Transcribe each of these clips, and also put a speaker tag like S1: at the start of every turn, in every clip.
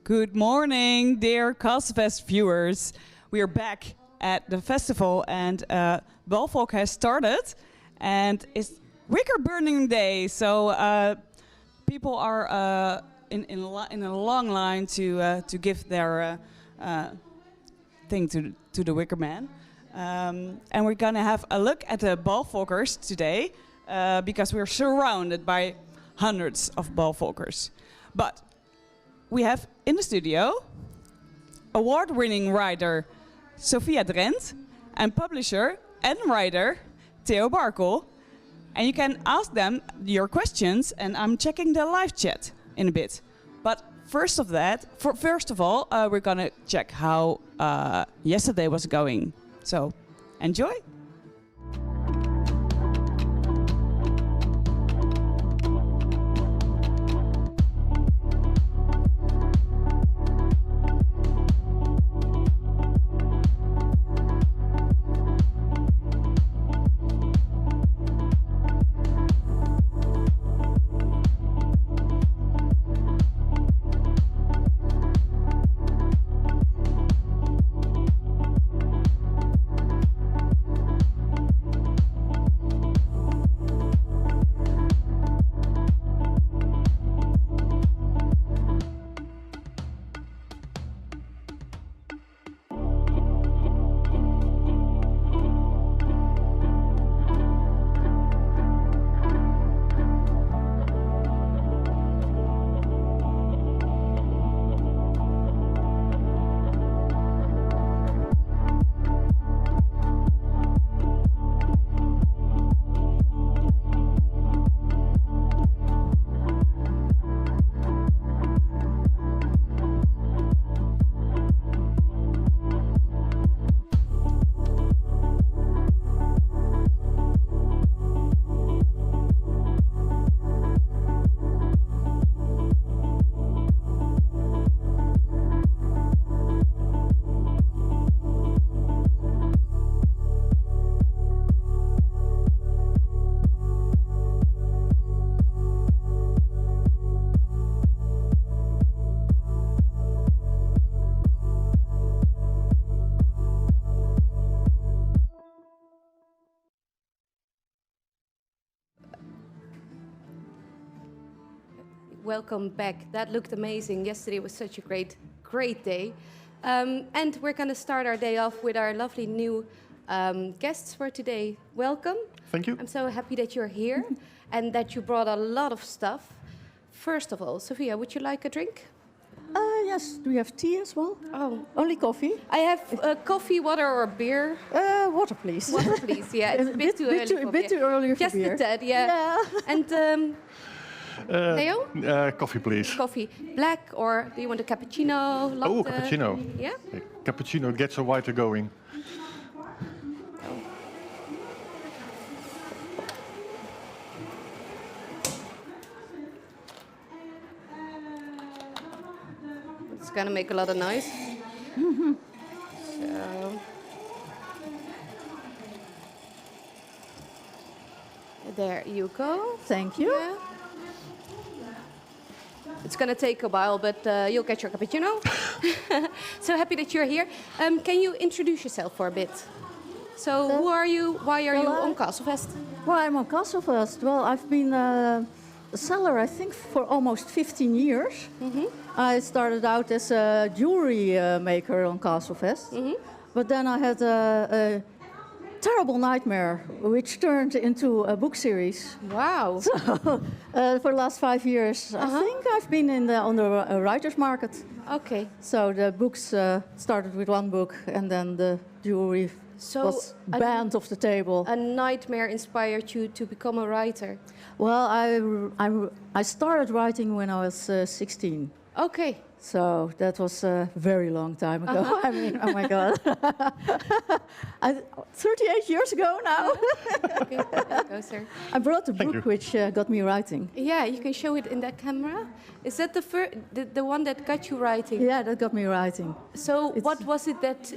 S1: Good morning, dear Castlefest viewers. We are back at the festival and Balvolk has started and it's wicker burning day, so people are in a long line to give their thing to the wicker man. And we're gonna have a look at the Balvolkers today because we're surrounded by hundreds of Balvolkers. But we have in the studio award-winning writer Sophia Drent and publisher and writer Theo Barkel. And you can ask them your questions, and I'm checking the live chat in a bit. But first of all, we're gonna check how yesterday was going. So enjoy.
S2: Welcome back. That looked amazing. Yesterday was such a great day. And we're going to start our day off with our lovely new guests for today. Welcome.
S3: Thank you.
S2: I'm so happy that you're here and that you brought a lot of stuff. First of all, Sophia, would you like a drink?
S4: Yes. Do you have tea as well?
S2: Oh.
S4: Only coffee?
S2: I have coffee, water, or beer.
S4: Water, please.
S2: Water, please. Yeah, it's a bit too early.
S4: A bit too early for
S2: Just
S4: beer.
S2: Just a tad, yeah. And Theo?
S3: Coffee, please.
S2: Coffee. Black, or do you want a cappuccino? Latte?
S3: Oh, cappuccino.
S2: Yeah?
S3: Cappuccino gets a whiter going.
S2: It's going to make a lot of noise. So. There you go.
S4: Thank you.
S2: Yeah. It's going to take a while, but you'll get your cappuccino. So happy that you're here. Can you introduce yourself for a bit? So who are you? Why are you on Castlefest?
S4: Well, I'm on Castlefest. Well, I've been a seller, I think, for almost 15 years. Mm-hmm. I started out as a jewelry maker on Castlefest. Mm-hmm. But then I had a terrible nightmare, which turned into a book series.
S2: Wow!
S4: So, for the last 5 years, I think I've been on the writer's market.
S2: Okay.
S4: So the books started with one book, and then the jewelry was banned off the table.
S2: A nightmare inspired you to become a writer?
S4: Well, I started writing when I was 16.
S2: Okay.
S4: So that was a very long time ago. I mean, oh my God. 38 years ago now.
S2: Okay, there you go, sir.
S4: I brought a book which got me writing.
S2: Yeah, you can show it in that camera. Is that the one that got you writing?
S4: Yeah, that got me writing.
S2: So what was it that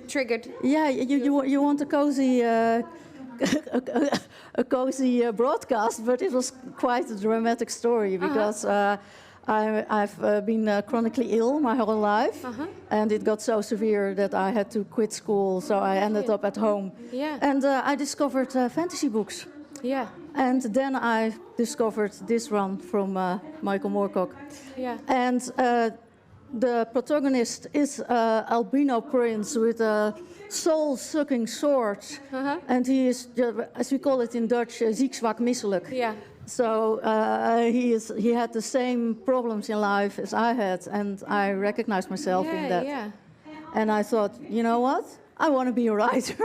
S2: triggered?
S4: Yeah, you want a cozy a cozy broadcast, but it was quite a dramatic story because I've been chronically ill my whole life, and it got so severe that I had to quit school. So I ended up at home, and I discovered fantasy books.
S2: Yeah.
S4: And then I discovered this one from Michael Moorcock.
S2: Yeah.
S4: And the protagonist is an albino prince with a soul-sucking sword, and he is, as we call it in Dutch, ziek, zwak, misselijk.
S2: Yeah.
S4: So he had the same problems in life as I had, and I recognized myself in that.
S2: Yeah.
S4: And I thought, you know what? I want to be a writer.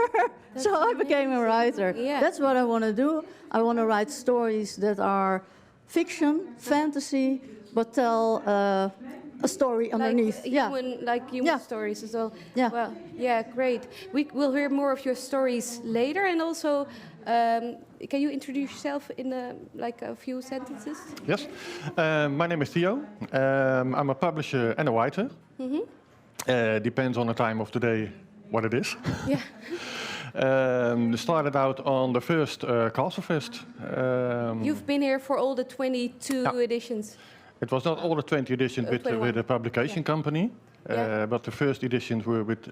S4: So I became a writer.
S2: Yeah.
S4: That's what I want to do. I want to write stories that are fiction, fantasy, but tell a story underneath.
S2: Human stories as well.
S4: Yeah.
S2: Well, yeah, great. We will hear more of your stories later, and also, can you introduce yourself in a few sentences?
S3: Yes. My name is Theo. I'm a publisher and a writer. Depends on the time of the day what it is.
S2: Yeah.
S3: Started out on the first Castlefest.
S2: You've been here for all the 22 editions.
S3: It was not all the 20 editions with a publication company, but the first editions were with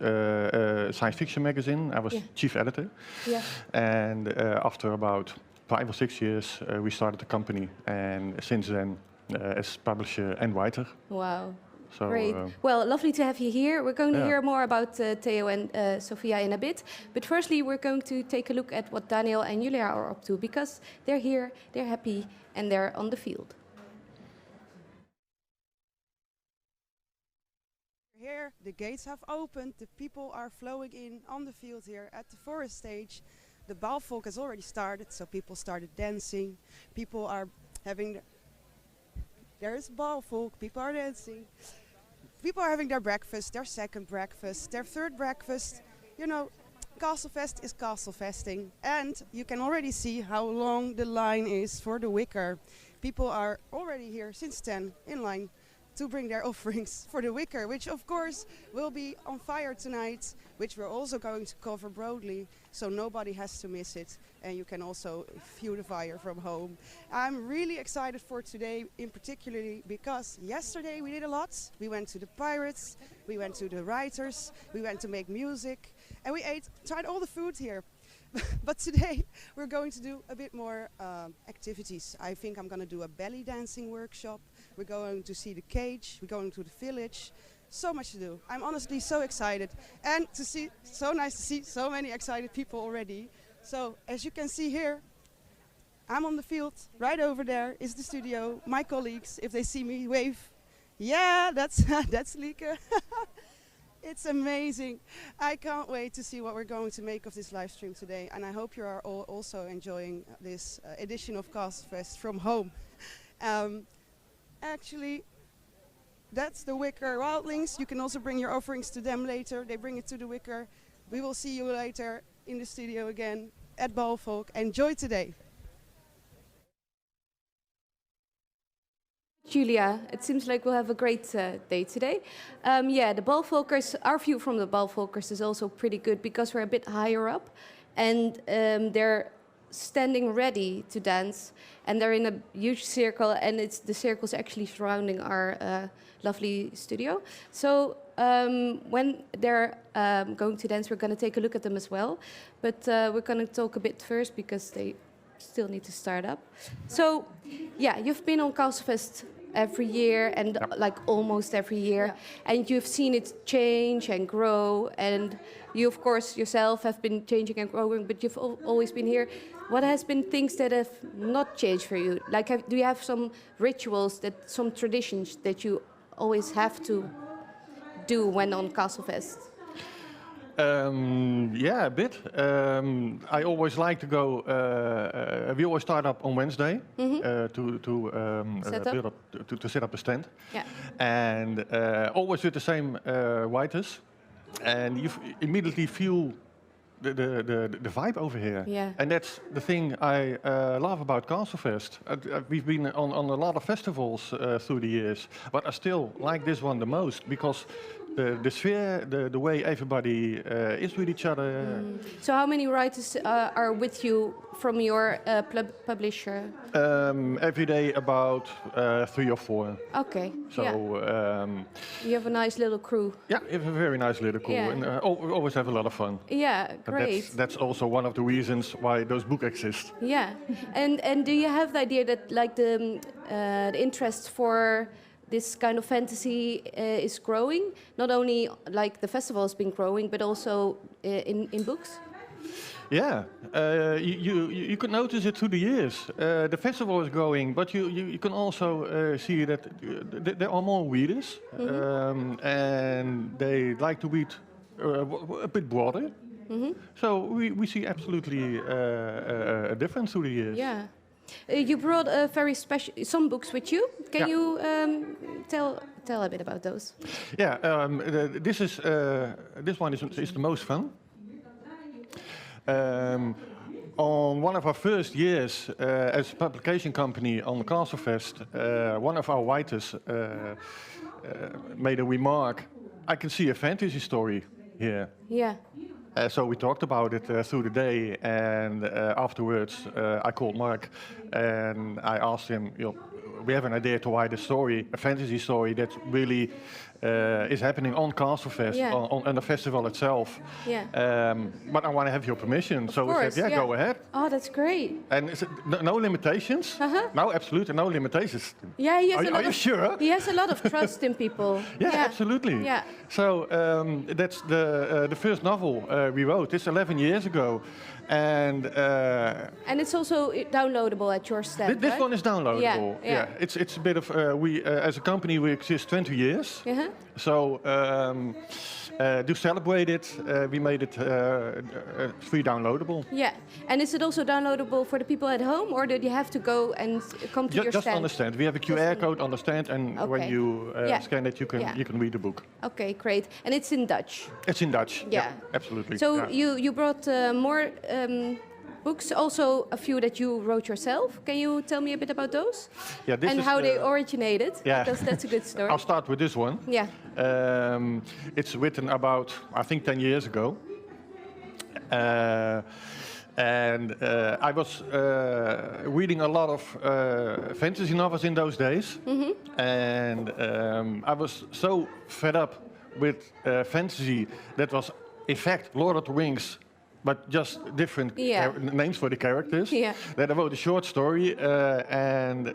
S3: Science Fiction magazine. I was chief editor. Yeah. And after about 5 or 6 years, we started the company, and since then, as publisher and writer.
S2: Wow.
S3: So,
S2: great. Well, lovely to have you here. We're going to hear more about Theo and Sophia in a bit. But firstly, we're going to take a look at what Daniel and Julia are up to, because they're here, they're happy, and they're on the field.
S5: Here, the gates have opened, the people are flowing in on the field here at the forest stage. The Balvolk has already started, so people started dancing. People are having... There's Balvolk, people are dancing. People are having their breakfast, their second breakfast, their third breakfast. You know, Castlefest is Castlefesting, and you can already see how long the line is for the wicker. People are already here since 10 in line to bring their offerings for the wicker, which of course will be on fire tonight, which we're also going to cover broadly, so nobody has to miss it, and you can also view the fire from home. I'm really excited for today, in particularly because yesterday we did a lot. We went to the pirates, we went to the writers, we went to make music, and we tried all the food here. But today we're going to do a bit more activities. I think I'm going to do a belly dancing workshop. We're going to see the cage. We're going to the village. So much to do. I'm honestly so excited, and so nice to see so many excited people already. So as you can see here, I'm on the field. Right over there is the studio. My colleagues, if they see me, wave. Yeah, that's Lieke. It's amazing. I can't wait to see what we're going to make of this live stream today, and I hope you are all also enjoying this edition of Castlefest from home. Actually, that's the wicker wildlings. You can also bring your offerings to them later. They bring it to the wicker. We will see you later in the studio again at Balvolk. Enjoy today.
S2: Julia, it seems like we'll have a great day today. The Balvolkers, our view from the Balvolkers is also pretty good because we're a bit higher up, and they're standing ready to dance, and they're in a huge circle, and the circle's actually surrounding our lovely studio. So when they're going to dance, we're going to take a look at them as well, but we're going to talk a bit first because they still need to start up. So yeah, you've been on Castlefest every year, and like almost every year, and you've seen it change and grow, and you of course yourself have been changing and growing, but you've always been here. What has been things that have not changed for you? Like, do you have some rituals, some traditions that you always have to do when on Castlefest?
S3: Yeah, a bit. I always like to go. We always start up on Wednesday to set up a stand, and always with the same writers, and you immediately feel the vibe over here. Yeah. And that's the thing I love about Castlefest. We've been on a lot of festivals through the years, but I still like this one the most because the sphere, the way everybody is with each other.
S2: So how many writers are with you from your publisher?
S3: Every day about 3 or 4.
S2: Okay.
S3: So
S2: You have a nice little crew.
S3: yeah, we have a very nice little crew,
S2: Yeah.
S3: and we always have a lot of fun.
S2: Yeah,
S3: But
S2: great.
S3: that's also one of the reasons why those books exist.
S2: Yeah, and do you have the idea that like the interest for this kind of fantasy is growing? Not only like the festival has been growing, but also in books.
S3: Yeah, you can notice it through the years. The festival is growing, but you can also see that there are more readers, and they like to read a bit broader. So we see absolutely a difference through the years.
S2: Yeah. You brought a very special some books with you. Can you tell a bit about those?
S3: Yeah, this one is the most fun. On one of our first years as a publication company on Castlefest, one of our writers made a remark, I can see a fantasy story here.
S2: Yeah.
S3: So we talked about it through the day, and afterwards I called Mark and I asked him, we have an idea to write a story, a fantasy story that really is happening on Castlefest, on the festival itself.
S2: Yeah.
S3: But I want to have your permission. So we said, go ahead.
S2: Oh, that's great.
S3: And is it no limitations? No, absolutely no limitations.
S2: Yeah, he has
S3: Are you sure?
S2: He has a lot of trust in people.
S3: Yeah, absolutely.
S2: Yeah.
S3: So that's the first novel we wrote. It's 11 years ago. And
S2: it's also downloadable at your stand,
S3: this
S2: right?
S3: one is downloadable.
S2: Yeah.
S3: It's a bit of we as a company we exist 20 years. So to celebrate it, we made it free downloadable.
S2: Yeah, and is it also downloadable for the people at home, or did you have to go and come to your stand?
S3: Just on the stand. We have a QR code on the stand, and when you scan it, you can read the book.
S2: Okay, great. And it's in Dutch.
S3: It's in Dutch.
S2: Yeah,
S3: absolutely.
S2: So you brought more books, also a few that you wrote yourself. Can you tell me a bit about those?
S3: Yeah, this
S2: and
S3: is
S2: how they originated?
S3: Yeah,
S2: because that's a good story.
S3: I'll start with this one.
S2: Yeah.
S3: It's written about, I think, 10 years ago. And I was reading a lot of fantasy novels in those days. And I was so fed up with fantasy that was, in fact, Lord of the Rings, but just different names for the characters.
S2: Yeah.
S3: That I wrote a short story, and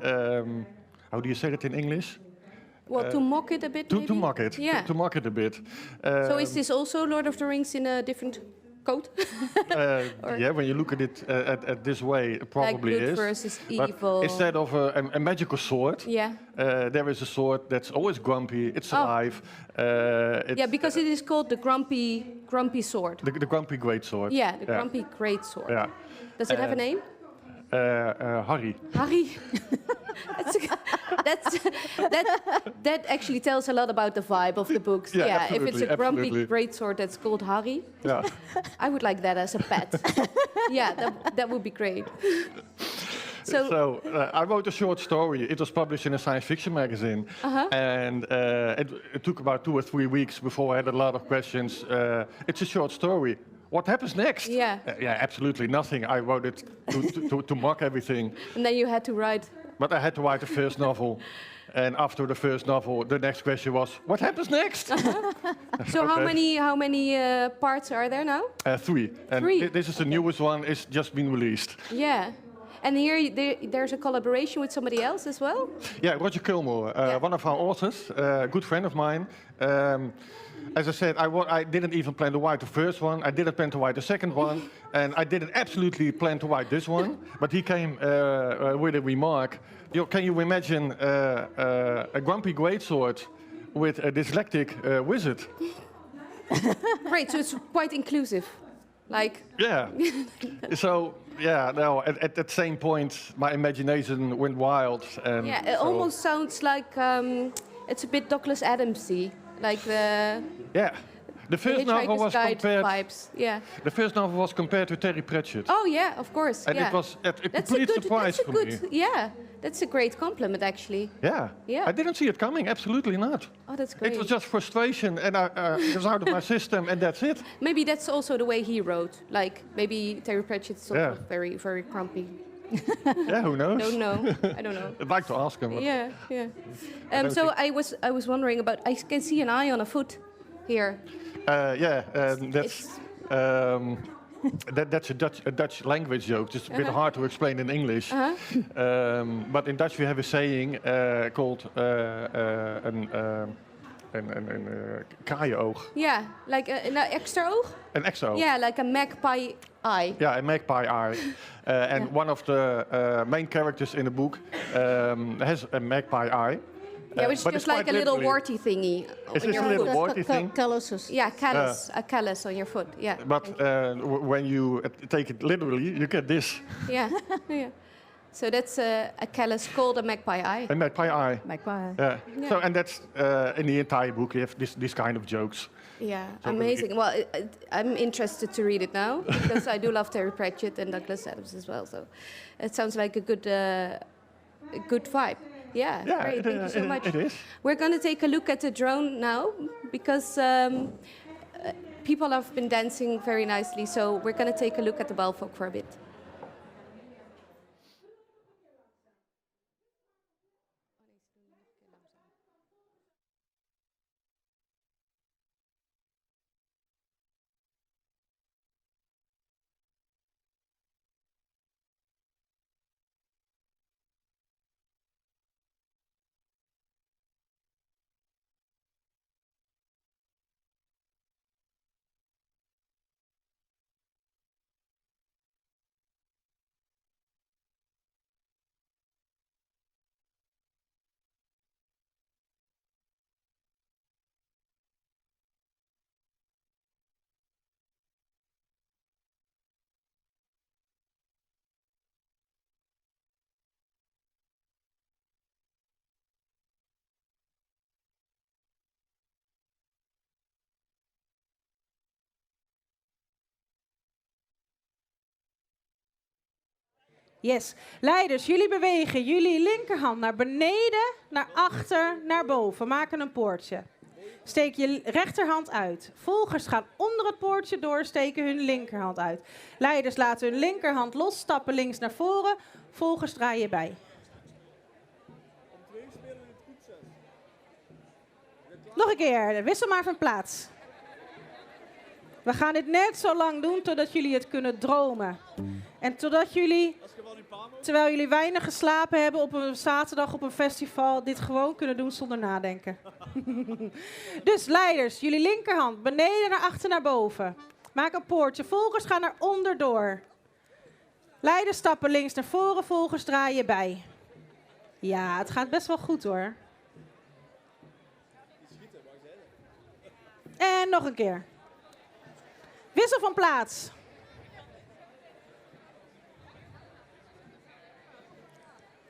S3: how do you say that in English?
S2: Well, to mock it a bit,
S3: to mock it.
S2: Yeah.
S3: To mock it a bit.
S2: So is this also Lord of the Rings in a different coat?
S3: Yeah, when you look at it at this way, it probably
S2: like good
S3: is.
S2: versus
S3: But
S2: evil.
S3: instead of a magical sword, there is a sword that's always grumpy. It's alive.
S2: Because it is called the grumpy sword.
S3: The grumpy great sword.
S2: Yeah, the grumpy great sword.
S3: Yeah.
S2: Does it have a name?
S3: Harry.
S2: Harry. that actually tells a lot about the vibe of the books.
S3: Yeah,
S2: if it's a grumpy
S3: absolutely.
S2: greatsword that's called Harry,
S3: Yeah.
S2: I would like that as a pet. Yeah, that would be great. So
S3: I wrote a short story. It was published in a science fiction magazine, and it took about 2 or 3 weeks before I had a lot of questions. It's a short story. What happens next?
S2: Yeah.
S3: Yeah, absolutely nothing. I wrote it to mock everything.
S2: And then you had to write.
S3: But I had to write the first novel. And after the first novel, the next question was, what happens next?
S2: So how many parts are there now?
S3: 3. And
S2: 3.
S3: This is the newest one. It's just been released.
S2: Yeah. And here there's a collaboration with somebody else as well?
S3: Yeah, Roger Kilmore, one of our authors, a good friend of mine. As I said, I didn't even plan to write the first one. I didn't plan to write the second one. And I didn't absolutely plan to write this one. But he came with a remark. Can you imagine a grumpy greatsword with a dyslexic wizard?
S2: Great, so it's quite inclusive.
S3: Yeah. So, at that same point, my imagination went wild. And
S2: it almost sounds like it's a bit Douglas Adamsy. Like
S3: the first novel was compared.
S2: Vibes. Yeah.
S3: The first novel was compared to Terry Pratchett.
S2: Oh yeah, of course.
S3: And it was a complete surprise for me.
S2: Yeah, That's a great compliment, actually.
S3: Yeah.
S2: Yeah.
S3: I didn't see it coming, absolutely not.
S2: Oh, that's great.
S3: It was just frustration, and it was out of my system, and that's it.
S2: Maybe that's also the way he wrote. Like, maybe Terry Pratchett's also very, very grumpy.
S3: Yeah, who knows?
S2: Don't know. I don't know.
S3: I'd like to ask him.
S2: Yeah. So I was wondering about. I can see an eye on a foot here.
S3: That's a Dutch language joke. It's a bit hard to explain in English. But in Dutch we have a saying called een kraaienoog.
S2: Yeah, like an extra oog?
S3: An extra oog.
S2: Yeah, like a magpie eye.
S3: Yeah, a magpie eye. And one of the main characters in the book has a magpie eye.
S2: Yeah, which is just like a little warty thingy
S3: It's
S2: on your
S3: a little
S2: foot.
S3: warty thing.
S4: Calluses.
S2: Yeah, callus, a callus on your foot. Yeah.
S3: But when you take it literally, you get this.
S2: Yeah, yeah. So that's a callus called a magpie eye.
S3: A magpie eye.
S4: Magpie.
S3: Yeah.
S2: Yeah.
S3: So, and that's in the entire book. You have this kind of jokes.
S2: Yeah,
S3: So
S2: amazing. Well, I'm interested to read it now because I do love Terry Pratchett and Douglas Adams as well. So it sounds like a good vibe. Yeah, great. Thank you so much.
S3: It is.
S2: We're going to take a look at the drone now because people have been dancing very nicely. So we're going to take a look at the Balfolk for a bit.
S6: Yes. Leiders, jullie bewegen jullie linkerhand naar beneden, naar achter, naar boven. Maken een poortje. Steek je rechterhand uit. Volgers gaan onder het poortje door, steken hun linkerhand uit. Leiders laten hun linkerhand los, stappen links naar voren. Volgers draaien bij. Nog een keer, wissel maar van plaats. We gaan dit net zo lang doen totdat jullie het kunnen dromen. En totdat jullie, terwijl jullie weinig geslapen hebben op een zaterdag op een festival, dit gewoon kunnen doen zonder nadenken. Dus leiders, jullie linkerhand, beneden naar achter naar boven. Maak een poortje, volgers gaan naar onderdoor. Leiders stappen links naar voren, volgers draaien bij. Ja, het gaat best wel goed hoor. En nog een keer. Wissel van plaats.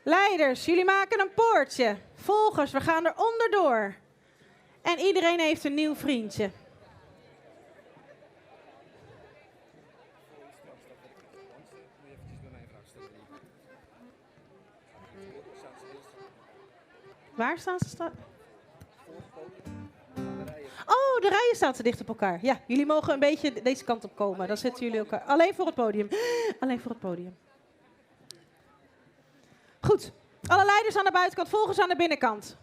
S6: Leiders, jullie maken een poortje. Volgers, we gaan er onderdoor. En iedereen heeft een nieuw vriendje. Waar staan ze? Oh, de rijen staan te dicht op elkaar. Ja, jullie mogen een beetje deze kant op komen. Dan zetten jullie elkaar. Alleen voor het podium. Alleen voor het podium. Goed. Alle leiders aan de buitenkant, volgers aan de binnenkant.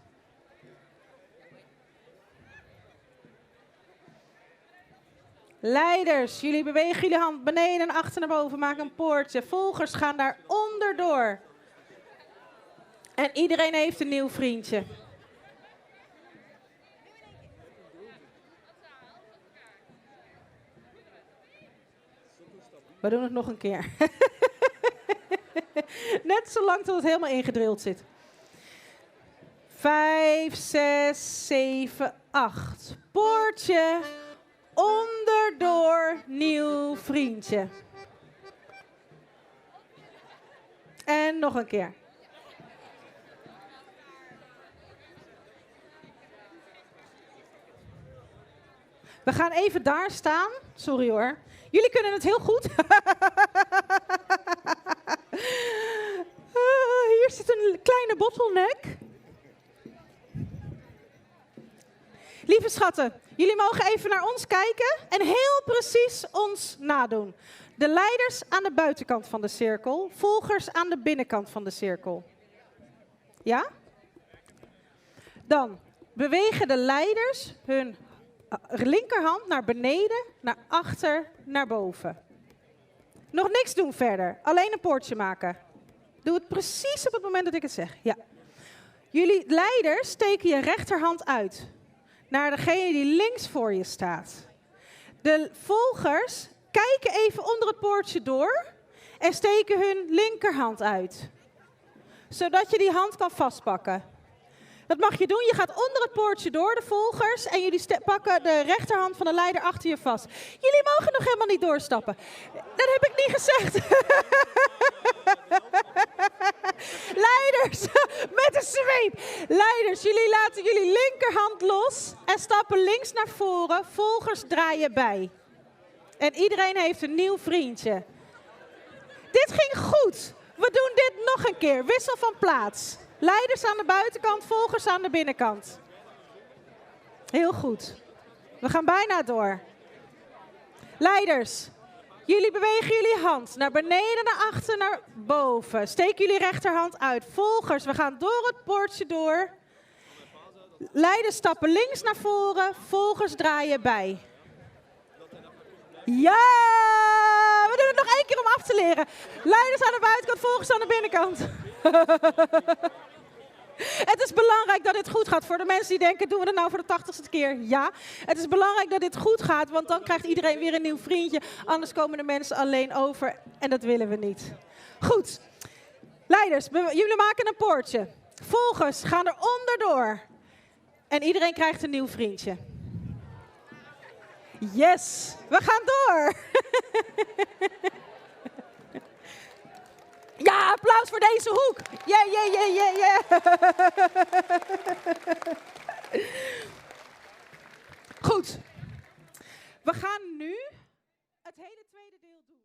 S6: Leiders, jullie bewegen jullie hand beneden en achter naar boven. Maak een poortje. Volgers gaan daar onderdoor. En iedereen heeft een nieuw vriendje. We doen het nog een keer. Net zolang tot het helemaal ingedrild zit. 5, 6, 7, 8. Poortje. Onderdoor. Nieuw vriendje. En nog een keer. We gaan even daar staan. Sorry hoor. Jullie kunnen het heel goed. Hier is dit een kleine bottleneck? Lieve schatten, jullie mogen even naar ons kijken en heel precies ons nadoen. De leiders aan de buitenkant van de cirkel, volgers aan de binnenkant van de cirkel. Ja? Dan bewegen de leiders hun linkerhand naar beneden, naar achter, naar boven. Nog niks doen verder, alleen een poortje maken. Doe het precies op het moment dat ik het zeg. Ja. Jullie leiders steken je rechterhand uit naar degene die links voor je staat. De volgers kijken even onder het poortje door en steken hun linkerhand uit. Zodat je die hand kan vastpakken. Dat mag je doen. Je gaat onder het poortje door, de volgers, en jullie pakken de rechterhand van de leider achter je vast. Jullie mogen nog helemaal niet doorstappen. Dat heb ik niet gezegd. Leiders, met een zweep. Leiders, jullie laten jullie linkerhand los en stappen links naar voren. Volgers draaien bij. En iedereen heeft een nieuw vriendje. Dit ging goed. We doen dit nog een keer. Wissel van plaats. Leiders aan de buitenkant, volgers aan de binnenkant. Heel goed. We gaan bijna door. Leiders, jullie bewegen jullie hand naar beneden, naar achter, naar boven. Steek jullie rechterhand uit. Volgers, we gaan door het poortje door. Leiders stappen links naar voren, volgers draaien bij. Ja! We doen het nog één keer om af te leren. Leiders aan de buitenkant, volgers aan de binnenkant. Het is belangrijk dat dit goed gaat. Voor de mensen die denken, doen we het nou voor de 80ste keer? Ja. Het is belangrijk dat dit goed gaat, want dan krijgt iedereen weer een nieuw vriendje. Anders komen de mensen alleen over en dat willen we niet. Goed. Leiders, jullie maken een poortje. Volgers gaan er onderdoor. En iedereen krijgt een nieuw vriendje. Yes, we gaan door. Ja, applaus voor deze hoek. Yeah, yeah, yeah, yeah, yeah. Goed. We gaan nu het hele tweede deel doen.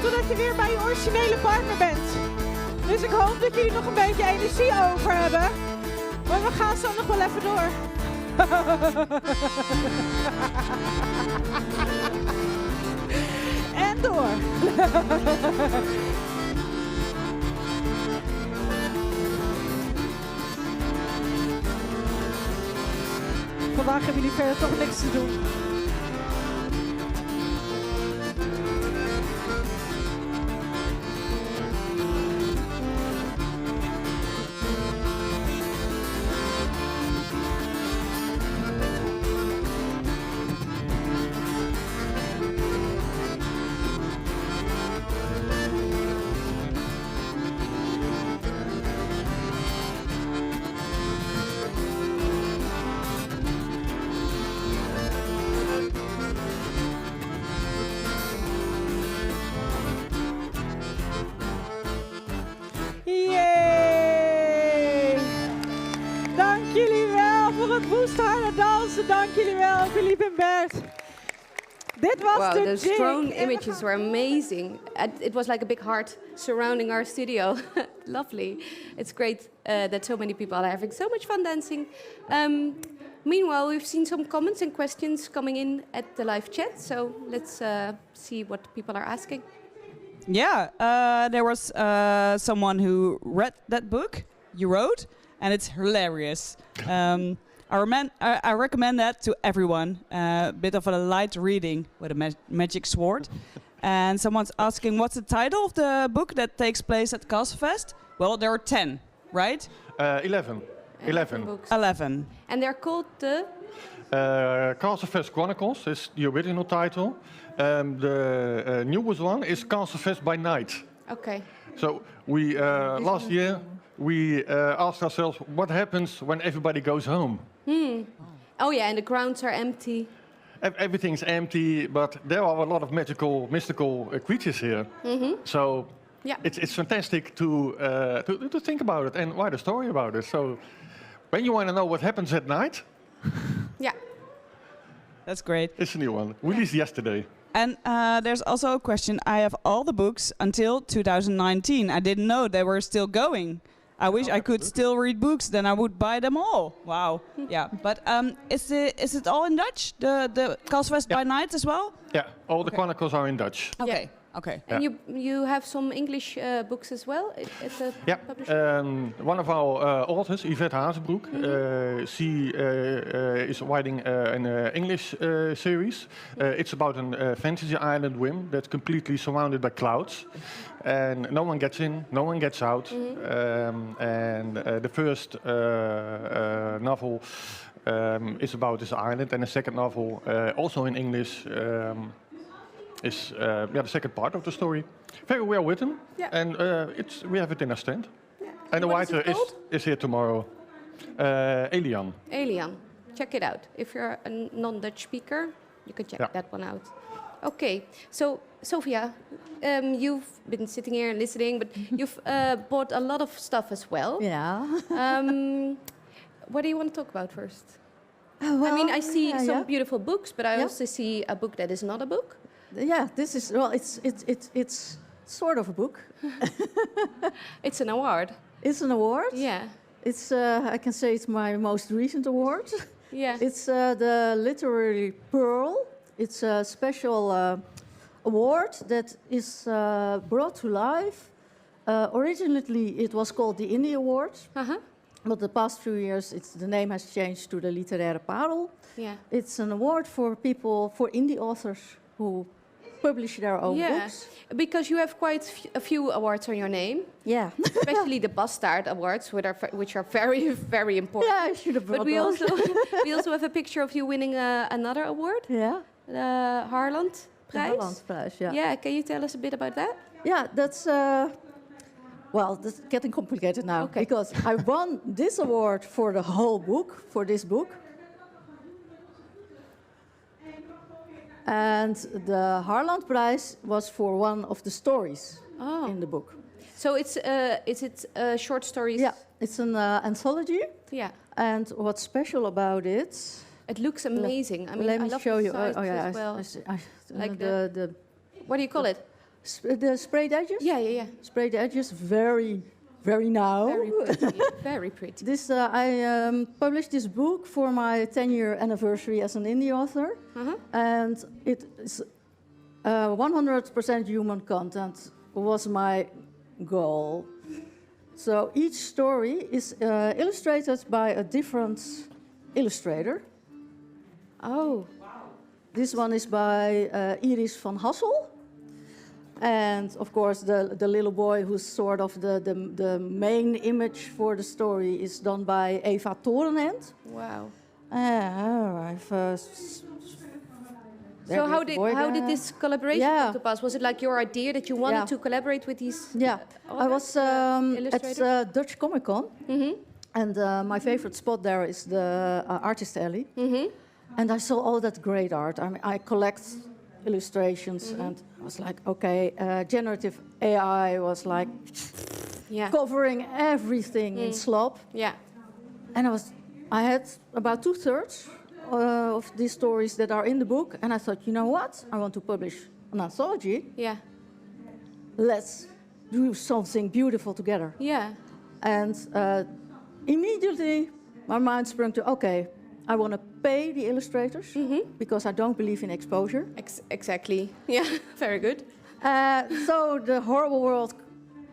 S6: totdat je weer bij je originele partner bent. Dus ik hoop dat jullie nog een beetje energie over hebben. Maar we gaan zo nog wel even door. En door. Vandaag hebben jullie verder toch niks te doen. Dank jullie wel, Philippe en Bert. Dit was
S2: wow,
S6: de
S2: those drone images were amazing. It was like a big heart surrounding our studio. Lovely. It's great that so many people are having so much fun dancing. Meanwhile, we've seen some comments and questions coming in at the live chat. So let's see what people are asking.
S1: Yeah, there was someone who read that book you wrote, and it's hilarious. I recommend that to everyone. A bit of a light reading with a magic sword. And someone's asking, what's the title of the book that takes place at Castlefest? Well, there are 10, right?
S3: 11. 11
S2: books.
S1: 11.
S2: And they're called the...
S3: Castlefest Chronicles is the original title. The newest one is Castlefest by Night.
S2: Okay.
S3: So we last year we asked ourselves, what happens when everybody goes home?
S2: Oh yeah, and the grounds are empty.
S3: Everything's empty, but there are a lot of mystical creatures here. So
S2: yeah,
S3: it's fantastic to think about it and write a story about it. So when you want to know what happens at night,
S2: yeah,
S1: that's great.
S3: It's a new one, released yesterday.
S1: And there's also a question. I have all the books until 2019. I didn't know they were still going. I wish I could still read books, then I would buy them all. Wow. Yeah. But is it all in Dutch? The Castlefest by Night as well?
S3: Yeah, all the chronicles are in Dutch.
S1: Okay.
S2: Yeah.
S1: Okay.
S2: And you have some English books as well at the
S3: publisher? One of our authors, Yvette Hazebroek, she is writing an English series. It's about a fantasy island whim that's completely surrounded by clouds. And no one gets in, no one gets out. And the first novel is about this island, and the second novel, also in English, is the second part of the story. Very well written, and we have it in our stand.
S2: Yeah.
S3: And the
S2: What
S3: writer is here tomorrow. Elian.
S2: Elian, check it out. If you're a non-Dutch speaker, you can check that one out. Okay, so Sophia, you've been sitting here and listening, but you've bought a lot of stuff as well.
S4: Yeah.
S2: What do you want to talk about first?
S4: Well,
S2: I mean, I see some beautiful books, but I also see a book that is not a book.
S4: Yeah, this is, well, it's sort of a book.
S2: It's an award.
S4: It's an award.
S2: Yeah.
S4: It's I can say it's my most recent award.
S2: Yeah.
S4: It's the Literary Pearl. It's a special award that is brought to life. Originally, it was called the Indie Award. But the past few years, the name has changed to the Literaire Parel.
S2: Yeah.
S4: It's an award for people, for indie authors who publish their own books.
S2: Because you have quite a few awards on your name.
S4: Yeah.
S2: Especially the Bastard Awards, which are very, very important.
S4: Yeah, I should have brought
S2: But we
S4: those.
S2: we also have a picture of you winning another award.
S4: Yeah.
S2: The Harland Prize.
S4: The Harland Prize, yeah.
S2: Yeah, can you tell us a bit about that?
S4: Yeah, that's... well, that's getting complicated now.
S2: Okay.
S4: Because I won this award for the whole book, for this book. And the Harland Prize was for one of the stories in the book.
S2: So is it short stories?
S4: Yeah, it's an anthology.
S2: Yeah.
S4: And what's special about it?
S2: It looks amazing. I mean,
S4: let me
S2: I love
S4: show
S2: the
S4: you.
S2: size
S4: Oh yeah,
S2: as well.
S4: like
S2: the what do you call it?
S4: The sprayed edges?
S2: Yeah.
S4: Sprayed edges, very now.
S2: Very pretty. Very pretty.
S4: I published this book for my 10-year anniversary as an indie author, and it is 100% human content was my goal. So each story is illustrated by a different illustrator.
S2: Oh.
S4: This one is by Iris van Hassel. And of course, the little boy who's sort of the main image for the story is done by Eva Torenent.
S2: Wow.
S4: So
S2: how did this collaboration come to pass? Was it like your idea that you wanted to collaborate with these?
S4: Yeah, I was at Dutch Comic Con, and my favorite spot there is the Artist Alley. And I saw all that great art. I mean, I collect illustrations, and I was like, okay, generative AI was like covering everything in slop.
S2: Yeah.
S4: And I had about 2/3 of these stories that are in the book, and I thought, you know what? I want to publish an anthology.
S2: Yeah.
S4: Let's do something beautiful together.
S2: Yeah.
S4: And immediately my mind sprung to, okay, I want to pay the illustrators because I don't believe in exposure.
S2: Exactly. Yeah, very good.
S4: So the horrible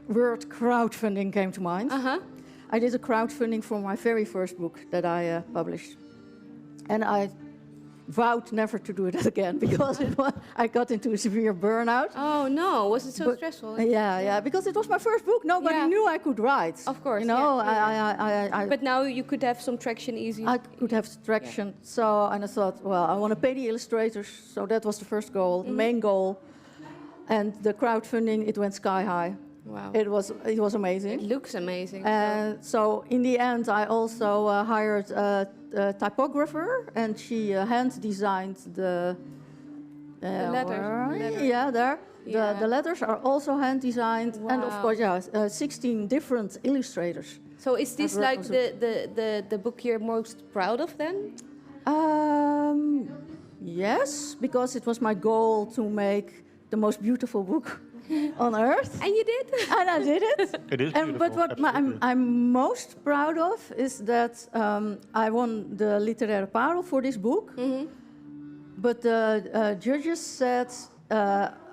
S4: word crowdfunding came to mind. I did a crowdfunding for my very first book that I published. And I vowed never to do it again because I got into a severe burnout.
S2: Oh no, was it so stressful?
S4: Yeah, because it was my first book. Nobody knew I could write.
S2: Of course,
S4: you know.
S2: But now you could have some traction easy.
S4: I could have traction. Yeah. So, and I thought, well, I want to pay the illustrators. So that was the first goal, the main goal. And the crowdfunding, it went sky high.
S2: Wow.
S4: It was amazing.
S2: It looks amazing.
S4: So in the end, I also hired a typographer, and she hand designed the
S2: letters.
S4: Yeah, there. The letters are also hand designed, and of course, 16 different illustrators.
S2: So is this like the book you're most proud of then?
S4: Yes, because it was my goal to make the most beautiful book on earth.
S2: And you did?
S4: And I did it.
S3: It is beautiful.
S4: But what I'm most proud of is that I won the Literaire Parel for this book. But the judges said,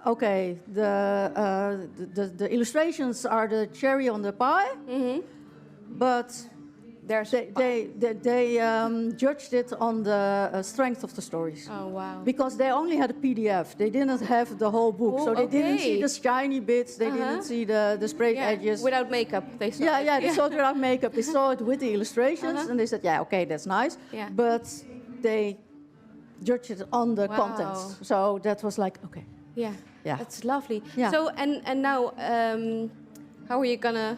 S4: okay, the illustrations are the cherry on the pie, but they judged it on the strength of the stories.
S2: Oh, wow.
S4: Because they only had a PDF. They didn't have the whole book. So they didn't see the shiny bits. They didn't see the sprayed edges.
S2: Without makeup, they saw it.
S4: They saw it without makeup. They saw it with the illustrations. And they said, yeah, okay, that's nice.
S2: Yeah.
S4: But they judged it on the contents. So that was like, okay.
S2: Yeah, that's lovely.
S4: Yeah.
S2: So, and now, how are you going to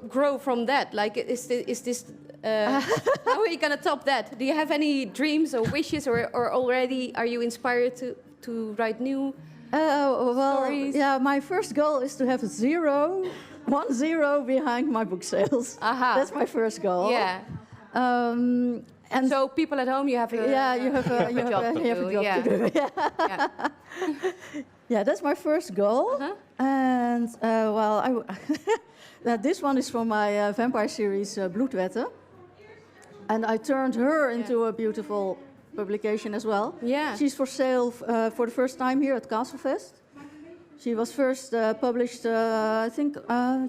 S2: grow from that? Like, is this how are you gonna top that? Do you have any dreams or wishes, or already are you inspired to write new stories?
S4: Yeah, my first goal is to have 1 0 behind my book sales. That's my first goal.
S2: Yeah.
S4: And
S2: so people at home, you have a job to do.
S4: Yeah, that's my first goal. And this one is from my vampire series Bloedwetten. And I turned her into a beautiful publication as well.
S2: Yeah.
S4: She's for sale for the first time here at Castlefest. She was first published, I think,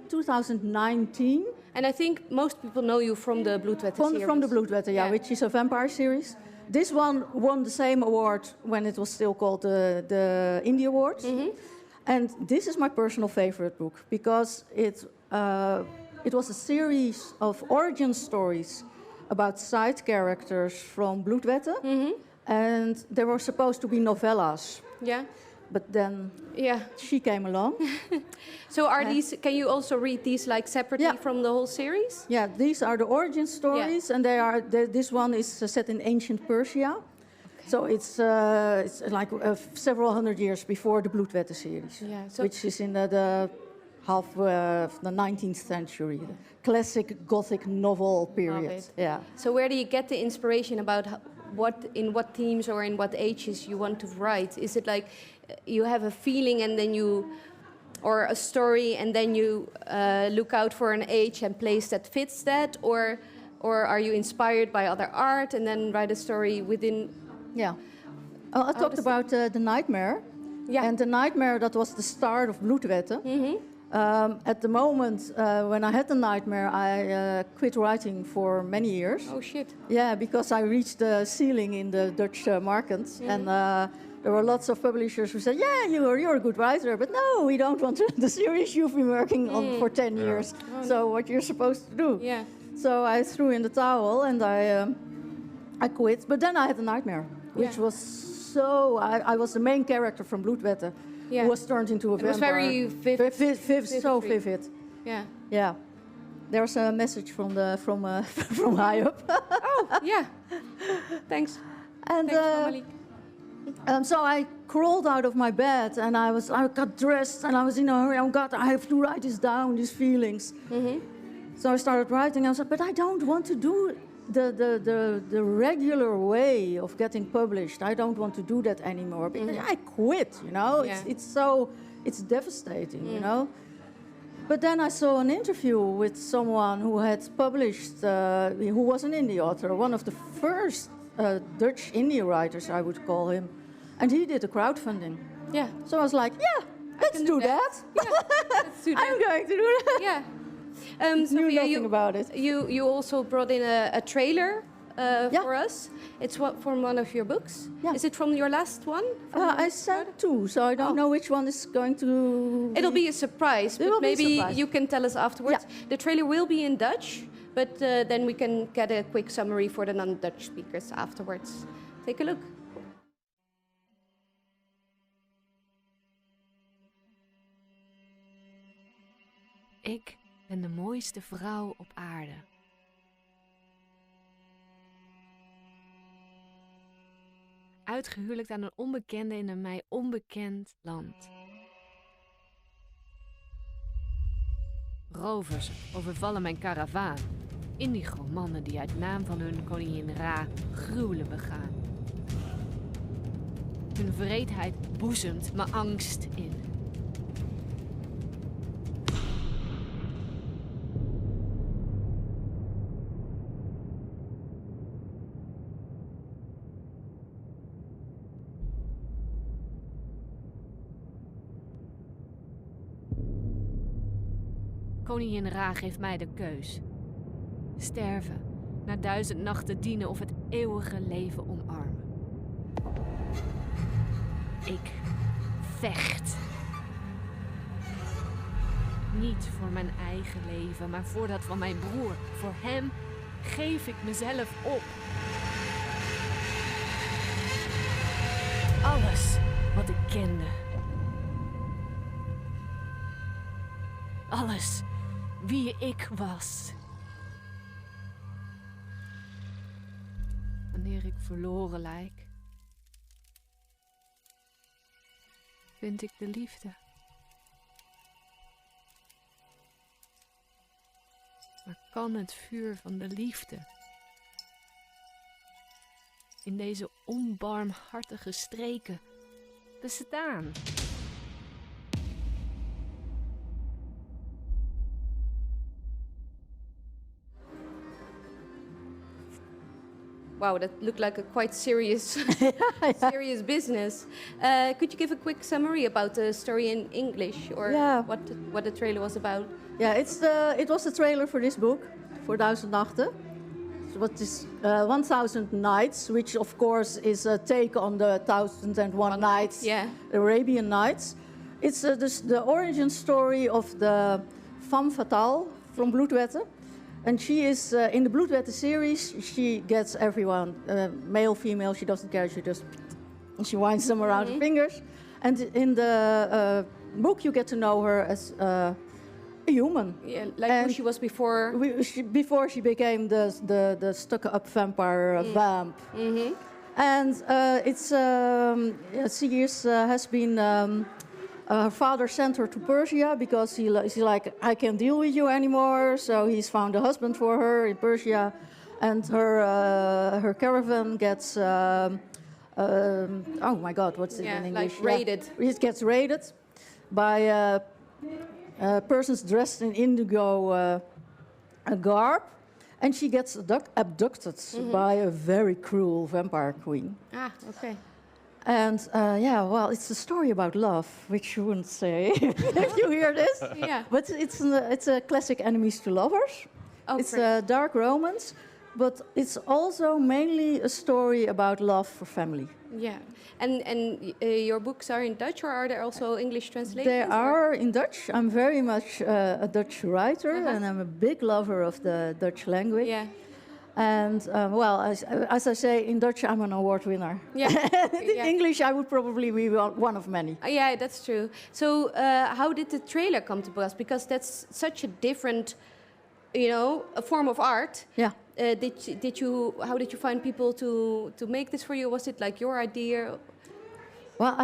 S4: 2019.
S2: And I think most people know you from the Bloedwetten series.
S4: From the Bloedwetten, which is a vampire series. This one won the same award when it was still called the Indie Awards. And this is my personal favorite book because it was a series of origin stories about side characters from Bloedwetten. And they were supposed to be novellas.
S2: Yeah.
S4: But then she came along.
S2: So are these? Can you also read these like separately from the whole series?
S4: Yeah, these are the origin stories, and they are. This one is set in ancient Persia, so it's like several hundred years before the Bloedwetten series, which is in the half of the 19th century, the classic Gothic novel period.
S2: Yeah. So where do you get the inspiration about in what themes or in what ages you want to write? Is it like you have a feeling and then or a story and then you look out for an age and place that fits that, or are you inspired by other art and then write a story within?
S4: Yeah. I talked about The Nightmare.
S2: Yeah.
S4: And The Nightmare, that was the start of Bloedwetten. At the moment when I had The Nightmare, I quit writing for many years.
S2: Oh, shit.
S4: Yeah, because I reached the ceiling in the Dutch markets. And there were lots of publishers who said, yeah, you're a good writer, but no, we don't want the series you've been working on for 10 years. So what you're supposed to do.
S2: Yeah.
S4: So I threw in the towel and I quit. But then I had The Nightmare, which was so... I was the main character from Bloedwetten, who was turned into a vampire.
S2: It was very vivid.
S4: So vivid.
S2: Yeah.
S4: Yeah. There's a message from high up.
S2: Oh, yeah. Thanks.
S4: And
S2: Thanks,
S4: so I crawled out of my bed and I got dressed and I was in a hurry. Oh God, I have to write this down, these feelings. So I started writing. I said, but I don't want to do the regular way of getting published. I don't want to do that anymore. I quit, you know.
S2: Yeah.
S4: It's devastating, you know. But then I saw an interview with someone who had published, who was an indie author, one of the first Dutch indie writers, I would call him. And he did a crowdfunding.
S2: Yeah.
S4: So I was like, yeah, let's do that.
S2: Yeah, let's do that.
S4: I'm going to do that.
S2: Yeah.
S4: Knew
S2: Sophia,
S4: nothing about it.
S2: You also brought in a trailer for us. It's from one of your books.
S4: Yeah.
S2: Is it from your last one?
S4: I sent two, so I don't know which one is going to...
S2: It'll be a surprise, but maybe you can tell us afterwards.
S4: Yeah.
S2: The trailer will be in Dutch, but then we can get a quick summary for the non-Dutch speakers afterwards. Take a look.
S7: Ik ben de mooiste vrouw op aarde. Uitgehuwelijkd aan een onbekende in een mij onbekend land. Rovers overvallen mijn karavaan. Indigo-mannen die uit naam van hun koningin Ra gruwelen begaan. Hun wreedheid boezemt me angst in. Koningin Ra geeft mij de keus. Sterven, na 1000 nachten dienen of het eeuwige leven omarmen. Ik vecht. Niet voor mijn eigen leven, maar voor dat van mijn broer. Voor hem geef ik mezelf op. Alles wat ik kende. Alles wie ik was. Wanneer ik verloren lijk, vind ik de liefde. Maar kan het vuur van de liefde in deze onbarmhartige streken bestaan?
S2: Wow, that looked like a quite serious, serious business. Could you give a quick summary about the story in English, or what the trailer was about?
S4: Yeah, it was the trailer for this book, for 1000 Nachten. So what is 1000 Nights, which of course is a take on the 1001 Nights, the Arabian Nights. It's the origin story of the femme fatale from Bloedwetten. And she is, in the Bloedwetten series, she gets everyone, male, female, she doesn't care, she winds them around her fingers. And in the book you get to know her as a human.
S2: Yeah, like who she was before.
S4: Before she became the stuck-up vampire vamp. And has been... her father sent her to Persia because he's like, I can't deal with you anymore. So he's found a husband for her in Persia. and her caravan gets oh my God, what's it in English?
S2: Like raided.
S4: Yeah. It gets raided by persons dressed in indigo garb, and she gets abducted by a very cruel vampire queen.
S2: Ah, okay.
S4: And well, it's a story about love, which you wouldn't say if you hear this.
S2: Yeah.
S4: But it's a classic enemies to lovers.
S2: Oh,
S4: it's a dark romance, but it's also mainly a story about love for family.
S2: Yeah. And your books are in Dutch, or are there also English translations?
S4: They are in Dutch. I'm very much a Dutch writer, and I'm a big lover of the Dutch language.
S2: Yeah.
S4: And well, as I say, in Dutch, I'm an award winner.
S2: Yeah.
S4: In English, I would probably be one of many.
S2: Yeah, that's true. So, how did the trailer come to pass? Because that's such a different, a form of art.
S4: Yeah.
S2: How did you find people to make this for you? Was it like your idea?
S4: Well,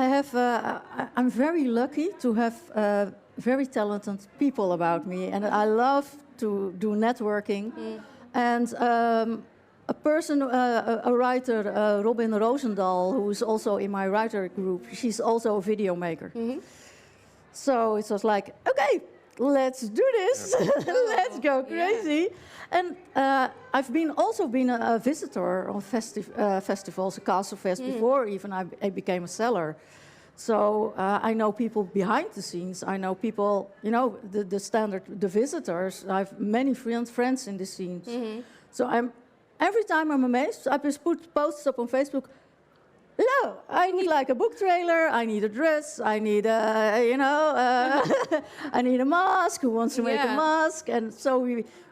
S4: I'm very lucky to have very talented people about me, and I love to do networking. And a person, a writer, Robin Roosendaal, who is also in my writer group, she's also a video maker. So it was like, okay, let's do this. Let's go crazy. Yeah. And I've also been a visitor on festivals, Castlefest, before even I became a seller. So I know people behind the scenes. I know people, the standard, the visitors. I have many friends in the scenes. So every time I'm amazed. I just put posts up on Facebook. No, I need like a book trailer. I need a dress. I need I need a mask. Who wants to make a mask? And so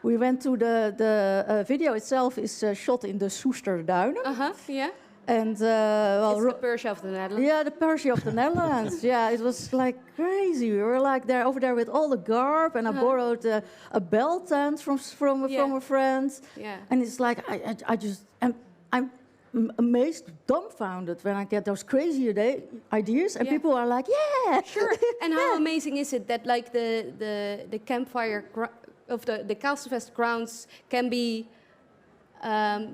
S4: we went to the video itself is shot in the Soesterduinen.
S2: Yeah.
S4: And
S2: it's the Persia of the Netherlands.
S4: Yeah, the Persia of the Netherlands. Yeah, it was like crazy. We were like there over there with all the garb, and I borrowed a bell tent from a friend.
S2: Yeah.
S4: And it's like I'm amazed, dumbfounded when I get those crazy ideas, and people are like, yeah,
S2: sure. And how amazing is it that like the campfire of the Castlefest grounds can be.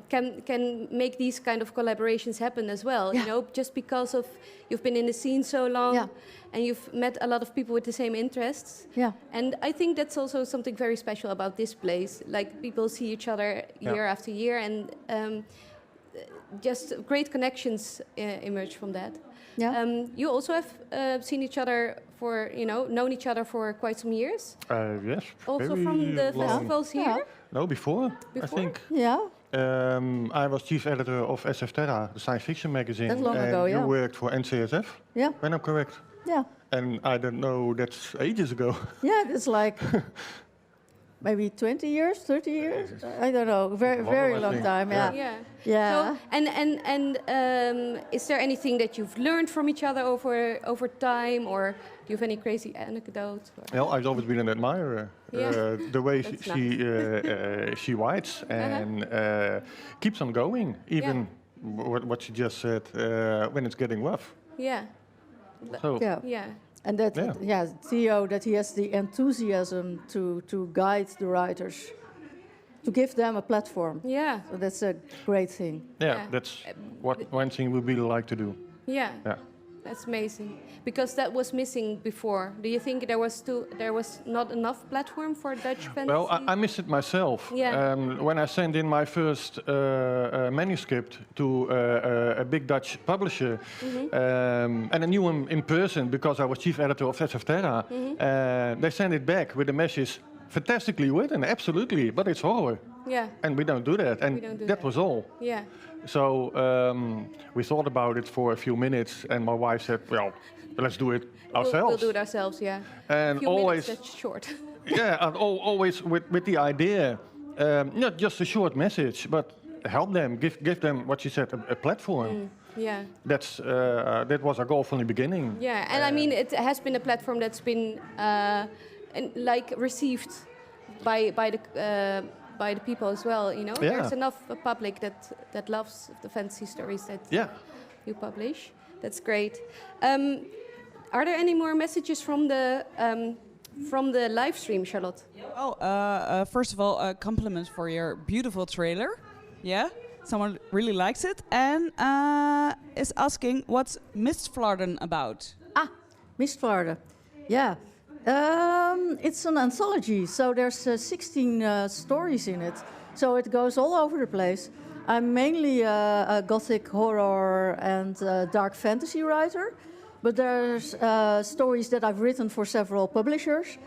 S2: Can make these kind of collaborations happen as well, just because of you've been in the scene so long and you've met a lot of people with the same interests.
S4: Yeah.
S2: And I think that's also something very special about this place. Like people see each other year after year, and just great connections emerge from that.
S4: Yeah.
S2: You also have seen each other known each other for quite some years.
S3: Yes.
S2: Also from the festivals here.
S4: Yeah.
S3: No, before, I think.
S4: Yeah.
S3: I was chief editor of SF Terra, the science fiction magazine.
S4: That's long ago,
S3: you worked for NCSF, when I'm correct.
S4: Yeah.
S3: And I don't know, that's ages ago.
S4: Yeah, it's like maybe 20 years, 30 years. I don't know, very long time. Yeah.
S2: So, and is there anything that you've learned from each other over time, or do you have any crazy anecdotes?
S3: Well, I've always been an admirer. The way she writes and keeps on going, even what she just said, when it's getting rough.
S2: Yeah.
S3: So.
S2: Yeah.
S4: And that, Theo, that he has the enthusiasm to guide the writers, to give them a platform.
S2: Yeah.
S4: So that's a great thing.
S3: Yeah, that's what one thing we really like to do.
S2: Yeah. That's amazing. Because that was missing before. Do you think there was not enough platform for Dutch fantasy?
S3: Well, I missed it myself.
S2: Yeah.
S3: When I sent in my first manuscript to a big Dutch publisher, and I knew him in person because I was chief editor of SF Terra, they sent it back with the message, fantastically written, absolutely, but it's horror.
S2: Yeah.
S3: And we don't do that. And that was all.
S2: Yeah.
S3: So we thought about it for a few minutes, and my wife said, well, let's do it ourselves.
S2: We'll do it ourselves, yeah.
S3: And
S2: a few
S3: always,
S2: minutes, that's short.
S3: and always with the idea, not just a short message, but help them, give them, what she said, a platform.
S2: Yeah.
S3: That was our goal from the beginning.
S2: Yeah, and I mean, it has been a platform that's been received by the people as well, There's enough public that loves the fantasy stories that you publish. That's great. Are there any more messages from the live stream, Charlotte?
S1: Oh, first of all, compliments for your beautiful trailer. Yeah, someone really likes it and is asking what's Mistflarden about?
S4: Mistflarden. Yeah. It's an anthology, so there's 16 stories in it. So it goes all over the place. I'm mainly a gothic horror and dark fantasy writer, but there's stories that I've written for several publishers.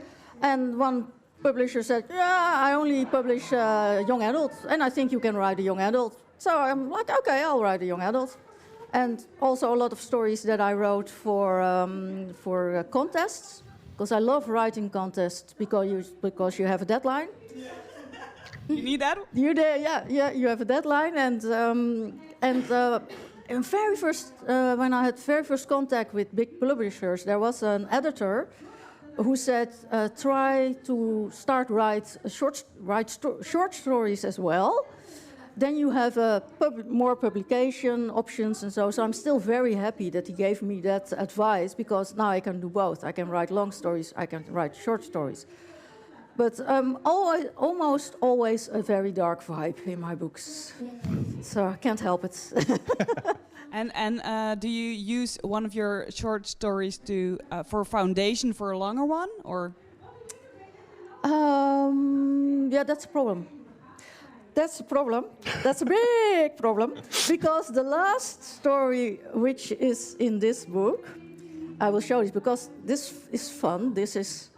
S4: And one publisher said, I only publish young adult, and I think you can write a young adult. So I'm like, okay, I'll write a young adult. And also a lot of stories that I wrote for contests, because I love writing contests because you have a deadline.
S1: You need that?
S4: You have a deadline, and in very first when I had very first contact with big publishers, there was an editor who said, try to write short stories as well. Then you have more publication options and so. So I'm still very happy that he gave me that advice, because now I can do both. I can write long stories, I can write short stories. But almost always a very dark vibe in my books. So I can't help it.
S1: And do you use one of your short stories for a foundation for a longer one, or?
S4: Yeah, that's a problem. That's a problem. That's a big problem. Because the last story, which is in this book, I will show this because this is fun. This is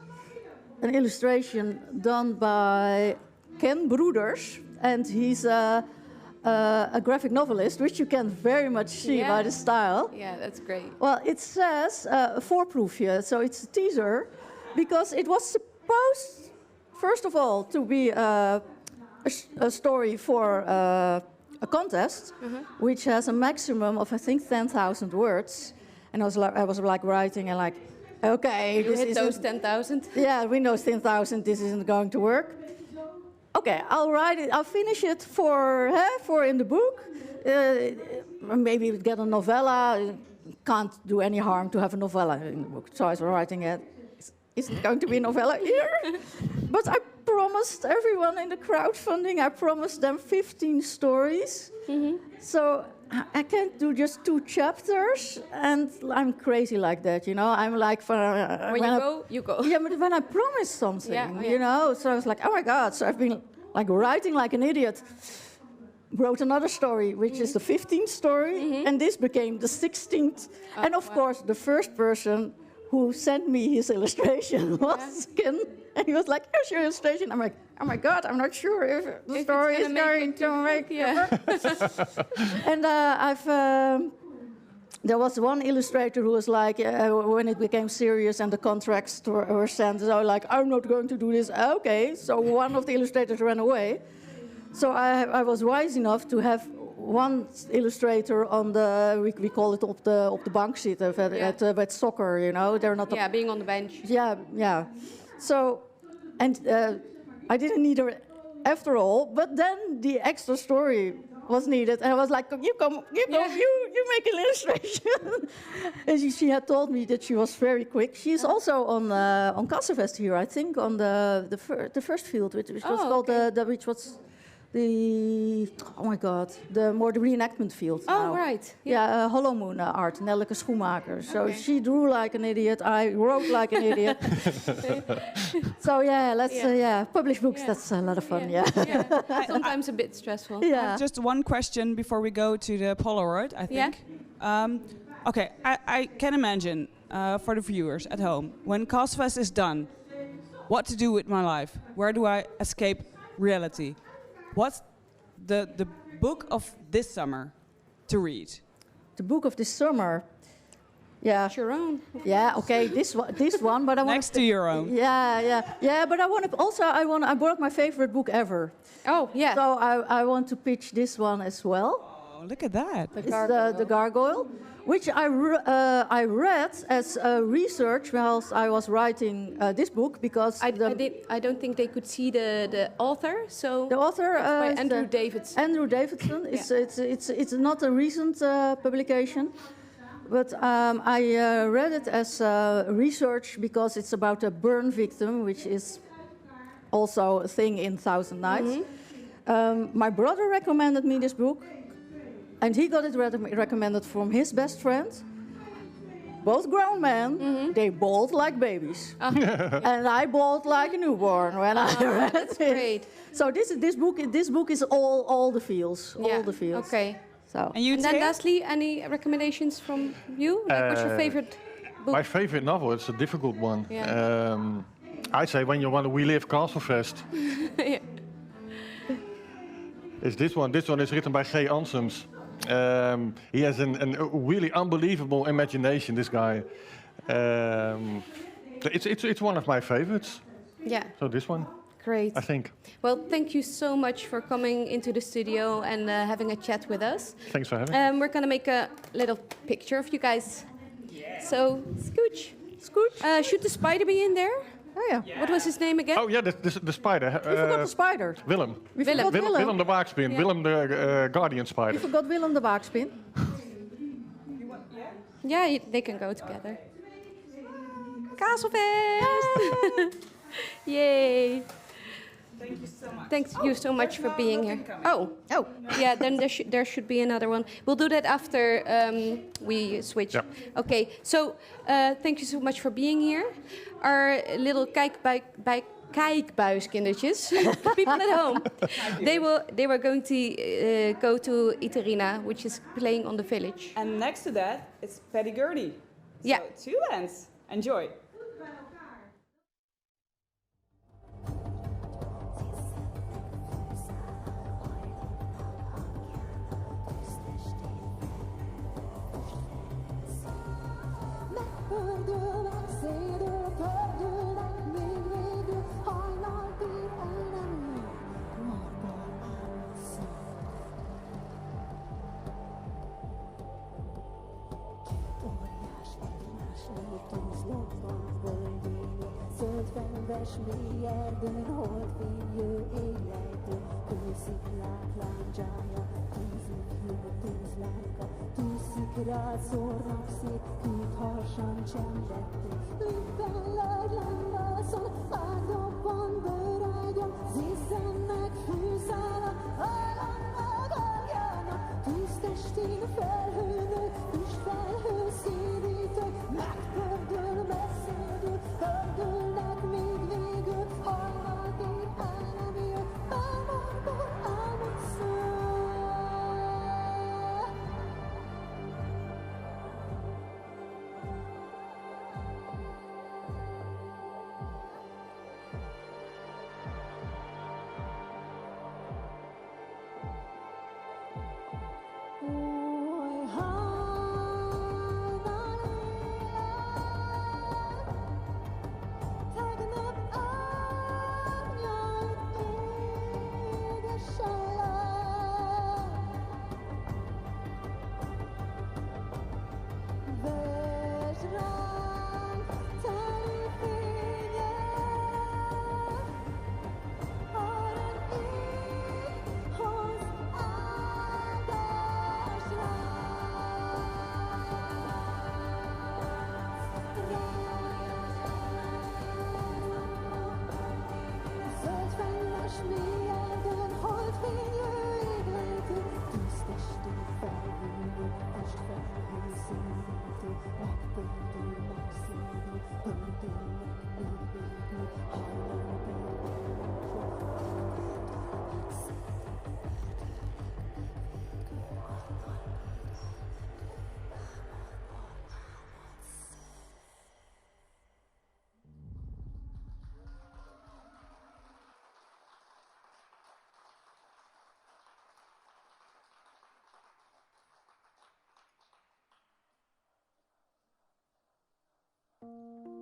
S4: an illustration done by Ken Broeders, and he's a graphic novelist, which you can very much see by the style.
S2: Yeah, that's great.
S4: Well, it says voorproefje, so it's a teaser, because it was supposed, first of all, to be a story for a contest, which has a maximum of, I think, 10,000 words. And I was writing and like, okay,
S2: you hit those 10,000?
S4: Yeah, Windows 10,000, this isn't going to work. Okay, I'll write it, I'll finish it for in the book. Maybe get a novella. Can't do any harm to have a novella in the book. So I was writing it. Is it going to be a novella here? But I promised everyone in the crowdfunding, I promised them 15 stories. So I can't do just 2 chapters, and I'm crazy like that, you know. I'm like,
S2: when you go.
S4: Yeah, but when I promise something, you know. So I was like, oh my God. So I've been like writing like an idiot. Wrote another story, which is the 15th story, and this became the 16th. And of course, the first person who sent me his illustration was Ken. And he was like, here's your illustration. I'm like, oh my God, I'm not sure if the story is going to make it. And there was one illustrator who was like, when it became serious and the contracts were sent, so like, I'm not going to do this. Okay, so one of the illustrators ran away. So I was wise enough to have one illustrator on we call it op the bank zitten at soccer, you know. They're not.
S2: Being on the bench.
S4: Yeah. So, and I didn't need her after all. But then the extra story was needed, and I was like, you make an illustration. And she had told me that she was very quick. She's also on Castlefest here, I think, on the first field, which was called the more the reenactment field.
S2: Oh, right.
S4: Yeah, Hollow Moon art, Nelleke Schoenmaker. So she drew like an idiot, I wrote like an idiot. So let's publish books, that's a lot of fun,
S2: Sometimes a bit stressful.
S4: Yeah.
S1: Just one question before we go to the Polaroid, I think. Okay, I can imagine, for the viewers at home, when Castlefest is done, what to do with my life? Where do I escape reality? What's the book of this summer to read?
S4: The book of this summer? Yeah.
S2: It's your own.
S4: Yeah, okay, this one, but I want
S1: next to your own.
S4: Yeah, but I brought my favorite book ever.
S2: Oh, yeah.
S4: So I want to pitch this one as well.
S1: Oh, look at that.
S4: It's the Gargoyle, which I read as research whilst I was writing this book, because
S2: I don't think they could see the author. So
S4: the author
S2: by Andrew Davidson.
S4: Andrew Davidson. It's not a recent publication, but I read it as research because it's about a burn victim, which is also a thing in Thousand Nights. My brother recommended me this book, and he got it recommended from his best friend. Both grown men, they bawled like babies. And I bawled like a newborn when I read it.
S2: Great.
S4: So this book is all the feels, all the feels.
S2: Okay.
S4: So.
S2: And then lastly, any recommendations from you? Like, what's your favorite book?
S3: My favorite novel, it's a difficult one.
S2: Yeah.
S3: I say when you want to relive Castlefest.
S2: Yeah.
S3: It's this one. This one is written by G. Ansems. He has a really unbelievable imagination, this guy. It's one of my favorites.
S2: Yeah.
S3: So this one.
S2: Great.
S3: I think.
S2: Well, thank you so much for coming into the studio and having a chat with us.
S3: Thanks for having me.
S2: We're going to make a little picture of you guys. So, Scooch. Scooch. Should the spider be in there?
S4: Oh, yeah.
S2: What was his name again?
S3: Oh, yeah, the spider.
S4: We forgot the spider.
S3: Willem.
S4: We forgot Willem.
S3: Willem the Waakspin.
S2: Yeah.
S3: Willem the Guardian Spider.
S4: We forgot Willem the Waakspin.
S2: Yeah, they can go together. Castlefest! Yay!
S1: Thank you so much.
S2: Thank you so much for being here. Oh, yeah. Then there should be another one. We'll do that after we switch.
S3: Yep.
S2: Okay. So thank you so much for being here. Our little kijkbuiskindertjes, people at home, they were going to go to Iterina, which is playing on the village.
S1: And next to that, it's Paddy Gurney.
S2: Yeah.
S1: So 2 bands. Enjoy.
S8: Szöldfenyves mély erdőn, holdfénylő éjjejtő, kősziklák láncsája, tűzlánka, tűzszikrát szórnak szét, kült harsan csendetté. Lippen legy lendászon, ágdobban bőrágyon, zizzennek fűzálak, állandnak aljának, tűztestén felhőnök, füstfelhő szédítők, megpördül, beszédül, pördülnek még végül, hajnal kér, el nem jön, álmodból álmod szól.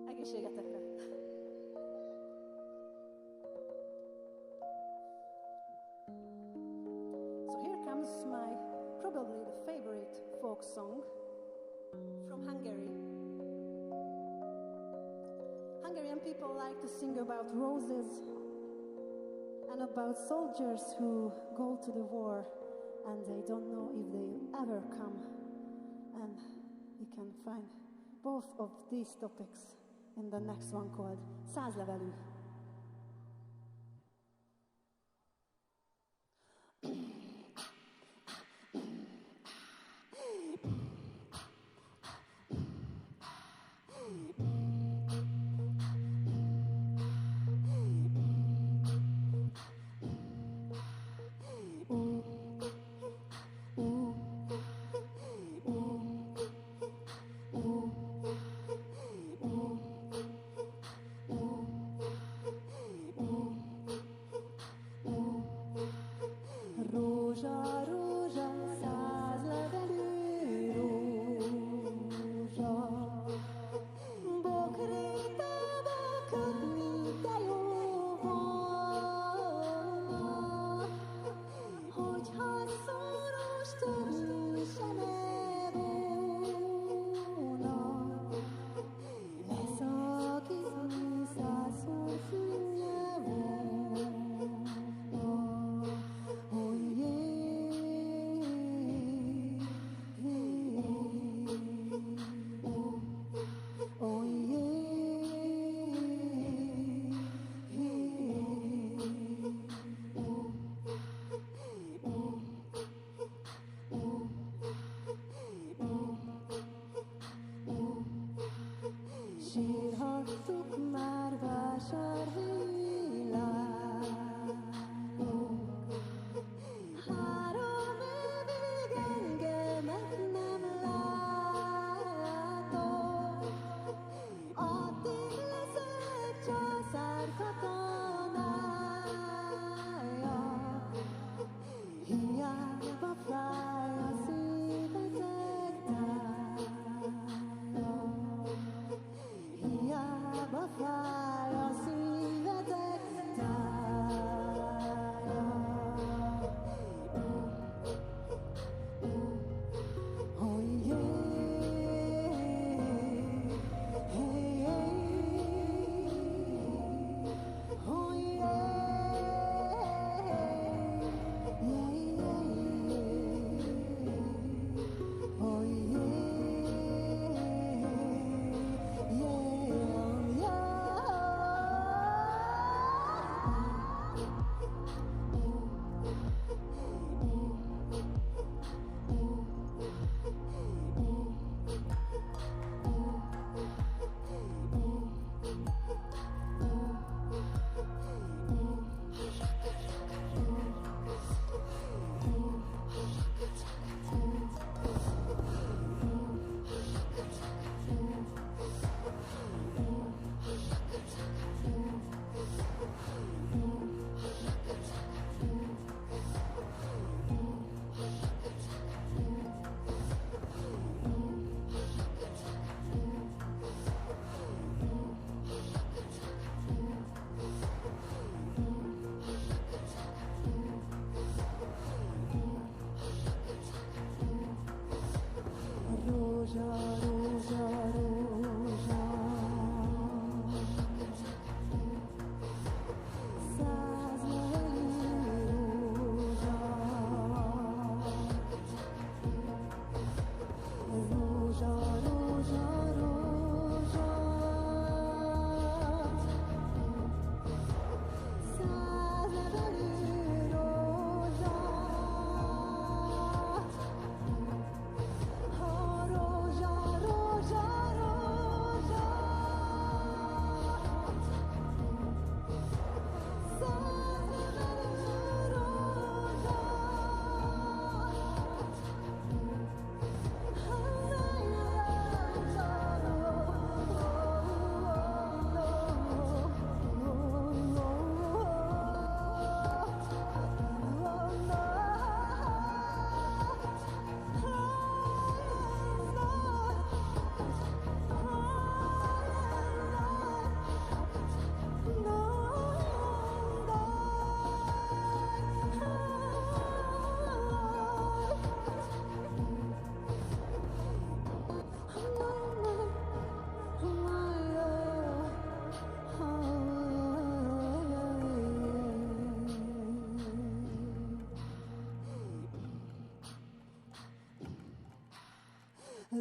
S9: Egészségetekre! So here comes my probably the favorite folk song from Hungary. Hungarian people like to sing about roses and about soldiers who go to the war and they don't know if they'll ever come. And you can find both of these topics in the next one called Százlevelű.
S8: Rózsa, rózsa, százlevelű rózsa. Bokrétába kötni de jó volna, hogyha szoros törni se ne volna. Leszakítani százszor fűnye volna. Sírhattuk már vásárvilágok, 3 évig engemet nem látok, addig leszek császár katonája, hiába fáj a szívetek tája. Hiába fáj a szívetek tája. Oh yeah, hey, oh yeah, yeah, yeah, oh Rózsa, rózsa, rózsa, százlevelű rózsa. Rózsa, rózsa, rózsa, százlevelű rózsa. Rózsa, rózsa, rózsa, százlevelű rózsa.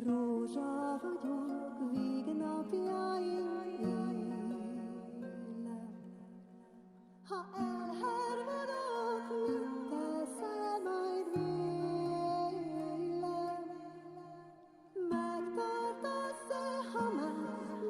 S8: Rózsa vagyok, végnapjaim élen. Ha elhervadok, mit teszel majd vélem? Megtartasz-e, ha már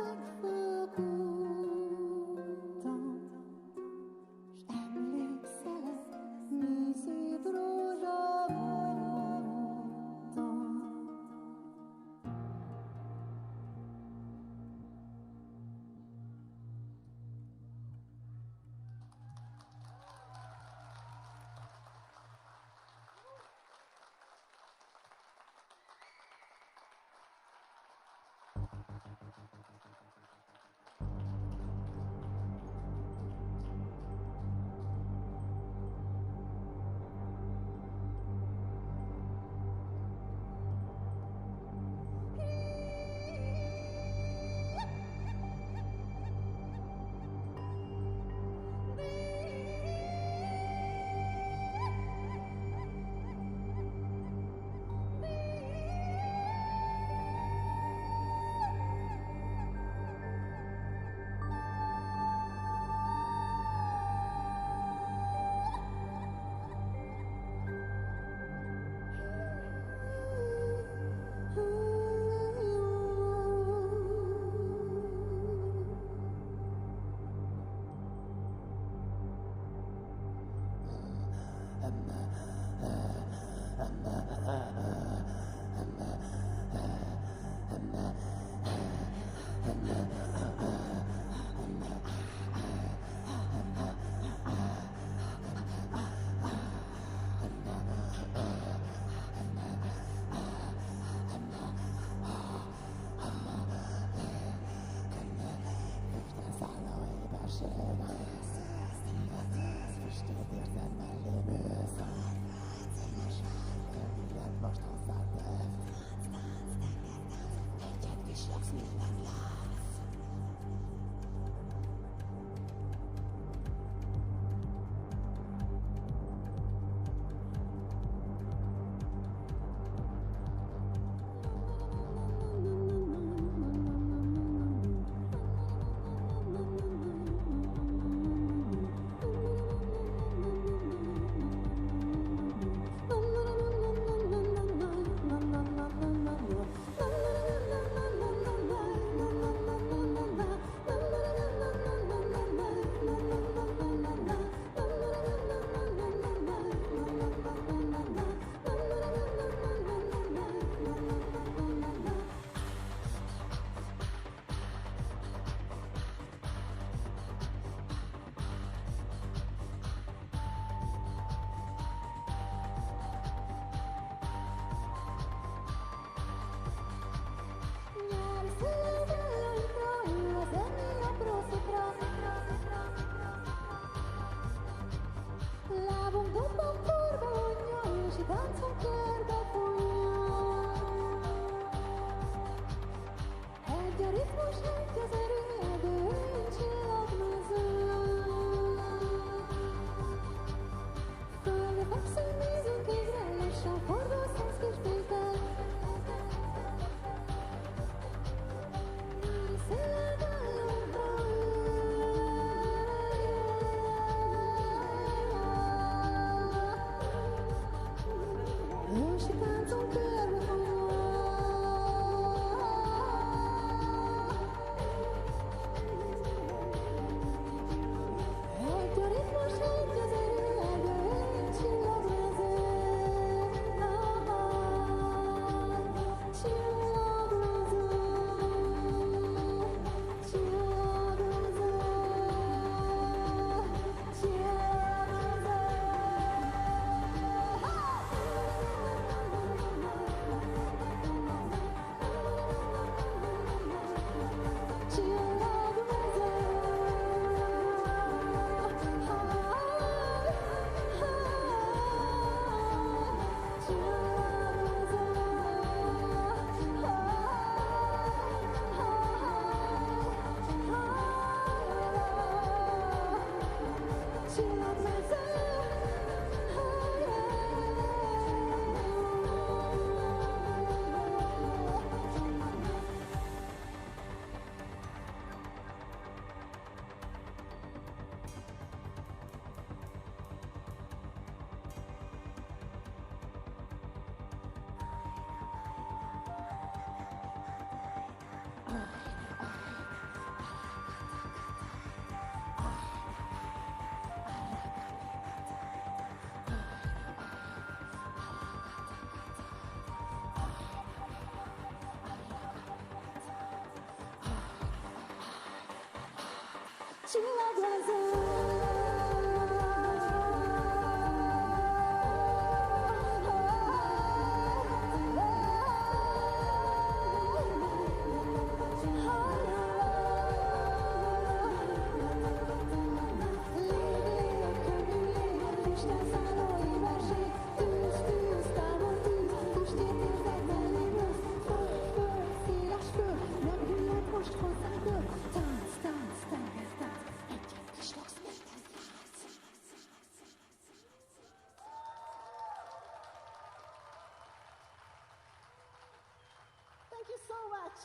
S9: Thank you so much.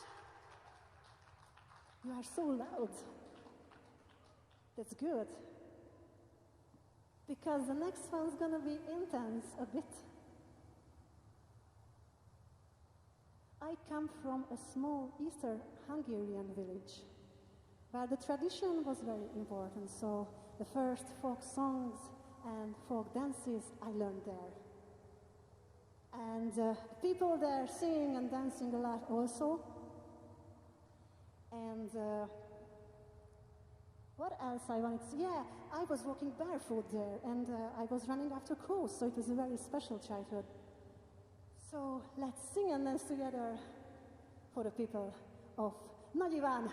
S9: You are so loud. That's good. Because the next one's gonna be intense a bit. I come from a small Eastern Hungarian village where the tradition was very important. So the first folk songs and folk dances I learned there. And people there singing and dancing a lot also. And what else I wanted to... Yeah, I was walking barefoot there, and I was running after crows, so it was a very special childhood. So let's sing and dance together for the people of Nagy Iván.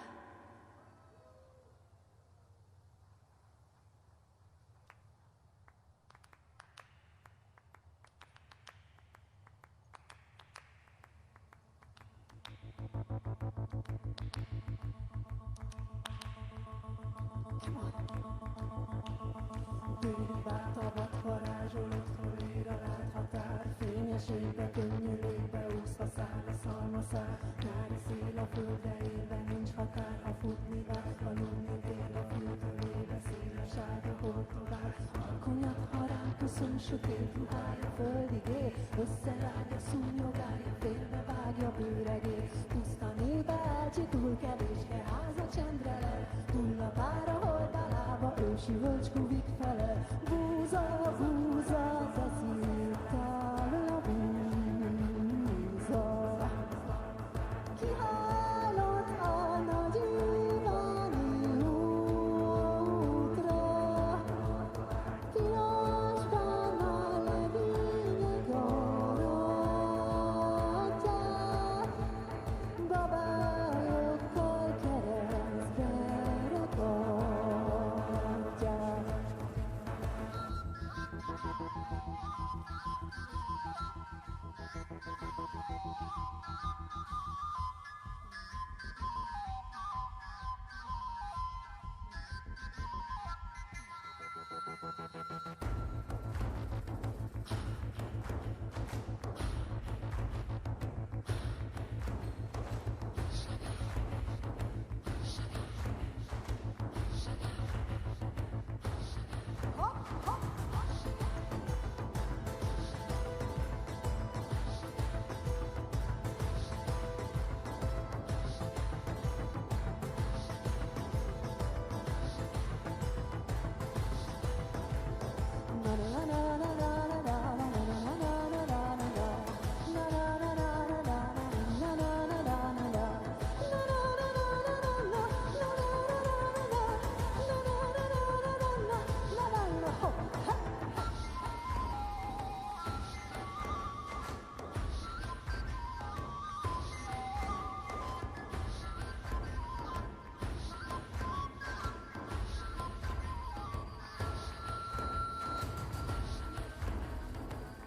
S8: Tavat varázsolott folyóra lát határ, fényes égbe, könnyű légbe úszva száll a szalmaszál. Nyári szél a földre érve, nincs határ, ha futni vár, aludni tél a fültövébe, szélesága hol tovább. Alkonyat, harán, köszön, sötét ruhája, földig ér, összerágja, szúnyogája, félbe vágja bőregét. Puszta nébe elcsitul, kevéske háza csendre lel, túl a pára holdalába, ősi völcskuvik fele. Búza, búza, teszi távol a búza. Kihálott a Nagy Iváni útra, pirosban a legények aratják, babályokkal keresztbe rakadják.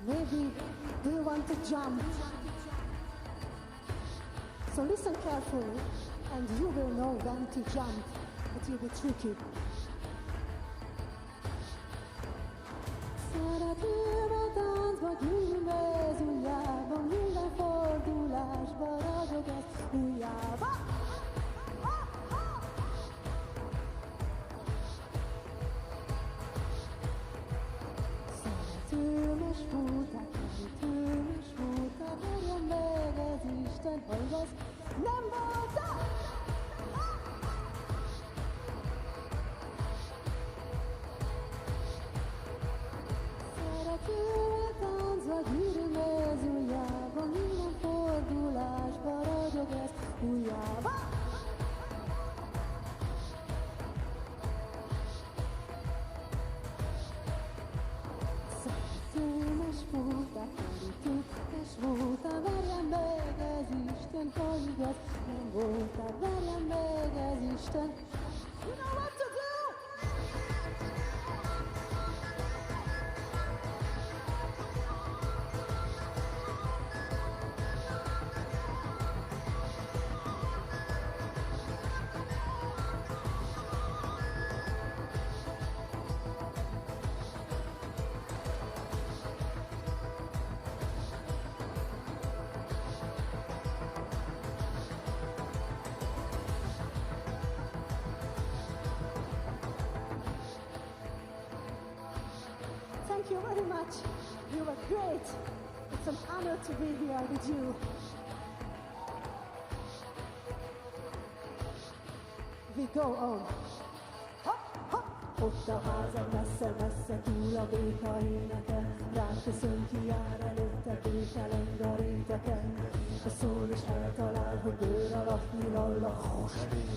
S8: Maybe do you want to jump? So listen carefully and you will know when to jump. It will be tricky. Szeretőm a táncba gyűlve ez ujjában, minden fordulásba ragyog ez ujjába. Szeretőmes futár, szeretőmes futár, verjen meg az Isten, ha igaz, nem voltál! Szeretőre táncba gyűrűm ez ujjában, minden fordulásba ragyog ez ujjába. Szeretőmes futár, szeretőmes futár, verjen meg az Isten, ha igaz, nem voltál, verjen meg az Isten. You know what to do! Thank you very much. You were great. It's an honor to be here with you. We go on. Hop, hop. Ott a házam messze-messze túl a béka éneke, rám köszön ki jár előtte békeleng a réteken. A szól és eltalál, hogy bőr alatt nyilallak.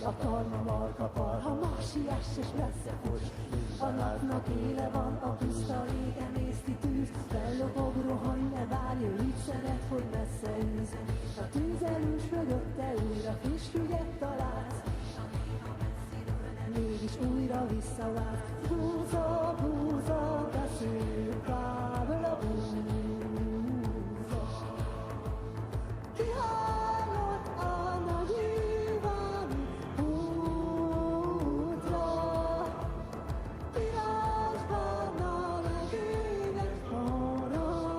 S8: A karmammal kapar, ha ma siess és messze fuss. A napnak éle van, a puszta égen észti tűz. Bellobog, rohanj, ne várj, így szeret, hogy messze űz. A tűzelős mögötte újra friss ügyet találsz. Mégis újra visszavált. Búza, búza, de szép kábla búza. Kiállott a nagy Iván útra, pirásban a legényes maradja,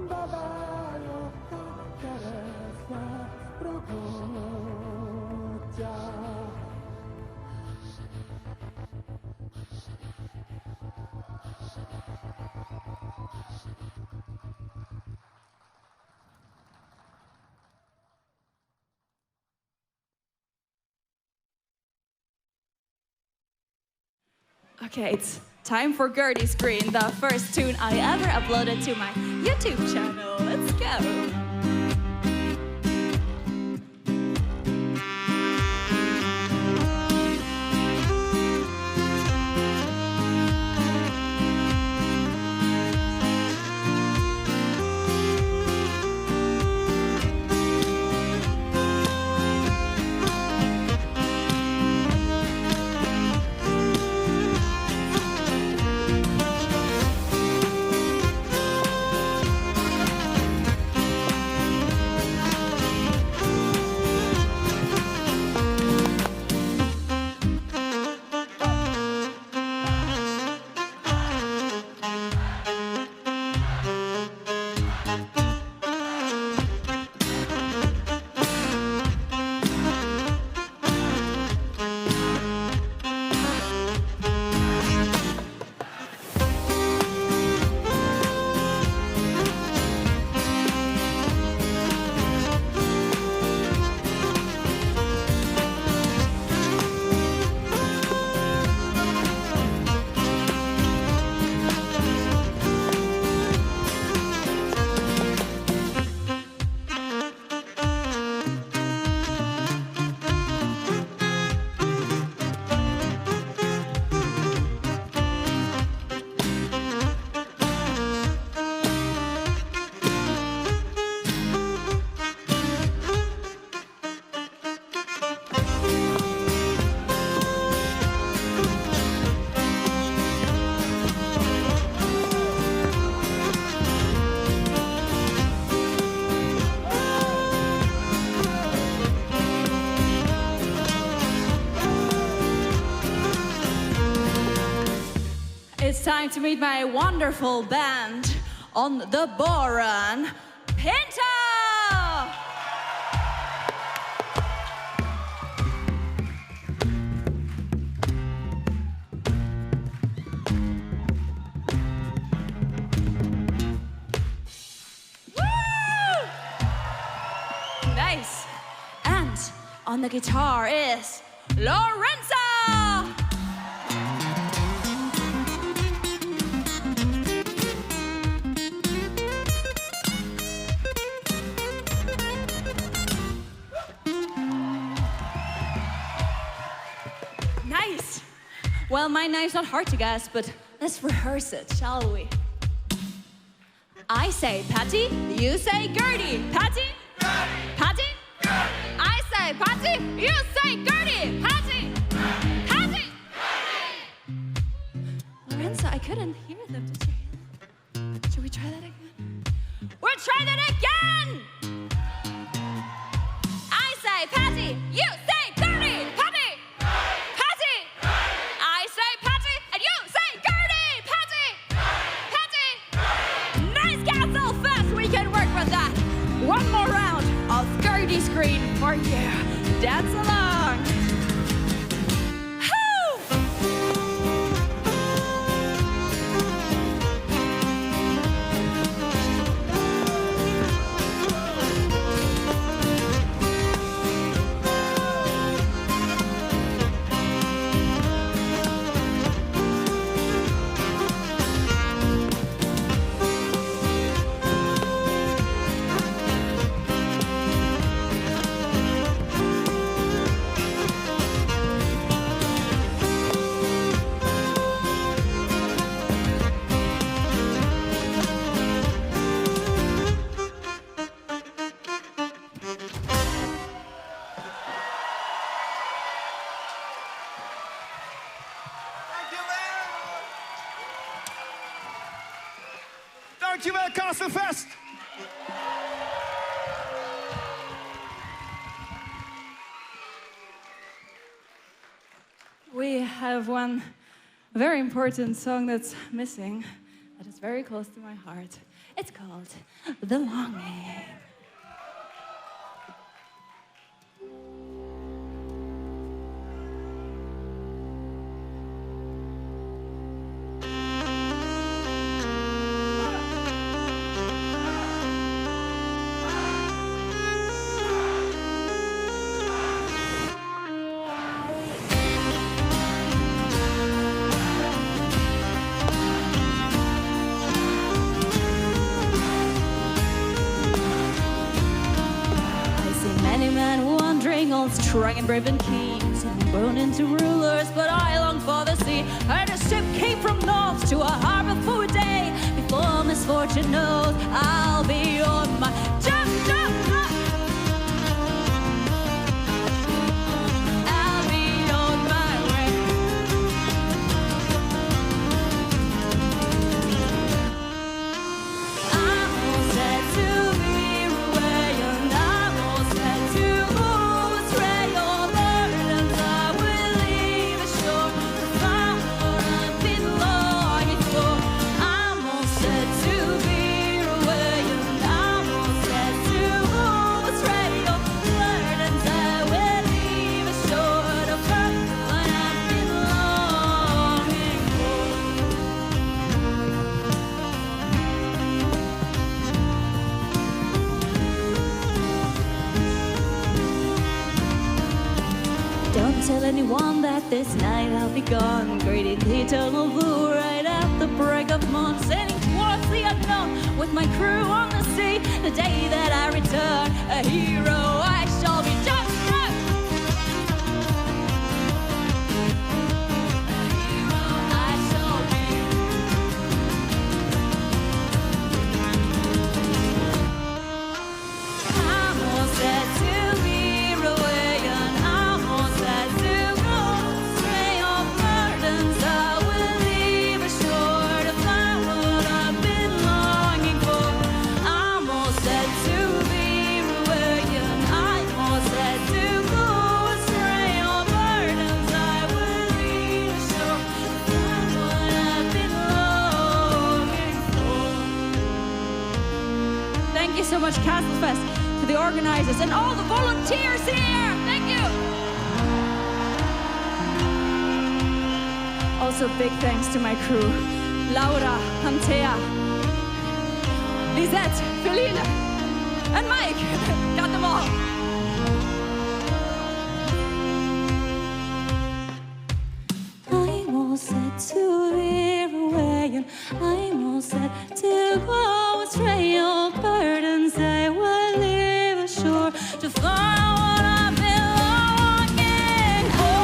S8: babályokkal keresztbe ragadja.
S10: Okay, it's time for Gertie's Screen, the first tune I ever uploaded to my YouTube channel. Let's go! It's time to meet my wonderful band on the Boran, Pinto! Woo! Nice. And on the guitar is Lorenzo! Nice. Well, my name's not hard to guess, but let's rehearse it, shall we? I say Patty, you say Gertie. Patty? Gertie. Patty? Gertie. I say Patty, you say Gertie. Patty? Patty? Gertie. Lorenzo, I couldn't hear them. Did you hear them? Should we try that again? We'll try that again! I say Patty, you say Gertie. Patty? One more round of Gertie's Screen for you. Dance along.
S11: Dankjewel, Castlefest!
S12: We have one very important song that's missing, that is very close to my heart. It's called The Longing.
S10: Strong and brave and keen, some born into rulers, but I long for the sea. Heard a ship came from north to a harbor for a day. Before misfortune knows, I'll be on my jump, jump, jump. I'll be on my way. I'm all set to be away, and I'm all set to betray your burdens. I will leave ashore to find what I've been longing for. I'm all set to be away, and I'm all set to betray your burdens. I will leave ashore to find what I've been longing for. Don't tell anyone that this night I'll be gone. Greeting the eternal blue right at the break of dawn. Sailing towards the unknown with my crew on the sea. The day that I return, a hero I shall be. Just I shall be. I'm all set to be away, and I'm all set to go. Stray your burdens, I will leave ashore to find what I've been longing for. I'm all set to be away, and I'm all set to go. Stray your burdens, I will leave ashore to find what I've been longing for. Thank you so much, Castlefest, to the organizers and all the volunteers here. Thank you. Also, big thanks to my crew: Laura, Antea, Lisette, Feline, and Mike. Got them all. I'm all set to be away, and I'm all set to go astray. Your burdens I will leave ashore to find what I've been longing for.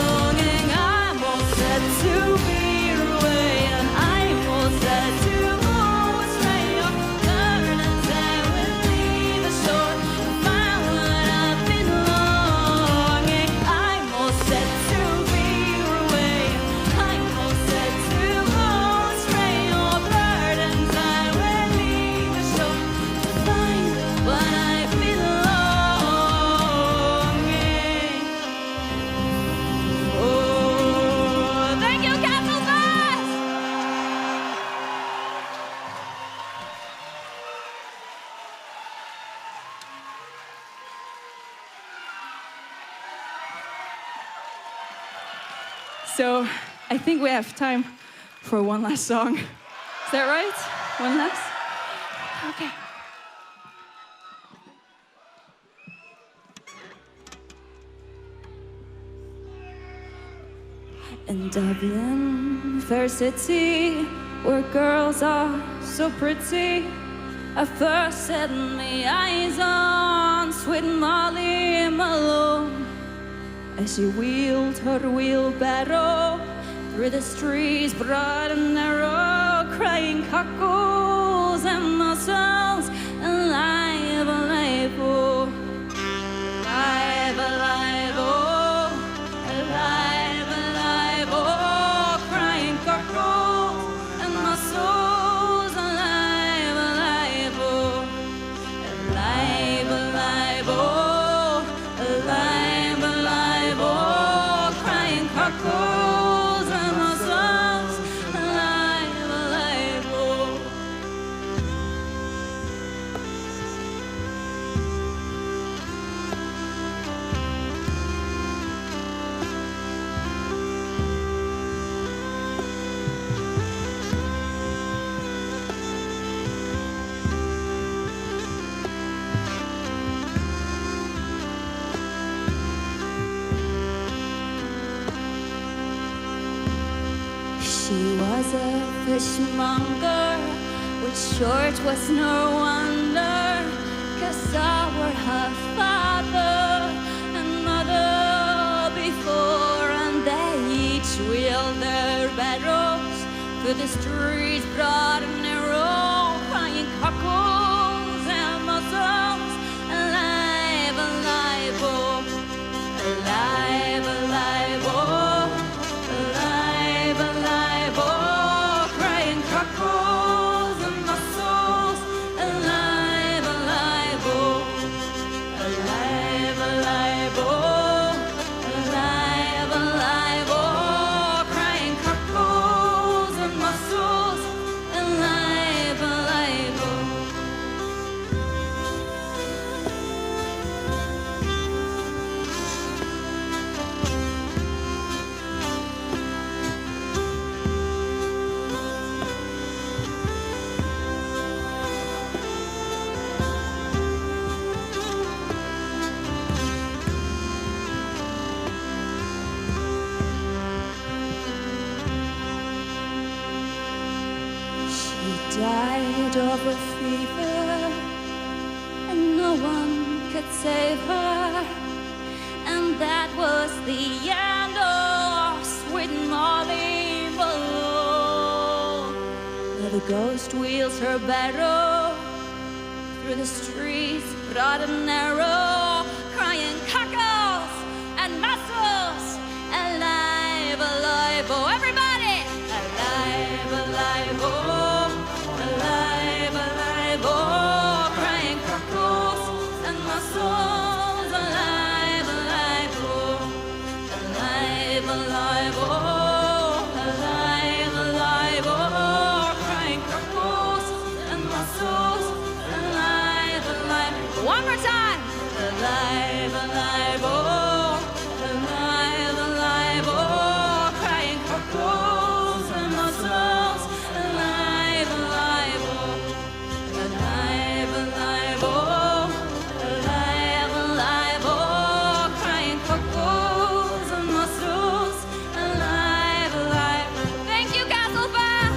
S10: Longing, I'm all set to be away, and I'm all set to go astray. Your burdens I will leave ashore to find what I've been longing. I'm all set to be away, I'm all set to go astray. Your burdens I will leave ashore to find what I've been longing. Oh, thank you, Castlefest!
S12: So I think we have time for one last song. Is that right? One last? Okay.
S10: In Dublin, fair city, where girls are so pretty, I first set my eyes on sweet Molly Malone as she wheeled her wheelbarrow through the streets broad and narrow, crying cockles and mussels and alive, alive. fishmonger, which short was no wonder, 'cause our father and mother before, and they each wheeled their barrows through the streets broad and narrow, crying cockles and mussels, alive, alive, oh, alive, alive, oh, alive, alive, oh, crying cockles and mussels, alive, alive, oh, alive, alive, oh, alive, alive, oh, crying cockles and mussels, alive, alive, oh. She died of a fever, and no one could save her. And that was the end of sweet Molly Malone. Now the ghost wheels her barrow through the streets, broad and narrow, crying cockles and mussels, alive, alive, oh, everybody! Alive, alive, oh, alive, alive, oh, crying cockles and mussels, alive, alive, oh, alive, alive, oh, alive, alive, oh, crying cockles and mussels, alive, alive. One more time. Alive, alive, oh, alive, alive, oh, crying cockles and mussels, alive, alive, oh, alive, alive, oh, alive, alive, oh, crying cockles and mussels, alive, alive. Thank you, Castlefest.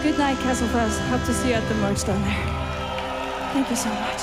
S12: Good night, Castlefest. Hope to see you at the merch down there. Thank you so much.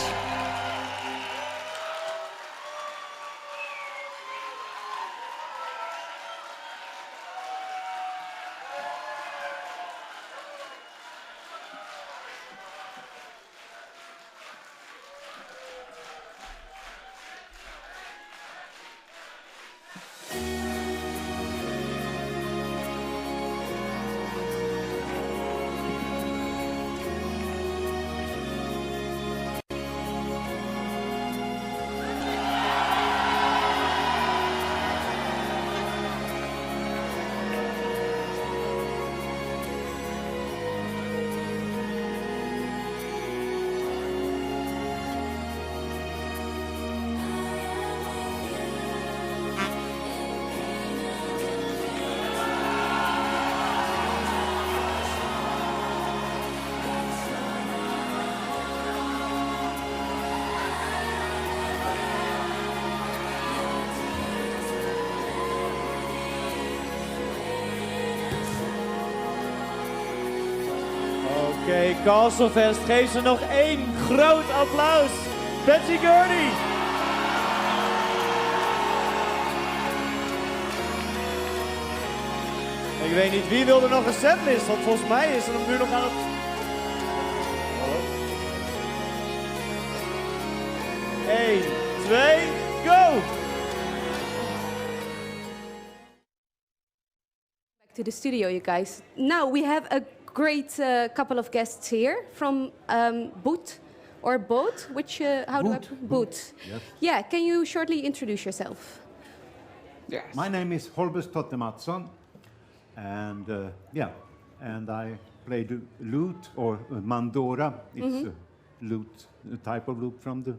S11: Oké, Castlefest, geef ze nog één groot applaus. Betsy Gurney. Ik weet niet, wie wil er nog een setlist? Want volgens mij is er nu nog aan het... Hallo? 1, 2, go!
S2: Back to the studio, you guys. Now we have a great couple of guests here from Boot or Boot, which how do I Boot?
S13: Yes.
S2: Yeah, can you shortly introduce yourself?
S13: Yes. My name is Holbers Tottematsson, and and I play the lute or mandora. It's a lute, a type of lute from the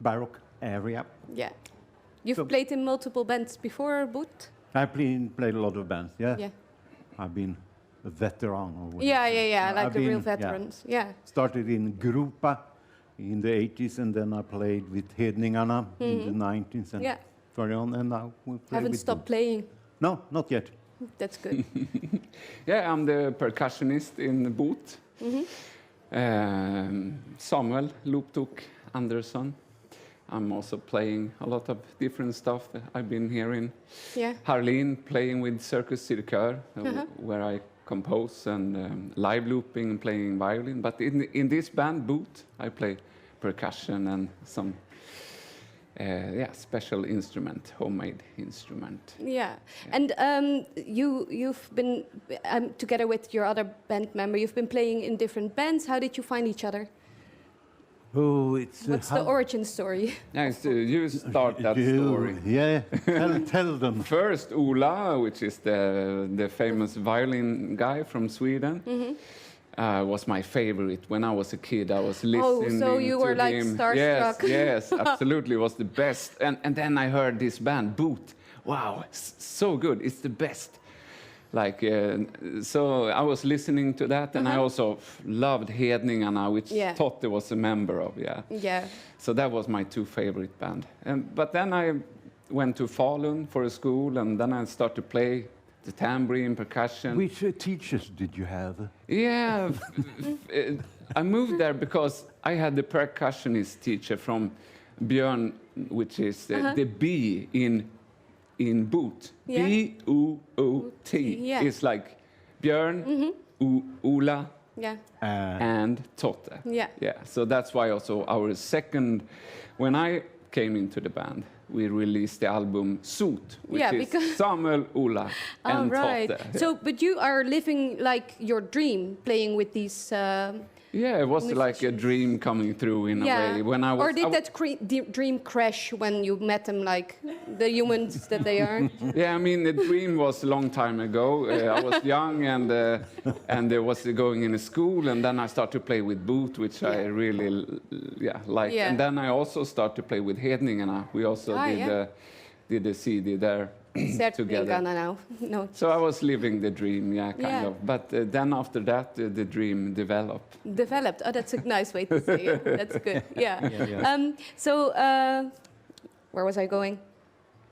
S13: Baroque area.
S2: Yeah. You've played in multiple bands before, Boot?
S13: I played a lot of bands. Yeah.
S2: Yeah.
S13: I've been a veteran. Or what
S2: Yeah, like
S13: I've
S2: the real
S13: been,
S2: veterans. Yeah.
S13: Started in Grupa in the 80s, and then I played with Hedningarna in the 90s, and carry on. And now we play.
S2: Haven't
S13: with
S2: stopped
S13: them.
S2: playing.
S13: No, not yet.
S2: That's good.
S14: Yeah, I'm the percussionist in the boot. Samuel Looptuk Andersson. I'm also playing a lot of different stuff. I've been here in Harlin playing with Circus Circus, where I compose and live looping and playing violin. But in this band, Boot, I play percussion and some special instrument, homemade instrument.
S2: Yeah. And you've been together with your other band member. You've been playing in different bands. How did you find each other?
S13: Oh, it's
S2: what's the origin story?
S14: Yeah, you start that story.
S13: Yeah, tell them.
S14: First, Ola, which is the famous violin guy from Sweden, was my favorite. When I was a kid, I was listening.
S2: Oh, so you were like
S14: him.
S2: starstruck.
S14: Yes, absolutely, was the best. And then I heard this band, Boot. Wow, so good! It's the best. Like, so I was listening to that, and I also loved Hedningarna, which Totte was a member of,
S2: Yeah.
S14: So that was my two favorite band. But then I went to Falun for a school, and then I started to play the tambourine, percussion.
S13: Which teachers did you have?
S14: Yeah, I moved there because I had the percussionist teacher from Björn, which is the B in Boot. B-O-O-T.
S2: Yeah.
S14: It's like Björn, Ola, and Totte.
S2: Yeah.
S14: So that's why also our second, when I came into the band, we released the album Sot, which is Samuel, Ola, and Totte.
S2: So, but you are living like your dream, playing with these.
S14: Yeah, it was like a dream coming through in a way. When I was,
S2: or did that dream crash when you met them, like the humans that they are?
S14: Yeah, I mean, the dream was a long time ago. I was young and there was going in a school, and then I started to play with Boot, which I really liked. And then I also started to play with Hedningarna. We also did a CD there. Together.
S2: Now. No.
S14: So I was living the dream, kind of. But then after that, the dream developed.
S2: Oh, that's a nice way to say it. That's good. Yeah. So where was I going?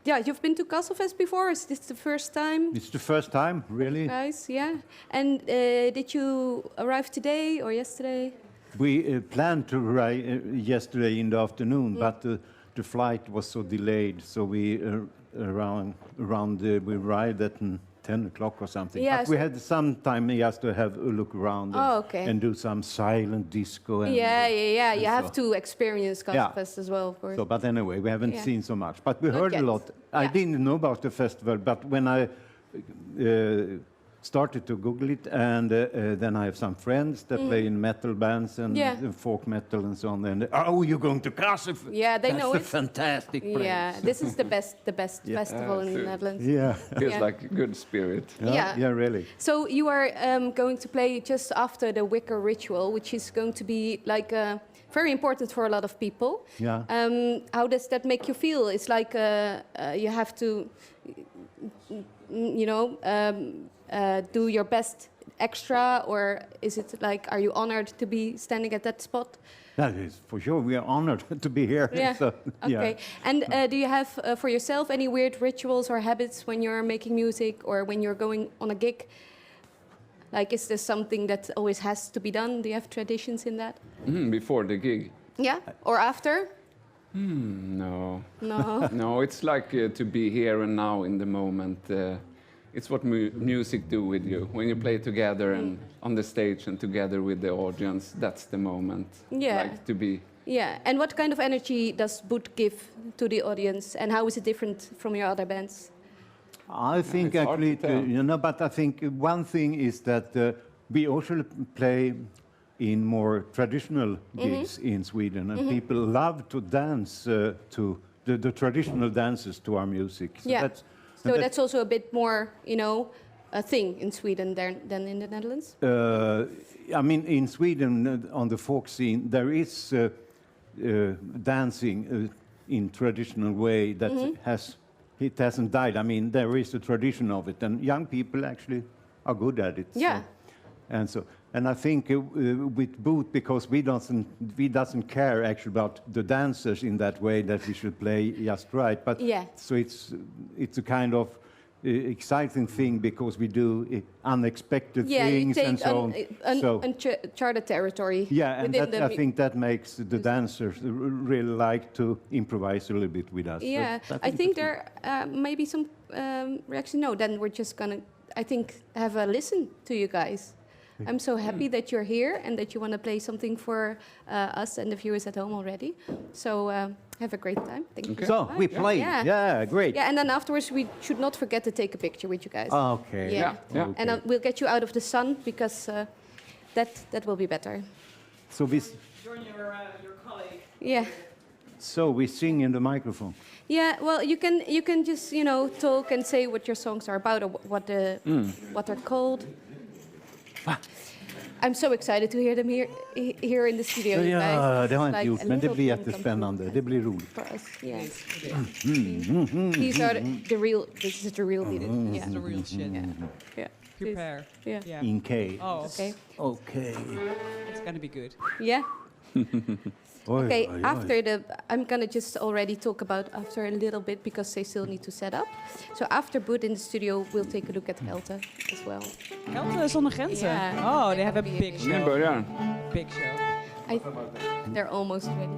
S2: Yeah, you've been to Castlefest before. Is this the first time?
S13: It's the first time, really.
S2: Guys, yeah. And did you arrive today or yesterday?
S13: We planned to arrive yesterday in the afternoon, but the flight was so delayed, so we we arrived at 10 o'clock or something.
S2: Yeah,
S13: but we had some time just to have a look around and do some silent disco. And
S2: You have to experience Castlefest as well, of course.
S13: So, but anyway, we haven't seen so much. But we heard a lot. I didn't know about the festival, but when I started to Google it, and then I have some friends that play in metal bands and folk metal and so on. And you're going to Castlefest?
S2: Yeah, they know
S13: That's a fantastic place.
S2: Yeah, this is the best festival in the Netherlands.
S13: Yeah,
S14: feels like a good spirit.
S13: Yeah, really.
S2: So you are going to play just after the Wicker ritual, which is going to be like very important for a lot of people.
S13: Yeah.
S2: How does that make you feel? It's like you have to, do your best extra, or is it like, are you honored to be standing at that spot?
S13: That is for sure. We are honored to be here.
S2: Yeah.
S13: So,
S2: okay. And do you have for yourself any weird rituals or habits when you're making music or when you're going on a gig? Like, is there something that always has to be done? Do you have traditions in that?
S14: Before the gig?
S2: Yeah, or after?
S14: No.
S2: No.
S14: No, it's like to be here and now in the moment. It's what music do with you. When you play together and on the stage and together with the audience, that's the moment.
S2: Yeah.
S14: Like to be.
S2: Yeah, and what kind of energy does Boot give to the audience, and how is it different from your other bands?
S13: I think actually, but I think one thing is that we also play in more traditional gigs in Sweden, and people love to dance to the traditional dances to our music. So
S2: that's also a bit more, a thing in Sweden than in the Netherlands?
S13: I mean, in Sweden, on the folk scene, there is dancing in traditional way that it hasn't died. I mean, there is a tradition of it, and young people actually are good at it.
S2: Yeah.
S13: And I think with Boot, because we doesn't care actually about the dancers in that way that we should play just right. But so it's a kind of exciting thing because we do unexpected things
S2: you take
S13: and so on.
S2: Uncharted territory.
S13: Yeah, and I think that makes the dancers really like to improvise a little bit with us.
S2: Yeah, I think there may be some reaction. No, then we're just gonna, I think, have a listen to you guys. I'm so happy that you're here and that you want to play something for us and the viewers at home already. So have a great time. Thank you.
S13: So we play. Yeah, great.
S2: Yeah, and then afterwards we should not forget to take a picture with you guys.
S13: Okay.
S2: Yeah.
S13: Okay.
S2: And we'll get you out of the sun because that will be better.
S13: So we
S1: join your colleague.
S2: Yeah.
S13: So we sing in the microphone.
S2: Yeah, well, you can just talk and say what your songs are about or what they're called. I'm so excited to hear them here in the studio.
S13: Ja, det har jag inte gjort, men det blir jättespännande. Det blir roligt.
S2: For us, yes. These are the real. This is the real deal.
S1: This is the real shit.
S2: Yeah.
S1: Prepare.
S2: Yeah.
S13: In K.
S1: Oh,
S13: okay.
S1: It's gonna be good.
S2: Yeah. Okay, I'm gonna just already talk about after a little bit because they still need to set up. So after Boot in the studio, we'll take a look at Helte as well.
S1: Helte zonder grenzen.
S2: Yeah.
S1: Oh, they have a big show. Big show.
S2: They're almost ready.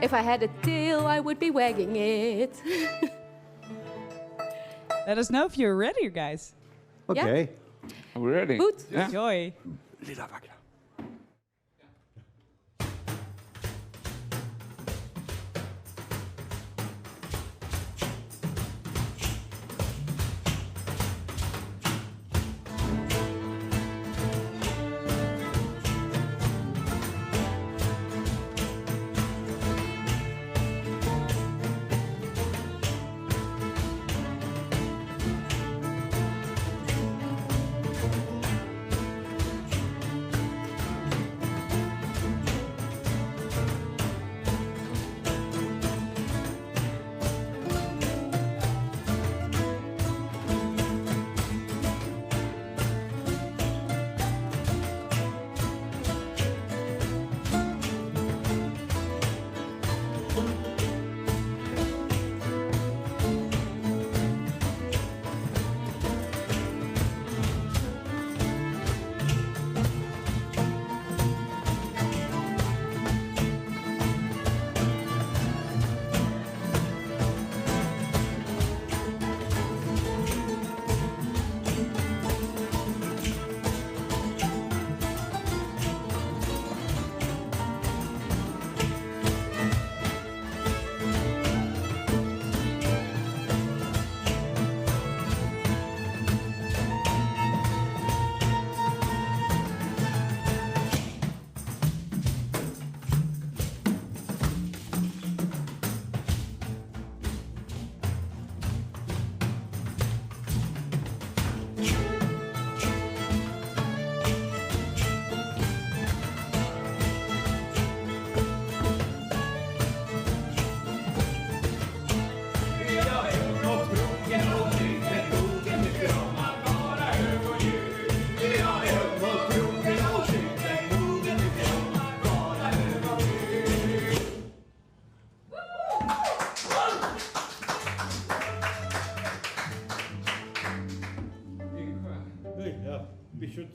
S2: If I had a tail, I would be wagging it.
S1: Let us know if you're ready, guys.
S13: Okay.
S2: Yeah?
S14: Are we ready?
S2: Boot.
S14: Yeah.
S1: Enjoy.
S13: Lilla vackra.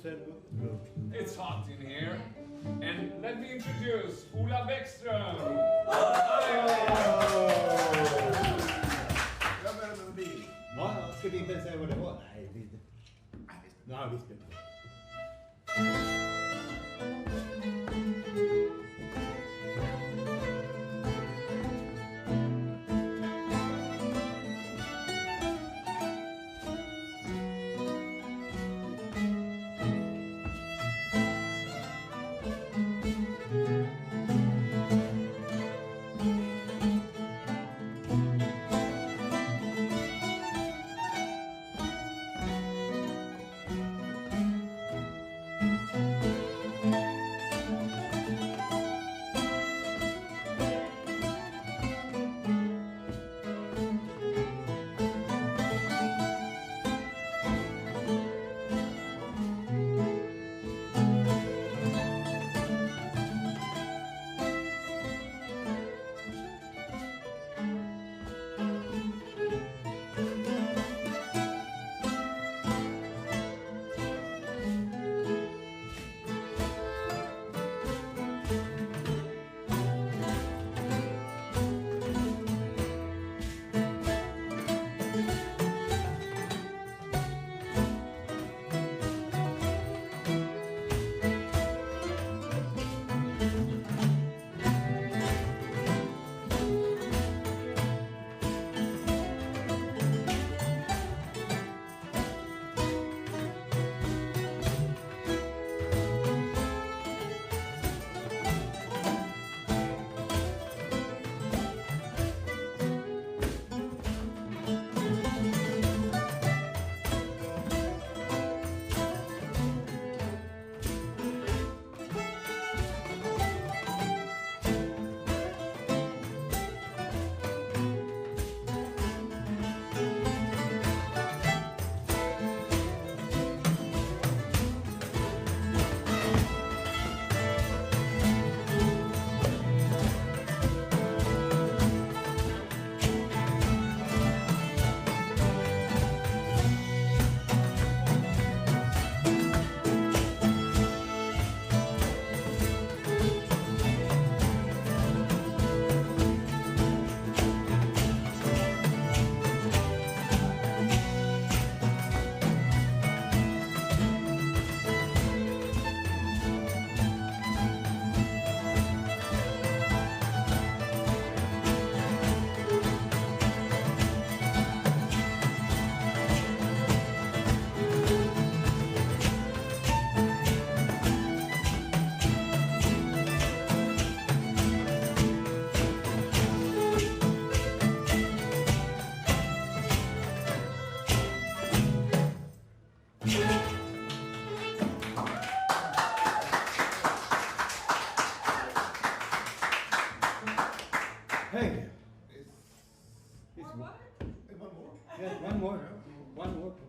S13: should say
S14: It's hot in here. And let me introduce Ola Bäckström.
S13: Jag börjar med en bil. Ja, ska vi inte säga vad det var? Nej, vi inte. Nej, vi ska inte.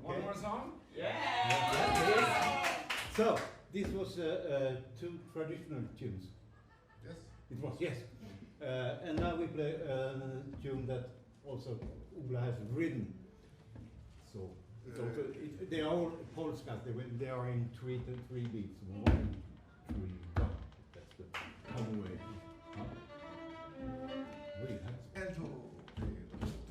S14: One more song?
S13: So, this was two traditional tunes.
S15: Yes.
S13: It was, yes. And now we play a tune that also Ola has written. So, they are all polskas. They are in three beats. 1, 3, 1. That's the common way. Really nice.
S15: And 2, 3, 2.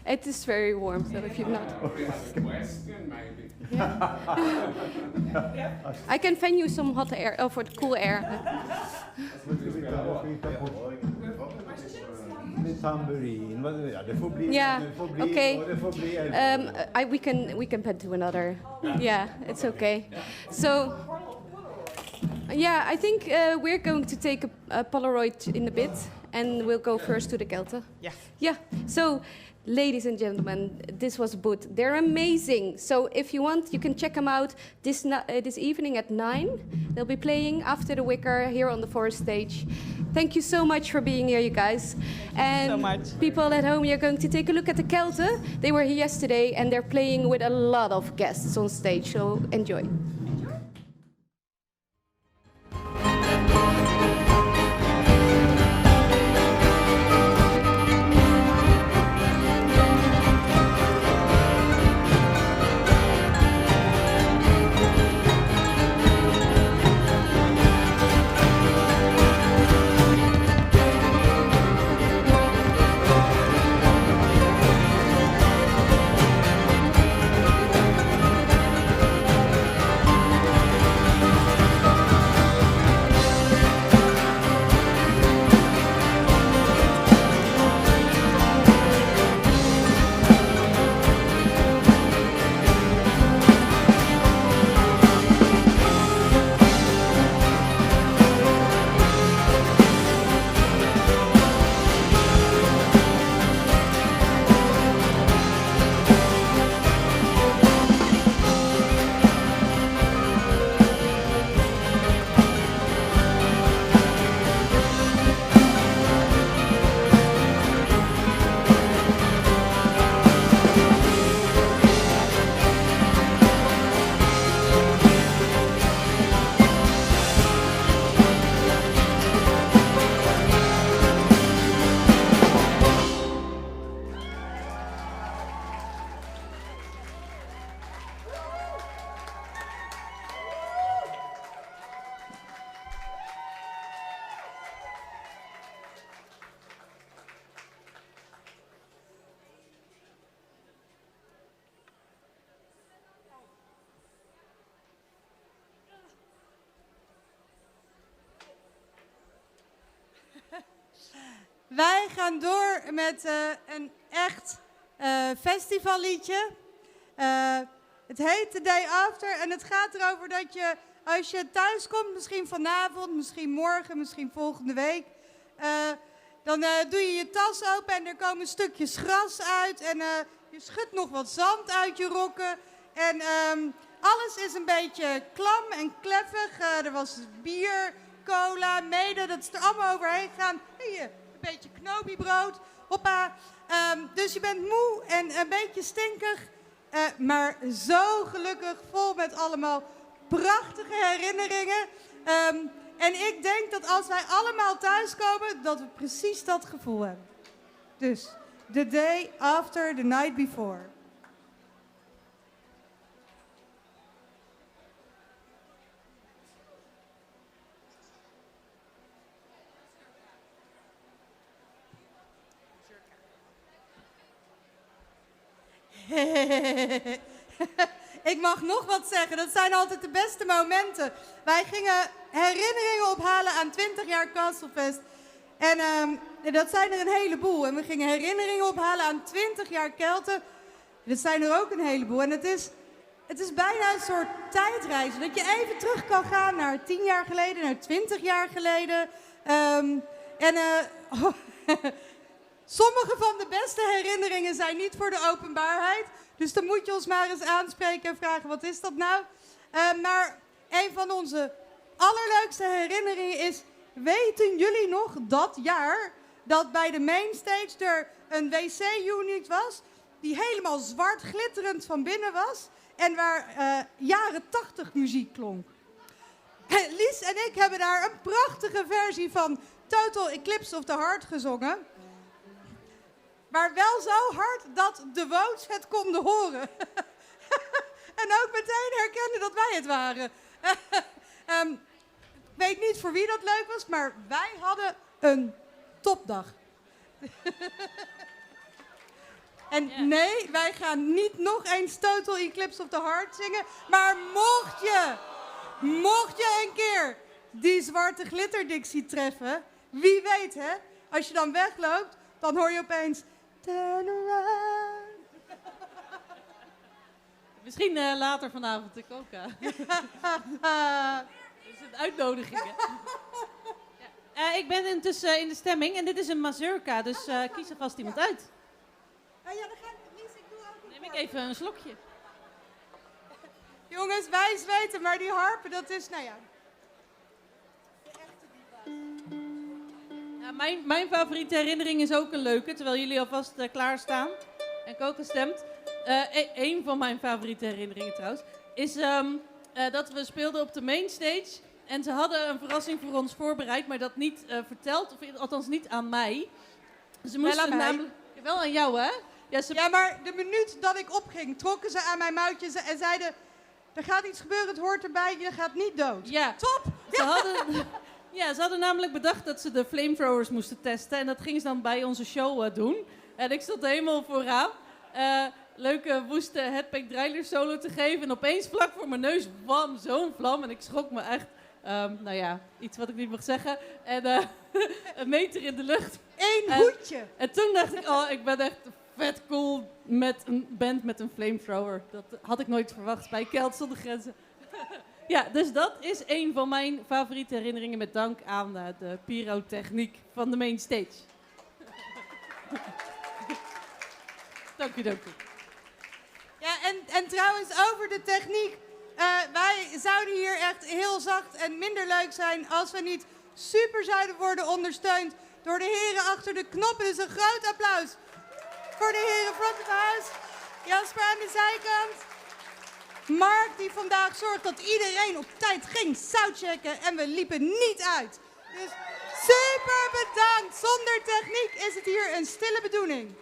S2: It is very warm, so if you're not...
S14: Question, maybe.
S2: Yeah. I can fan you some hot air, for the cool air.
S13: Med tamburin, ja, det får bli...
S2: Yeah, okay.
S13: Det får bli
S2: we can pen to another. Yeah, it's okay. So, yeah, I think we're going to take a Polaroid in a bit, and we'll go first to the Kelten.
S1: Yeah.
S2: Yeah, so... Ladies and gentlemen, this was a booth. They're amazing. So if you want, you can check them out this evening at 9. They'll be playing after the Wicker here on the Forest stage. Thank you so much for being here, you guys. And
S1: so much.
S2: People at home, you're going to take a look at the Kelten. They were here yesterday, and they're playing with a lot of guests on stage. So enjoy.
S16: Wij gaan door met een echt festivalliedje. Het heet The Day After en het gaat erover dat je, als je thuis komt, misschien vanavond, misschien morgen, misschien volgende week, dan doe je je tas open en er komen stukjes gras uit en je schudt nog wat zand uit je rokken. En alles is een beetje klam en kleffig. Er was bier, cola, mede, dat is er allemaal overheen gegaan. Hier, een beetje knobiebrood. Hoppa. Dus je bent moe en een beetje stinkig. Maar zo gelukkig, vol met allemaal prachtige herinneringen. En ik denk dat als wij allemaal thuiskomen, dat we precies dat gevoel hebben. Dus, the day after, the night before. Ik mag nog wat zeggen, dat zijn altijd de beste momenten. Wij gingen herinneringen ophalen aan 20 jaar Castlefest. En dat zijn er een heleboel. En we gingen herinneringen ophalen aan 20 jaar Kelten. Dat zijn er ook een heleboel. En het is bijna een soort tijdreis. Dat je even terug kan gaan naar 10 jaar geleden, naar 20 jaar geleden. Sommige van de beste herinneringen zijn niet voor de openbaarheid. Dus dan moet je ons maar eens aanspreken en vragen, wat is dat nou? Maar een van onze allerleukste herinneringen is, weten jullie nog dat jaar dat bij de mainstage er een wc-unit was, die helemaal zwart glitterend van binnen was en waar jaren 80 muziek klonk? Lies en ik hebben daar een prachtige versie van Total Eclipse of the Heart gezongen. Maar wel zo hard dat de Woods het konden horen. En ook meteen herkenden dat wij het waren. Ik weet niet voor wie dat leuk was, maar wij hadden een topdag. En nee, wij gaan niet nog eens Total Eclipse of the Heart zingen. Maar mocht je een keer die zwarte glitterdixie treffen, wie weet hè, als je dan wegloopt, dan hoor je opeens turn around.
S6: Misschien later vanavond ik ook. Dat is een uitnodiging. Ik ben intussen in de stemming en dit is een mazurka, dus kies er vast iemand uit.
S16: Ja, dan ga ik Lies, ik doe ook.
S6: Neem ik even een slokje.
S16: Jongens, wij zweten, maar die harpen, dat is, nou ja.
S6: Mijn favoriete herinnering is ook een leuke, terwijl jullie alvast klaarstaan en ik ook gestemd. Een van mijn favoriete herinneringen trouwens, is dat we speelden op de mainstage. En ze hadden een verrassing voor ons voorbereid, maar dat niet verteld, of althans niet aan mij. Ze moesten namelijk... Wel aan jou, hè?
S16: Ja, maar de minuut dat ik opging, trokken ze aan mijn mouwtjes en zeiden... Er gaat iets gebeuren, het hoort erbij, je gaat niet dood.
S6: Ja.
S16: Top!
S6: Ze hadden namelijk bedacht dat ze de flamethrowers moesten testen. En dat gingen ze dan bij onze show doen. En ik stond helemaal vooraan. Leuke, woeste headpack drailer solo te geven. En opeens vlak voor mijn neus, bam, zo'n vlam. En ik schrok me echt, iets wat ik niet mag zeggen. En een meter in de lucht.
S16: Eén hoedje!
S6: En toen dacht ik, ik ben echt vet cool met een band met een flamethrower. Dat had ik nooit verwacht bij Kelt zonder grenzen. Ja, dus dat is een van mijn favoriete herinneringen met dank aan de pyrotechniek van de mainstage. Dank u.
S16: Ja, en trouwens over de techniek. Wij zouden hier echt heel zacht en minder leuk zijn als we niet super zouden worden ondersteund door de heren achter de knoppen. Dus een groot applaus voor de heren front of house. Jasper aan de zijkant. Mark die vandaag zorgt dat iedereen op tijd ging soundchecken en we liepen niet uit. Dus super bedankt. Zonder techniek is het hier een stille bedoeling.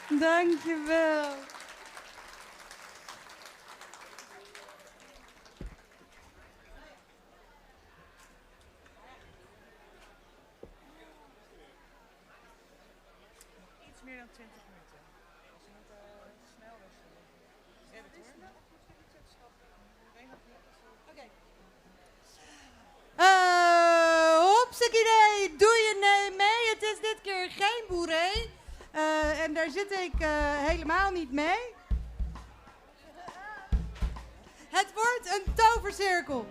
S16: Dankjewel.
S17: Iets meer dan 20 minuten. Als je moet snel wisselen. Ja, dat is snel. Oké.
S16: Hopsakee, doe je mee? Het is dit keer geen boeré. En daar zit ik helemaal niet mee. Het wordt een tovercirkel.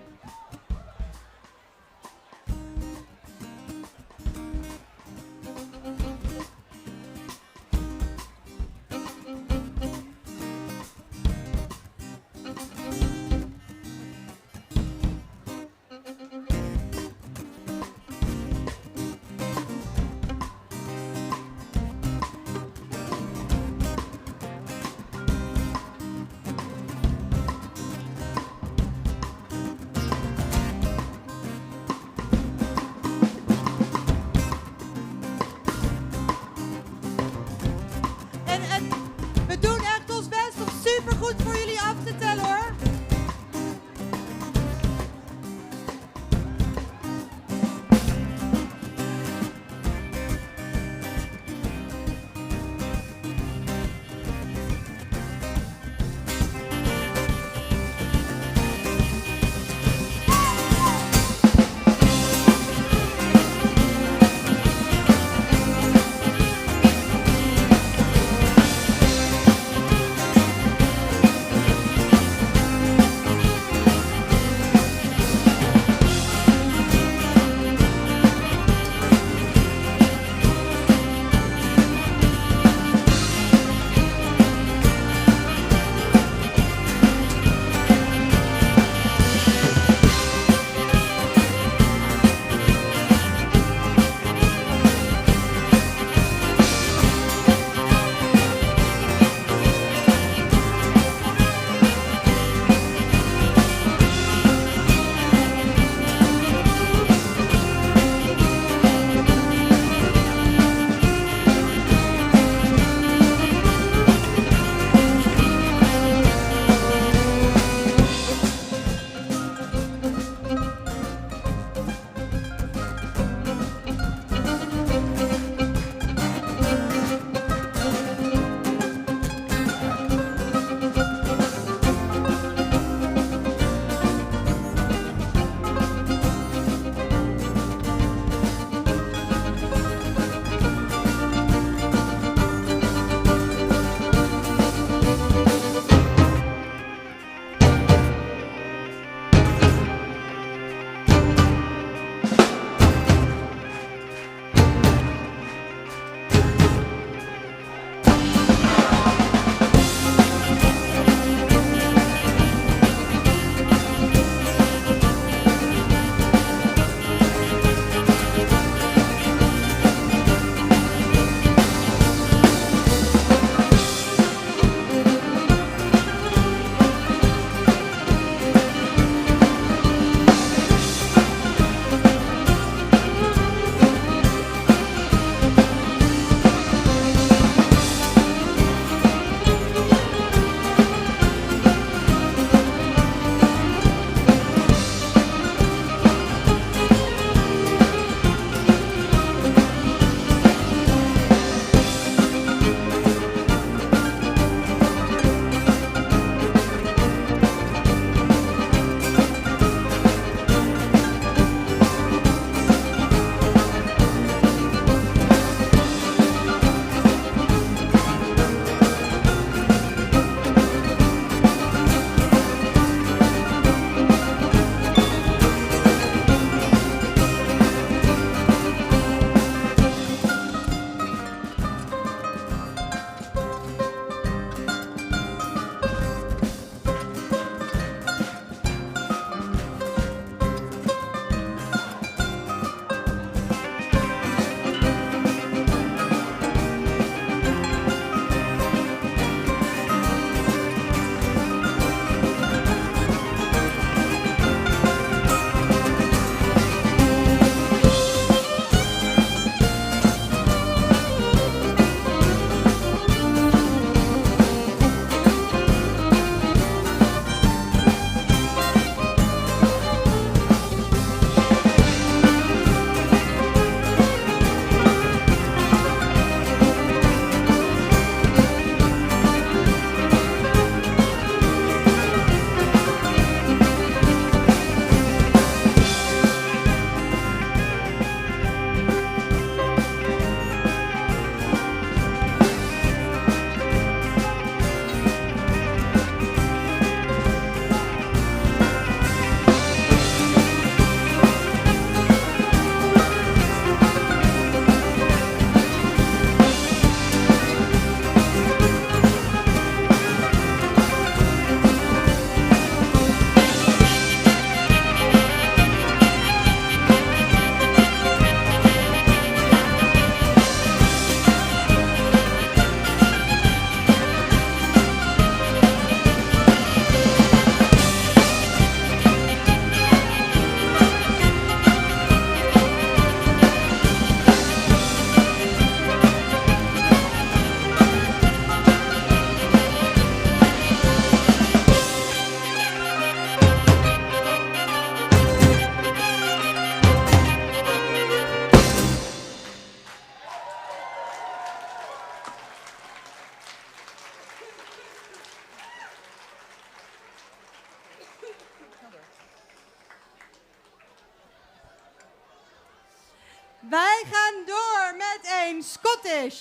S16: Wij gaan door met een Scottish.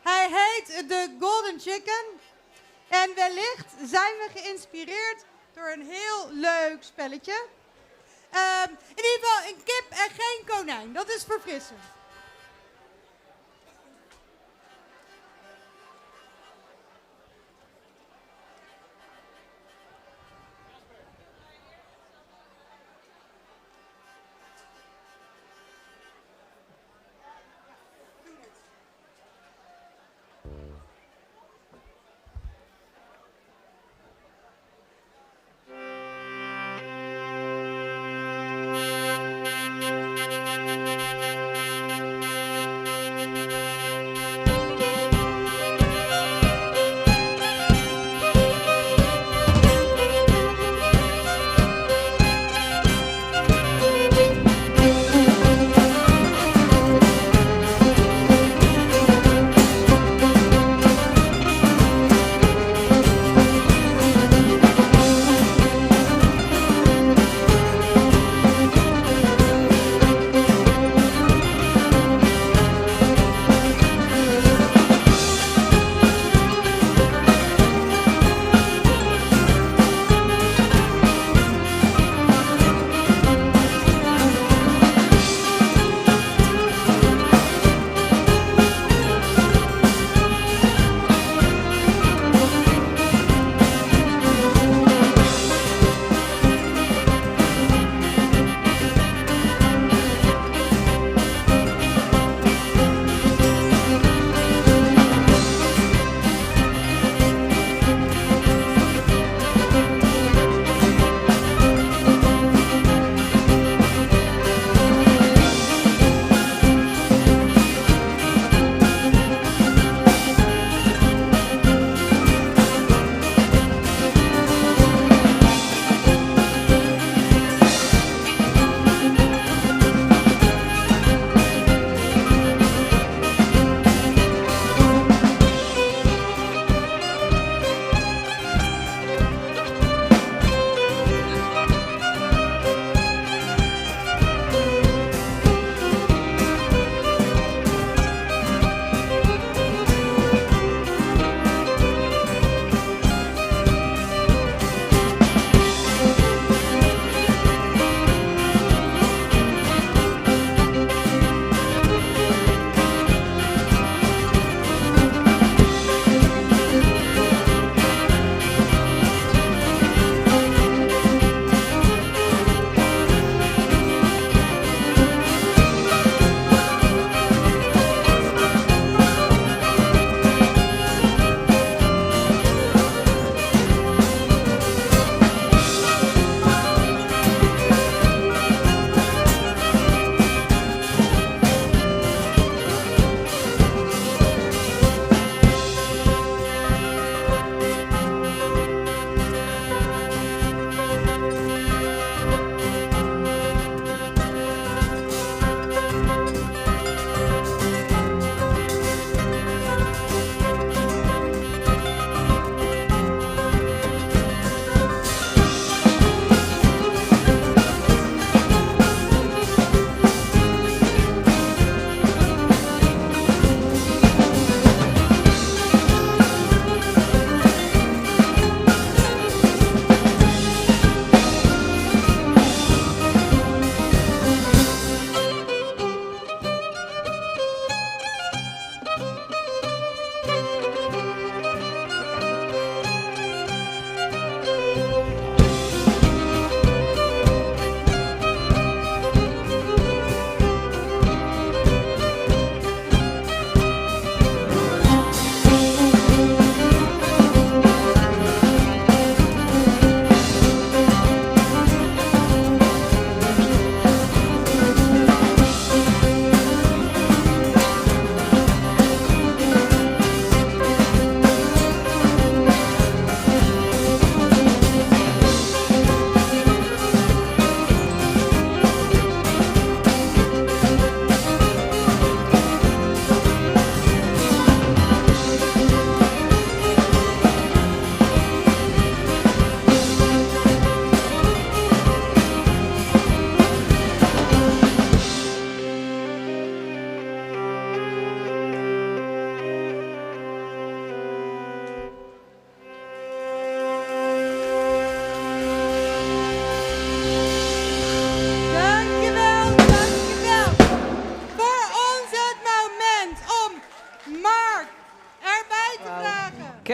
S16: Hij heet de Golden Chicken. En wellicht zijn we geïnspireerd door een heel leuk spelletje. In ieder geval een kip en geen konijn. Dat is verfrissend.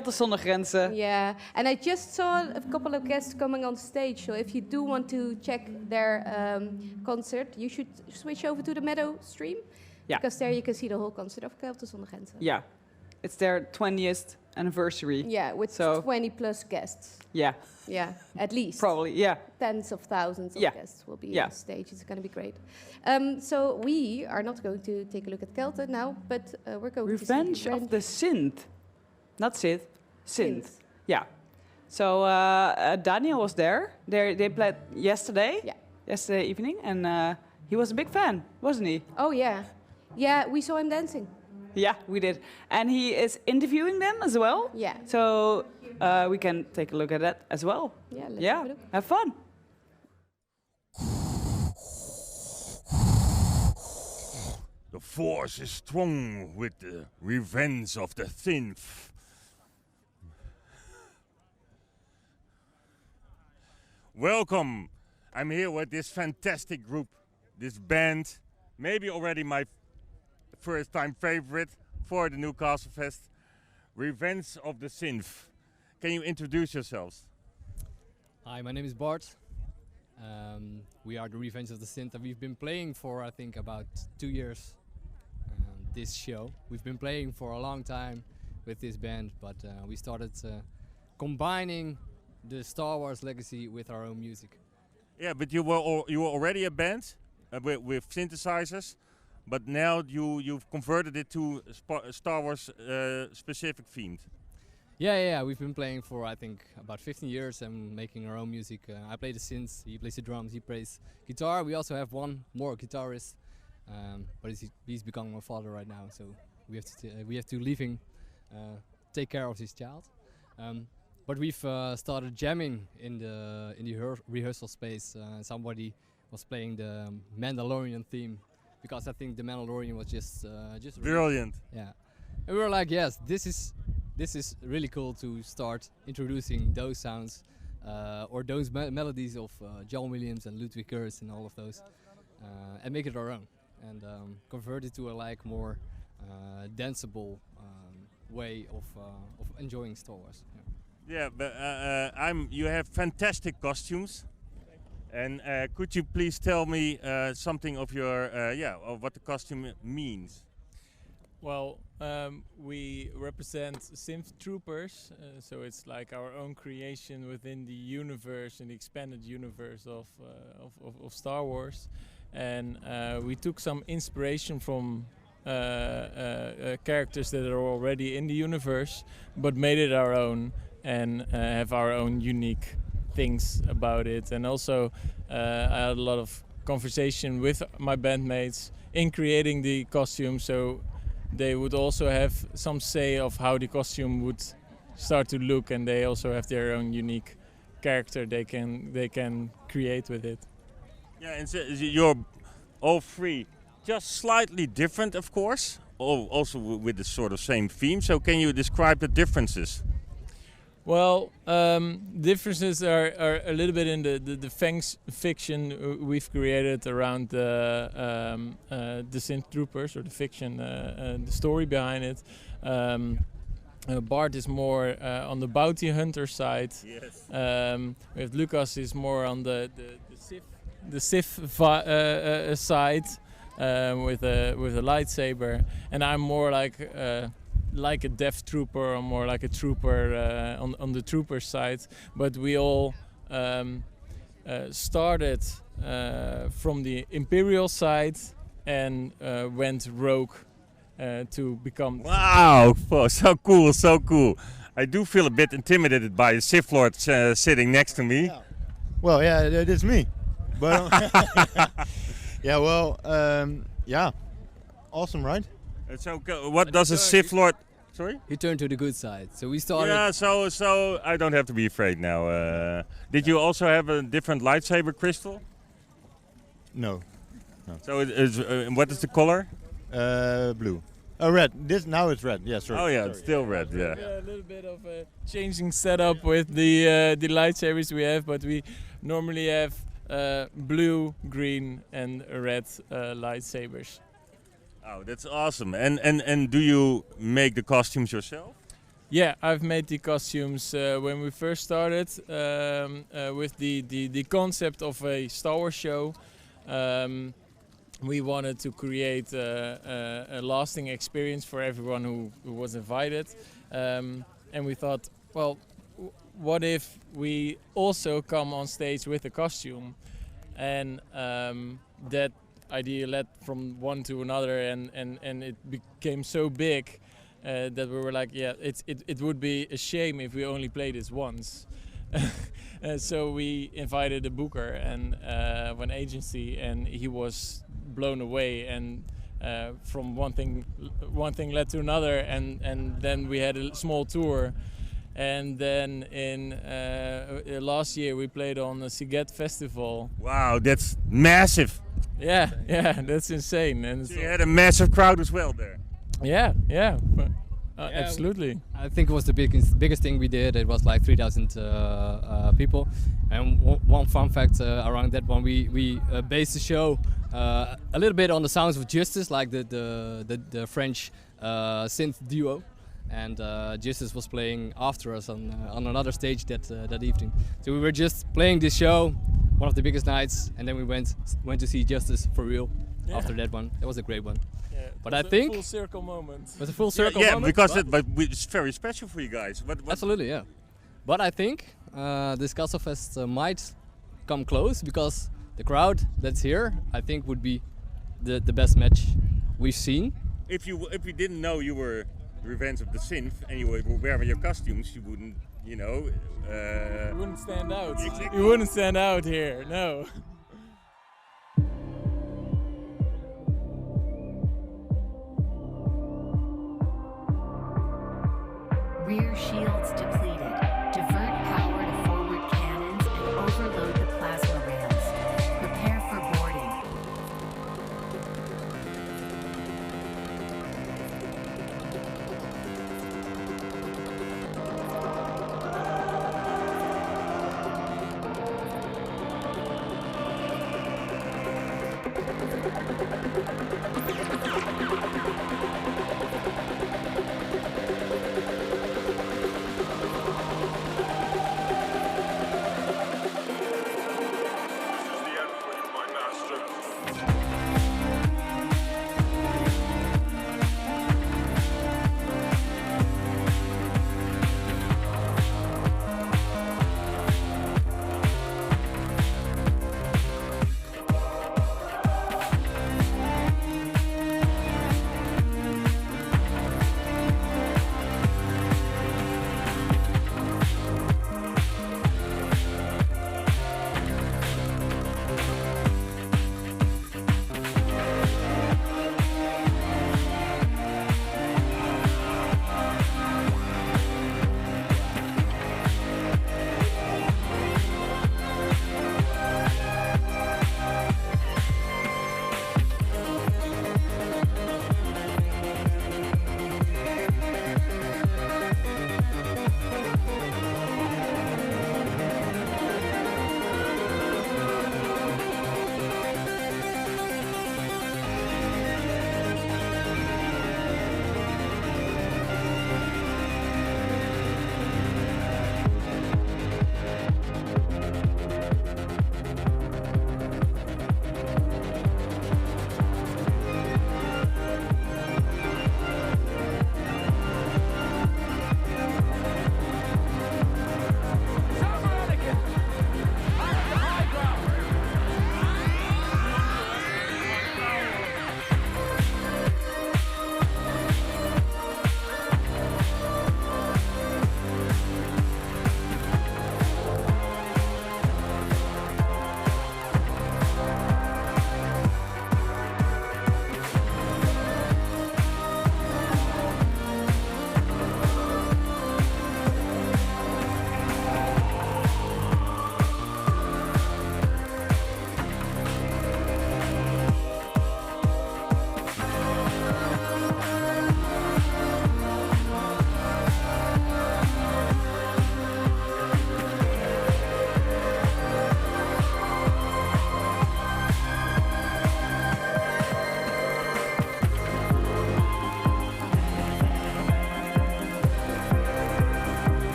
S1: Kelten zonder grenzen.
S2: Yeah, and I just saw a couple of guests coming on stage. So if you do want to check their concert, you should switch over to the Meadow stream.
S1: Yeah.
S2: Because there you can see the whole concert of Kelten zonder grenzen.
S1: Yeah, it's their 20th anniversary.
S2: Yeah, with 20 plus guests.
S1: Yeah.
S2: Yeah, at least.
S1: Probably, yeah.
S2: Tens of thousands of guests will be on stage. It's going to be great. So we are not going to take a look at Kelten now, but we're going
S1: Revenge
S2: to see
S1: of the Synth. Not Sith, Synth.
S2: Synth.
S1: Yeah. So Daniel was there. They played yesterday.
S2: Yeah.
S1: Yesterday evening, and he was a big fan, wasn't he?
S2: Oh yeah, yeah. We saw him dancing.
S1: Yeah, we did. And he is interviewing them as well.
S2: Yeah.
S1: So we can take a look at that as well.
S2: Yeah, let's have a look.
S1: Have fun.
S18: The force is strong with the revenge of the synth. Welcome. I'm here with this fantastic group, this band, maybe already my first time favorite for the new Castlefest, Revenge of the Synth. Can you introduce yourselves?
S19: Hi, my name is Bart. We are the Revenge of the Synth, and we've been playing for, I think, about 2 years. This show. We've been playing for a long time with this band, but we started combining the Star Wars legacy with our own music.
S18: Yeah, but you were already a band with synthesizers, but now you've converted it to Star Wars specific themed.
S19: Yeah. We've been playing for, I think, about 15 years and making our own music. I play the synths, he plays the drums, he plays guitar. We also have one more guitarist, but he's becoming my father right now, so we have to leave him take care of his child. But we've started jamming in the rehearsal space. Somebody was playing the Mandalorian theme because I think the Mandalorian was just
S18: brilliant.
S19: Yeah, and we were like, yes, this is really cool to start introducing those sounds or those melodies of John Williams and Ludwig Göransson and all of those, and make it our own and convert it to a more danceable way of enjoying Star Wars.
S18: Yeah, but you have fantastic costumes, and could you please tell me something of your of what the costume means?
S20: Well, we represent synth troopers, so it's like our own creation within the universe and the expanded universe of Star Wars, and we took some inspiration from characters that are already in the universe, but made it our own and have our own unique things about it. And also I had a lot of conversation with my bandmates in creating the costume, so they would also have some say of how the costume would start to look, and they also have their own unique character they can create with it.
S18: Yeah, and so you're all three just slightly different, of course, also with the sort of same theme. So can you describe the differences?
S20: Well, differences are a little bit in the fiction we've created around the synth troopers, or the fiction, the story behind it. Bart is more on the bounty hunter side.
S18: Yes.
S20: With Lucas is more on the Sith side with a lightsaber, and I'm more like a death trooper, or more like a trooper on the trooper side. But we all started from the Imperial side and went rogue to become...
S18: Wow, so cool, so cool. I do feel a bit intimidated by a Sith Lord sitting next to me.
S21: Yeah. Well, yeah, it is me. But yeah, well, yeah, awesome, right?
S18: So what does a Sith Lord... Sorry?
S19: He turned to the good side. So we started...
S18: Yeah, so I don't have to be afraid now. Did you also have a different lightsaber crystal?
S21: No.
S18: So what is the color?
S21: Blue. Oh, red. Now it's red. Yeah, sorry.
S18: Oh yeah,
S21: sorry.
S18: It's still red. Yeah.
S20: A little bit of a changing setup with the lightsabers we have, but we normally have blue, green, and red lightsabers.
S18: Oh, that's awesome. And do you make the costumes yourself?
S20: Yeah, I've made the costumes when we first started with the concept of a Star Wars show. We wanted to create a lasting experience for everyone who was invited. And we thought, well, what if we also come on stage with a costume? And that idea led from one to another, and it became so big that we were like, yeah, it would be a shame if we only played this once. So we invited a booker and one agency, and he was blown away. And from one thing led to another, and then we had a small tour. And then in last year we played on the Siget Festival.
S18: Wow, that's massive.
S20: Yeah, that's insane. And
S18: so you had a massive crowd as well there.
S20: Yeah, absolutely.
S19: I think it was the biggest thing we did. It was like 3,000 people. And one fun fact around that one, we based the show a little bit on the Sounds of Justice, like the French synth duo. And Justice was playing after us on another stage that evening. So we were just playing this show, one of the biggest nights, and then we went to see Justice for real after that one. That was a great one.
S20: Yeah,
S19: but I think
S20: a full circle moment.
S19: It was a full circle
S18: moment.
S19: moment.
S18: Because it's very special for you guys.
S19: Absolutely, yeah. But I think this Castlefest might come close, because the crowd that's here, I think, would be the best match we've seen.
S18: If you didn't know you were Revenge of the Synth and you were wearing your costumes, you wouldn't, you
S20: wouldn't stand out. Exactly. You wouldn't stand out here, no.
S5: Rear shields depleted. Divert power to forward cannons and overload the plasma rams. Prepare for boarding.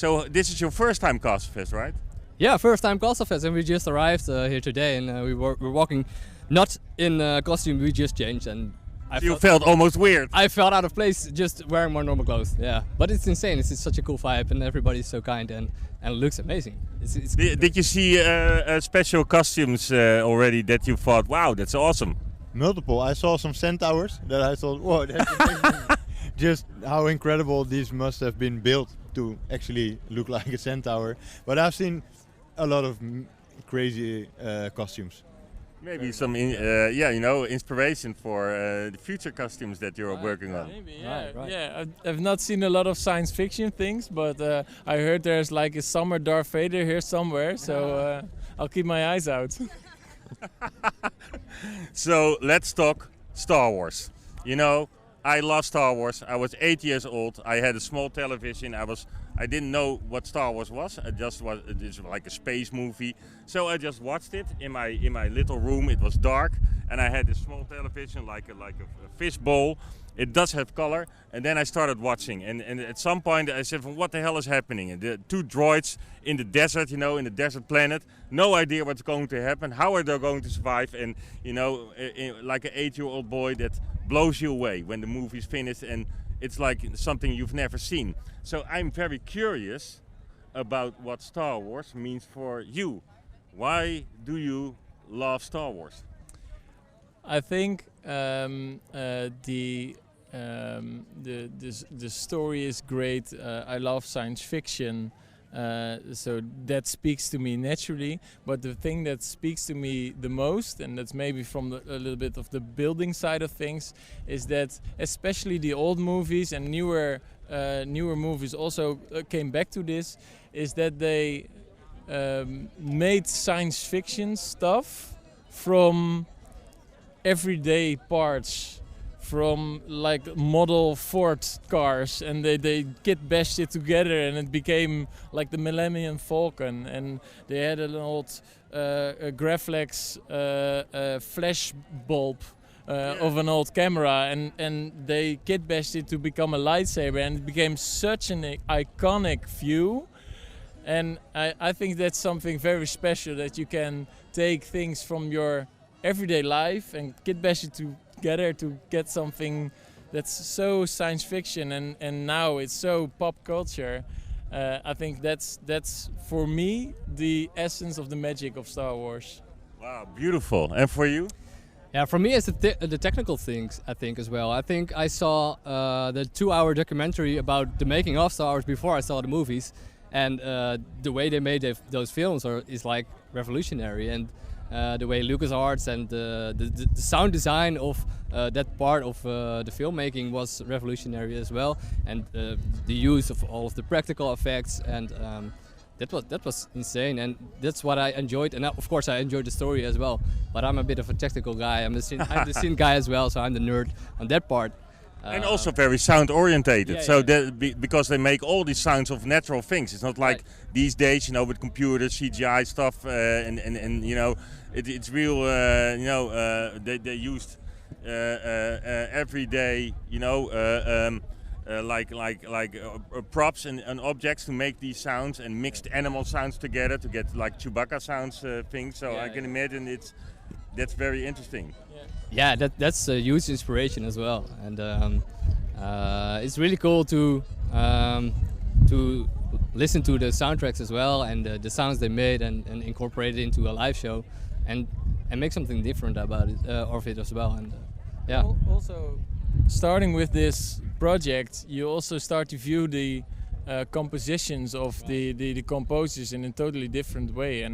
S18: So this is your first time Castlefest, right?
S19: Yeah, first time Castlefest, and we just arrived here today, and we're walking not in costume. We just changed, and
S18: you felt almost weird.
S19: I felt out of place just wearing my normal clothes. Yeah, but it's insane. It's such a cool vibe, and everybody's so kind, and it looks amazing.
S18: Did you see special costumes already that you thought, wow, that's awesome?
S21: Multiple. I saw some centaurs that I thought, whoa, that's amazing. Just how incredible these must have been built to actually look like a centaur. But I've seen a lot of crazy costumes.
S18: Maybe some, inspiration for the future costumes that you're working on.
S20: Maybe, yeah. Yeah, I've not seen a lot of science fiction things, but I heard there's like a summer Darth Vader here somewhere, so I'll keep my eyes out.
S18: So let's talk Star Wars. You know, I love Star Wars. I was 8 years old. I had a small television. I didn't know what Star Wars was. It's like a space movie. So I just watched it in my little room. It was dark, and I had this small television like a fish bowl. It does have color, and then I started watching. And at some point I said, well, what the hell is happening? And the two droids in the desert, in the desert planet. No idea what's going to happen. How are they going to survive? And like an 8-year-old boy, that blows you away when the movie's finished, and it's like something you've never seen. So I'm very curious about what Star Wars means for you. Why do you love Star Wars?
S20: I think the story is great. I love science fiction, so that speaks to me naturally. But the thing that speaks to me the most, and that's maybe from a little bit of the building side of things, is that especially the old movies and newer movies also came back to this, is that they made science fiction stuff from everyday parts, from like model Ford cars, and they kit bashed it together, and it became like the Millennium Falcon. And they had an old Graflex flash bulb of an old camera, and they kit bashed it to become a lightsaber, and it became such an iconic view. And I think that's something very special, that you can take things from your everyday life and kit bash it together to get something that's so science fiction, and now it's so pop culture. I think that's for me the essence of the magic of Star Wars.
S18: Wow, beautiful. And for you?
S19: Yeah, for me it's the technical things, I think, as well. I think I saw the 2-hour documentary about the making of Star Wars before I saw the movies, and the way they made those films is like revolutionary. And the way LucasArts and the sound design of that part of the filmmaking was revolutionary as well, and the use of all of the practical effects, and that was insane, and that's what I enjoyed. And of course I enjoyed the story as well, but I'm a bit of a technical guy. I'm the scene guy as well, so I'm the nerd on that part.
S18: And also very sound orientated, because they make all these sounds of natural things. It's not like these days, with computers, CGI stuff, and it's real. They used everyday, props and objects to make these sounds, and mixed animal sounds together to get like Chewbacca sounds things. So I can imagine that's very interesting.
S19: Yeah, that's a huge inspiration as well, and it's really cool to listen to the soundtracks as well, and the sounds they made, and incorporate it into a live show, and make something different about it of it as well. And
S20: also, starting with this project, you also start to view the compositions of the composers in a totally different way,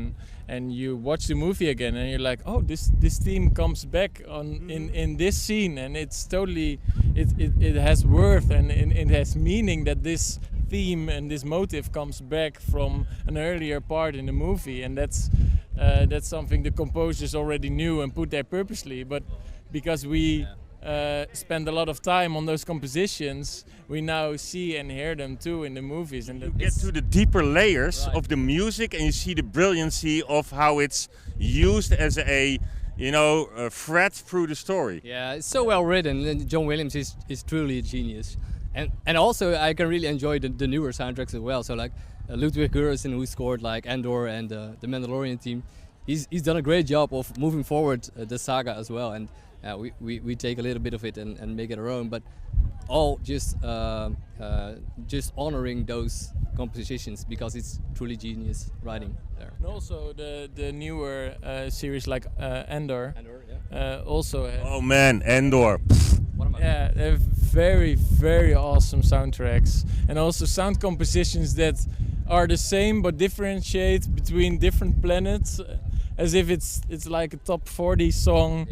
S20: and you watch the movie again and you're like, oh, this theme comes back in this scene, and it's totally it has worth, and it has meaning that this theme and this motive comes back from an earlier part in the movie, and that's something the composers already knew and put there purposely, but because we spend a lot of time on those compositions, we now see and hear them too in the movies. And
S18: you get to the deeper layers of the music, and you see the brilliancy of how it's used as a thread through the story.
S19: Yeah, it's so well written, and John Williams is truly a genius. And also I can really enjoy the newer soundtracks as well. So like Ludwig Göransson, who scored like Andor and the Mandalorian team, he's done a great job of moving forward the saga as well, and we take a little bit of it and make it our own, but all just honoring those compositions because it's truly genius writing there.
S20: And also the newer series like Andor also has,
S18: oh man, Andor.
S20: Yeah, they have very, very awesome soundtracks, and also sound compositions that are the same but differentiate between different planets, as if it's like a top 40 song,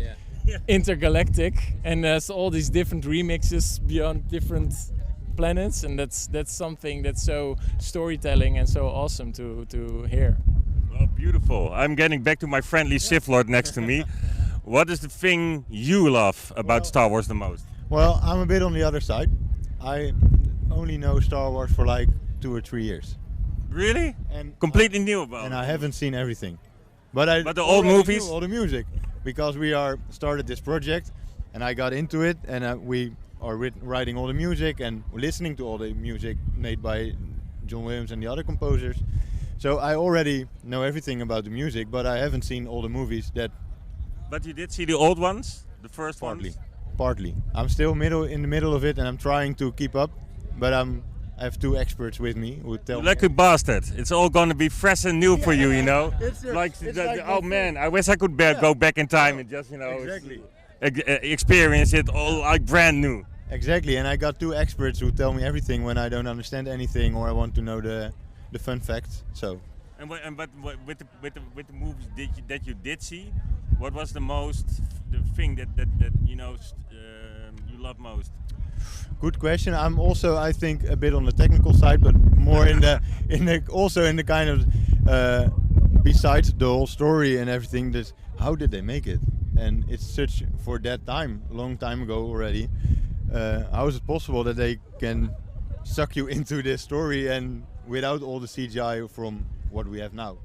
S20: intergalactic, and there's all these different remixes beyond different planets, and that's something that's so storytelling and so awesome to hear.
S18: Well, beautiful. I'm getting back to my friendly Sith Lord next to me. What is the thing you love about Star Wars the most?
S21: Well, I'm a bit on the other side. I only know Star Wars for like 2 or 3 years.
S18: Really? And completely new about.
S21: And I haven't seen everything. But
S18: the old movies?
S21: All the music, because we started this project, and I got into it, and we are writing all the music and listening to all the music made by John Williams and the other composers. So I already know everything about the music, but I haven't seen all the movies that.
S18: But you did see the old ones, the first ones.
S21: Partly. I'm still in the middle of it, and I'm trying to keep up, but I have 2 experts with me who tell me.
S18: Lucky bastard! It's all gonna be fresh and new for you, you know.
S21: It's
S18: oh man, I wish I could go back in time and just experience it all like brand new.
S21: Exactly, and I got 2 experts who tell me everything when I don't understand anything or I want to know the fun facts. So.
S18: But with the movies that you did see, what was the thing that you know you love most?
S21: Good question. I'm also, I think, a bit on the technical side, but more in the kind of besides the whole story and everything. That how did they make it? And it's such for that time, a long time ago already. How is it possible that they can suck you into this story and without all the CGI from what we have now?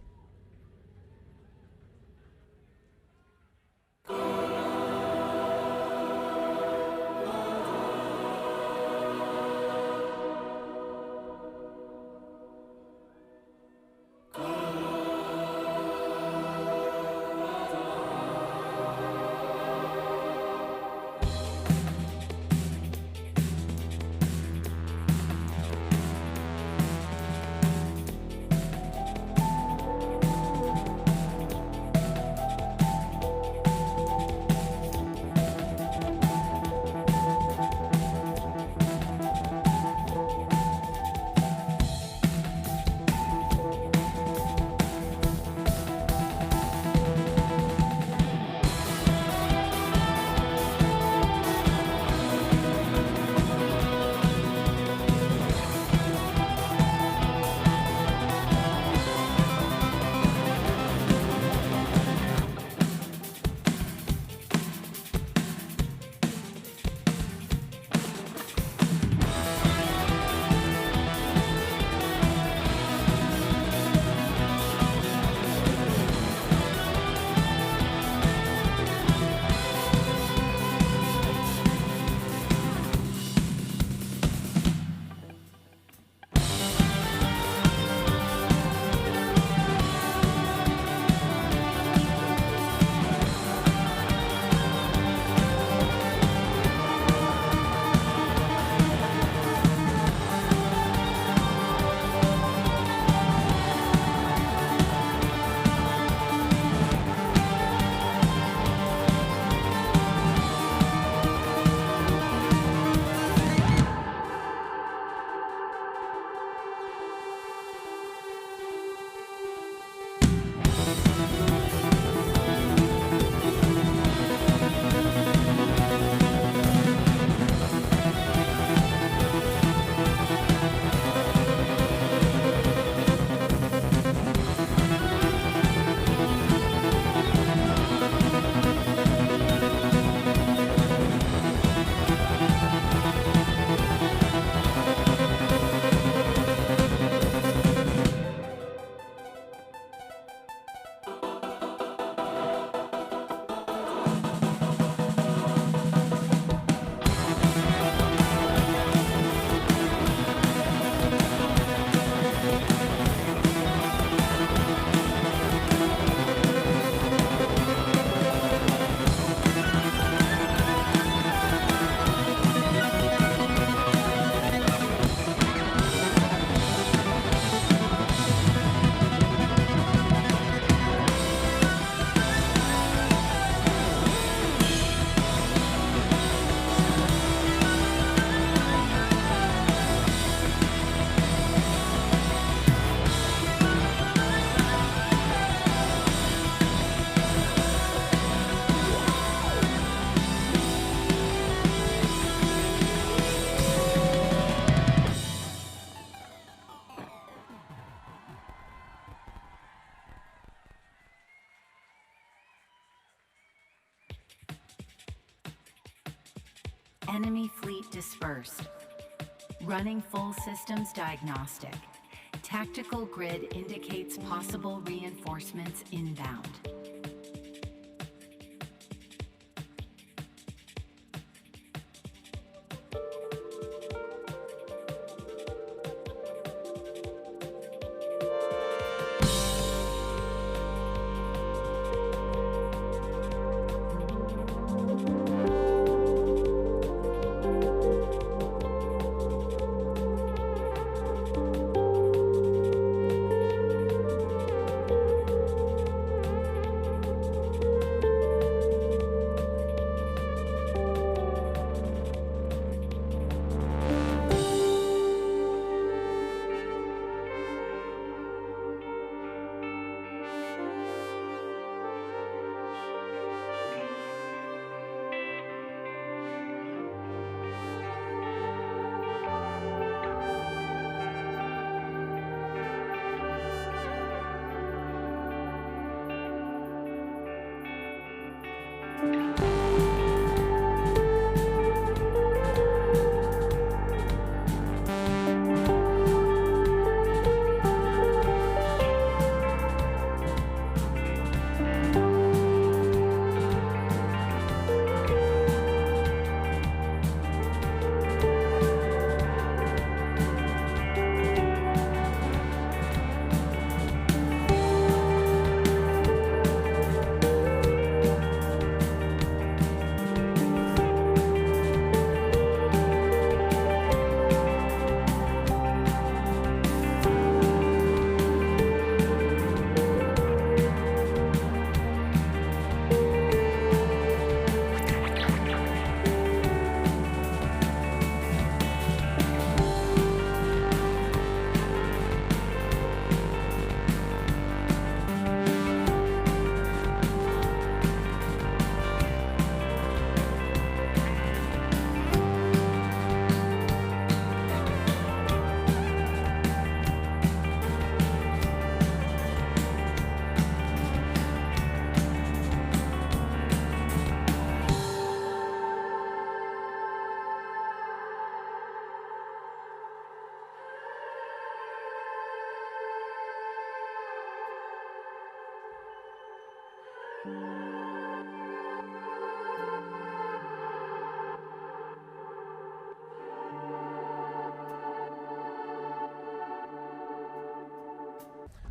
S5: Enemy fleet dispersed. Running full systems diagnostic. Tactical grid indicates possible reinforcements inbound.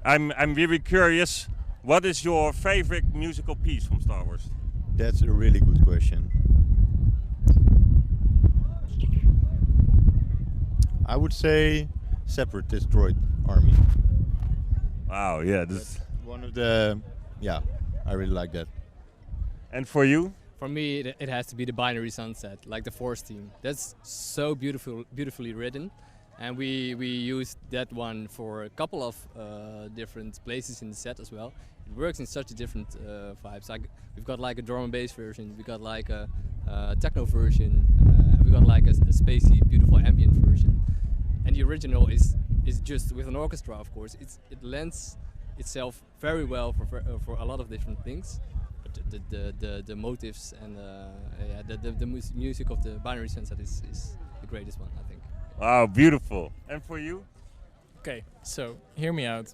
S18: I'm very curious. What is your favorite musical piece from Star Wars?
S21: That's a really good question. I would say Separatist Droid Army.
S18: Wow, yeah,
S21: that's one of the. Yeah, I really like that.
S18: And for you?
S19: For me, it has to be the Binary Sunset, like the Force theme. That's so beautifully written, and we used that one for a couple of different places in the set as well. It works in such a different vibes. Like we've got like a drum and bass version, we got like a techno version, we got like a spacey, beautiful ambient version. And the original is just with an orchestra, of course. It lends itself very well for a lot of different things. But the motives and the music of the Binary Sunset is the greatest one, I think.
S18: Wow, beautiful. And for you?
S20: Okay, so hear me out.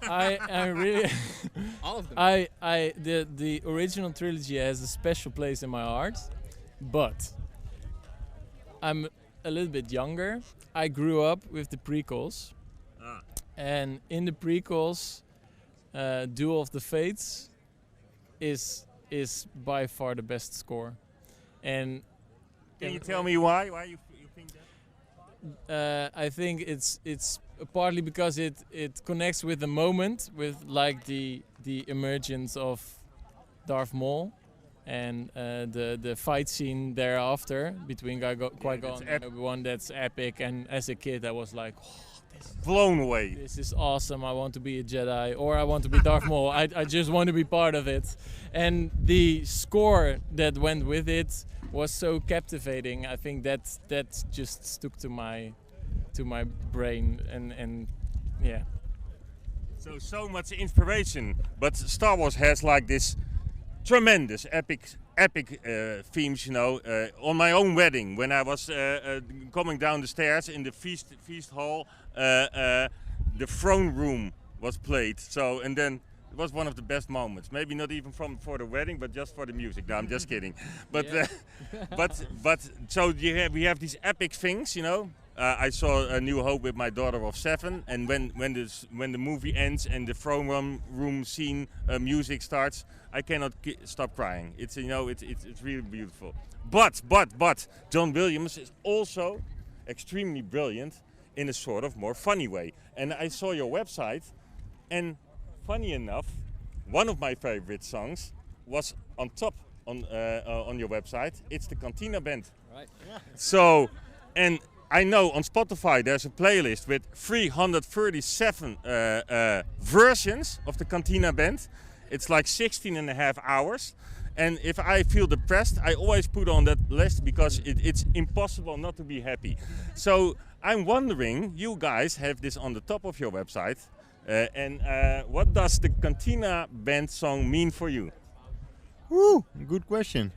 S20: I really
S19: all of them.
S20: The original trilogy has a special place in my heart, but I'm a little bit younger. I grew up with the prequels, and in the prequels, Duel of the Fates is by far the best score. And
S18: can you tell me why? Why you think that?
S20: I think it's partly because it connects with the moment, with like the emergence of Darth Maul, and the fight scene thereafter between Qui-Gon and Obi-Wan. That's epic. And as a kid, I was like,
S18: blown away.
S20: This is awesome. I want to be a Jedi, or I want to be Darth Maul. I just want to be part of it. And the score that went with it was so captivating. I think that just stuck to my brain, and yeah.
S18: So much inspiration, but Star Wars has like this tremendous epic epic themes, you know. On my own wedding, when I was coming down the stairs in the feast hall, the throne room was played. So, and then it was one of the best moments. Maybe not even for the wedding, but just for the music. No, I'm just kidding. But but so we have these epic things, you know. I saw A New Hope with my daughter of 7, and when the movie ends and the throne room scene music starts, I cannot stop crying. It's it's really beautiful. But John Williams is also extremely brilliant in a sort of more funny way. And I saw your website, and funny enough, one of my favorite songs was on top on your website. It's the Cantina Band.
S19: Right. Yeah.
S18: So, and I know on Spotify there's a playlist with 337 versions of the Cantina Band. It's like 16 and a half hours. And if I feel depressed, I always put on that list because it's impossible not to be happy. So I'm wondering, you guys have this on the top of your website. And what does the Cantina Band song mean for you?
S21: Woo, good question.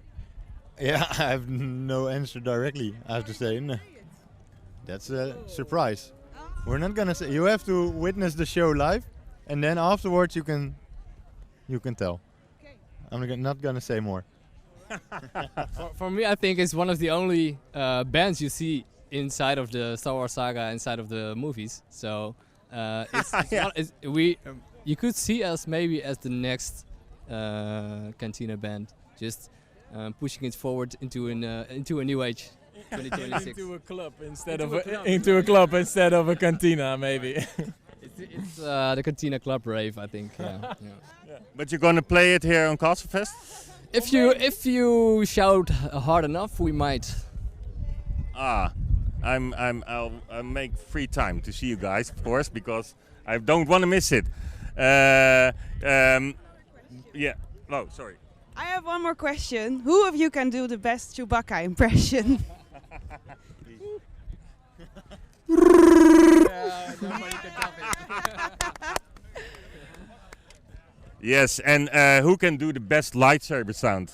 S21: Yeah, I have no answer directly, I have to say. No. That's a surprise. We're not gonna say. You have to witness the show live, and then afterwards you can tell. I'm not gonna say more.
S19: For me, I think it's one of the only bands you see inside of the Star Wars saga, inside of the movies. So you could see us maybe as the next Cantina Band, just pushing it forward into a new age. 2026.
S20: Into a club instead of a cantina, maybe.
S19: It's the Cantina Club rave, I think. Yeah.
S18: But you're gonna play it here on Castlefest?
S19: If you shout hard enough, we might.
S18: I'll make free time to see you guys, of course, because I don't want to miss it. Yeah. Oh, sorry.
S1: I have one more question. Who of you can do the best Chewbacca impression?
S18: Yes, and who can do the best lightsaber sound?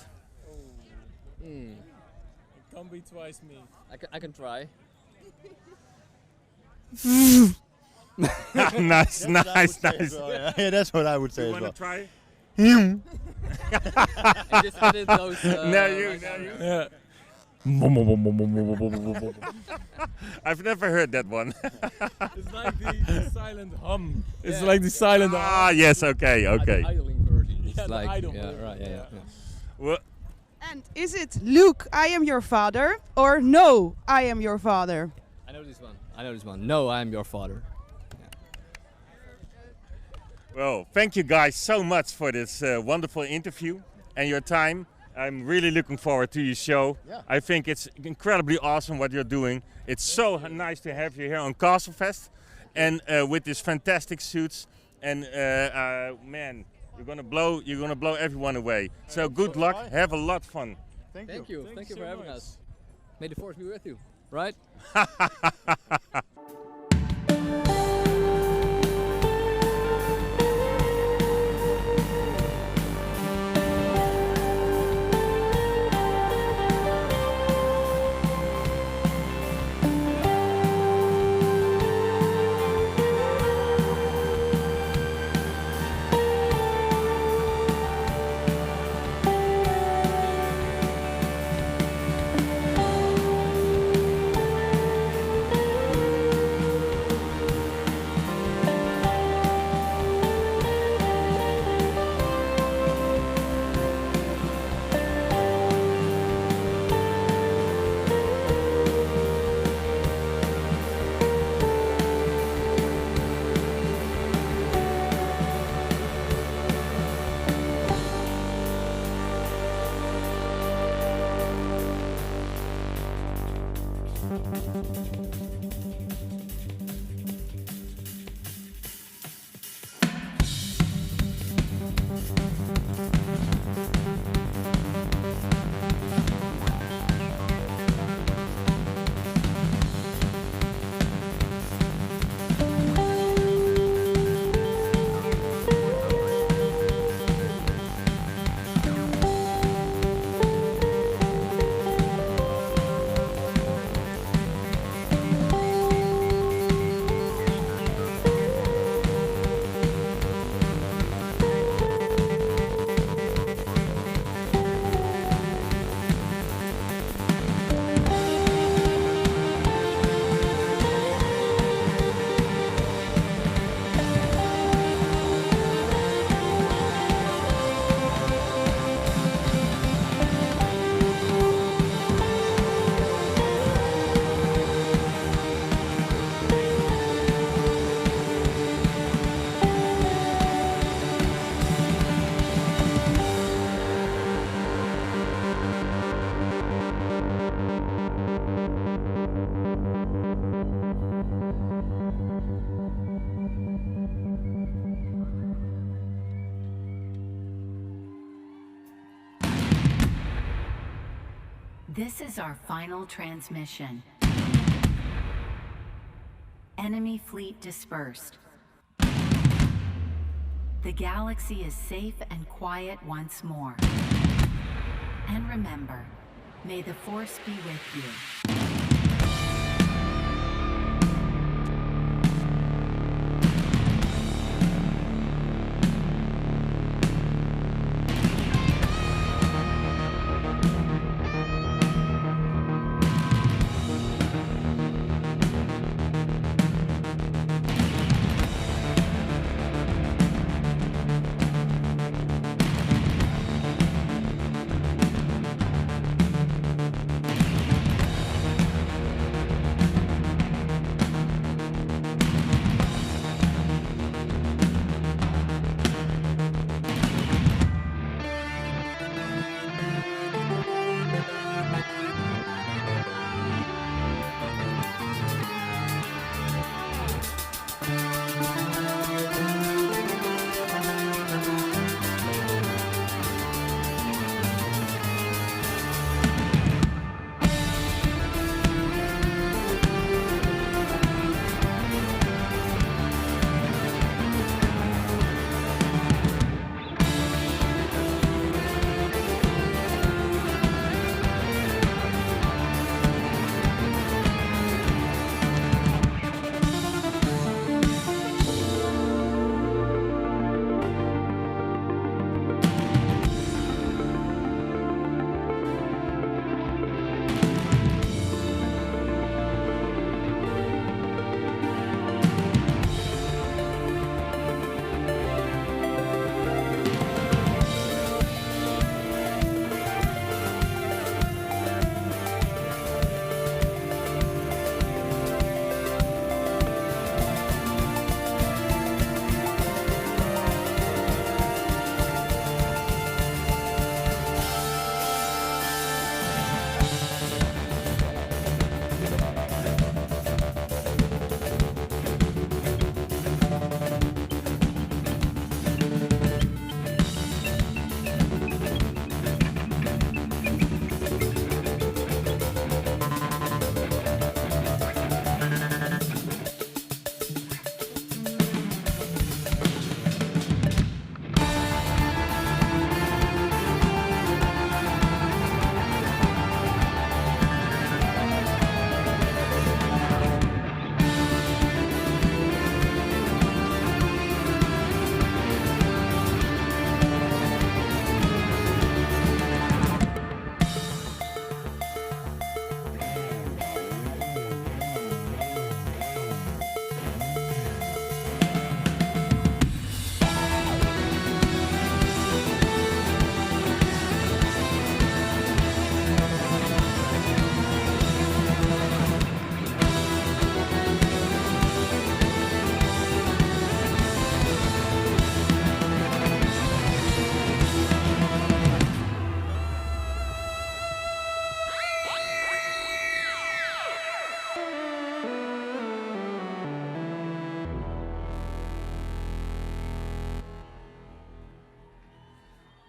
S20: It can't be twice me.
S19: I can try.
S21: That's
S18: nice.
S21: well, yeah, that's what I would say.
S18: You
S21: as
S18: want
S21: well.
S18: to try?
S19: Just edit those,
S18: no, you.
S20: Yeah.
S18: I've never heard that one.
S20: It's like the silent hum. It's like the silent hum.
S18: Ah, yes, okay.
S19: The idling version. It's
S20: Yeah, the
S19: like,
S20: idle
S19: yeah,
S20: version,
S19: right, yeah.
S18: Well,
S1: And is it Luke, I am your father, or no, I am your father?
S19: I know this one. No, I am your father.
S18: well, thank you guys so much for this wonderful interview and your time. I'm really looking forward to your show.
S21: Yeah.
S18: I think it's incredibly awesome what you're doing. It's so nice to have you here on Castlefest, and with these fantastic suits. And man, you're gonna blow everyone away. So good luck. Have a lot of fun.
S19: Thank you for having us. May the force be with you. Right?
S5: This is our final transmission. Enemy fleet dispersed. The galaxy is safe and quiet once more. And remember, may the Force be with you.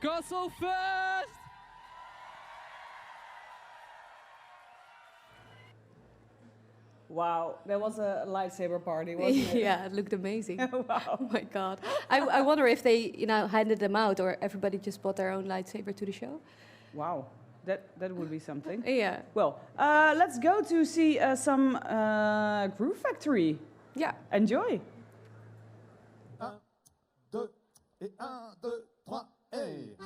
S1: Castlefest! Wow, that was a lightsaber party, wasn't it?
S2: Yeah, it looked amazing.
S1: Wow.
S2: Oh my God. I wonder if they, handed them out or everybody just bought their own lightsaber to the show.
S1: Wow, that would be something.
S2: Yeah.
S1: Well, let's go to see some Groove Factory.
S2: Yeah.
S1: Enjoy.
S15: 1, 2, et 1, 2, 3, et...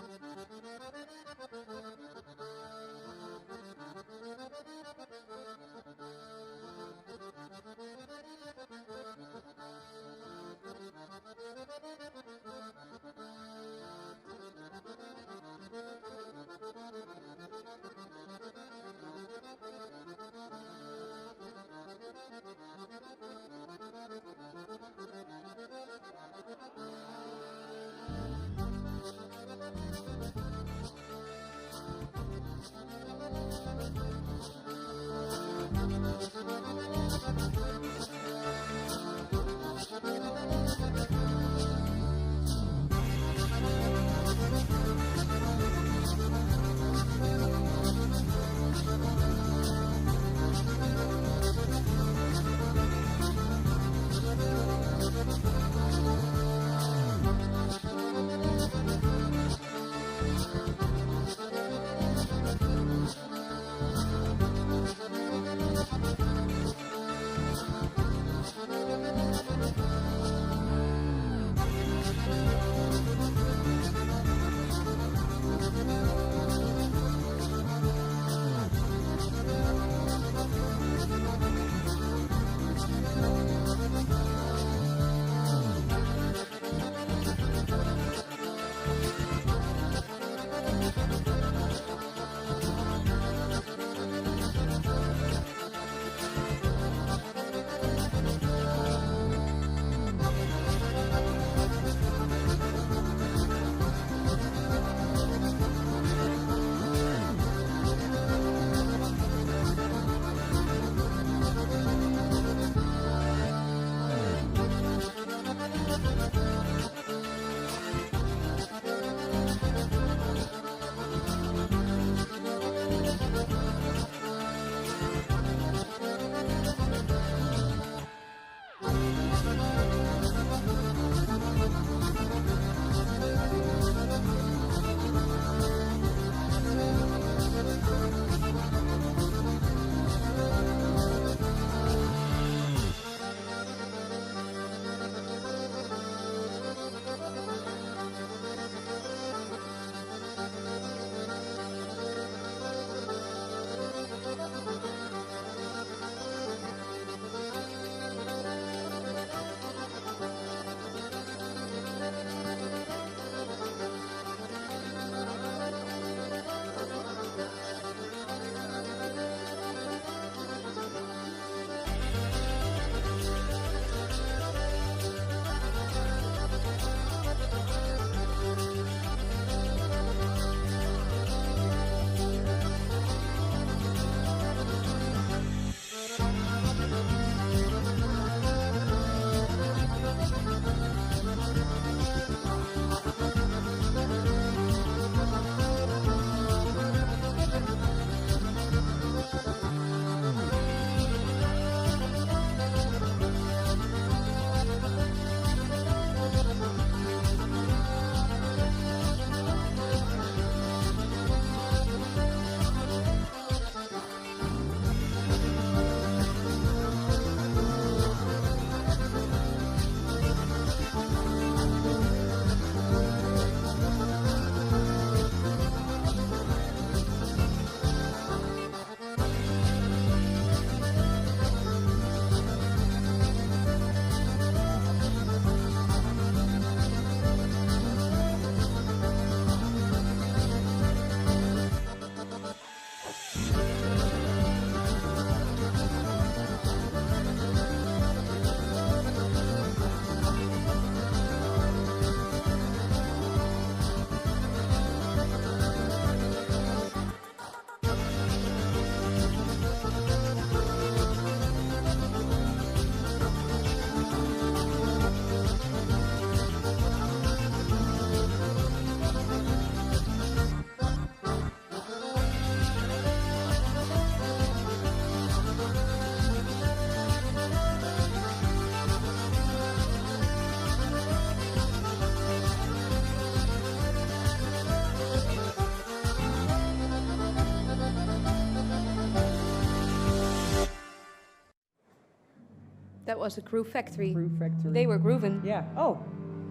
S2: That was a Groove Factory.
S1: Groove Factory.
S2: They were grooving.
S1: Yeah. Oh.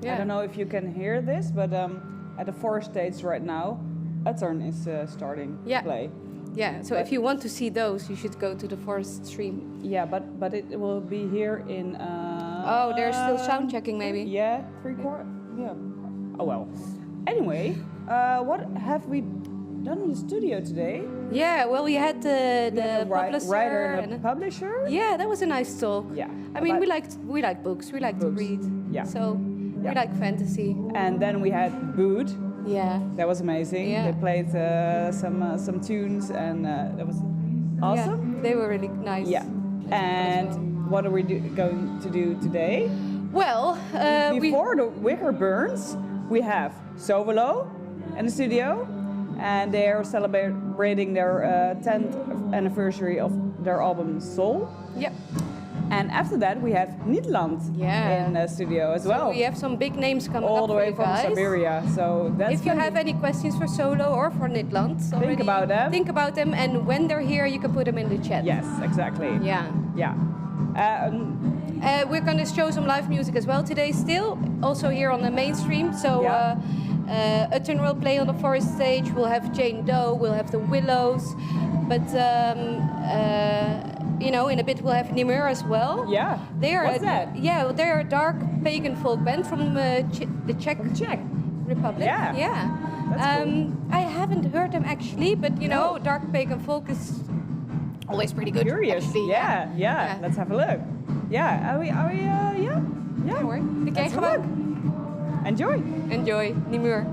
S2: Yeah.
S1: I don't know if you can hear this, but at the forest stage right now, Uttern is starting to play.
S2: Yeah, so if you want to see those, you should go to the forest stream.
S1: Yeah, but it will be here in...
S2: oh, they're still sound checking maybe?
S1: Yeah, 3/4? Yeah. Oh well. Anyway, what have we done in the studio today?
S2: Yeah, well, we had the publisher
S1: writer and the publisher.
S2: Yeah, that was a nice talk.
S1: Yeah.
S2: I mean, we like books. We like to read.
S1: Yeah.
S2: So we like fantasy.
S1: And then we had Boot.
S2: Yeah.
S1: That was amazing.
S2: Yeah.
S1: They played some tunes, and that was awesome.
S2: Yeah, they were really nice.
S1: Yeah. And what are we going to do today?
S2: Well,
S1: before the Wicker Burns, we have Sovolo in the studio, and they are celebrating their 10th anniversary of their album Soul.
S2: Yep.
S1: And after that, we have Nederland in the studio as well.
S2: We have some big names coming
S1: all
S2: up
S1: the way
S2: for
S1: from
S2: you guys.
S1: Siberia. So that's
S2: if you have any questions for Solo or for Nederland,
S1: think about them.
S2: Think about them, and when they're here, you can put them in the chat.
S1: Yes, exactly.
S2: Yeah.
S1: Yeah.
S2: We're going to show some live music as well today still, also here on the mainstream. So Uttern will play on the forest stage, we'll have Jane Doe, we'll have the Willows, but you know, in a bit we'll have Nimur as well.
S1: Yeah. What's that?
S2: Yeah, they're a dark pagan folk band from the Czech Republic.
S1: Yeah.
S2: Yeah.
S1: That's cool.
S2: I haven't heard them actually, but you know, dark pagan folk is always pretty good.
S1: Curious.
S2: Actually.
S1: Yeah. Let's have a look. Yeah. Are we? Yeah.
S2: Ja hoor. Ik kijk
S1: Let's
S2: gewoon.
S1: look. Enjoy.
S2: Enjoy. Nimur.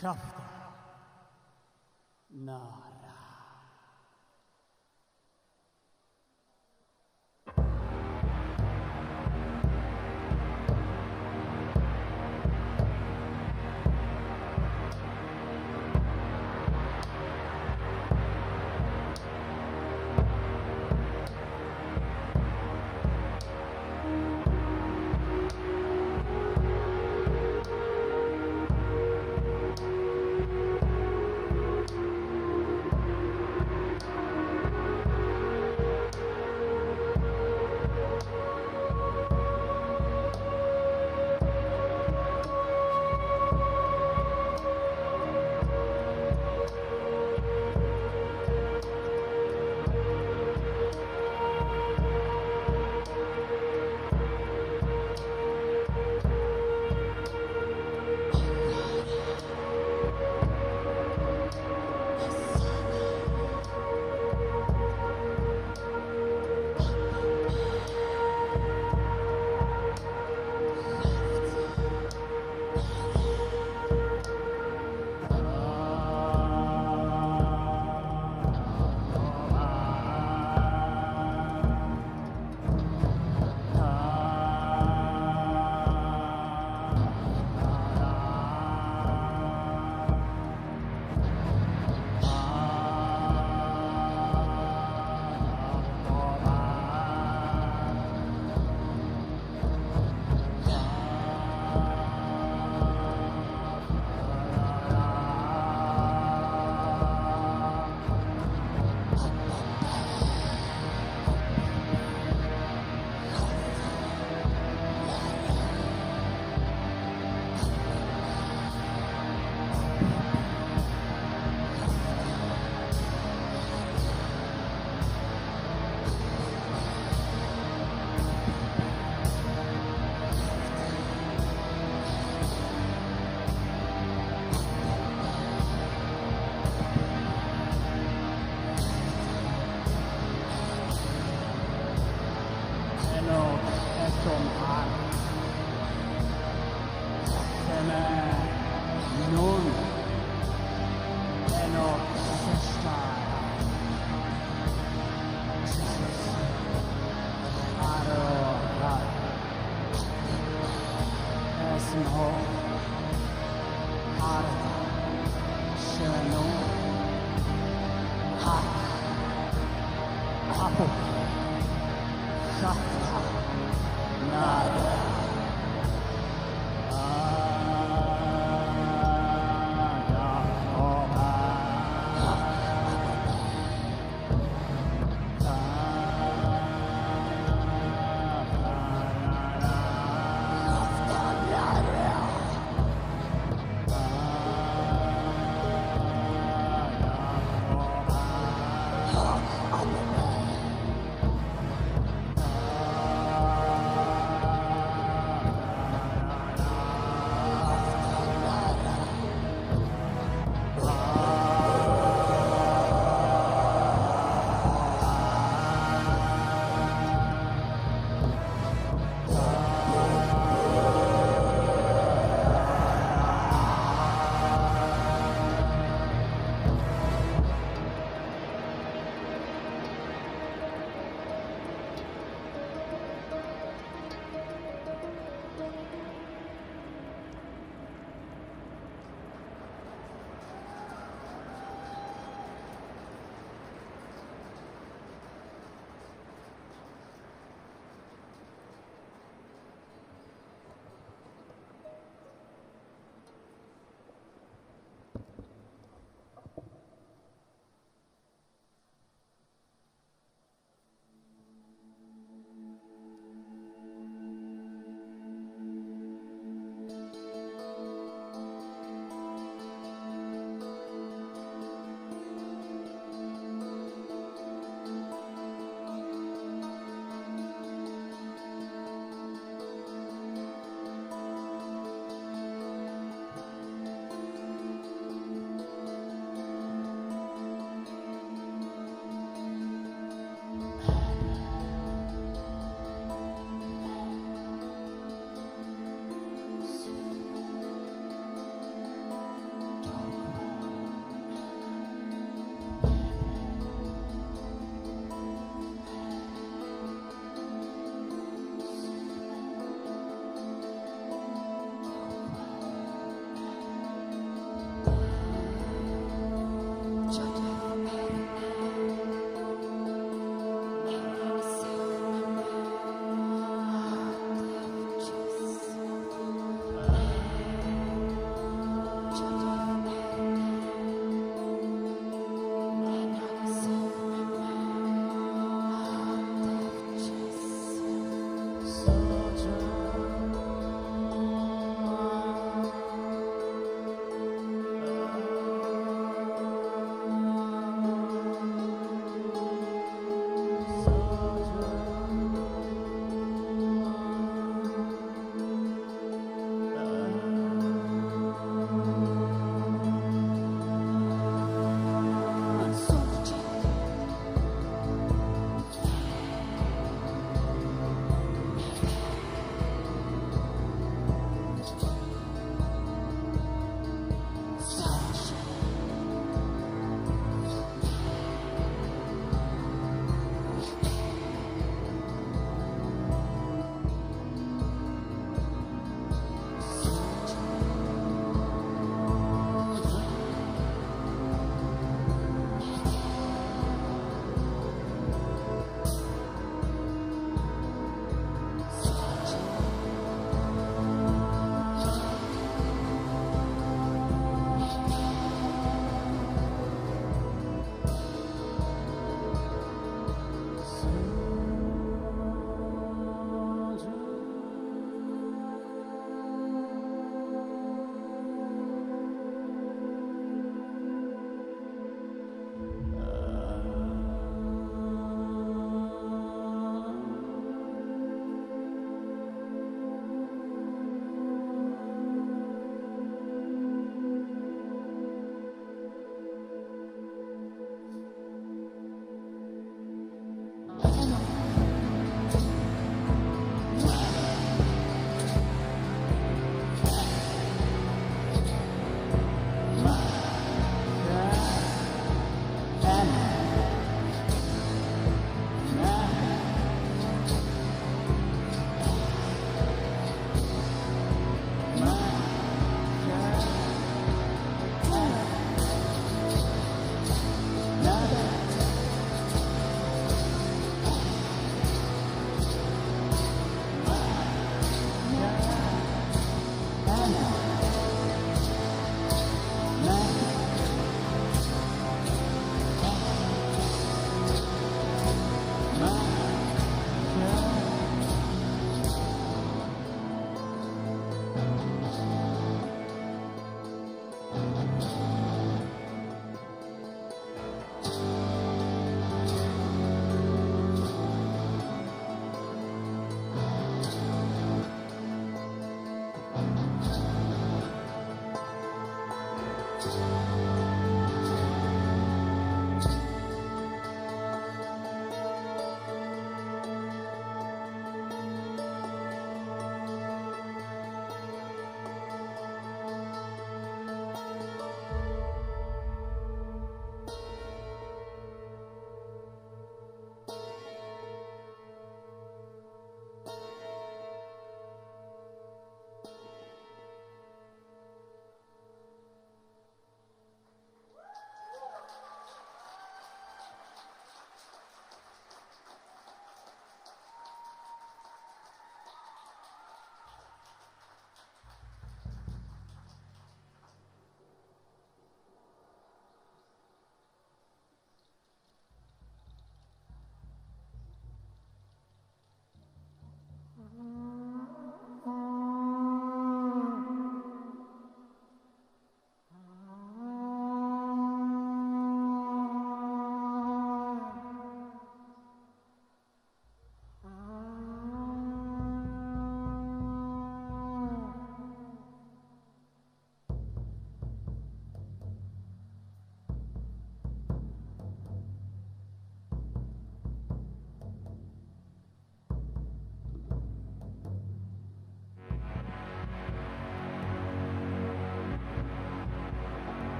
S7: Schafte. Nara.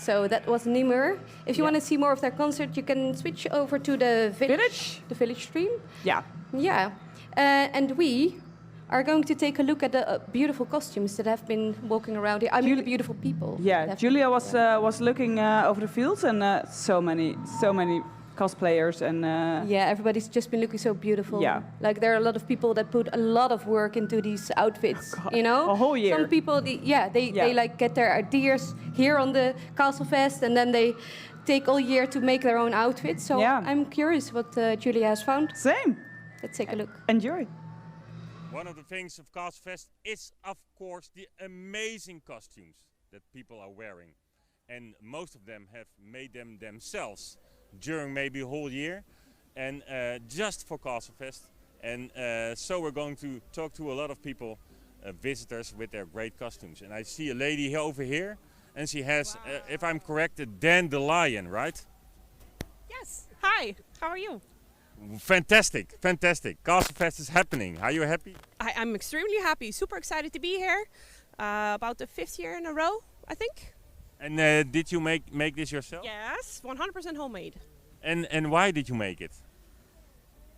S2: So that was Nimmer. If you want to see more of their concert, you can switch over to the village. The village stream.
S1: Yeah.
S2: Yeah. And we are going to take a look at the beautiful costumes that have been walking around here. I mean, the beautiful people.
S1: Yeah, Julia was looking over the fields, and so many cosplayers, and
S2: yeah, everybody's just been looking so beautiful.
S1: Yeah,
S2: like there are a lot of people that put a lot of work into these outfits. You know,
S1: a whole year.
S2: Some people, they like get their ideas here on the Castlefest, and then they take all year to make their own outfits. So I'm curious what Julia has found.
S1: Same.
S2: Let's take a look.
S1: Enjoy.
S18: One of the things of Castlefest is, of course, the amazing costumes that people are wearing. And most of them have made them themselves during maybe a whole year, and just for Castlefest. And so we're going to talk to a lot of people, visitors with their great costumes. And I see a lady over here, and she has, if I'm correct, a dandelion, right?
S7: Yes. Hi. How are you?
S18: Fantastic, fantastic. Castlefest is happening. Are you happy?
S7: I'm extremely happy. Super excited to be here. About the 5th year in a row, I think.
S18: And did you make this yourself?
S7: Yes, 100% homemade.
S18: And why did you make it?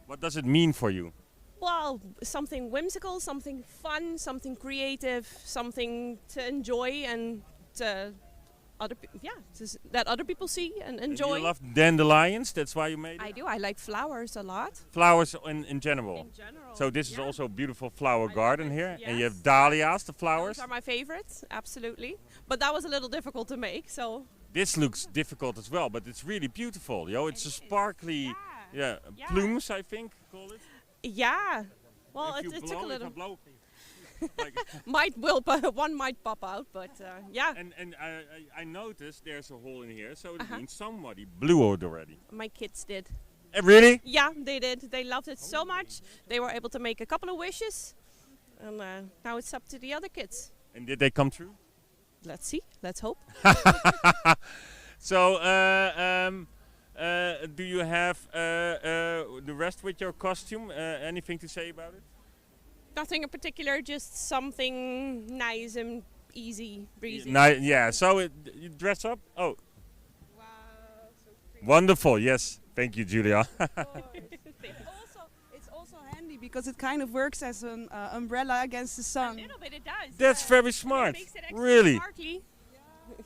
S18: What does it mean for you?
S7: Well, something whimsical, something fun, something creative, something to enjoy and to that other people see and enjoy.
S18: You love dandelions, that's why you made it?
S7: I do. I like flowers a lot.
S18: Flowers in general.
S7: In general.
S18: So this is also a beautiful flower garden here, and you have dahlias, the flowers.
S7: Those are my favorites, absolutely. But that was a little difficult to make, so.
S18: This looks difficult as well, but it's really beautiful. Yo, it's a sparkly, plumes, I think, call it.
S7: Yeah. Well,
S18: it
S7: took a little.
S18: Like
S7: One might pop out, but yeah.
S18: And I noticed there's a hole in here, so it means somebody blew it already.
S7: My kids did.
S18: Really?
S7: Yeah, they did. They loved it so much. They were able to make a couple of wishes, and now it's up to the other kids.
S18: And did they come true?
S7: Let's see. Let's hope.
S18: So, do you have the rest with your costume? Anything to say about it?
S7: Nothing in particular, just something nice and easy, breezy.
S18: Yeah, so you dress up? Oh.
S7: Wow, so pretty.
S18: Wonderful, yes. Thank you, Julia.
S22: It's also handy because it kind of works as an umbrella against the sun.
S7: A little bit it does.
S18: That's very smart.
S7: It makes it extra
S18: really.
S7: Sparkly.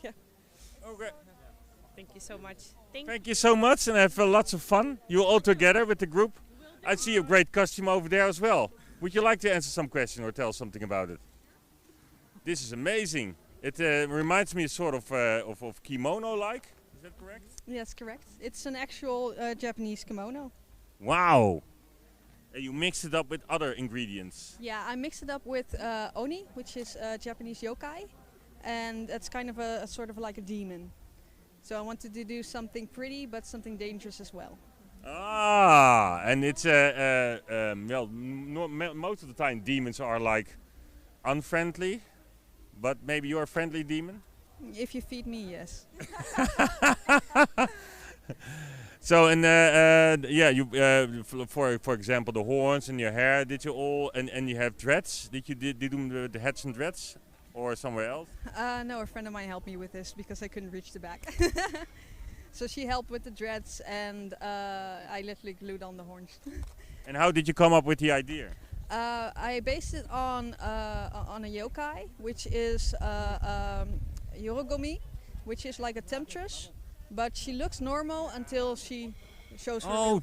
S7: Yeah.
S18: Okay.
S7: Thank you so much.
S18: Thank you so much, and have lots of fun. You all together with the group. I see a great costume over there as well. Would you like to answer some question or tell something about it? This is amazing. It reminds me sort of kimono-like. Is that correct?
S23: Yes, correct. It's an actual Japanese kimono.
S18: Wow. And you mixed it up with other ingredients.
S23: Yeah, I mixed it up with oni, which is Japanese yokai, and that's kind of a sort of like a demon. So I wanted to do something pretty, but something dangerous as well.
S18: Ah, and it's well, most of the time demons are like unfriendly, but maybe you're a friendly demon?
S23: If you feed me, yes.
S18: So, and yeah, you for example, the horns and your hair, did you all, and you have dreads? Did you do them with the hats and dreads, or somewhere else?
S23: No, a friend of mine helped me with this because I couldn't reach the back. So she helped with the dreads, and I literally glued on the horns.
S18: And how did you come up with the idea?
S23: I based it on a yokai, which is Yorogomi, which is like a temptress, but she looks normal until she shows her.
S18: Oh,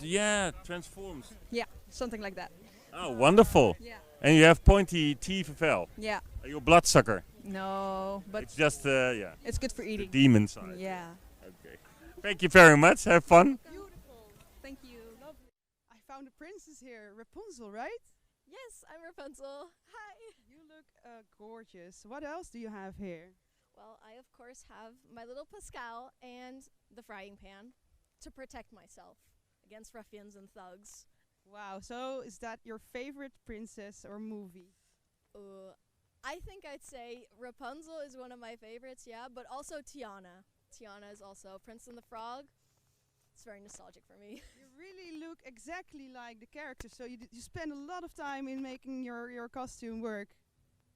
S18: yeah, transforms.
S23: Yeah, something like that.
S18: Oh, wonderful.
S23: Yeah.
S18: And you have pointy teeth as well.
S23: Yeah.
S18: Are you a bloodsucker?
S23: No, but
S18: it's just yeah.
S23: It's good for eating.
S18: The demon side.
S23: Yeah.
S18: Okay. Thank you very much. Have fun.
S23: Beautiful. Thank you.
S22: Lovely. I found a princess here, Rapunzel, right?
S24: Yes, I'm Rapunzel. Hi.
S22: You look gorgeous. What else do you have here?
S24: Well, I of course have my little Pascal and the frying pan to protect myself against ruffians and thugs.
S22: Wow, so is that your favorite princess or movie?
S24: I think I'd say Rapunzel is one of my favorites, yeah, but also Tiana. Tiana is also Prince and the Frog. It's very nostalgic for me.
S22: You really look exactly like the character, so you spend a lot of time in making your costume work.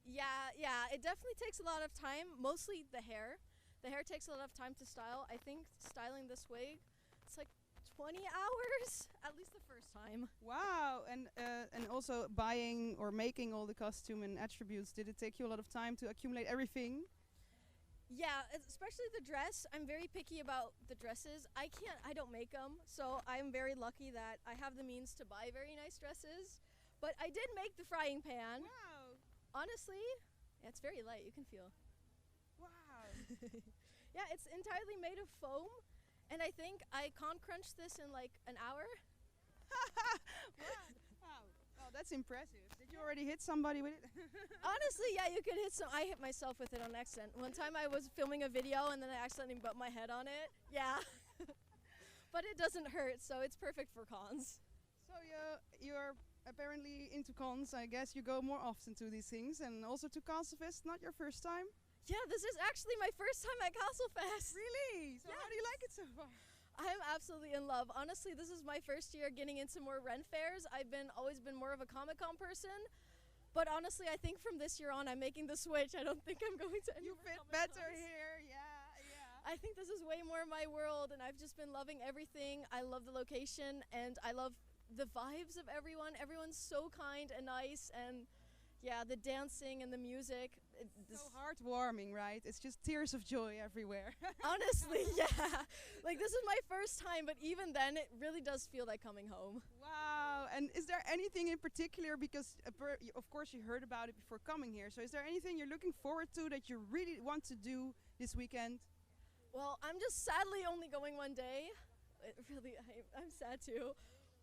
S24: Yeah, it definitely takes a lot of time, mostly the hair. The hair takes a lot of time to style. I think styling this wig, it's like 20 hours, at least the first time.
S22: Wow, and also buying or making all the costume and attributes, did it take you a lot of time to accumulate everything?
S24: Yeah, especially the dress. I'm very picky about the dresses. I don't make them, so I'm very lucky that I have the means to buy very nice dresses. But I did make the frying pan.
S22: Wow.
S24: Honestly, yeah, it's very light, you can feel.
S22: Wow.
S24: Yeah, it's entirely made of foam, and I think I con crunched this in like an hour.
S22: Wow. Oh, that's impressive. Did you already hit somebody with it?
S24: Honestly, yeah, you could hit some. I hit myself with it on accident. One time I was filming a video and then I accidentally bumped my head on it. Yeah. But it doesn't hurt, so it's perfect for cons.
S22: So you're apparently into cons. I guess you go more often to these things, and also to Castlefest. Not your first time?
S24: Yeah, this is actually my first time at Castlefest.
S22: Really? So how do you like it so far?
S24: I'm absolutely in love. Honestly, this is my first year getting into more Ren fairs. I've always been more of a Comic-Con person. But honestly, I think from this year on, I'm making the switch. I don't think I'm going to any
S22: You fit better here, yeah.
S24: I think this is way more my world, and I've just been loving everything. I love the location, and I love the vibes of everyone. Everyone's so kind and nice, and yeah, the dancing and the music.
S22: So heartwarming, right? It's just tears of joy everywhere.
S24: Honestly, yeah. Like, this is my first time, but even then, it really does feel like coming home.
S22: Wow. And is there anything in particular, because of course you heard about it before coming here, so is there anything you're looking forward to that you really want to do this weekend?
S24: Well, I'm just sadly only going one day. I'm sad too.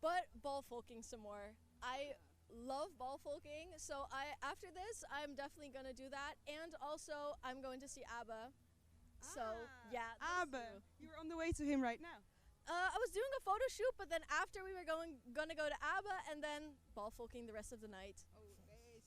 S24: But ball folking some more. I love ball folking, so after this, I'm definitely gonna do that. And also, I'm going to see ABBA. So yeah,
S22: ABBA. You're on the way to him right now.
S24: I was doing a photo shoot, but then after we were gonna go to ABBA and then ball folking the rest of the night.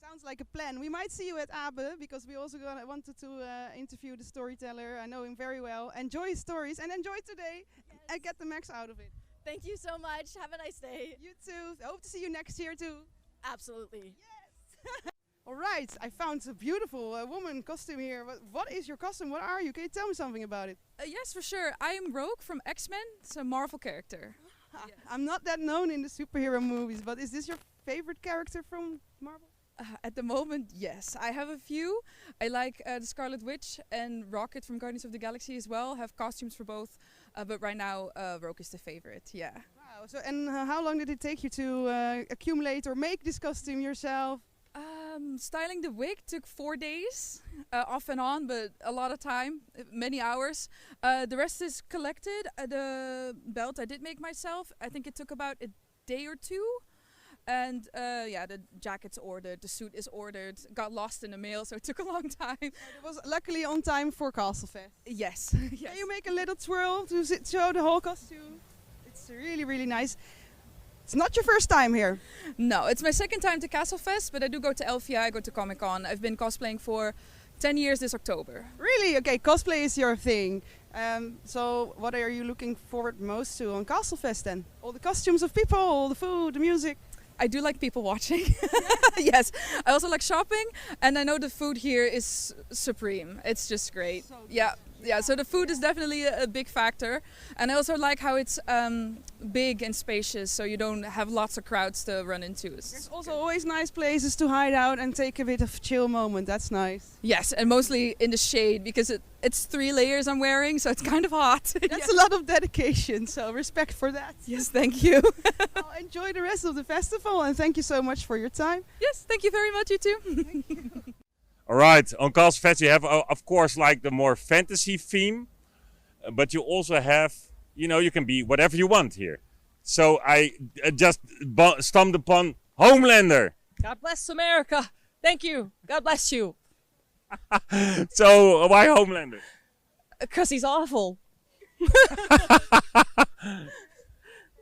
S22: Sounds like a plan. We might see you at ABBA, because we also wanted to interview the storyteller. I know him very well. Enjoy his stories and enjoy today and get the max out of it.
S24: Thank you so much. Have a nice day.
S22: You too. I hope to see you next year too.
S24: Absolutely.
S22: Yes. All right. I found a beautiful woman costume here. What is your costume? What are you? Can you tell me something about it?
S3: Yes, for sure. I am Rogue from X-Men. It's a Marvel character.
S22: Yes. I'm not that known in the superhero movies, but is this your favorite character from Marvel?
S3: At the moment, yes. I have a few. I like the Scarlet Witch and Rocket from Guardians of the Galaxy as well. Have costumes for both, but right now Rogue is the favorite. Yeah.
S22: Wow. So, and how long did it take you to accumulate or make this costume yourself?
S3: Styling the wig took 4 days, off and on, but a lot of time, many hours. The rest is collected. The belt I did make myself. I think it took about a day or two. And yeah, the jacket's ordered, the suit is ordered, got lost in the mail, so it took a long time.
S22: It was luckily on time for Castlefest.
S3: Yes. Yes.
S22: Can you make a little twirl to show the whole costume? It's really, really nice. It's not your first time here?
S3: No, it's my second time to Castlefest, but I do go to LVI, I go to Comic-Con. I've been cosplaying for 10 years this October.
S22: Really? Okay, cosplay is your thing. So what are you looking forward most to on Castlefest then? All the costumes of people, all the food, the music?
S3: I do like people watching. Yes. I also like shopping, and I know the food here is supreme. It's just great. So yeah. Yeah, so the food is definitely a big factor. And I also like how it's big and spacious, so you don't have lots of crowds to run into.
S22: There's also always nice places to hide out and take a bit of chill moment. That's nice.
S3: Yes, and mostly in the shade, because it's 3 layers I'm wearing, so it's kind of hot.
S22: That's a lot of dedication, so respect for that.
S3: Yes, thank you.
S22: Well, enjoy the rest of the festival, and thank you so much for your time.
S3: Yes, thank you very much, you too.
S22: Thank you.
S18: All right, on Castlefest you have, of course, like the more fantasy theme, but you also have, you can be whatever you want here. So I just stumbled upon Homelander.
S4: God bless America. Thank you. God bless you.
S18: So why Homelander?
S4: Because he's awful.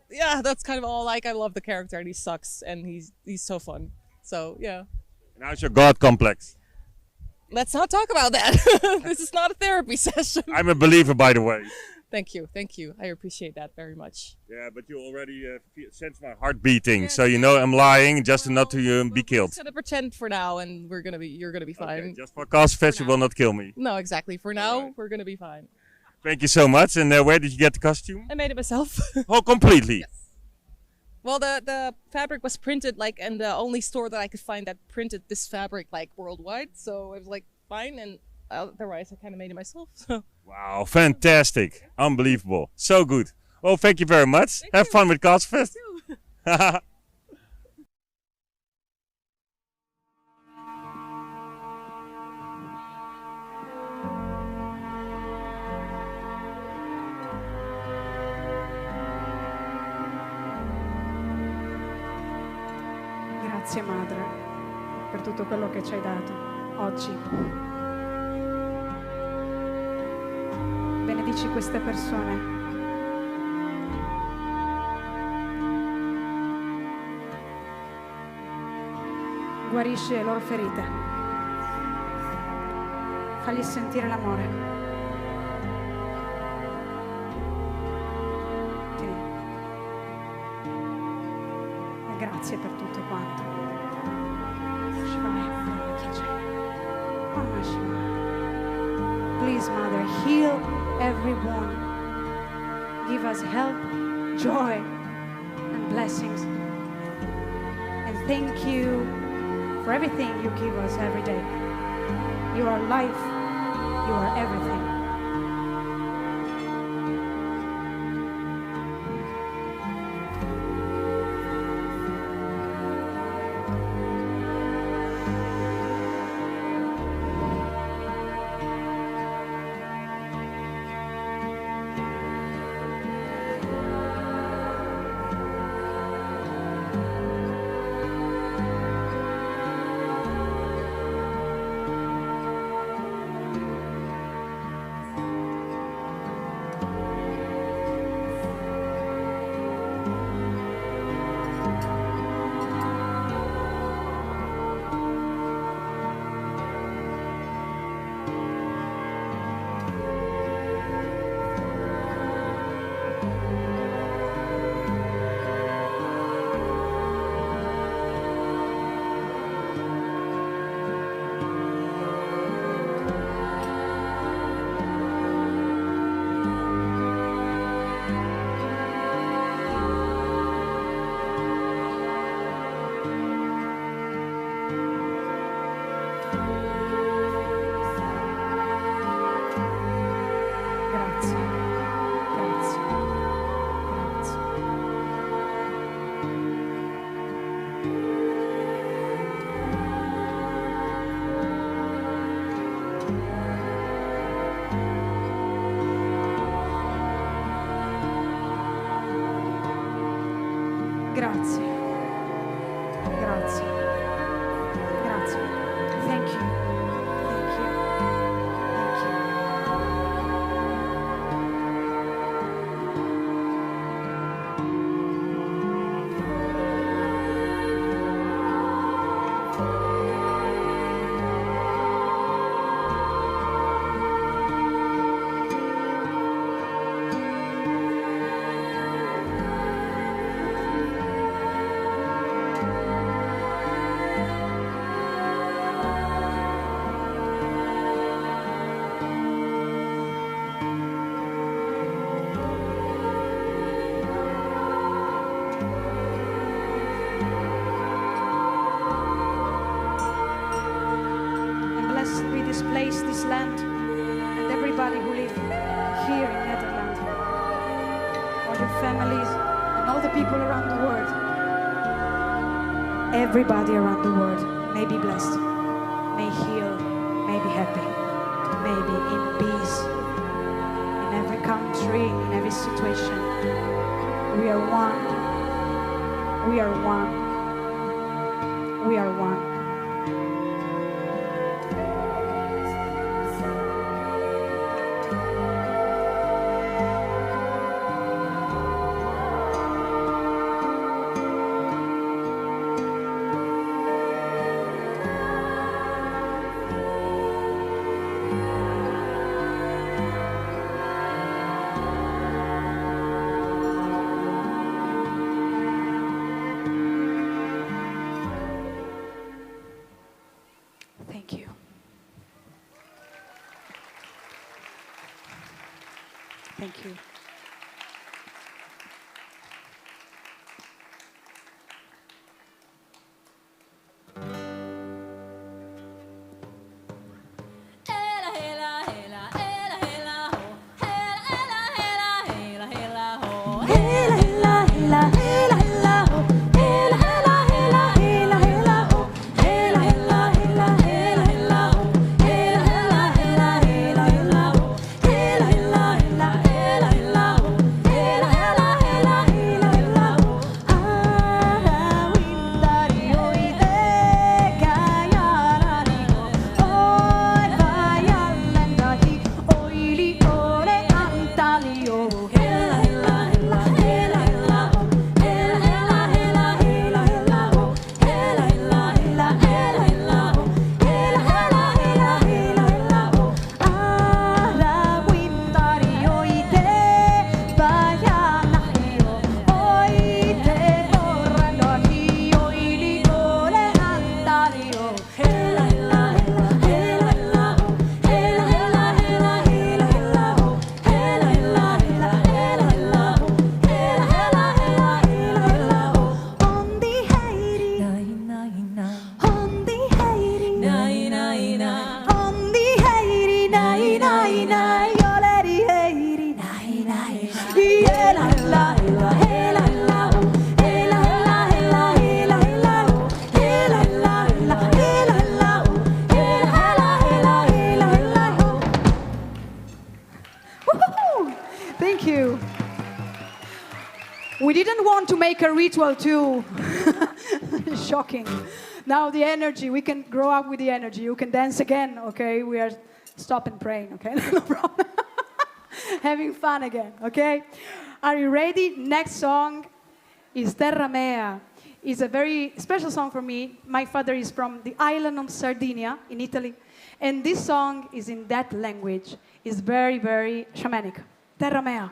S4: Yeah, that's kind of all I like. I love the character and he sucks and he's so fun. So, yeah.
S18: And how's your God complex?
S4: Let's not talk about that. This is not a therapy session.
S18: I'm a believer, by the way.
S4: Thank you. I appreciate that very much.
S18: Yeah, but you already sense my heart beating, so you know I'm lying just not to be killed.
S4: I'm just gonna pretend for now, and you're gonna be fine.
S18: Okay, just for Castlefest, you will not kill me.
S4: No, exactly. For now, we're gonna be fine.
S18: Thank you so much. And where did you get the costume?
S4: I made it myself.
S18: Oh, completely.
S4: Yes. Well, the fabric was printed in the only store that I could find that printed this fabric worldwide. So it was fine, and otherwise I kind of made it myself. So.
S18: Wow, fantastic. Unbelievable. So good. Well, thank you very much. Have fun with Castlefest.
S6: Grazie Madre per tutto quello che ci hai dato oggi. Benedici queste persone. Guarisci le loro ferite. Fagli sentire l'amore. E grazie per tutto quanto. Please, Mother, heal everyone. Give us help, joy, and blessings. And thank you for everything you give us every day. You are life. You are everything. Grazie. Grazie. Grazie. Thank you. Thank you. Thank you. Place, this land, and everybody who live here in Netherlands, all your families, and all the people around the world. Everybody around the world may be blessed, may heal, may be happy, may be in peace. In every country, in every situation, we are one. We are one. We are one. Thank you. Thank you. We didn't want to make a ritual too shocking. Now the energy, we can grow up with the energy. You can dance again, okay? We are stopping praying, okay? No problem. Having fun again, okay? Are you ready? Next song is Terra Mea. It's a very special song for me. My father is from the island of Sardinia in Italy. And this song is in that language. It's very, very shamanic. Terra Mea.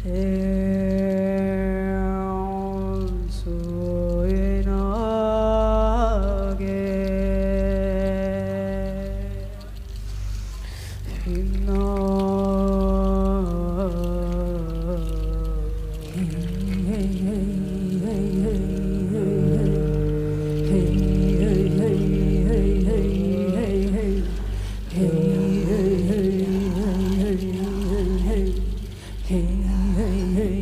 S8: Hey, hey,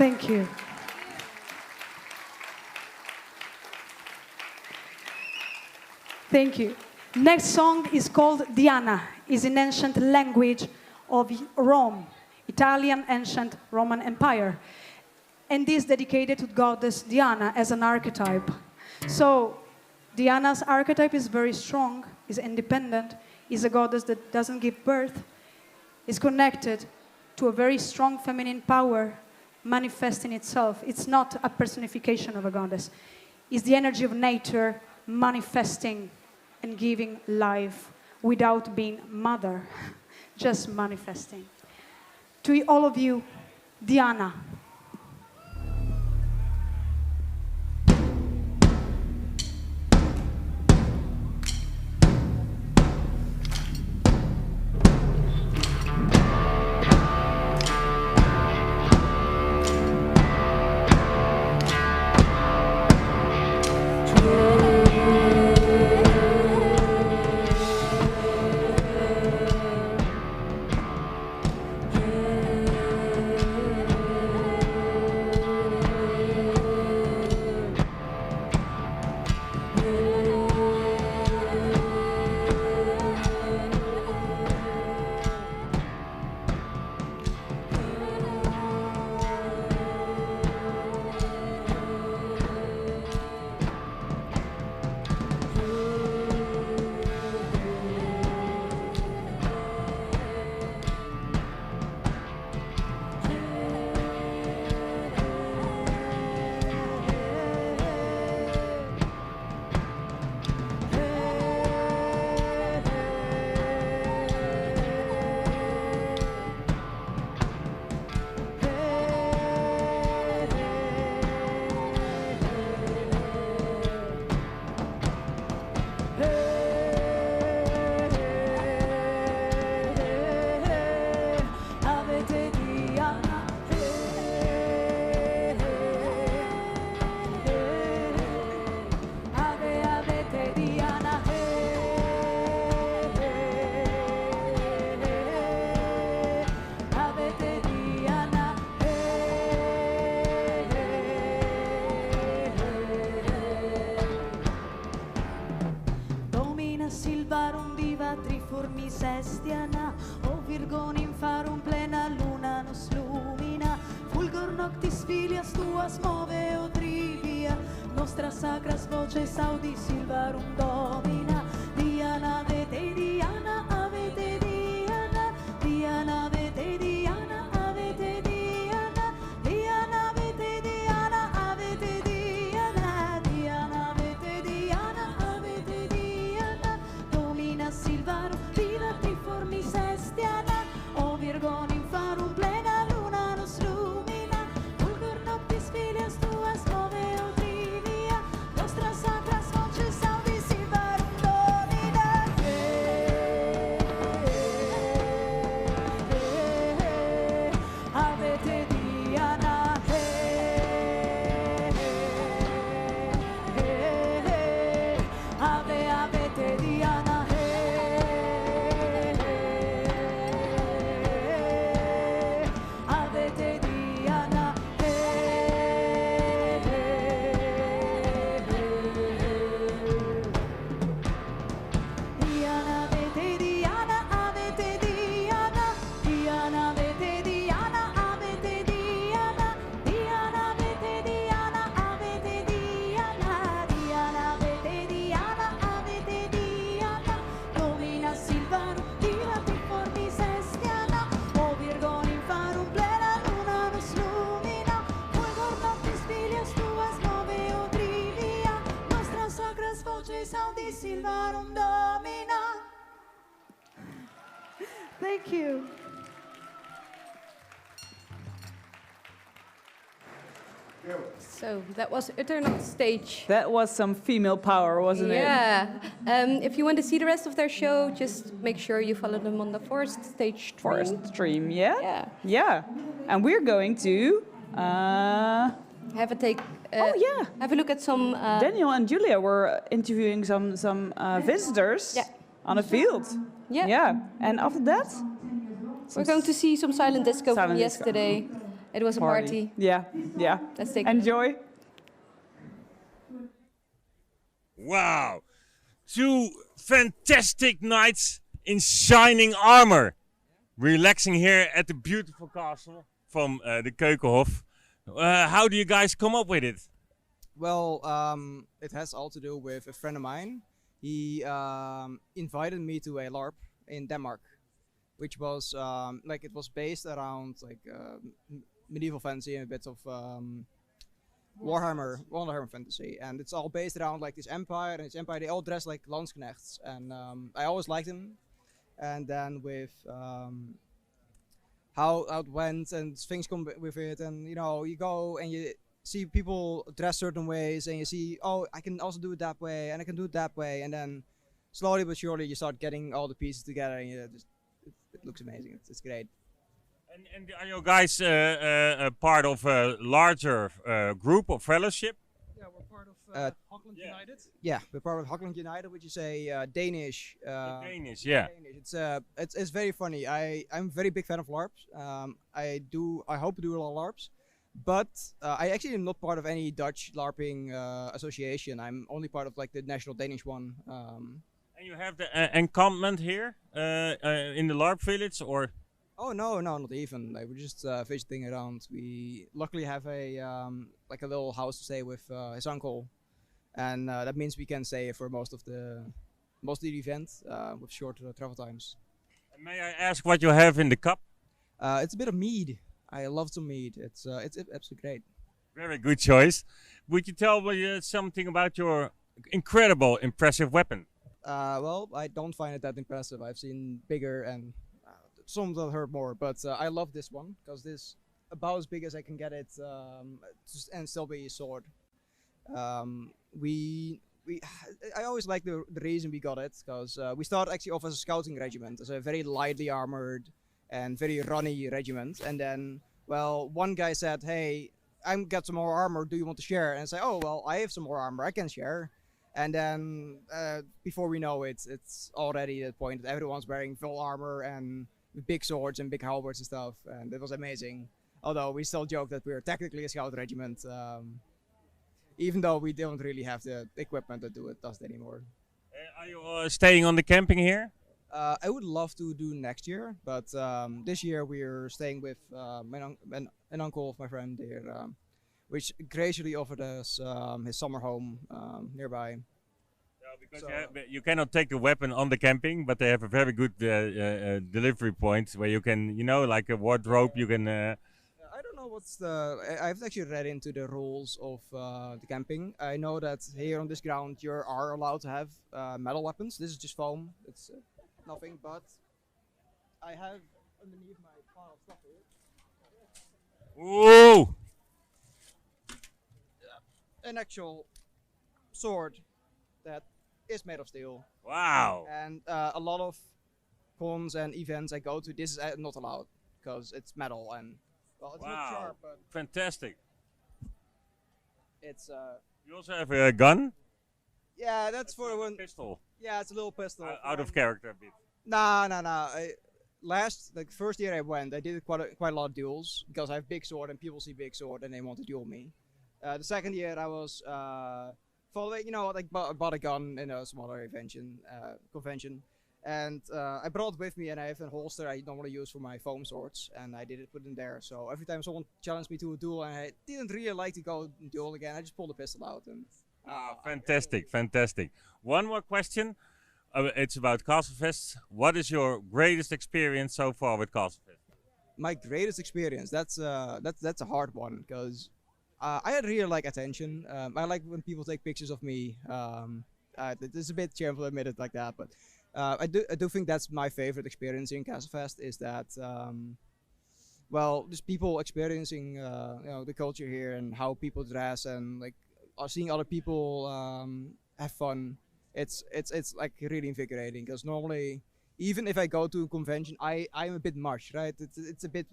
S6: Thank you. Thank you. Next song is called Diana. It's an ancient language of Rome, Italian ancient Roman Empire. And is dedicated to goddess Diana as an archetype. So Diana's archetype is very strong, is independent, is a goddess that doesn't give birth, is connected to a very strong feminine power manifesting itself. It's not a personification of a goddess. It's the energy of nature manifesting and giving life without being mother, just manifesting. To all of you, Diana.
S8: Sestiana, o Virgon in farum plena luna nos lumina, fulgor noctis filias tuas move o trivia, nostra sacras voces audi silvarum domina, Diana vete Diana, avete Diana, Diana vete Diana, avete Diana, Diana vete Diana, avete Diana, Diana vete Diana, avete Diana, domina silvarum formis estiana, o Virgon in farum plena luna nos lumina, fulgor noctis filias tuas move o trivia, nostras sacras voces audi silvarum domina. Avete Diana, avete Diana. Silvarum domina.
S6: Thank you.
S2: So that was Eternal Stage.
S1: That was some female power, wasn't it?
S2: Yeah. If you want to see the rest of their show, just make sure you follow them on the Forest Stage stream.
S1: Forest stream, yeah?
S2: Yeah.
S1: Yeah. And we're going to...
S2: have a look at some...
S1: Daniel and Julia were interviewing some visitors on a field.
S2: Yeah.
S1: Yeah. And after that?
S2: We're going to see some silent disco from yesterday. It was a party.
S1: Yeah, yeah.
S2: Let's take
S1: Enjoy.
S18: Wow. 2 fantastic nights in shining armor. Relaxing here at the beautiful castle from the Keukenhof. How do you guys come up with it?
S9: Well, it has all to do with a friend of mine. He invited me to a LARP in Denmark, which was like it was based around like medieval fantasy and a bit of Warhammer fantasy, and it's all based around like this empire, and this empire they all dress like landsknechts, and I always liked them. And then with how it went and things come with it, and you know, you go and you see people dress certain ways, and you see, oh, I can also do it that way, and I can do it that way, and then slowly but surely you start getting all the pieces together, and it looks amazing. It's great.
S18: And are you guys a part of a larger group or fellowship?
S9: Yeah, we're part of Hockland United. Yeah, we're part of Hockland United, which is a Danish.
S18: Danish, yeah.
S9: Danish. It's very funny. I'm a very big fan of LARPs. I hope to do a lot of LARPs, but I actually am not part of any Dutch LARPing association. I'm only part of like the national Danish one.
S18: And you have the encampment here in the LARP village, or?
S9: Oh no, not even. Like, we're just visiting around. We luckily have a like a little house to stay with his uncle, and that means we can stay for most of the event with short travel times.
S18: And may I ask what you have in the cup?
S9: It's a bit of mead. I love some mead. It's absolutely great.
S18: Very good choice. Would you tell me something about your incredible, impressive weapon?
S9: Well, I don't find it that impressive. I've seen bigger and some that hurt more, but I love this one because this about as big as I can get it, and still be a sword. I always like the reason we got it, because we started actually off as a scouting regiment, as a very lightly armored and very runny regiment, and then, well, one guy said, hey, I've got some more armor, do you want to share? And I say, oh, well, I have some more armor, I can share. And then before we know it, it's already the point that everyone's wearing full armor and big swords and big halberds and stuff, and it was amazing. Although we still joke that we're technically a scout regiment, even though we don't really have the equipment to do it anymore.
S18: Are you staying on the camping here?
S9: I would love to do next year, but this year we're staying with an uncle of my friend here, which graciously offered us his summer home nearby.
S18: Because you cannot take the weapon on the camping, but they have a very good delivery point where you can, you know, like a wardrobe, you can...
S9: I don't know what's the... I've actually read into the rules of the camping. I know that here on this ground you are allowed to have metal weapons. This is just foam. It's nothing, but I have underneath my pile of stuff here.
S18: Whoa!
S9: An actual sword that is made of steel.
S18: Wow!
S9: And a lot of cons and events I go to, this is not allowed because it's metal and, well, it's not sharp, but
S18: fantastic.
S9: It's
S18: you also have a gun?
S9: Yeah, that's for one
S18: pistol.
S9: Yeah, it's a little pistol.
S18: Out of character a bit.
S9: Nah. First year I went, I did quite a lot of duels because I have big sword and people see big sword and they want to duel me. The second year I was following, you know, like bought a gun in a smaller convention, and I brought it with me, and I have a holster I normally use for my foam swords, and I put it in there. So every time someone challenged me to a duel and I didn't really like to go duel again, I just pulled the pistol out and.
S18: Fantastic, fantastic. One more question. It's about Castlefest. What is your greatest experience so far with Castlefest?
S9: My greatest experience. That's a hard one because I really like attention. I like when people take pictures of me. It's a bit shameful to admit it like that, but I do think that's my favorite experience in Castlefest. Is that well, just people experiencing you know, the culture here and how people dress and like seeing other people have fun. It's like really invigorating because normally, even if I go to a convention, I'm a bit much, right? It's a bit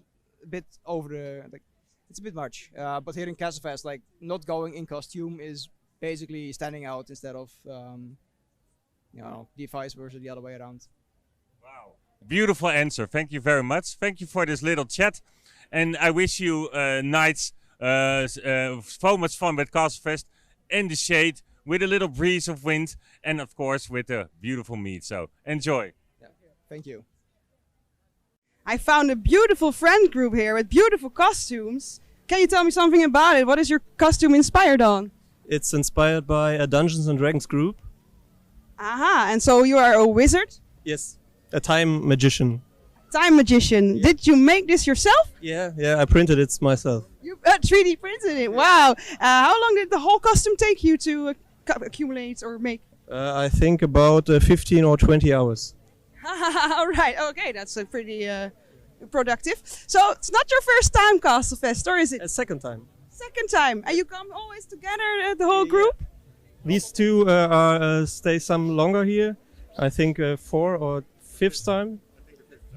S9: over the like. It's a bit much, but here in Castlefest, like not going in costume is basically standing out instead of, you know, the vice versa, the other way around.
S18: Wow! Beautiful answer. Thank you very much. Thank you for this little chat, And I wish you nights so much fun with Castlefest in the shade with a little breeze of wind and of course with a beautiful meat. So enjoy.
S9: Thank you.
S22: I found a beautiful friend group here with beautiful costumes. Can you tell me something about it? What is your costume inspired on?
S10: It's inspired by a Dungeons and Dragons group.
S22: Aha, and so you are a wizard?
S10: Yes, a time magician.
S22: Time magician. Yeah. Did you make this yourself?
S10: Yeah, I printed it myself.
S22: You 3D printed it, wow. How long did the whole costume take you to accumulate or make?
S10: I think about 15 or 20 hours.
S22: All right, okay, that's pretty productive. So it's not your first time Castlefest, or is it?
S10: A second time.
S22: Second time, and you come always together, the whole group?
S10: These two stay some longer here. I think 4th or 5th time.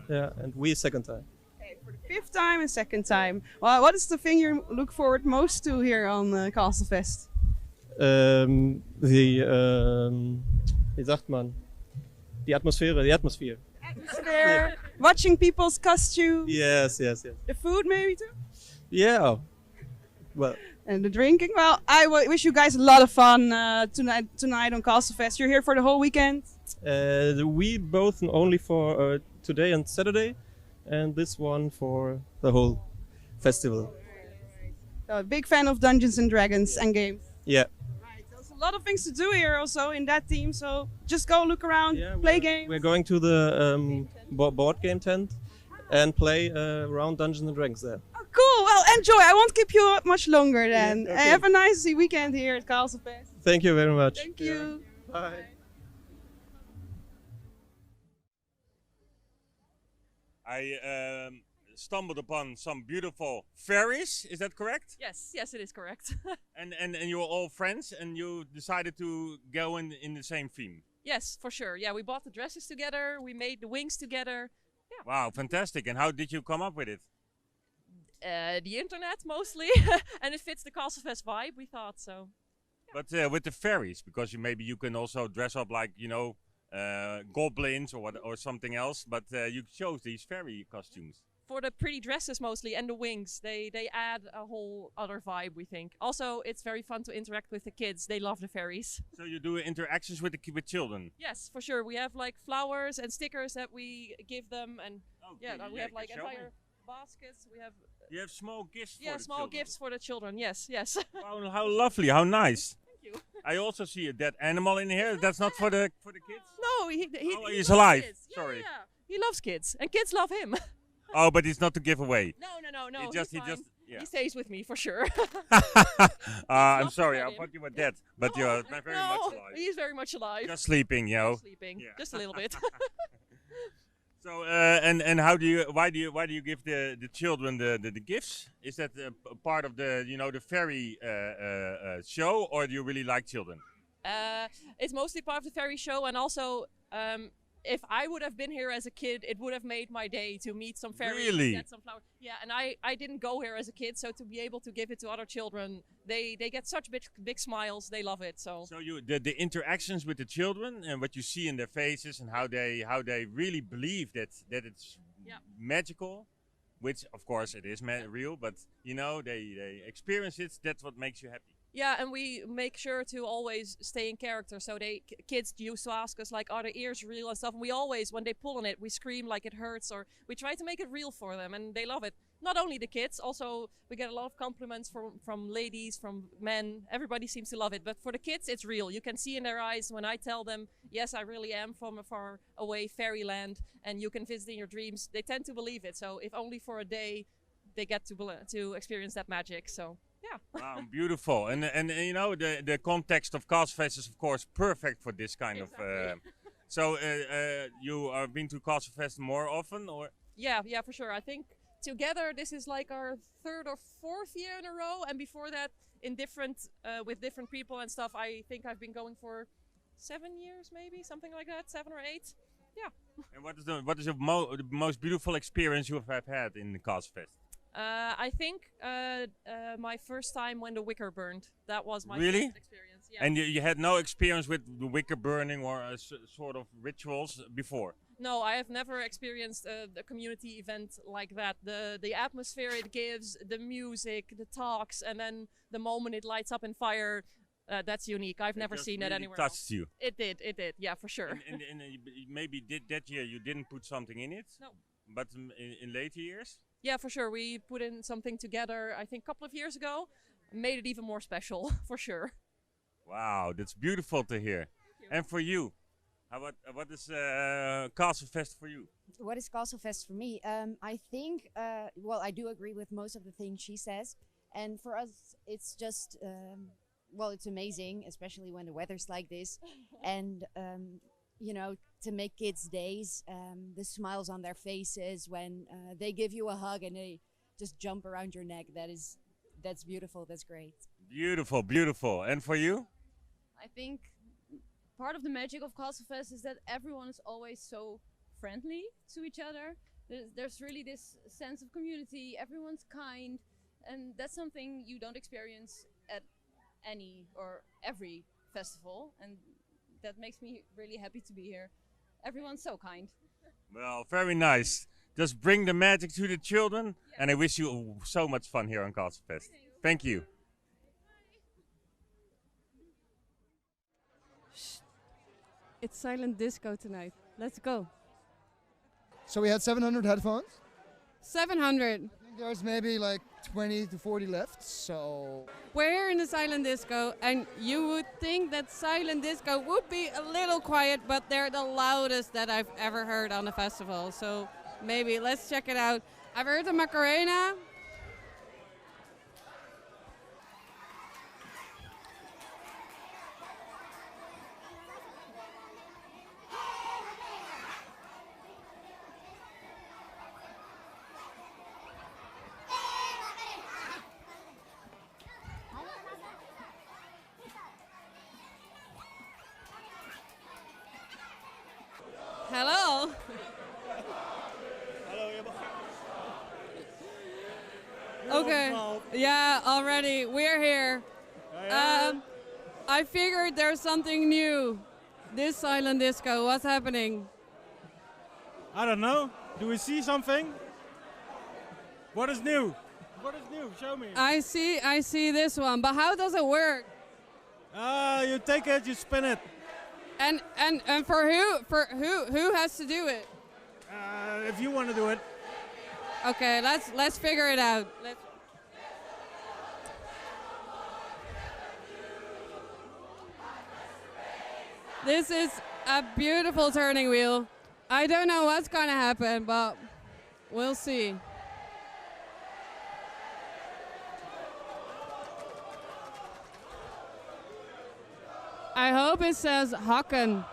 S10: Yeah, and we second time.
S22: Okay, for the 5th time and second time. Well, what is the thing you look forward most to here on Castlefest?
S10: Wie sagt man? The atmosphere.
S22: Atmosphere. Watching people's costumes.
S10: Yes.
S22: The food maybe too?
S10: Yeah. Well.
S22: And the drinking. Well, I wish you guys a lot of fun tonight on Castlefest. You're here for the whole weekend?
S10: We both only for today and Saturday, and this one for the whole festival.
S22: So, a big fan of Dungeons and Dragons and games.
S10: Yeah.
S22: Right. There's a lot of things to do here also in that team. So just go look around, play games.
S10: We're going to the board game tent and play around Dungeons and Dragons there.
S22: Oh, cool. Well, enjoy. I won't keep you up much longer then.
S10: Yeah, okay.
S22: Have a nice weekend here at Castlefest.
S10: Thank you very much.
S22: Thank you.
S10: Bye.
S18: I stumbled upon some beautiful fairies. Is that correct?
S11: Yes, it is correct.
S18: and you were all friends, and you decided to go in the same theme.
S11: Yes, for sure. Yeah, we bought the dresses together. We made the wings together. Yeah.
S18: Wow, fantastic! And how did you come up with it?
S11: The internet mostly, and it fits the Castlefest vibe. We thought so.
S18: Yeah. But with the fairies, because maybe you can also dress up like goblins or something else. But you chose these fairy costumes.
S11: For the pretty dresses mostly and the wings, they add a whole other vibe, we think. Also, it's very fun to interact with the kids. They love the fairies.
S18: So you do interactions with children?
S11: Yes, for sure. We have like flowers and stickers that we give them, and we have like entire baskets.
S18: You have small gifts.
S11: Yeah, small gifts for the children. Yes.
S18: Wow, how lovely! How nice.
S11: Thank you.
S18: I also see a dead animal in here. That's not for the kids.
S11: No,
S18: he's alive.
S11: Kids.
S18: Sorry.
S11: Yeah. He loves kids, and kids love him.
S18: Oh, but it's not to give away.
S11: No.
S18: He
S11: stays with me for sure.
S18: I'm sorry, I thought you were dead, but you're very much alive.
S11: He's very much alive.
S18: Just sleeping,
S11: Sleeping, just a little bit.
S18: So, and why do you give the children the gifts? Is that a part of the the fairy show, or do you really like children?
S11: It's mostly part of the fairy show, and also. If I would have been here as a kid, it would have made my day to meet some fairies,
S18: really?
S11: Get some flowers. Yeah, and I didn't go here as a kid, so to be able to give it to other children, they get such big smiles. They love it. So
S18: the interactions with the children and what you see in their faces and how they really believe that it's magical, which of course it is real, but they experience it. That's what makes you happy.
S11: Yeah, and we make sure to always stay in character. So kids used to ask us like, are the ears real and stuff? And we always, when they pull on it, we scream like it hurts, or we try to make it real for them, and they love it. Not only the kids, also we get a lot of compliments from ladies, from men. Everybody seems to love it. But for the kids, it's real. You can see in their eyes when I tell them, yes, I really am from a far away fairyland, and you can visit in your dreams. They tend to believe it. So if only for a day, they get to experience that magic. So. Yeah.
S18: Wow, beautiful. And the context of Castlefest is of course perfect for this kind of. So you are been to Castlefest more often, or?
S11: Yeah, for sure. I think together this is like our 3rd or 4th year in a row, and before that, in different with different people and stuff. I think I've been going for 7 years, maybe something like that, 7 or 8. Yeah.
S18: And what is the most beautiful experience you have had in the Castlefest?
S11: I think my first time when the wicker burned. That was my
S18: really?
S11: first experience. Yeah.
S18: And you had no experience with the wicker burning or sort of rituals before?
S11: No, I have never experienced a community event like that. The atmosphere it gives, the music, the talks, and then the moment it lights up in fire, that's unique. I've never
S18: just
S11: seen it
S18: really
S11: anywhere
S18: touched
S11: else.
S18: you.
S11: It did, yeah, for sure.
S18: And maybe that year you didn't put something in it?
S11: No.
S18: But in later years?
S11: Yeah, for sure. We put in something together, I think a couple of years ago, made it even more special, for sure.
S18: Wow, that's beautiful to hear. And for you? What is Castlefest for you?
S12: What is Castlefest for me? I think, well, I do agree with most of the things she says. And for us, it's just, well, it's amazing, especially when the weather's like this. And, you know, to make kids' days, the smiles on their faces when they give you a hug and they just jump around your neck. That's beautiful. That's great.
S18: Beautiful, beautiful. And for you?
S13: I think part of the magic of Castlefest is that everyone is always so friendly to each other. There's really this sense of community, everyone's kind, and that's something you don't experience at any or every festival, and that makes me really happy to be here. Everyone's so kind.
S18: Well, very nice. Just bring the magic to the children, and I wish you so much fun here on Castlefest. Thank you.
S14: It's silent disco tonight. Let's go.
S17: So we had 700 headphones.
S14: 700.
S17: I think there's maybe like 20 to 40 left, so...
S14: We're here in the silent disco, and you would think that silent disco would be a little quiet, but they're the loudest that I've ever heard on the festival. So maybe let's check it out. I've heard the Macarena. Hello. Okay. Yeah, already. We're here. I figured there's something new. This silent disco, what's happening?
S25: I don't know. Do we see something? What is new? What is new? Show me.
S14: I see this one, but how does it work?
S25: You take it, you spin it.
S14: And for who? For who has to do it?
S25: If you want to do it.
S14: Okay, let's figure it out. This is a beautiful turning wheel. I don't know what's gonna happen, but we'll see. I hope it says Hakken.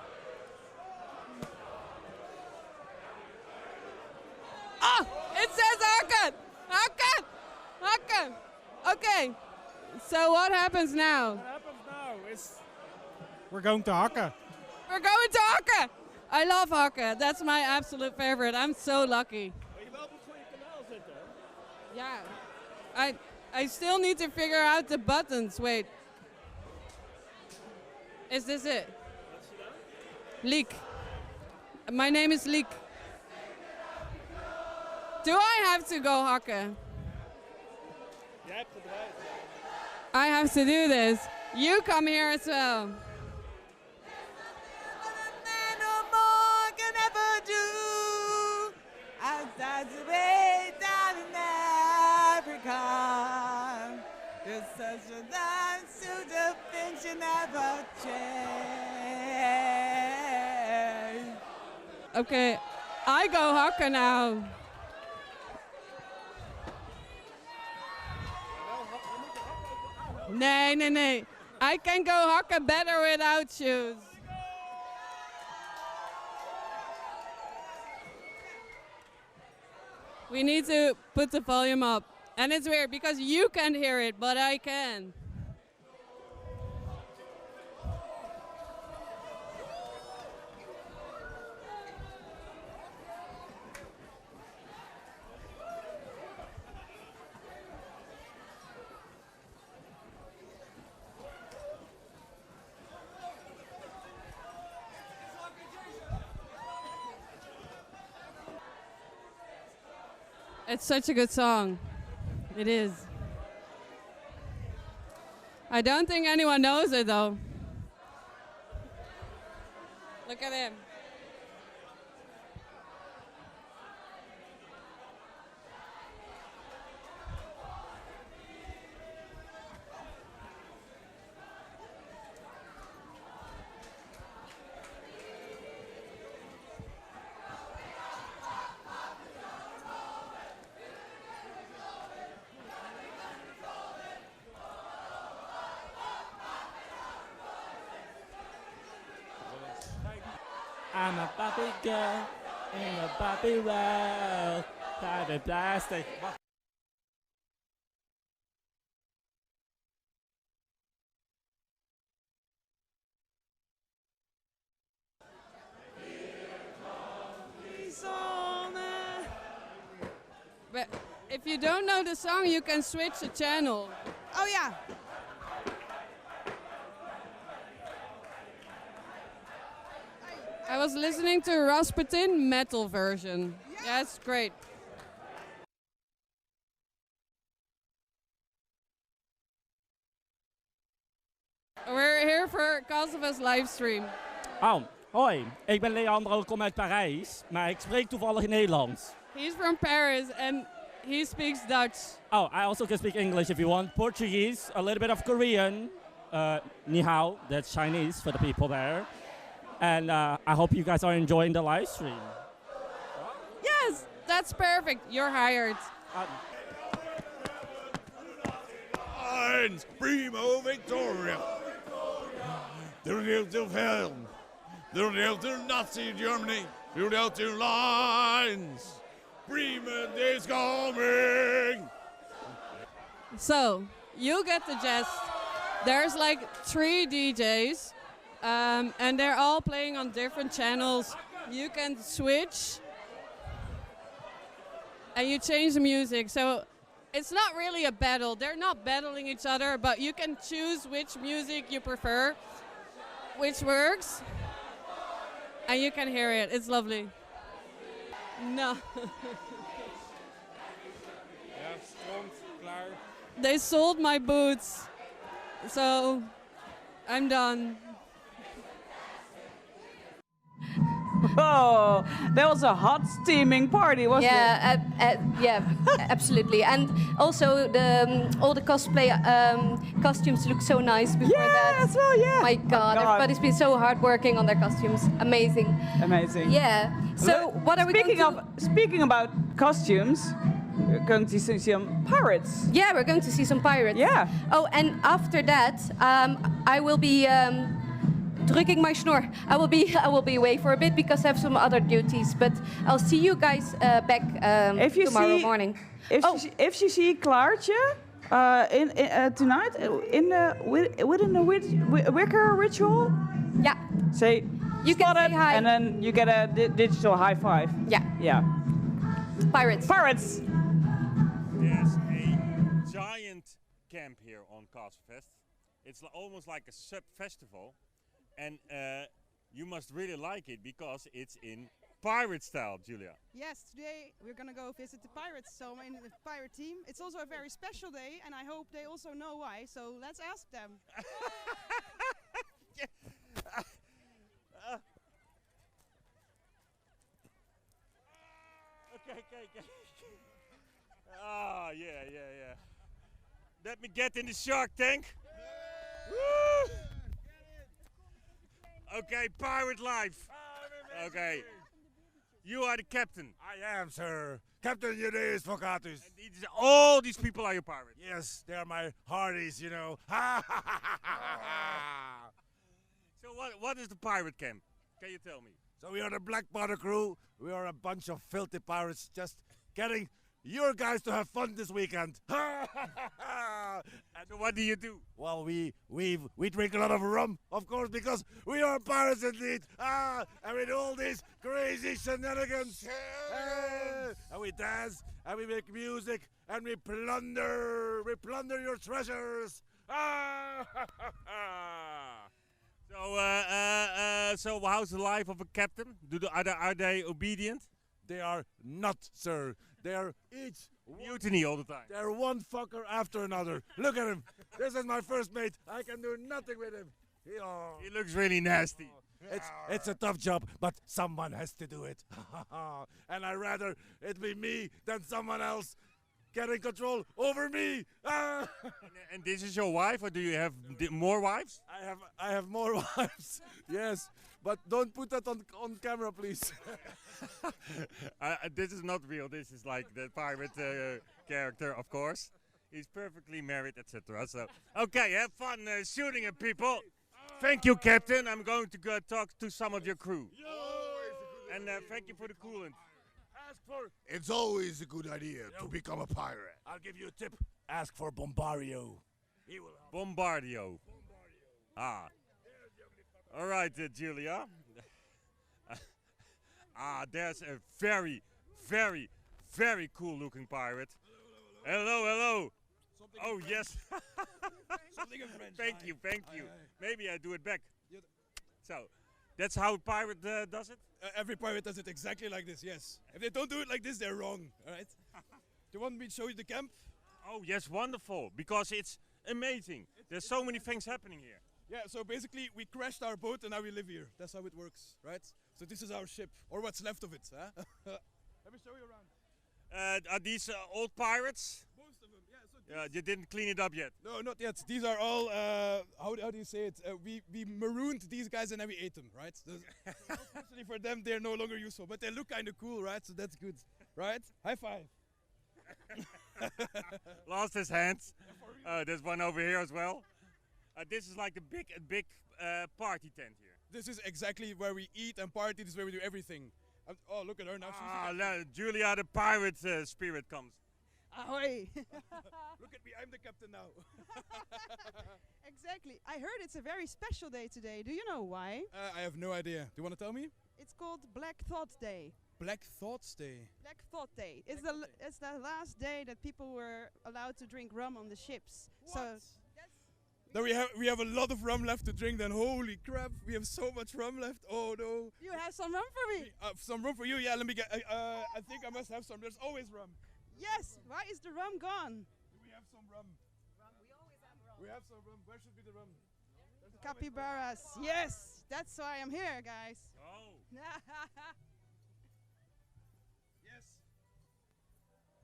S14: Oh, it says Hakken! Hakken! Hakken! Okay, so what happens now?
S25: What happens now is we're going to Hakken.
S14: We're going to Hakken! I love Hakken. That's my absolute favorite. I'm so lucky. Yeah. I still need to figure out the buttons. Wait. Is this it? Leek. My name is Leek. Do I have to go Hakken? I have to do this. You come here as well.
S26: Outside the way down in Africa, there's such a dance to the things you never change.
S14: Okay, I go Hakken now. Nee. I can go Hakken better without shoes. We need to put the volume up. And it's weird because you can't hear it, but I can. It's such a good song. It is. I don't think anyone knows it though. Look at him.
S5: I'm a Barbie girl in a Barbie world. Barbie plastic.
S14: But if you don't know the song, you can switch the channel.
S22: Oh yeah.
S14: I was listening to Rasputin metal version. Yeah, it's great. We're here for Castlefest livestream.
S5: Oh, hoi. Ik ben Leandro, ik kom uit Parijs, maar ik spreek toevallig Nederlands.
S14: He's from Paris and he speaks Dutch.
S5: Oh, I also can speak English if you want. Portuguese, a little bit of Korean. Ni hao, that's Chinese for the people there. And I hope you guys are enjoying the live stream.
S14: Yes, that's perfect. You're hired.
S15: Lines, Primo Victoria. They're to film. They're to Nazi Germany. They're to lines. Prima is coming.
S14: So, you get the gist. There's like 3 DJs. And they're all playing on different channels. You can switch and you change the music. So it's not really a battle. They're not battling each other, but you can choose which music you prefer, which works, and you can hear it. It's lovely. No.
S15: Ja, stroomt, klaar.
S14: They sold my boots, so I'm done.
S1: Oh, that was a hot steaming party, wasn't it?
S2: Yeah, absolutely. And also all the cosplay costumes look so nice before that.
S1: Yes, well, yeah.
S2: My God, everybody's been so hard working on their costumes. Amazing.
S1: Amazing.
S2: Yeah. So what are we going to...
S1: Speaking about costumes, we're going to see some pirates.
S2: Yeah, we're going to see some pirates.
S1: Yeah.
S2: Oh, and after that, I will be drugging my snor. I will be away for a bit because I have some other duties. But I'll see you guys back tomorrow morning.
S1: If you see Klaartje tonight within the Wicker ritual,
S2: yeah,
S1: say
S2: you
S1: spot
S2: can
S1: it,
S2: say hi.
S1: and then you get a digital high five.
S2: Yeah.
S1: Yeah.
S2: Pirates.
S1: Pirates.
S18: There's a giant camp here on Castlefest. It's almost like a sub-festival. And you must really like it because it's in pirate style, Julia.
S22: Yes, today we're gonna go visit the pirates, so I'm in the pirate team. It's also a very special day, and I hope they also know why, so let's ask them.
S18: Okay. Ah, yeah. Let me get in the shark tank. Woo! Okay, pirate life. Okay. You are the captain.
S15: I am, sir. Captain Judeus Vocatus.
S18: All these people are your pirates.
S15: Yes, they are my hearties, you know.
S18: So what is the pirate camp? Can you tell me?
S15: So we are the Black Powder crew. We are a bunch of filthy pirates just getting your guys to have fun this weekend.
S18: And what do you do?
S15: Well, we drink a lot of rum, of course, because we are pirates indeed. And we do all these crazy shenanigans. And we dance, and we make music, and we plunder. We plunder your treasures.
S18: So how's the life of a captain? Are they obedient?
S15: They are not, sir. They are each
S18: Mutiny all the time.
S15: They're one fucker after another. Look at him. This is my first mate. I can do nothing with him.
S18: He looks really nasty.
S15: It's a tough job, but someone has to do it. And I'd rather it be me than someone else getting control over me.
S18: And this is your wife, or do you have more wives?
S15: I have more wives. Yes, but don't put that on camera, please.
S18: This is not real. This is like the pirate character, of course. He's perfectly married, etc. So, okay, have fun shooting at people. Thank you, Captain. I'm going to go talk to some of your crew. And thank you for the coolant.
S15: It's always a good idea to become a pirate. I'll give you a tip. Ask for Bombario. He will help.
S18: Bombardio. Ah. All right, Julia. There's a very, very, very cool looking pirate. Hello, hello. Oh, yes.
S15: Something in French.
S18: Thank you, thank you. Maybe I do it back. So, that's how a pirate does it?
S7: Every pirate does it exactly like this, yes. If they don't do it like this, they're wrong, all right? Do you want me to show you the camp?
S18: Oh, yes, wonderful. Because it's amazing. There's so many things happening here.
S7: Yeah, so basically we crashed our boat and now we live here. That's how it works, right? So this is our ship, or what's left of it, huh? Let me show you around.
S18: Are these old pirates?
S7: Most of them, yeah. So
S18: You didn't clean it up yet?
S7: No, not yet. These are all, how do you say it? We marooned these guys and then we ate them, right? Unfortunately for them, they're no longer useful, but they look kind of cool, right? So that's good, right? High five.
S18: Lost his hands. There's one over here as well. This is like a big party tent here.
S7: This is exactly where we eat and party. This is where we do everything. Oh, look at her now.
S18: Julia, the pirate spirit comes.
S22: Ahoy!
S7: Look at me, I'm the captain now.
S22: Exactly. I heard it's a very special day today. Do you know why?
S7: I have no idea. Do you want to tell me?
S22: It's called Black Thought Day.
S7: Black Thoughts Day.
S22: Black Thought Day. It's the last day that people were allowed to drink rum on the ships.
S7: What?
S22: So
S7: Then we have a lot of rum left to drink. Then holy crap, we have so much rum left. Oh no.
S22: You have some rum for me.
S7: Some rum for you? Yeah. Let me get. I think I must have some. There's always rum.
S22: Yes. Why is the rum gone?
S7: We have some rum. We always have rum. We have some rum. Where should be the rum?
S22: Capybaras. Yes. That's why I'm here, guys.
S18: Oh.
S7: Yes.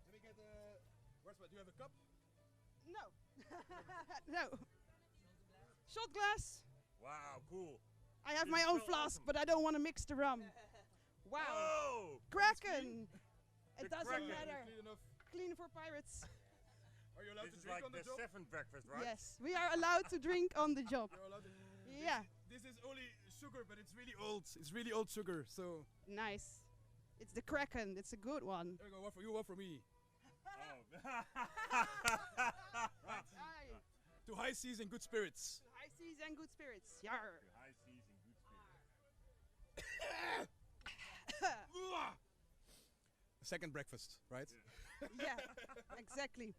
S7: Let me get where's my? Do you have a cup?
S22: No. No. Shot glass.
S18: Wow, cool.
S22: I have my own flask, but I don't want to mix the rum. Wow.
S18: Whoa.
S22: Kraken. It doesn't
S18: Kraken.
S22: matter. Clean for pirates.
S7: Are you allowed
S18: This
S7: to
S18: is
S7: drink
S18: like
S7: on the
S18: the
S7: job?
S18: seventh breakfast, right?
S22: Yes, we are allowed to drink on the job.
S7: You're allowed to.
S22: Yeah.
S7: This is only sugar, but it's really old. It's really old sugar. So.
S22: Nice. It's the Kraken. It's a good one.
S7: There you go. One for you, one for me.
S22: Aye.
S7: To high seas and good spirits.
S22: To high seas and good spirits. Yar.
S18: High seas and good spirits.
S7: Second breakfast, right?
S22: Yeah, exactly.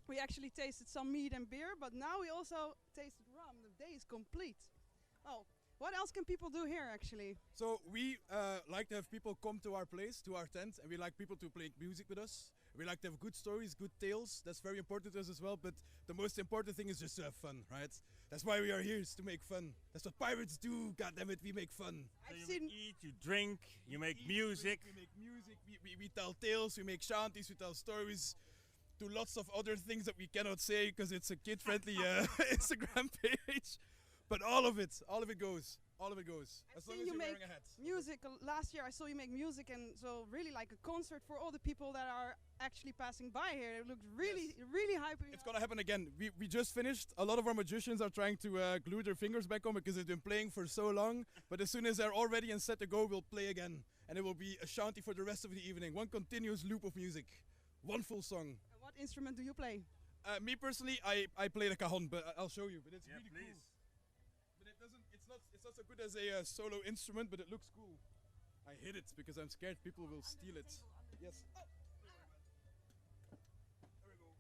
S22: We actually tasted some meat and beer, but now we also tasted rum. The day is complete. Oh, what else can people do here actually?
S7: So we like to have people come to our place, to our tent, and we like people to play music with us. We like to have good stories, good tales. That's very important to us as well. But the most important thing is just to have fun, right? That's why we are here, is to make fun. That's what pirates do. God damn it, we make fun.
S18: So you eat, you drink, you make music.
S7: We make music. We tell tales. We make shanties. We tell stories. Do lots of other things that we cannot say because it's a kid-friendly Instagram page. But all of it goes. All of it goes. As long as you're wearing a hat.
S22: Music. Last year I saw you make music, and so really like a concert for all the people that are actually passing by here. It looked really, really hyping.
S7: It's gonna happen again. We just finished. A lot of our magicians are trying to glue their fingers back on because they've been playing for so long. But as soon as they're all ready and set to go, we'll play again. And it will be a shanty for the rest of the evening. One continuous loop of music. One full song.
S22: And what instrument do you play?
S7: Me personally, I play the cajon, but I'll show you. But it's really cool. But it's not so good as a solo instrument, but it looks cool. I hit it because I'm scared people will steal it. Yes. There we go.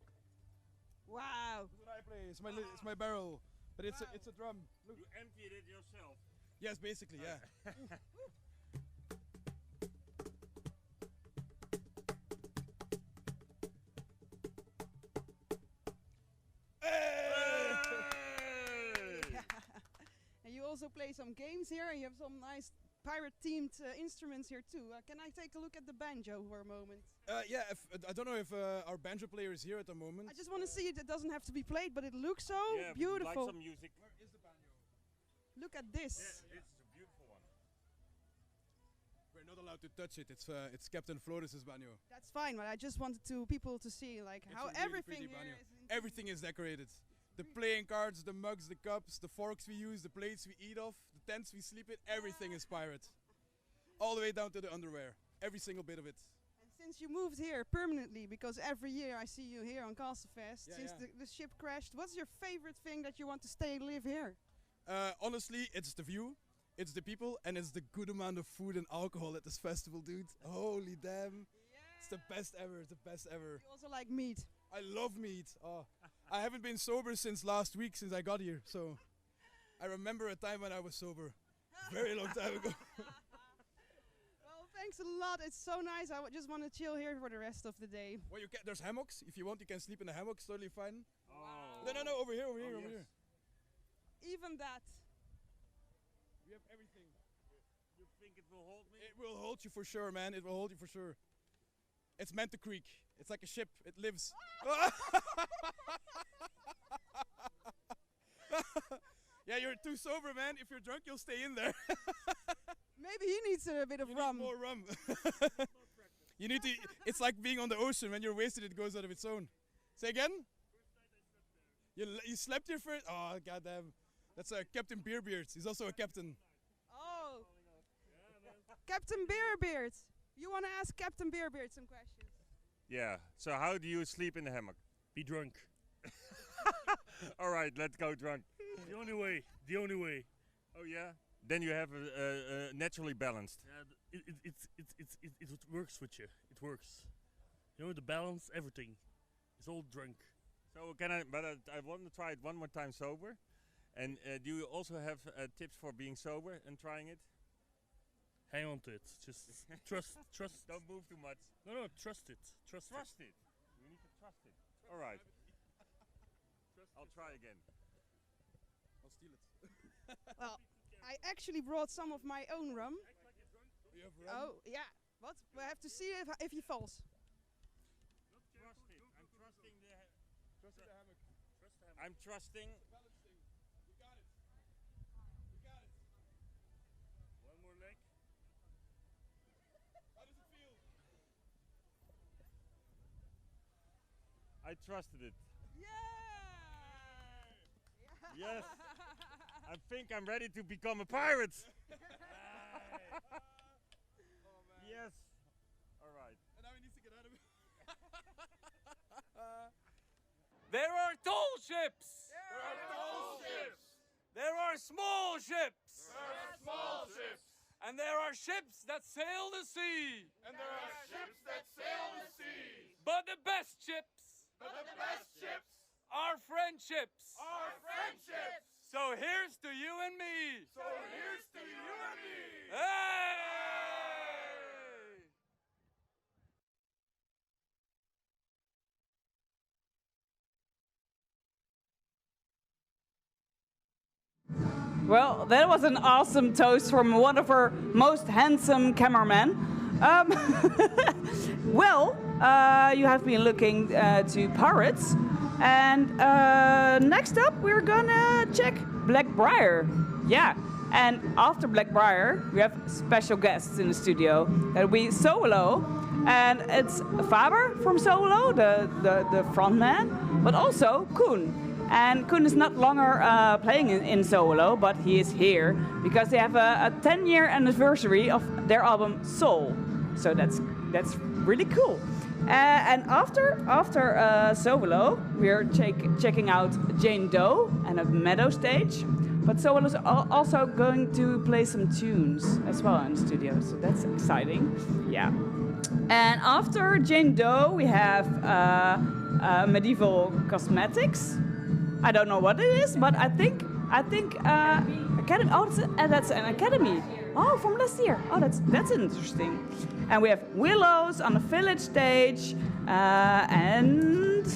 S22: Wow.
S7: That's what I play. It's my barrel, but it's a drum. Look.
S18: You emptied it yourself.
S7: Yes, basically, yeah.
S22: also play some games here, and you have some nice pirate-themed instruments here too. Can I take a look at the banjo for a moment?
S7: Yeah, I don't know if our banjo player is here at the moment.
S22: I just want to see it. It doesn't have to be played, but it looks so
S18: Yeah,
S22: beautiful.
S18: like some music.
S7: Where is the banjo?
S22: Look at this.
S18: Yeah, it's a beautiful one.
S7: We're not allowed to touch it. It's Captain Floris's banjo.
S22: That's fine, but I just wanted people to see like
S7: It's
S22: how
S7: a really
S22: everything
S7: pretty
S22: here
S7: banjo.
S22: is.
S7: Everything is decorated. The playing cards, the mugs, the cups, the forks we use, the plates we eat off, the tents we sleep in, everything is pirate. All the way down to the underwear. Every single bit of it.
S22: And since you moved here permanently, because every year I see you here on Castlefest, since the ship crashed, what's your favorite thing that you want to stay and live here?
S7: Honestly, it's the view, it's the people, and it's the good amount of food and alcohol at this festival, dude. Holy damn. It's the best ever, the best ever.
S22: You also like meat.
S7: I love meat. Oh, I haven't been sober since last week, since I got here. So I remember a time when I was sober. Very long time ago.
S22: Well, thanks a lot. It's so nice. I just want to chill here for the rest of the day.
S7: Well, there's hammocks. If you want, you can sleep in the hammocks. Totally fine.
S18: Oh.
S7: No, over here, over here.
S22: Even that.
S7: We have everything.
S18: You think it will hold me?
S7: It will hold you for sure, man. It will hold you for sure. It's meant to creak. It's like a ship. It lives. Yeah, you're too sober, man. If you're drunk, you'll stay in there.
S22: Maybe he needs a bit of rum.
S7: More rum. You need to. It's like being on the ocean. When you're wasted, it goes out of its own. Say again? You slept here first? Oh, goddamn. That's Captain Beerbeard. He's also a captain.
S22: Oh. Captain Beerbeard. You want to ask Captain Beerbeard some questions?
S18: Yeah. So how do you sleep in the hammock?
S16: Be drunk.
S18: All right, let's go drunk.
S16: The only way. The only way.
S18: Oh yeah. Then you have a naturally balanced.
S16: Yeah, it works with you. It works. You know the balance, everything. It's all drunk.
S18: So can I? But I want to try it one more time sober. And do you also have tips for being sober and trying it?
S16: Hang on to it. Just trust.
S18: Don't move too much.
S16: No, trust it. Trust
S18: it. You need to trust it. All right. I'll try again.
S7: I'll steal it.
S22: Well, I actually brought some of my own rum.
S7: You have rum?
S22: Oh, yeah. What? We have to see if he falls.
S18: Trust it. I'm trusting the
S7: hammock.
S18: I'm trusting.
S7: You got it. You got it.
S16: One more leg.
S7: How does it feel?
S18: I trusted it.
S22: Yeah!
S18: Yes. I think I'm ready to become a pirate. Yes. All right.
S7: And now he needs to get out of it.
S19: There are tall ships.
S15: There are tall ships.
S19: There are small ships.
S15: There are small ships.
S19: And there are ships that sail the sea.
S15: And there are ships that sail the sea.
S19: But the best ships.
S15: But the best ships
S19: are friendships.
S15: are friendships.
S19: So here's to you and me.
S15: So here's to you and me.
S19: Hey!
S1: Well, that was an awesome toast from one of our most handsome cameramen. Well, you have been looking to pirates. And next up, we're gonna check Blackbriar. Yeah, and after Blackbriar, we have special guests in the studio. That'll be Solo, and it's Faber from Solo, the frontman, but also Koen. And Koen is not longer playing in Solo, but he is here because they have a 10-year anniversary of their album Soul. So that's really cool. And after Solo, we're checking out Jane Doe and a meadow stage. But Solo's also going to play some tunes as well in the studio, so that's exciting. Yeah. And after Jane Doe, we have Medieval Cosmetics. I don't know what it is, but I think Academy. Oh, that's an Academy. Oh, from last year. Oh, that's interesting. And we have Willows on the Village stage, and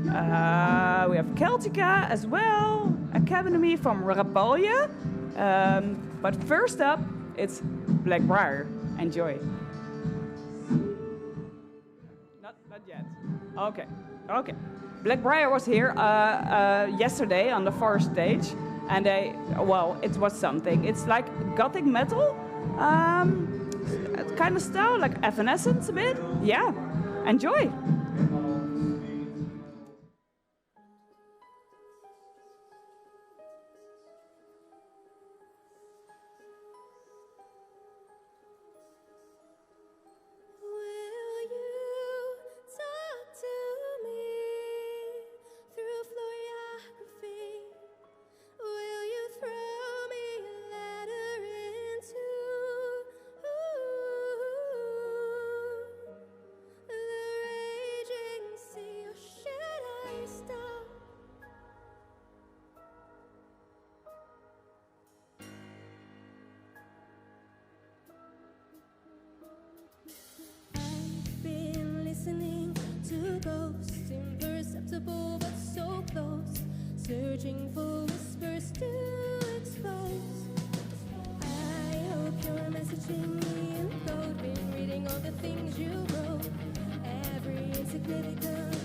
S1: we have Celtica as well. Academy from Rapalje. But first up, it's Blackbriar. Enjoy. Not yet. Okay. Blackbriar was here yesterday on the first stage, and it was something. It's like gothic metal, kind of style, like Evanescence a bit. Yeah, enjoy.
S3: Searching for whispers to expose. I hope you're messaging me in code. Been reading all the things you wrote. Every insignificant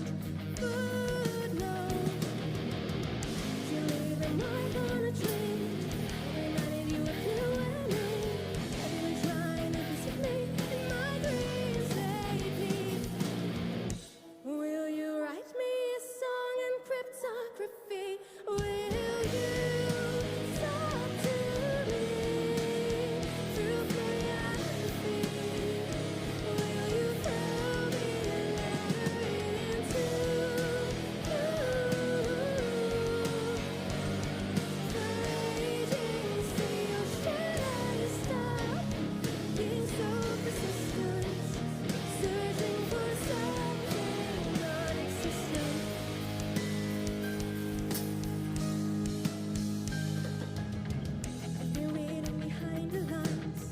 S3: footnote. You leave a mark on a tree. Reminded you of you and me. I've been trying to visit me in my dreams lately. Will you write me a song in cryptography? Will you talk to me through choreography? Will you throw me a letter into the raging sea? Or should I stop being so persistent, searching for something non-existent? I've been reading behind the lines,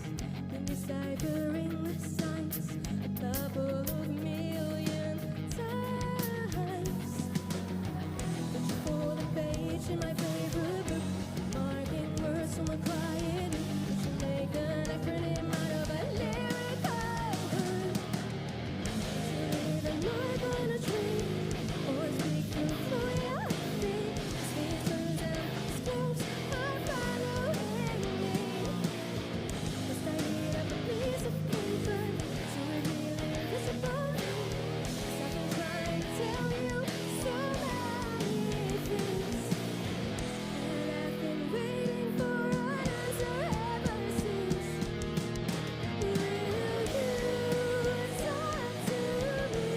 S3: been deciphering the signs a couple of million times. But you pull the page in my favorite book, marking words on the quiet loop. But you make an acronym out of a lyrical hook. You leave a mark on a tree, or speak through choreography. Speakers and scrolls are following me. Just I need up a piece of paper to reveal invisible things. 'Cause I've been trying to tell you so many things, and I've been waiting for an answer ever since. Will you talk to me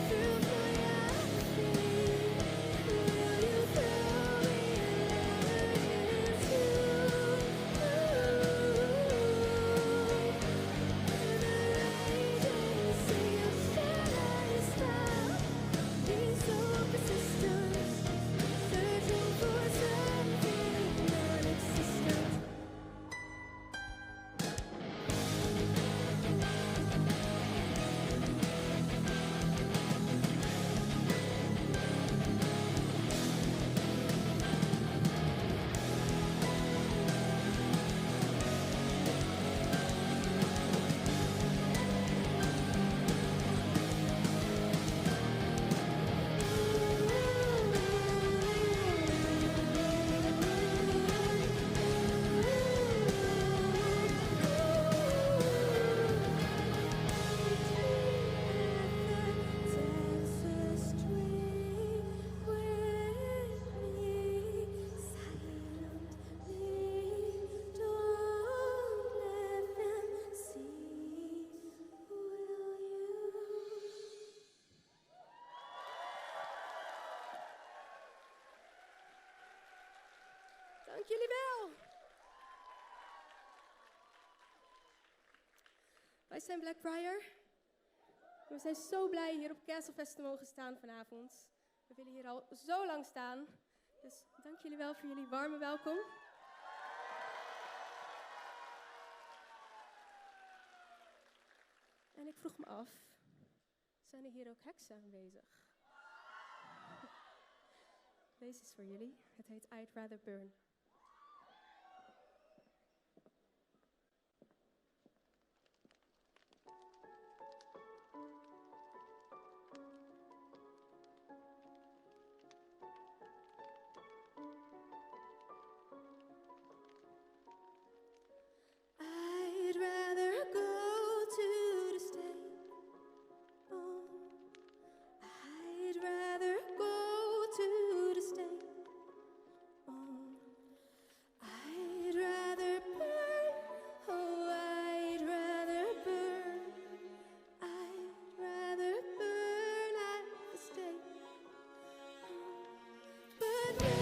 S3: through choreography? Will you throw me a letter into the raging sea? Or should I stop being so persistent, searching for something non-existent? Dank jullie wel. Wij zijn Blackbriar. We zijn zo blij hier op Castlefest te mogen staan vanavond. We willen hier al zo lang staan. Dus dank jullie wel voor jullie warme welkom. En ik vroeg me af, zijn er hier ook heksen aanwezig?
S4: Deze is voor jullie. Het heet I'd Rather Burn.
S3: I'd rather go to the state. Oh, I'd rather go to the state. Oh, I'd rather burn. Oh, I'd rather burn. I'd rather burn at the stake. But no,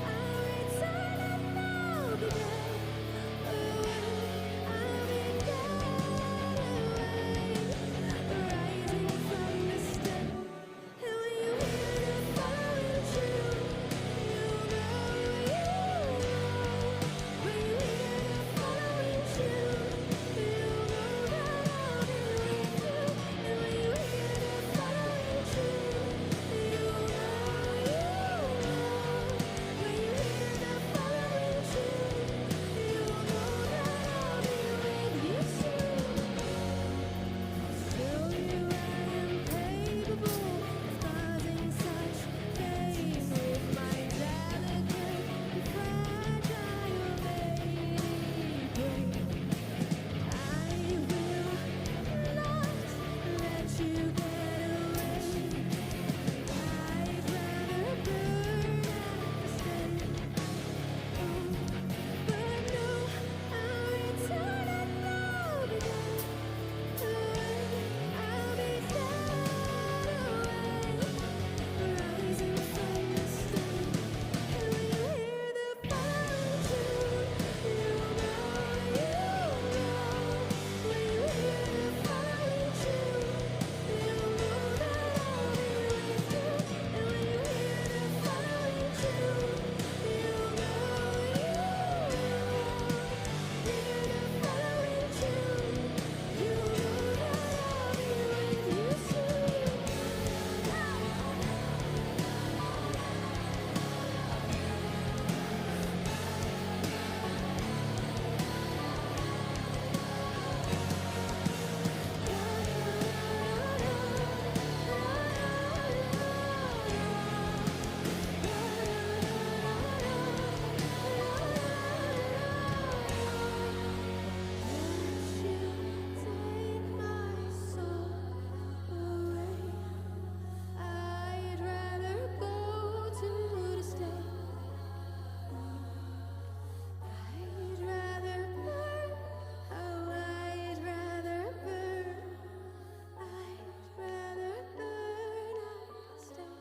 S3: I'll return and I'll be dead. I'll be dead away, rising from the step. And when you hear the falling true, you'll know. When you hear the falling true, you'll know that I'll be with you. And when you hear the falling true, you'll know. When you hear the falling true, you'll know that I'll be with you soon. Still you I am capable of causing such pain with my delicate and fragile baby brain. I will not let you get away. I'd rather burn at the stake. But no, I'll return and I'll be dead. I'll be dead away, rising from the stake. And when you hear the falling true, you'll know. When you hear the falling true, you'll know that I'll be with you. And when you hear the falling true, you'll know. Hear the falling true, you'll know that I'll be with you soon. I'd rather go to the state. I'd rather burn. Oh, I'd rather burn. I'd rather burn at the stake.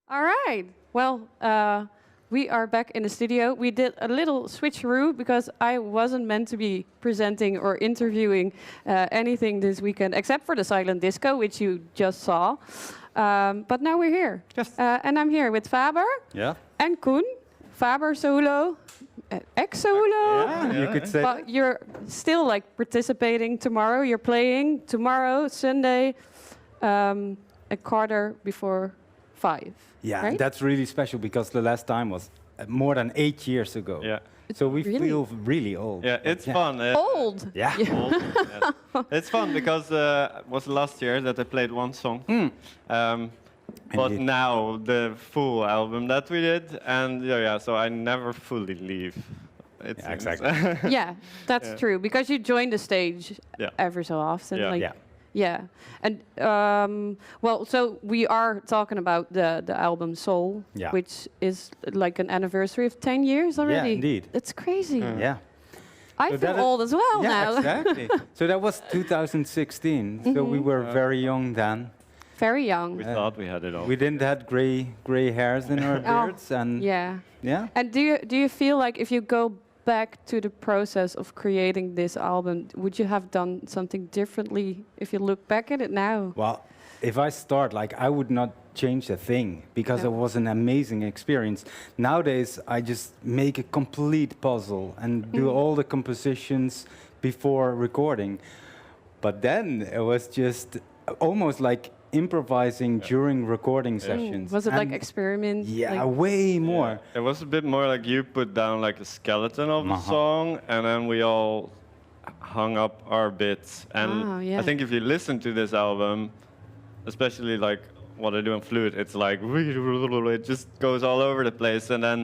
S8: All right. Well, we are back in the studio. We did a little switcheroo because I wasn't meant to be presenting or interviewing anything this weekend except for the silent disco, which you just saw. But now we're here.
S20: Yes.
S8: And I'm here with Faber
S20: Yeah.
S8: and Koen. Faber solo, ex-solo.
S20: Yeah, you could say.
S8: But you're still like participating tomorrow. You're playing tomorrow, Sunday, a quarter before 5.
S20: Yeah,
S8: right?
S20: that's really special because the last time was more than 8 years ago.
S21: Yeah.
S20: So we
S8: Really?
S20: feel really old.
S21: Yeah, it's fun.
S8: Old.
S20: Yeah.
S21: Old, yes. It's fun because it was last year that I played one song. But
S20: Indeed.
S21: now the full album that we did, and yeah, so I never fully leave. It
S20: Yeah,
S21: seems.
S20: exactly.
S8: Yeah, that's
S21: Yeah.
S8: true because you join the stage
S21: Yeah.
S8: every so often.
S21: Yeah.
S8: Like,
S20: Yeah.
S8: yeah. And well, so we are talking about the album Soul,
S20: Yeah.
S8: which is like an anniversary of 10 years already.
S20: Yeah, indeed.
S8: It's crazy.
S20: Yeah.
S8: I
S20: So
S8: feel
S20: that is-
S8: old as well
S20: yeah,
S8: now.
S20: exactly. So that was 2016. So we were very young then.
S8: very young.
S21: We thought we had it all.
S20: We didn't have gray hairs in our beards, and
S8: Yeah.
S20: yeah.
S8: And do you feel like if you go back to the process of creating this album, would you have done something differently if you look back at it now?
S20: Well, if I start, like, I would not change a thing because it was an amazing experience. Nowadays, I just make a complete puzzle and do all the compositions before recording. But then it was just almost like improvising during recording sessions.
S8: Was it like
S20: And
S8: experiment?
S20: Yeah,
S8: like
S20: way more.
S21: Yeah. It was a bit more like you put down like a skeleton of the song, and then we all hung up our bits. And I think if you listen to this album, especially like what I do in Flute, it's like it just goes all over the place. And then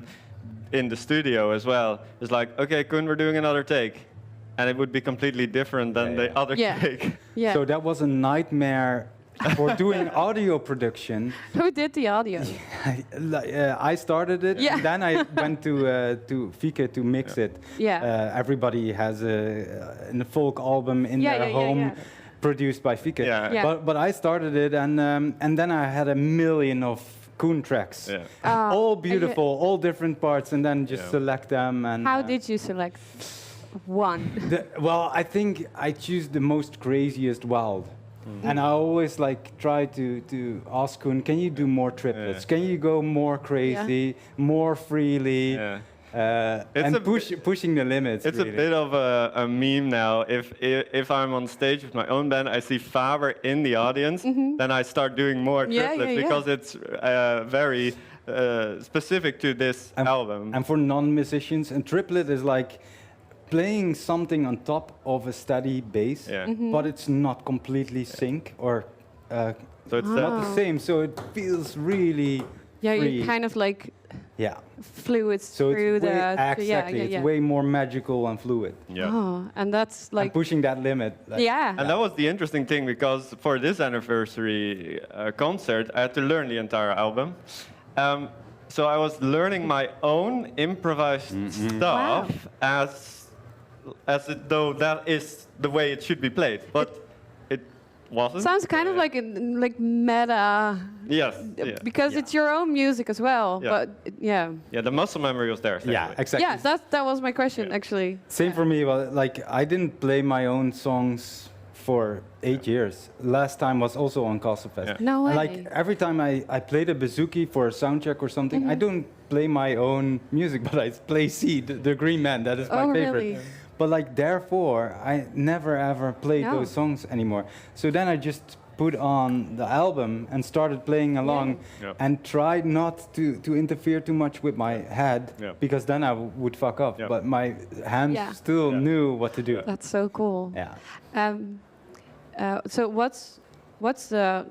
S21: in the studio as well, it's like, okay, Koen, we're doing another take. And it would be completely different than the other take.
S8: Yeah.
S20: So that was a nightmare for doing audio production.
S8: Who did the audio?
S20: I started it, and then I went to Fike to mix it.
S8: Yeah.
S20: Everybody has a folk album in their home, produced by Fike. But I started it, and then I had a million of Koen tracks, all beautiful, all different parts, and then just select them. And
S8: how did you select one?
S20: Well, I think I choose the most craziest wild. And I always like try to ask Koen, can you do more triplets? Can you go more crazy, more freely? And pushing the limits.
S21: It's
S20: really.
S21: a bit of a meme now. If I'm on stage with my own band, I see Faber in the audience, then I start doing more triplets because it's very specific to this album.
S20: And for non-musicians, and triplet is like playing something on top of a steady bass, but it's not completely sync or
S21: so it's
S20: not the same. So it feels really free.
S8: You kind of like fluid
S20: so
S8: through
S20: it's way,
S8: the
S20: exactly. It's way more magical and fluid.
S8: Oh, and that's like
S20: and pushing that limit. Like,
S21: And that was the interesting thing because for this anniversary concert, I had to learn the entire album. So I was learning my own improvised stuff as though that is the way it should be played, but it wasn't.
S8: Sounds kind of like meta.
S21: Yes.
S8: Because it's your own music as well.
S21: Yeah.
S8: But
S21: Yeah, the muscle memory was there.
S20: Yeah, exactly.
S8: Yeah, that was my question actually.
S20: Same for me. Well, like I didn't play my own songs for 8 years. Last time was also on Castlefest.
S8: No way.
S20: And like every time I played a bouzouki for a sound check or something, I don't play my own music, but I play C, the Green Man. That is my favorite.
S8: Really?
S20: But like therefore, I never ever played those songs anymore. So then I just put on the album and started playing along and tried not to interfere too much with my head because then I would fuck up. But my hands still knew what to do.
S8: That's so cool.
S20: Yeah.
S8: So what's the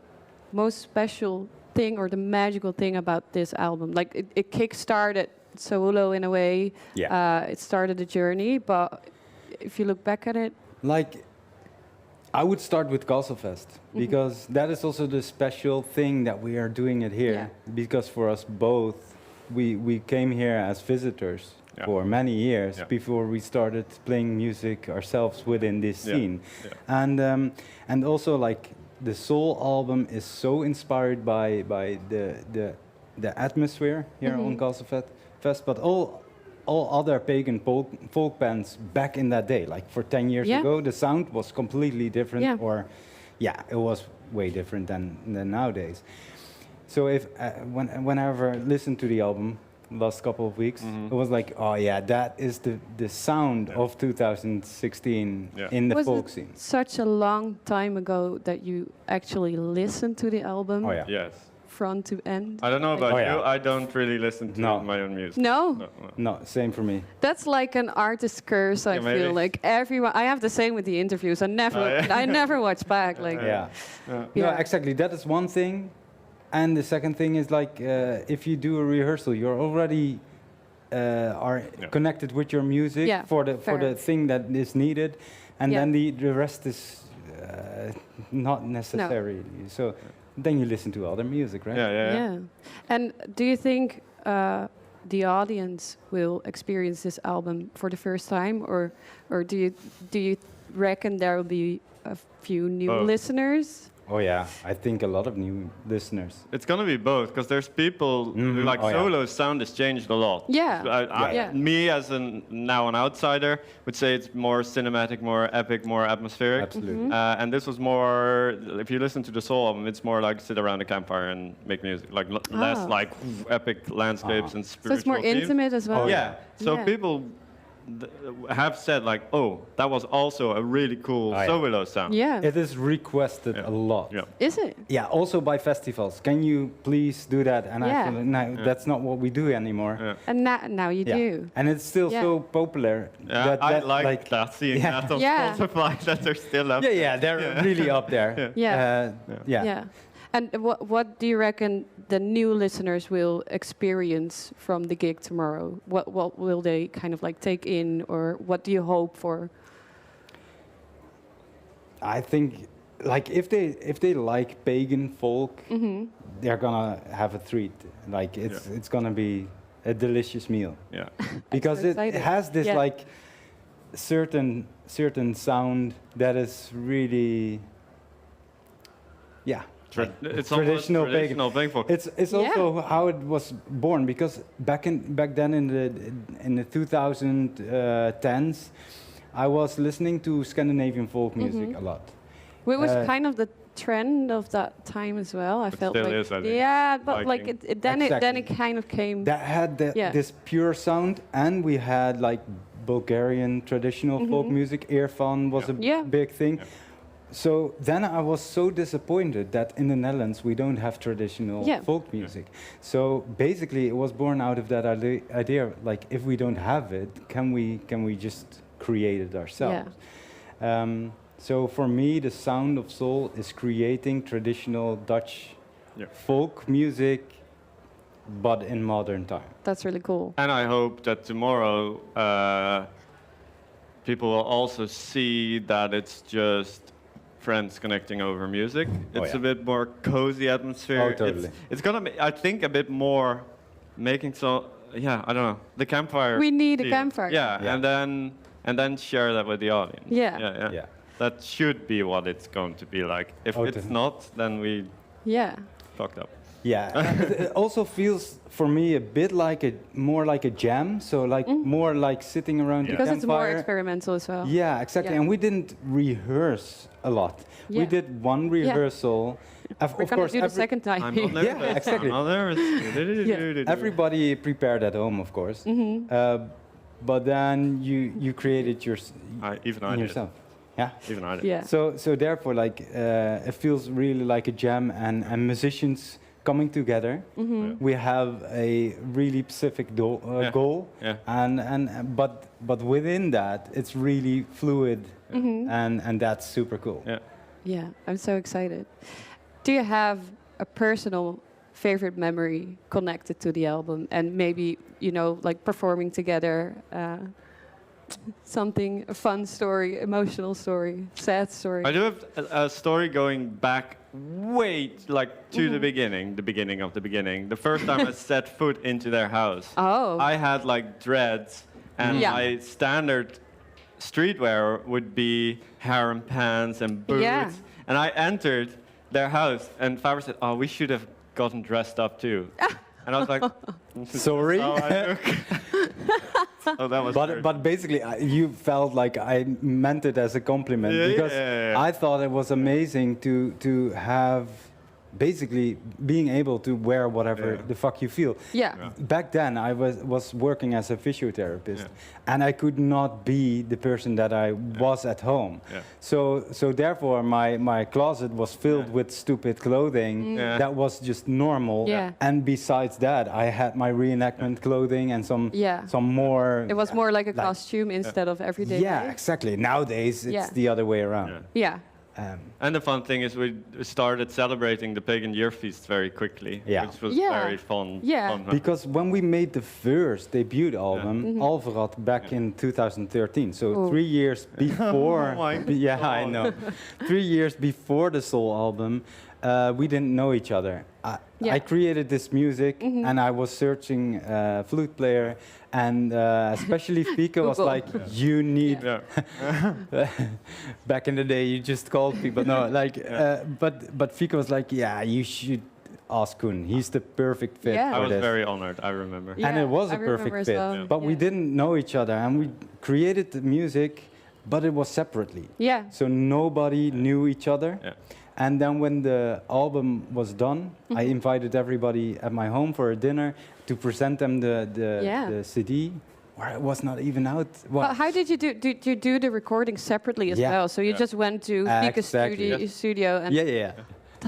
S8: most special thing or the magical thing about this album? Like it kick-started solo in a way. It started a journey, but if you look back at it,
S20: like I would start with Castlefest because that is also the special thing that we are doing it here. Because for us both, we came here as visitors for many years before we started playing music ourselves within this scene. And also like the Soul album is so inspired by the atmosphere here on Castlefest, but all other pagan folk bands back in that day, like for 10 years ago, the sound was completely different, or it was way different than nowadays. So if whenever I listened to the album last couple of weeks, it was like, oh yeah, that is the sound of 2016 in the folk scene.
S8: Such a long time ago that you actually listened to the album.
S20: Oh yeah.
S21: Yes.
S8: Front to end.
S21: I don't know about you. I don't really listen to my own music.
S8: No?
S20: No, same for me.
S8: That's like an artist's curse. I feel like everyone. I have the same with the interviews. I never watch back. Like.
S20: No, exactly. That is one thing, and the second thing is like if you do a rehearsal, you're already are connected with your music for the thing that is needed, and then the rest is not necessary. So. Then you listen to other music, right?
S21: Yeah.
S8: And do you think the audience will experience this album for the first time, or do you reckon there will be a few new listeners?
S20: Oh yeah, I think a lot of new listeners.
S21: It's gonna be both, because there's people who like solo sound has changed a lot.
S8: Yeah.
S21: Me as now an outsider would say it's more cinematic, more epic, more atmospheric.
S20: Absolutely.
S21: And this was more, if you listen to the soul album, it's more like sit around a campfire and make music, like less like epic landscapes and spiritual.
S8: So it's more
S21: themes.
S8: intimate as well.
S21: Yeah. So people have said like, oh, that was also a really cool solo sound.
S8: Yeah.
S20: It is requested a lot.
S21: Yeah.
S8: Is it?
S20: Yeah, also by festivals. Can you please do that? And I feel like, no, that's not what we do anymore.
S8: And now you do.
S20: And it's still so popular.
S21: Yeah, I like
S20: like
S21: that, seeing that on Spotify, that they're still up.
S20: Yeah, they're really up there.
S8: Yeah. And what do you reckon the new listeners will experience from the gig tomorrow? What will they kind of like take in, or what do you hope for?
S20: I think, like, if they like pagan folk, they're gonna have a treat. Like it's gonna be a delicious meal.
S21: Yeah,
S20: because
S8: so
S20: it has this like certain sound that is really
S21: it's
S20: traditional
S21: pagan folk.
S20: It's also how it was born, because back then in the 2010s, I was listening to Scandinavian folk music a lot.
S8: It was kind of the trend of that time as well. I felt
S21: still
S8: like
S21: is, I think.
S8: yeah, but
S21: Viking.
S8: like then it kind of came.
S20: That had this pure sound, and we had like Bulgarian traditional folk music. Earfan was a big thing. So then I was so disappointed that in the Netherlands we don't have traditional folk music. So basically it was born out of that idea, like, if we don't have it, can we just create it ourselves? So for me, the sound of soul is creating traditional Dutch folk music, but in modern time.
S8: That's really cool.
S21: And I hope that tomorrow people will also see that it's just friends connecting over music. It's a bit more cozy atmosphere.
S20: Oh, totally.
S21: It's gonna be, I think, a bit more making I don't know, the campfire.
S8: We need a campfire.
S21: Yeah, and then share that with the audience.
S8: Yeah.
S21: That should be what it's going to be like. If it's not, then we fucked up.
S20: Yeah, it also feels for me a bit like more like a jam. So like more like sitting around the
S8: because
S20: campfire.
S8: it's more experimental as well.
S20: Yeah, exactly. And we didn't reherse a lot. We did one rehearsal.
S8: We're gonna do the second time.
S21: I'm not nervous.
S20: Yeah, exactly.
S21: I'm not nervous.
S20: Everybody prepared at home, of course. But then you created yourself. Yeah,
S21: even I did.
S8: Yeah.
S20: So therefore, like it feels really like a jam, and musicians coming together. We have a really specific goal, but within that, it's really fluid, and that's super cool.
S8: Yeah, I'm so excited. Do you have a personal favorite memory connected to the album, and maybe like performing together? Something, a fun story, emotional story, sad story.
S21: I do have a story going back way to the beginning of the beginning. The first time I set foot into their house, I had like dreads, and my standard streetwear would be harem pants and boots. And I entered their house, and Faber said, "Oh, we should have gotten dressed up too." And I was like,
S20: "Sorry."
S21: Oh, that was
S20: but basically, you felt like I meant it as a compliment, because I thought it was amazing to have basically being able to wear whatever the fuck you feel. Back then, I was working as a physiotherapist, and I could not be the person that I was at home. So therefore, my closet was filled with stupid clothing that was just normal. And besides that, I had my reenactment clothing and some more.
S8: It was more like a costume instead of everyday.
S20: Yeah, exactly. Nowadays, it's the other way around.
S21: And the fun thing is we started celebrating the pagan year feast very quickly, which was very fun.
S20: Because when we made the first debut album, Alvarad, back in 2013, so 3 years before, I know, 3 years before the Soul album, we didn't know each other. I created this music, and I was searching flute player, and especially Fika was like, you need. Back in the day, you just called people. No, like, but Fika was like, yeah, you should ask Koen. He's the perfect fit.
S21: I
S20: for
S21: was
S20: this.
S21: very honored. I remember.
S20: And it was a perfect fit. But we didn't know each other, and we created the music, but it was separately.
S8: Yeah.
S20: So nobody knew each other.
S21: Yeah.
S20: And then when the album was done, I invited everybody at my home for a dinner to present them the CD, where it was not even out.
S8: Well, how did you do? Did you do the recording separately as well? So you just went to Fika's studio and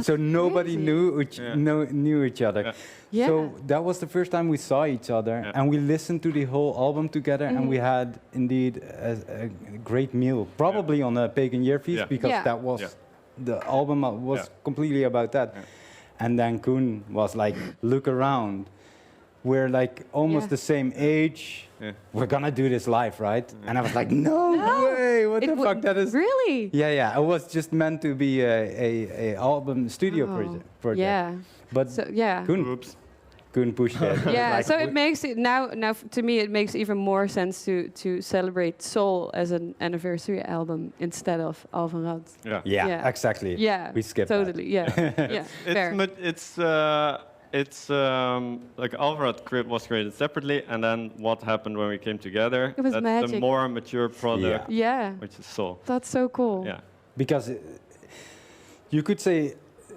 S20: so nobody knew each other.
S8: Yeah.
S20: So that was the first time we saw each other, and we listened to the whole album together, and we had indeed a great meal, probably on a Pagan Year Feast, because that was the album was completely about that. And then Koen was like, look around. We're like almost the same age. We're gonna do this live, right? And I was like, no way! What the fuck? That is
S8: really?
S20: Yeah. It was just meant to be a album studio project.
S8: Yeah.
S20: But
S8: so,
S20: Koen pushed it.
S8: Yeah.
S20: Like,
S8: So it makes it now to me it makes even more sense to celebrate Soul as an anniversary album instead of Alvarad.
S20: Yeah. Exactly.
S8: Yeah.
S20: We skipped
S8: totally.
S20: that.
S8: Yeah. Fair.
S21: It's like Alvarad was created separately, and then what happened when we came together?
S8: It was
S21: that's
S8: magic.
S21: the more mature product.
S8: Yeah.
S21: Which is Soul.
S8: That's so cool.
S21: Yeah.
S20: Because you could say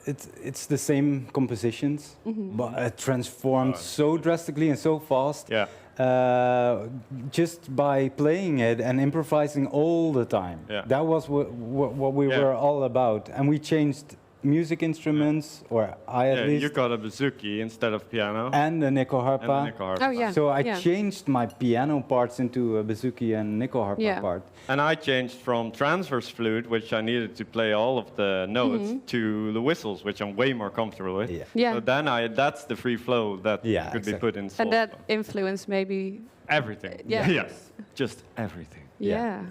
S20: it's the same compositions, but it transformed so drastically and so fast.
S21: Yeah.
S20: Just by playing it and improvising all the time.
S21: Yeah.
S20: That was what we were all about. And we changed music instruments, or I at least.
S21: You got a bouzouki instead of piano.
S20: And a nyckelharpa.
S8: Oh, yeah.
S20: So I changed my piano parts into a bouzouki and nyckelharpa part.
S21: And I changed from transverse flute, which I needed to play all of the notes, to the whistles, which I'm way more comfortable with.
S8: Yeah.
S21: So then that's the free flow that could be put in Soul.
S8: And that influence maybe
S21: everything. Yes. Just everything.
S8: Yeah.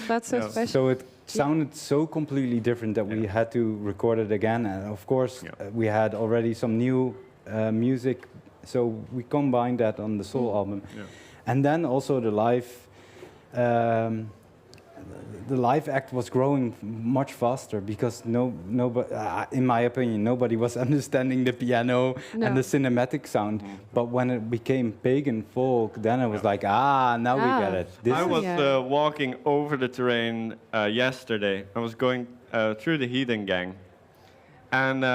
S8: That's so special.
S20: So it sounded so completely different that we had to record it again. And of course, we had already some new music, so we combined that on the Soul album. Yeah. And then also the live act was growing much faster because nobody, in my opinion, nobody was understanding the piano and the cinematic sound. But when it became pagan folk, then it was like, now we get it.
S21: I was walking over the terrain yesterday. I was going through the Heathen Gang, and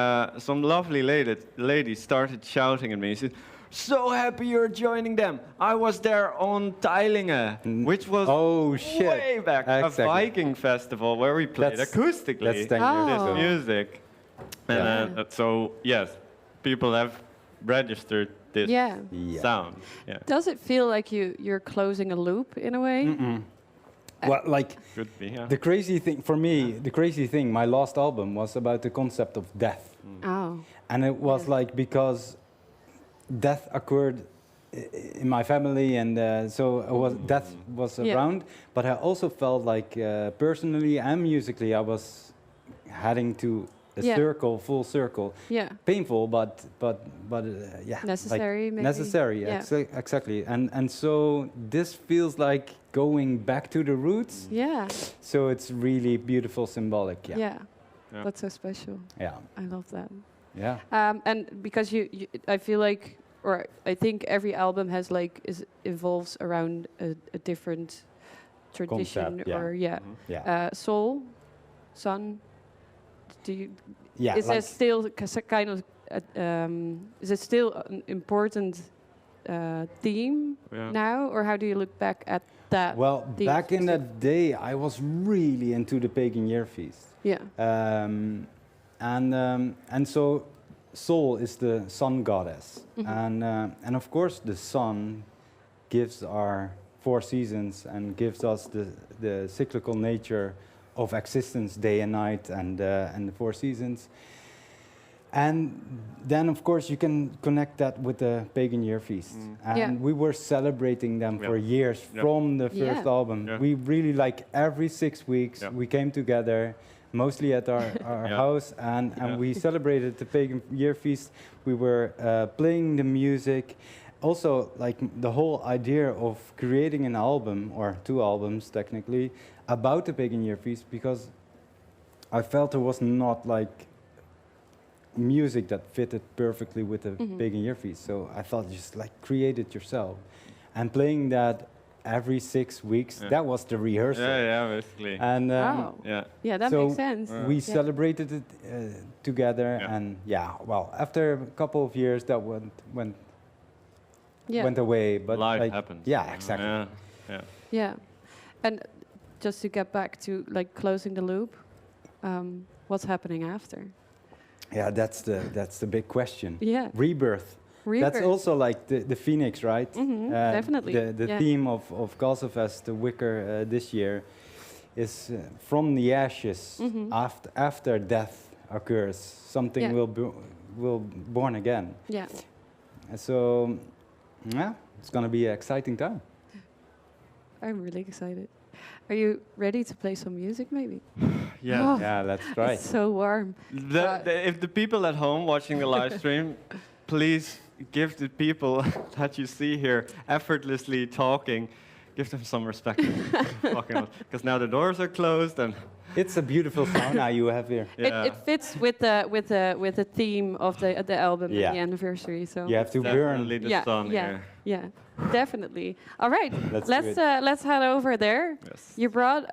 S21: some lovely lady started shouting at me. She said, "So happy you're joining them. I was there on Teilinge, which was way back, a Viking festival where we played acoustically this music." And so, yes, people have registered this sound. Yeah.
S8: Does it feel like you're closing a loop in a way?
S20: Well, like
S21: could be,
S20: the crazy thing for me, my last album was about the concept of death. And it was like because death occurred in my family, and so death was around. But I also felt like personally and musically, I was heading to a full circle.
S8: Yeah.
S20: Painful, but
S8: necessary.
S20: Like
S8: maybe.
S20: necessary. Exactly. And so this feels like going back to the roots.
S8: Yeah.
S20: So it's really beautiful, symbolic.
S8: Yeah. That's so special.
S20: Yeah.
S8: I love that.
S20: Yeah.
S8: And because I feel like, or I think every album has evolves around a different tradition.
S20: Concept,
S8: Soul, Sun. Do you?
S20: Yeah.
S8: Is there still kind of? Is it still an important theme now, or how do you look back at that?
S20: Well, back in that day, I was really into the Pagan Year Feast.
S8: Yeah.
S20: And so Soul is the sun goddess, and of course the sun gives our 4 seasons and gives us the cyclical nature of existence, day and night, and the 4 seasons. And then, of course, you can connect that with the Pagan Year Feast. And we were celebrating them for years from the first album. We really, every 6 weeks, we came together, mostly at our house, and we celebrated the Pagan Year Feast. We were playing the music. Also, like the whole idea of creating an album, or 2 albums technically, about the Pagan Year Feast, because I felt there was not like music that fitted perfectly with the Pagan Year Feast. So I thought, just like create it yourself. And playing that every 6 weeks, that was the rehearsal.
S21: Yeah, basically.
S20: And
S8: yeah, that
S20: so
S8: makes sense.
S20: we celebrated it together, and well, after a couple of years, that went away. But
S21: life happens.
S20: Yeah, exactly.
S8: Yeah, and just to get back to like closing the loop, what's happening after?
S20: Yeah, that's the big question.
S8: Yeah.
S20: Rebirth. That's also like the phoenix, right?
S8: Definitely.
S20: The theme of Castlefest, the Wicker this year, is from the ashes. After death occurs, something will born again.
S8: Yeah.
S20: So, yeah, it's gonna be an exciting time.
S8: I'm really excited. Are you ready to play some music, maybe?
S21: Yeah.
S20: Yeah, let's try.
S8: It's so warm.
S21: If the people at home watching the live stream, please give the people that you see here effortlessly talking, give them some respect. Because now the doors are closed and
S20: it's a beautiful sauna you have here.
S8: Yeah. It fits with the theme of the album and the anniversary. So
S20: you have to burn
S21: the sun here.
S8: Yeah, definitely. All right, let's head over there.
S21: Yes.
S8: You brought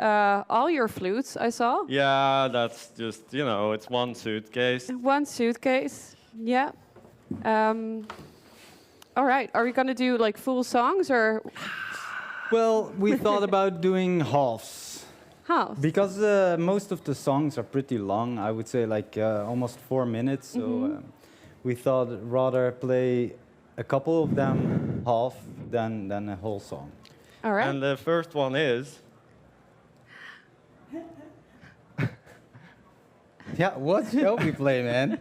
S8: all your flutes, I saw.
S21: Yeah, that's just, it's one suitcase.
S8: One suitcase. Yeah. All right. Are we gonna do like full songs or?
S20: Well, we thought about doing halves.
S8: Halves.
S20: Because most of the songs are pretty long. I would say like almost 4 minutes. So we thought rather play a couple of them half than a whole song.
S8: All right.
S21: And the first one is.
S20: Yeah, what shall we play, man?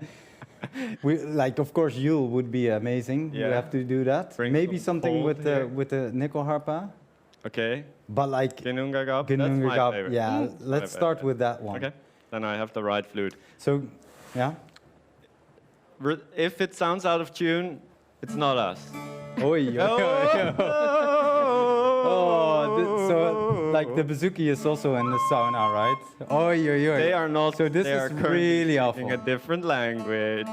S20: We like, of course, Yule would be amazing.
S21: Yeah.
S20: We have to do that.
S21: Bring
S20: Maybe
S21: some
S20: something
S21: cold
S20: with the nickel harpa.
S21: Okay.
S20: But like
S21: Ginnungagap, that's my favorite.
S20: Yeah, let's start with that one.
S21: Okay. Then I have the right flute.
S20: So, yeah.
S21: If it sounds out of tune, it's not us.
S20: So like the bouzouki is also in the sauna, right?
S21: They are not.
S20: So this is really awful.
S21: Speaking a different language.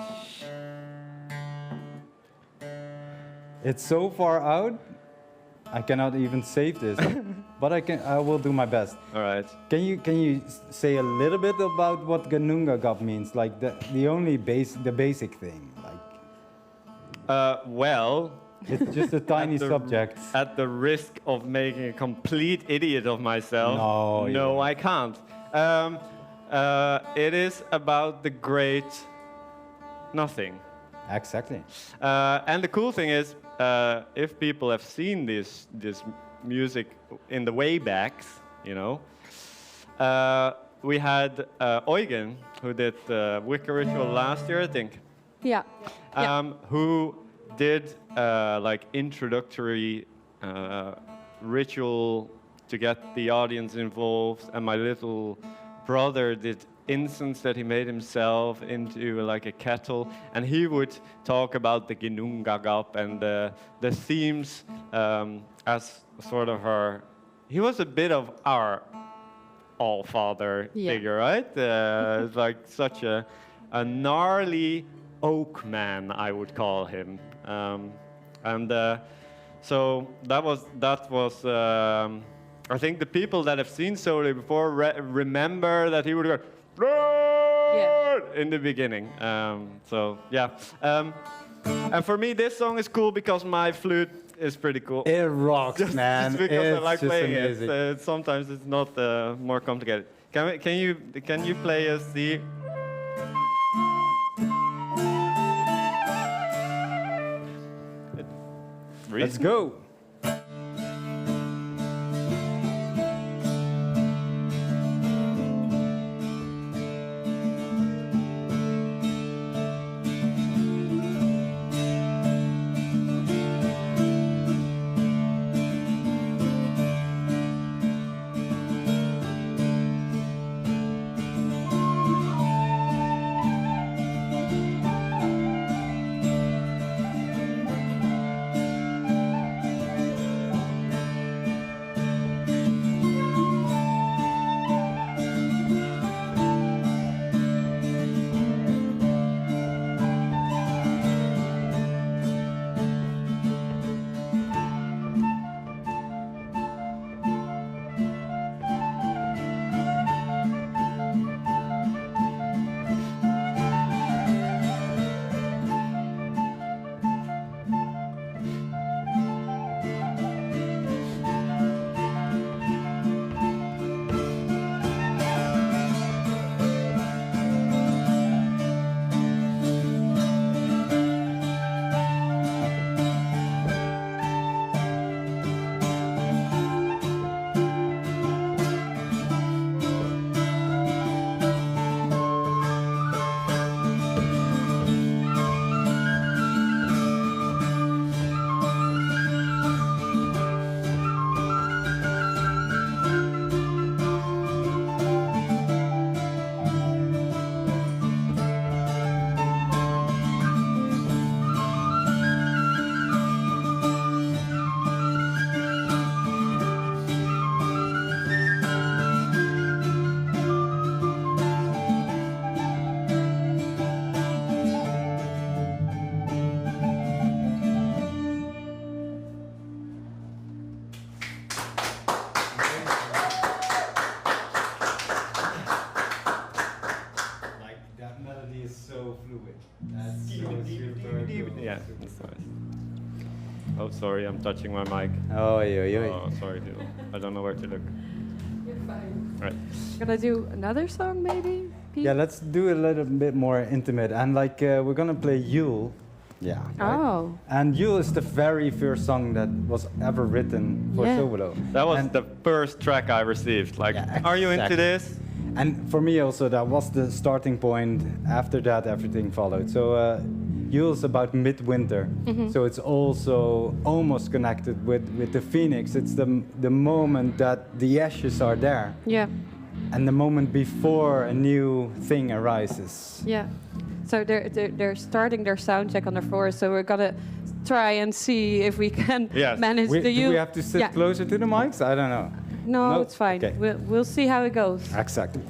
S20: It's so far out, I cannot even save this. But I will do my best.
S21: All right.
S20: Can you say a little bit about what Ginnungagap means? Like the basic thing, like.
S21: Well.
S20: It's just a tiny subject.
S21: At the risk of making a complete idiot of myself. No, I can't. It is about the great nothing.
S20: Exactly.
S21: And the cool thing is, if people have seen this music in the way backs, we had Eugen, who did the Wicker Ritual last year, I think.
S8: Yeah.
S21: Who did like introductory ritual to get the audience involved, and my little brother did incense that he made himself into like a kettle, and he would talk about the Ginnungagap and the themes as sort of he was a bit of our all-father figure, right? Like such a gnarly oak man, I would call him. So that was I think the people that have seen Soli before remember that he would go in the beginning. So yeah, and for me this song is cool because my flute is pretty cool.
S20: It rocks, man.
S21: Just because
S20: it's
S21: I like
S20: just
S21: playing
S20: amazing.
S21: it. Sometimes it's not more complicated. Can you play us the?
S20: Let's go.
S21: That's nice. Oh, sorry, I'm touching my mic.
S20: Oh, yeah.
S21: Oh, sorry, people. I don't know where to look.
S8: You're fine.
S21: Right.
S8: Gonna do another song, maybe? Pete?
S20: Yeah, let's do a little bit more intimate. And like, we're gonna play Yule. Yeah. Right?
S8: Oh.
S20: And Yule is the very first song that was ever written for solo.
S21: That was the first track I received. Like, are you into this?
S20: And for me also, that was the starting point. After that, everything followed. So Yule is about midwinter. So it's also almost connected with the phoenix. It's the moment that the ashes are there.
S8: Yeah.
S20: And the moment before a new thing arises.
S8: Yeah. So they're starting their sound check on their forest. So we're gonna try and see if we can manage the
S20: Do we have to sit closer to the mics? I don't know.
S8: No, it's fine.
S20: Okay.
S8: We'll see how it goes.
S20: Exactly.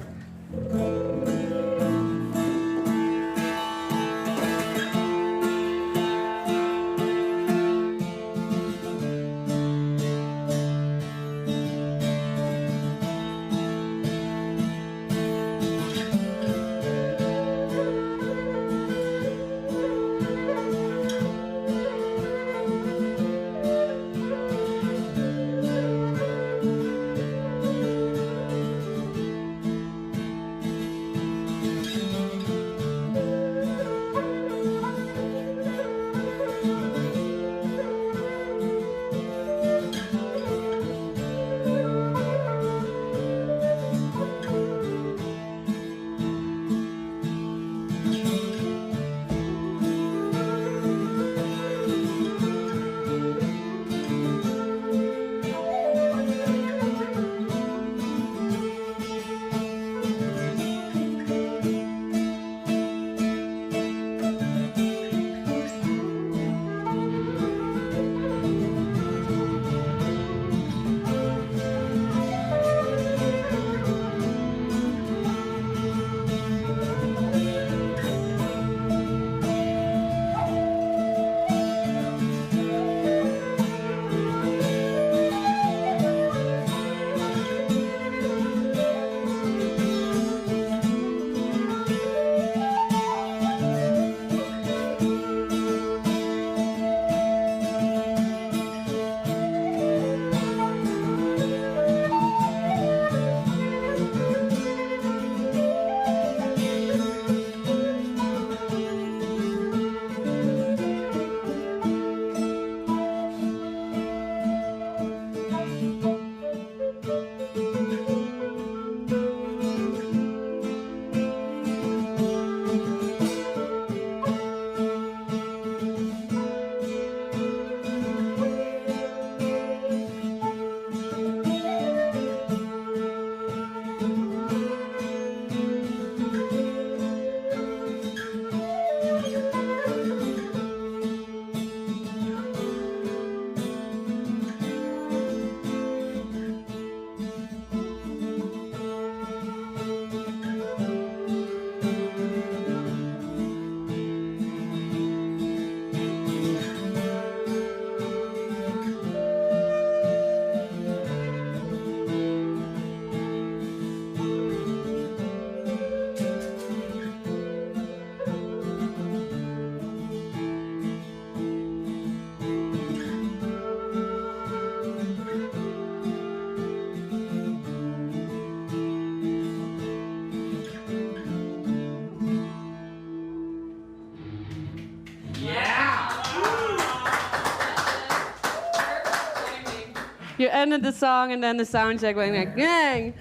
S8: You ended the song and then the sound check went like, gang.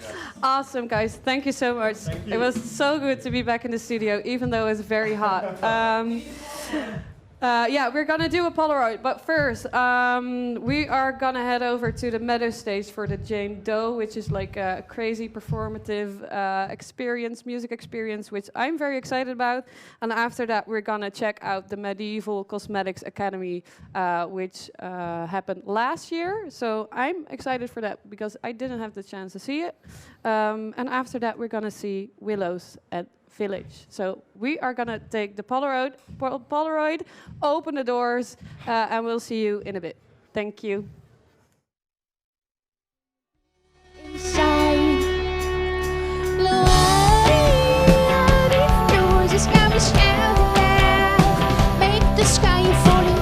S8: Awesome, guys. Thank you so much. It was so good to be back in the studio, even though it's very hot. Yeah, we're gonna do a Polaroid, but first, we are gonna head over to the Meadow stage for the Jane Doe, which is like a crazy performative music experience, which I'm very excited about. And after that, we're gonna check out the Medieval Cosmetics Academy, which happened last year. So I'm excited for that because I didn't have the chance to see it. And after that, we're gonna see Willows at Village. So we are gonna take the Polaroid, open the doors, and we'll see you in a bit. Thank you.
S3: Inside, bloody doors, it's got me shouting out. Make the sky fall.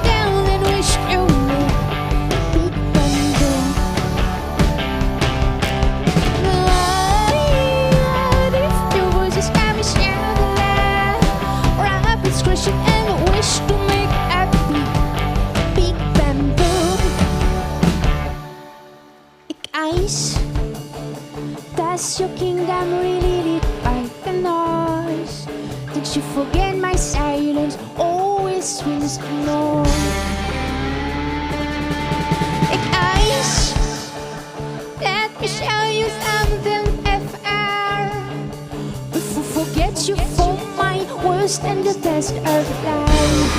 S3: Was your kingdom really lit by the noise? Did you forget my silence always wins the north? Eyes, let me show you something FR. If I forget you for my worst and the best of life.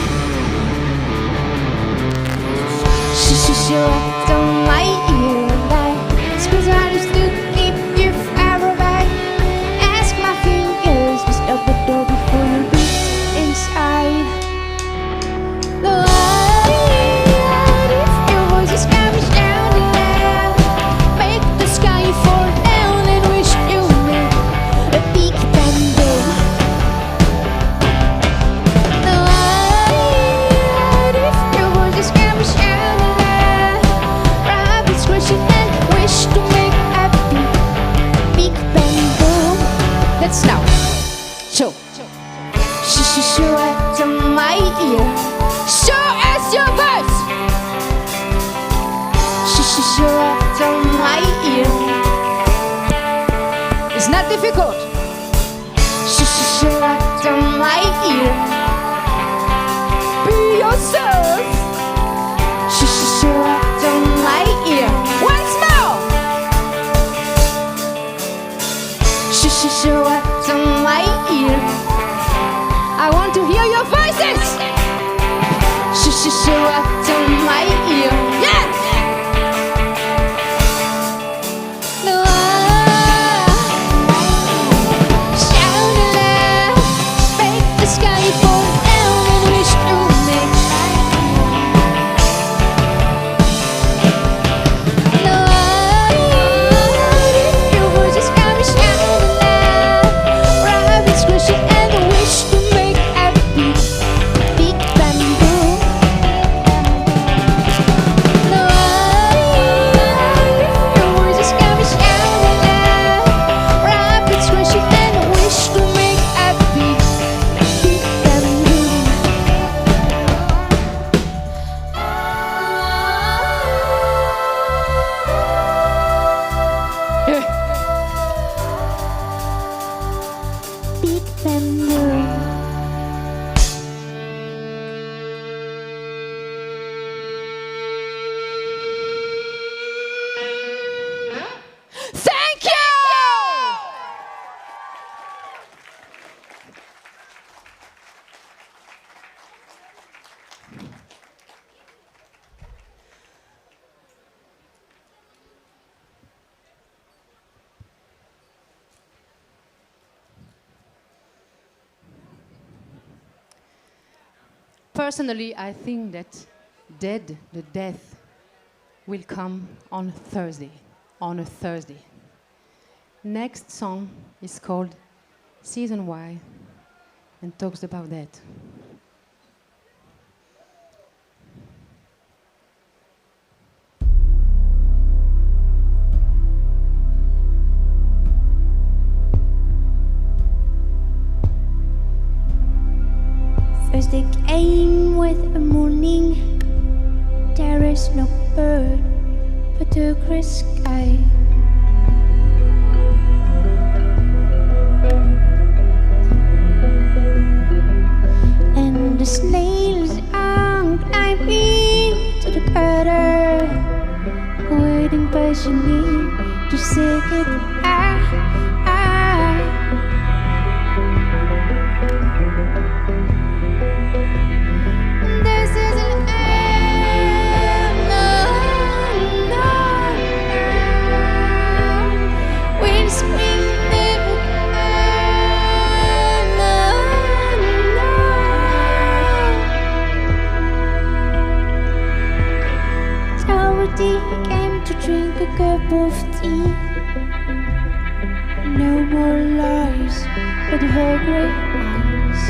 S3: She wrapped on my ear like squeeze my lips to keep you far away. Ask my fingers to stop the door before you reach inside. The light, if your voice is coming down the land, make the sky fall down and wish you made a big bamboo. The light, if your voice is coming down the land, rabbits scratching and wish to make a big bamboo. Let's now show. Show it to my ear. Show us your voice. Show it to my ear. It's not difficult. Show it to my ear. Be yourself. Show it to my ear. Once more. Show it to my ear. I want to hear your voices. Show up to my ear. Yeah. No. Shout aloud, make the sky fall down and wish to make. No. Your voice is coming, shout aloud. Rabbits squishing and wish to make a big bamboo. No, your voice is coming, shout aloud. Rabbits squishing and wish to make a big bamboo. Big bamboo. Thank you!
S6: Personally, I think that the death will come on Thursday, on a Thursday. Next song is called Season Y and talks about that.
S3: Thursday came with a morning. There is no bird but the gray sky. And the snails are climbing to the gutter, waiting patiently to say goodbye. This is an end, no. We'll spring never end, no. Dorothy came to drink a cup of tea. No more lies, but her grey eyes.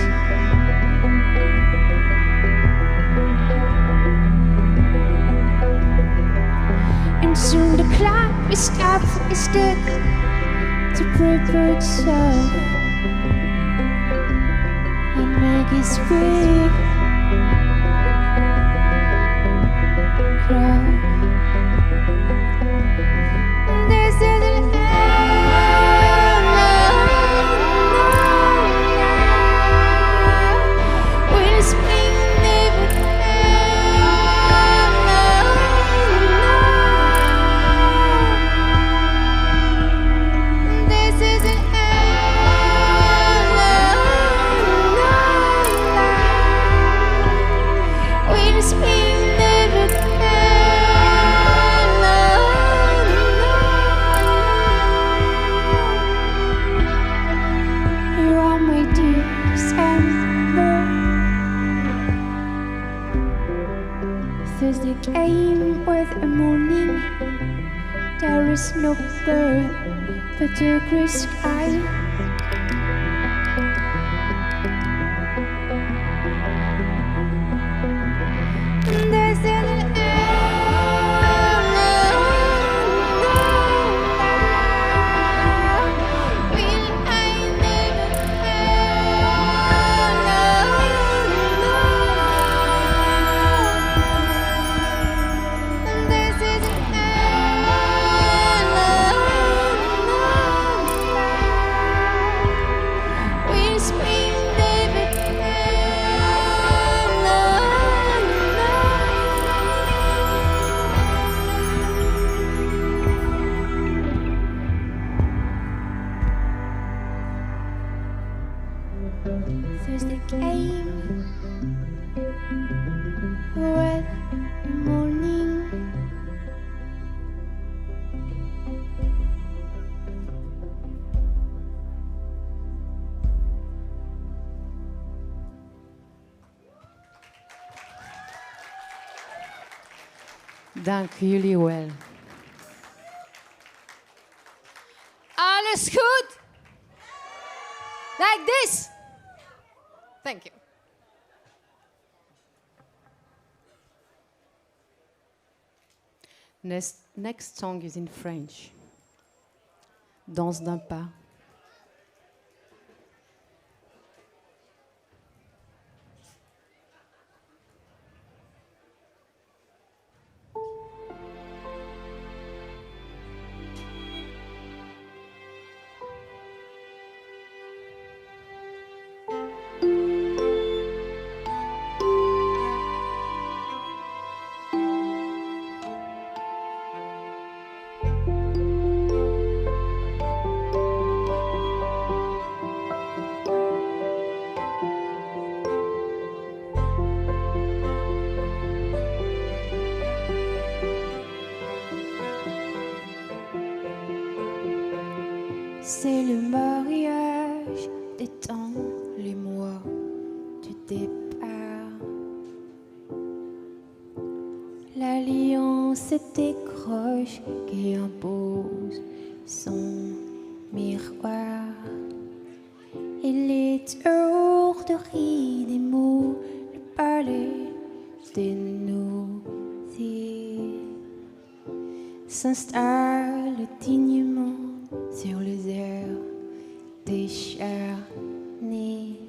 S3: And soon the clock will stop instead to prepare itself and make its way cry. This is an end. snowbird for the gray sky. There's an Thursday came with the morning.
S6: Dank jullie wel.
S9: Alles goed? Like this. Thank you.
S6: Next song is in French. Danse d'un pas.
S3: C'est le mariage des temps, les mois du départ. L'alliance décroche qui impose son miroir. Il est hors de rire des mots, le palais des nausées s'installe dignement sur les airs décharnés.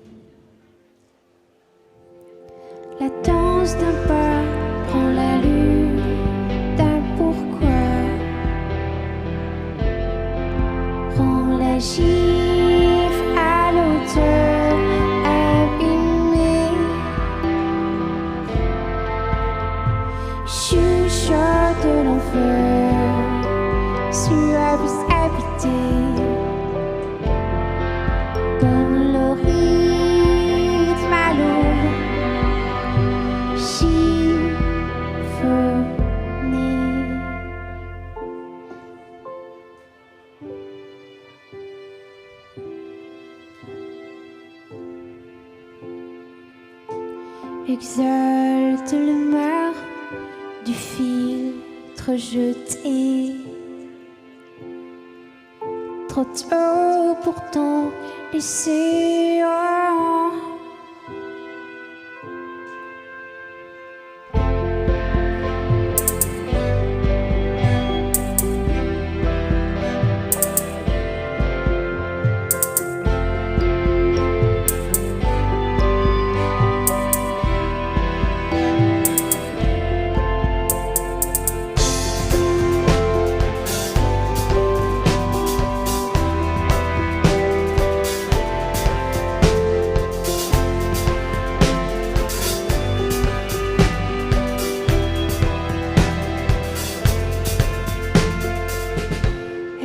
S3: La danse d'un pas prend l'allure d'un pourquoi, rend la gifle à l'auteur abîmée. Chuchote de l'enfer, suave habité, comme le rythme à l'eau chiffonné. Exalte le mar du filtre jeté. Trop tôt pourtant l'océan.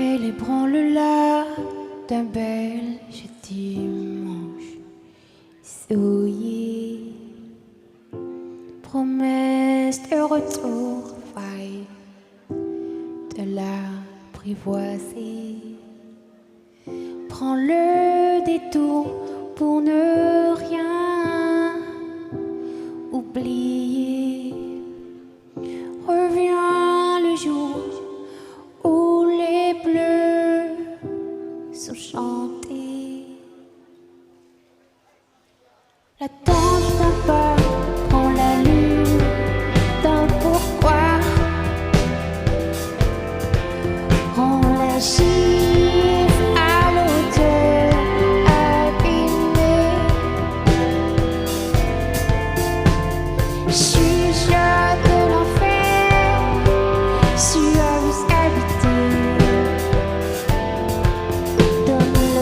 S3: Elle ébranle là d'un belge dimanche souillé. Promesse de retour vaille de l'apprivoiser. Prends le détour pour ne rien oublier. Revient le jour où les chanter. La danse d'un pas prend l'allure d'un pourquoi. On la gifle à l'odeur abîmée. Chuchote de l'enfer, suaves habitées. Donne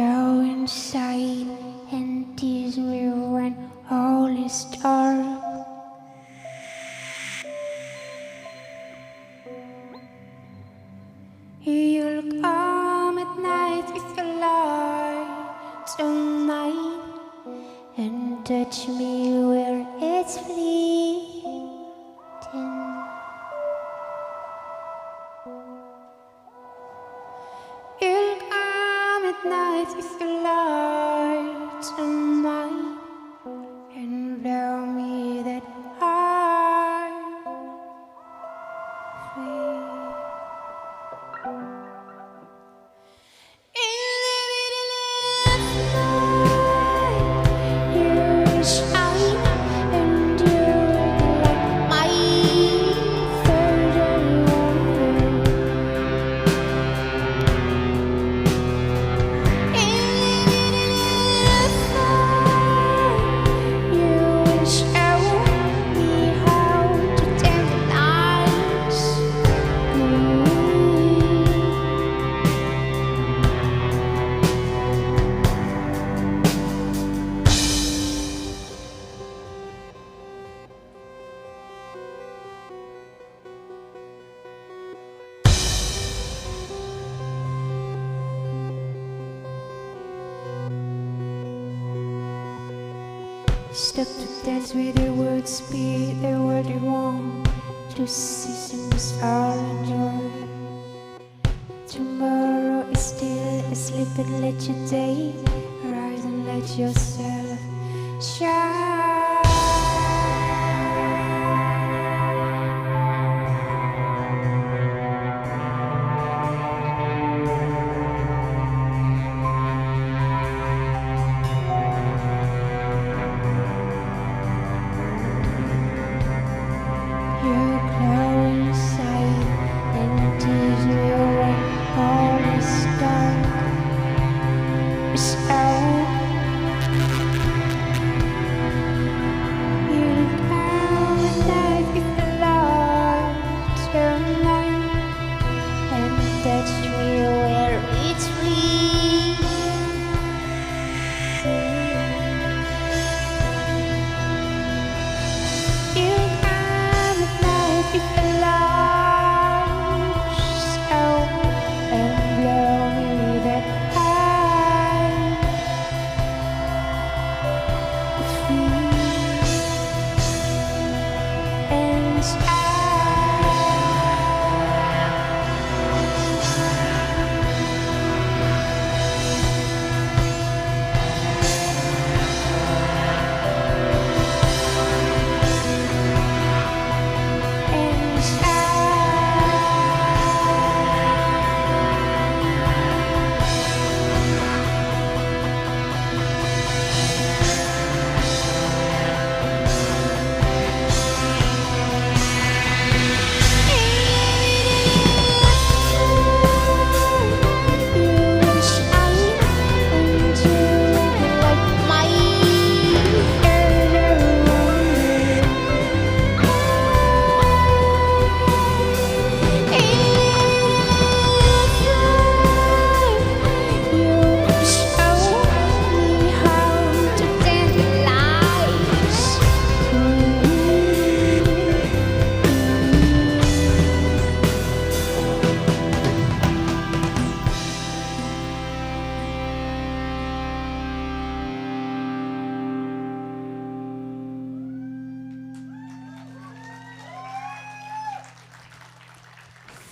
S3: glow inside and tease me when all is dark. You'll come at night with the light on mine and touch me where it's fleeting. You'll come at night with the light on mine and tell me that I'm free. Stuck to dance with the words, be the word you want. Two seasons are enjoyed. Tomorrow is still asleep and let your day rise and let yourself shine.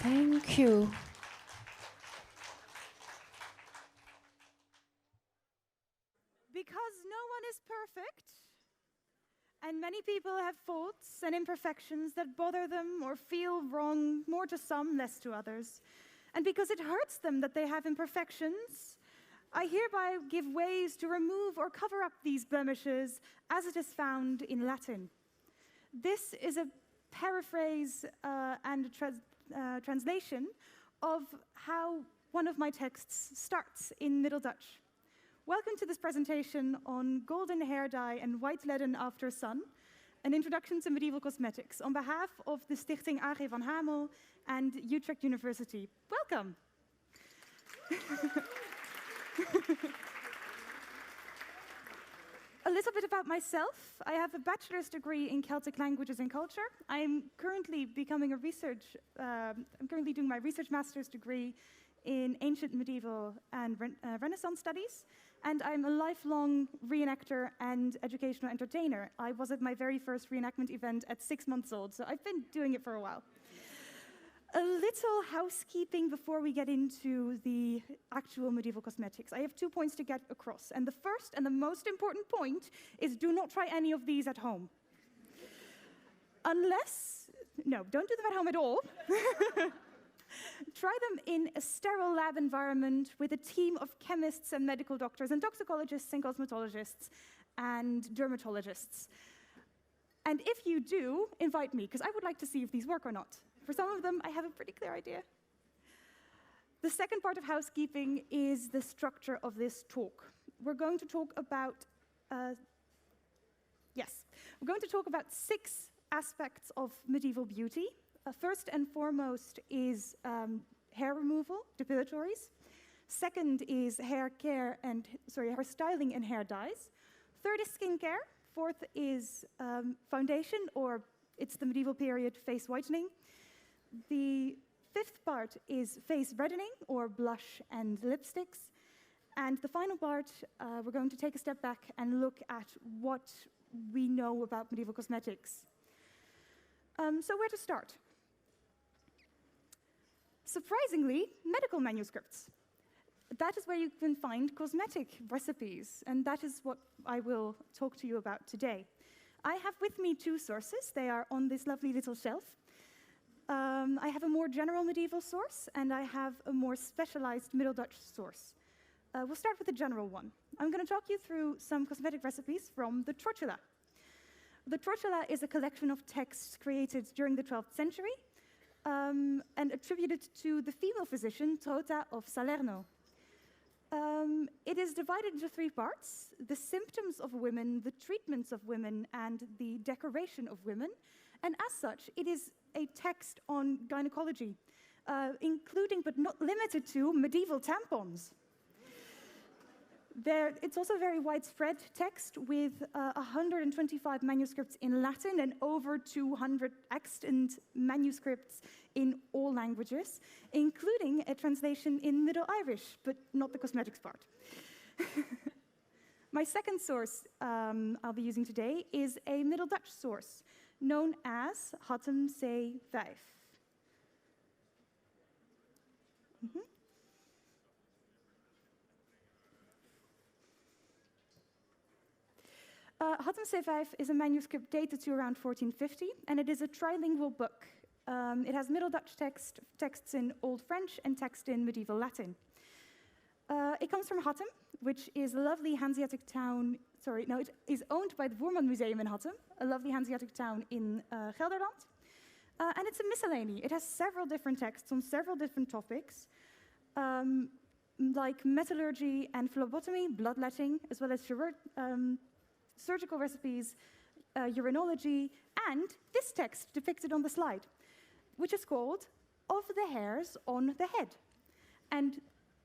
S3: Thank you.
S10: Because no one is perfect, and many people have faults and imperfections that bother them or feel wrong, more to some, less to others. And because it hurts them that they have imperfections, I hereby give ways to remove or cover up these blemishes as it is found in Latin. This is a paraphrase and a translation of how one of my texts starts in Middle Dutch. Welcome to this presentation on golden hair dye and white leaden after sun, an introduction to medieval cosmetics on behalf of the Stichting AG van Hamel and Utrecht University. Welcome. A little bit about myself. I have a bachelor's degree in Celtic languages and culture. I'm currently becoming a I'm currently doing my research master's degree in ancient, medieval, and Renaissance studies. And I'm a lifelong reenactor and educational entertainer. I was at my very first reenactment event at 6 months old, so I've been doing it for a while. A little housekeeping before we get into the actual medieval cosmetics. I have 2 points to get across. And the first and the most important point is do not try any of these at home. No, don't do them at home at all. Try them in a sterile lab environment with a team of chemists and medical doctors and toxicologists and cosmetologists and dermatologists. And if you do, invite me, because I would like to see if these work or not. For some of them, I have a pretty clear idea. The second part of housekeeping is the structure of this talk. We're going to talk about, we're going to talk about 6 aspects of medieval beauty. First and foremost is hair removal, depilatories. Second is hair styling and hair dyes. Third is skincare. Fourth is foundation, or it's the medieval period face whitening. The fifth part is face reddening, or blush and lipsticks. And the final part, we're going to take a step back and look at what we know about medieval cosmetics. So where to start? Surprisingly, medical manuscripts. That is where you can find cosmetic recipes, and that is what I will talk to you about today. I have with me 2 sources. They are on this lovely little shelf. I have a more general medieval source, and I have a more specialized Middle Dutch source. We'll start with the general one. I'm going to talk you through some cosmetic recipes from the Trotula. The Trotula is a collection of texts created during the 12th century and attributed to the female physician Trota of Salerno. It is divided into 3 parts: the symptoms of women, the treatments of women, and the decoration of women. And as such, it is a text on gynecology, including but not limited to medieval tampons. It's also a very widespread text with 125 manuscripts in Latin and over 200 extant manuscripts in all languages, including a translation in Middle Irish, but not the cosmetics part. My second source I'll be using today is a Middle Dutch source known as Hattem C5. Hattem C5 is a manuscript dated to around 1450, and it is a trilingual book. It has Middle Dutch texts in Old French, and text in medieval Latin. It comes from Hattem, which is a lovely Hanseatic town. It is owned by the Voerman Museum in Hattem, a lovely Hanseatic town in Gelderland. And it's a miscellany. It has several different texts on several different topics, like metallurgy and phlebotomy, bloodletting, as well as surgical recipes, urinology, and this text depicted on the slide, which is called Of the Hairs on the Head. And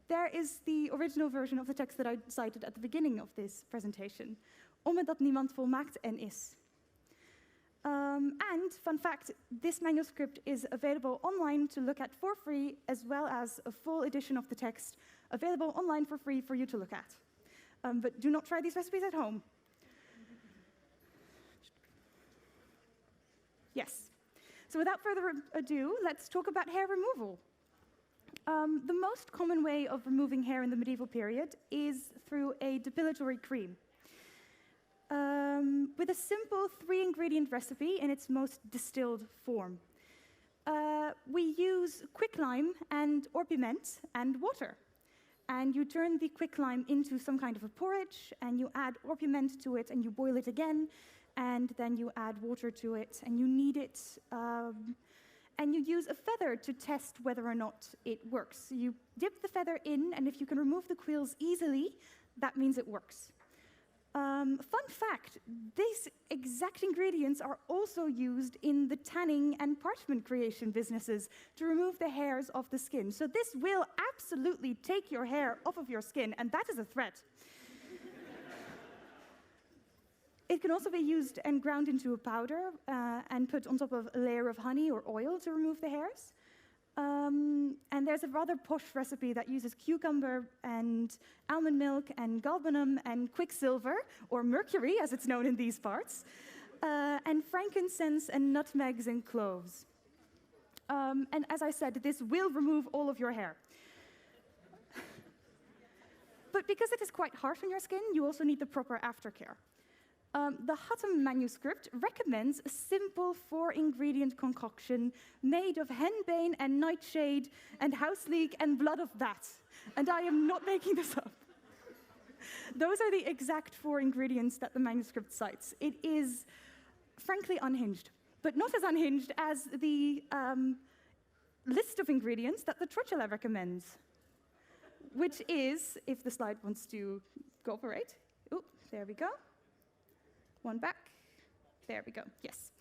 S10: there is the original version of the text that I cited at the beginning of this presentation. Om het dat niemand volmaakt en is. And, fun fact, this manuscript is available online to look at for free, as well as a full edition of the text available online for free for you to look at. But do not try these recipes at home. Yes. So without further ado, let's talk about hair removal. The most common way of removing hair in the medieval period is through a depilatory cream. With a simple 3-ingredient recipe in its most distilled form. We use quicklime and orpiment and water. And you turn the quicklime into some kind of a porridge, and you add orpiment to it, and you boil it again, and then you add water to it, and you knead it, and you use a feather to test whether or not it works. You dip the feather in, and if you can remove the quills easily, that means it works. Fun fact, these exact ingredients are also used in the tanning and parchment creation businesses to remove the hairs off the skin. So this will absolutely take your hair off of your skin, and that is a threat. It can also be used and ground into a powder and put on top of a layer of honey or oil to remove the hairs. And there's a rather posh recipe that uses cucumber and almond milk and galbanum and quicksilver, or mercury as it's known in these parts, and frankincense and nutmegs and cloves. And as I said, this will remove all of your hair. But because it is quite harsh on your skin, you also need the proper aftercare. The Hutton manuscript recommends a simple 4-ingredient concoction made of henbane and nightshade and house leek and blood of bat. And I am not making this up. Those are the exact 4 ingredients that the manuscript cites. It is, frankly, unhinged, but not as unhinged as the list of ingredients that the Trotula recommends, which is, if the slide wants to cooperate, oh, there we go. One back. There we go. Yes.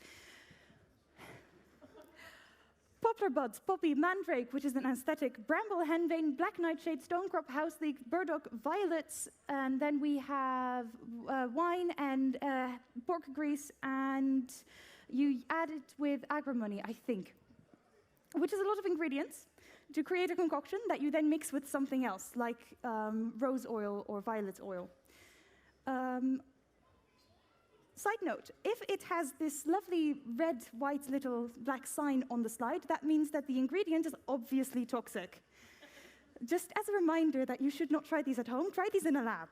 S10: Poplar buds, poppy, mandrake, which is an anesthetic, bramble, henbane, black nightshade, stonecrop, house leek, burdock, violets, and then we have wine and pork grease, and you add it with agrimony, I think, which is a lot of ingredients to create a concoction that you then mix with something else, like rose oil or violet oil. Side note, if it has this lovely red, white, little black sign on the slide, that means that the ingredient is obviously toxic. Just as a reminder that you should not try these at home, try these in a lab.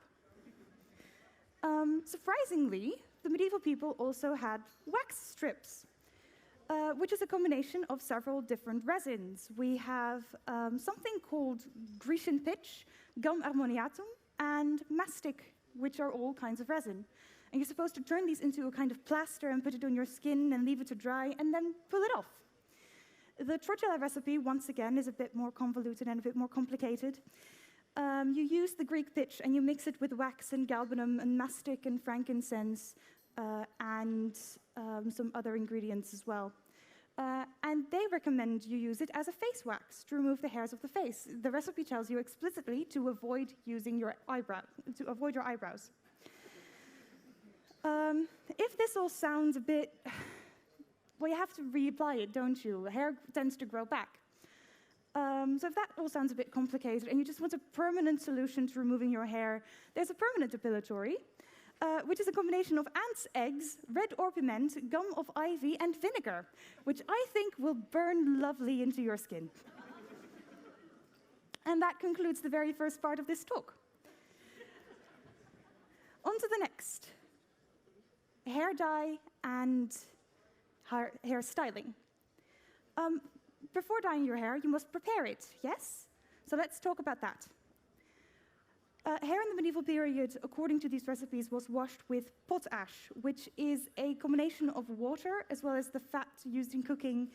S10: Surprisingly, the medieval people also had wax strips, which is a combination of several different resins. We have something called Grecian pitch, gum ammoniatum, and mastic, which are all kinds of resin. And you're supposed to turn these into a kind of plaster and put it on your skin and leave it to dry and then pull it off. The Trotula recipe, once again, is a bit more convoluted and a bit more complicated. You use the Greek pitch and you mix it with wax and galbanum and mastic and frankincense and some other ingredients as well. And they recommend you use it as a face wax to remove the hairs of the face. The recipe tells you explicitly to avoid using your eyebrows. If this all sounds a bit, well, you have to reapply it, don't you? Hair tends to grow back. So if that all sounds a bit complicated and you just want a permanent solution to removing your hair, there's a permanent depilatory, which is a combination of ants' eggs, red orpiment, gum of ivy, and vinegar, which I think will burn lovely into your skin. And that concludes the very first part of this talk. On to the next. Hair dye and hair styling. Before dyeing your hair, you must prepare it, yes? So let's talk about that. Hair in the medieval period, according to these recipes, was washed with potash, which is a combination of water as well as the fat used in cooking,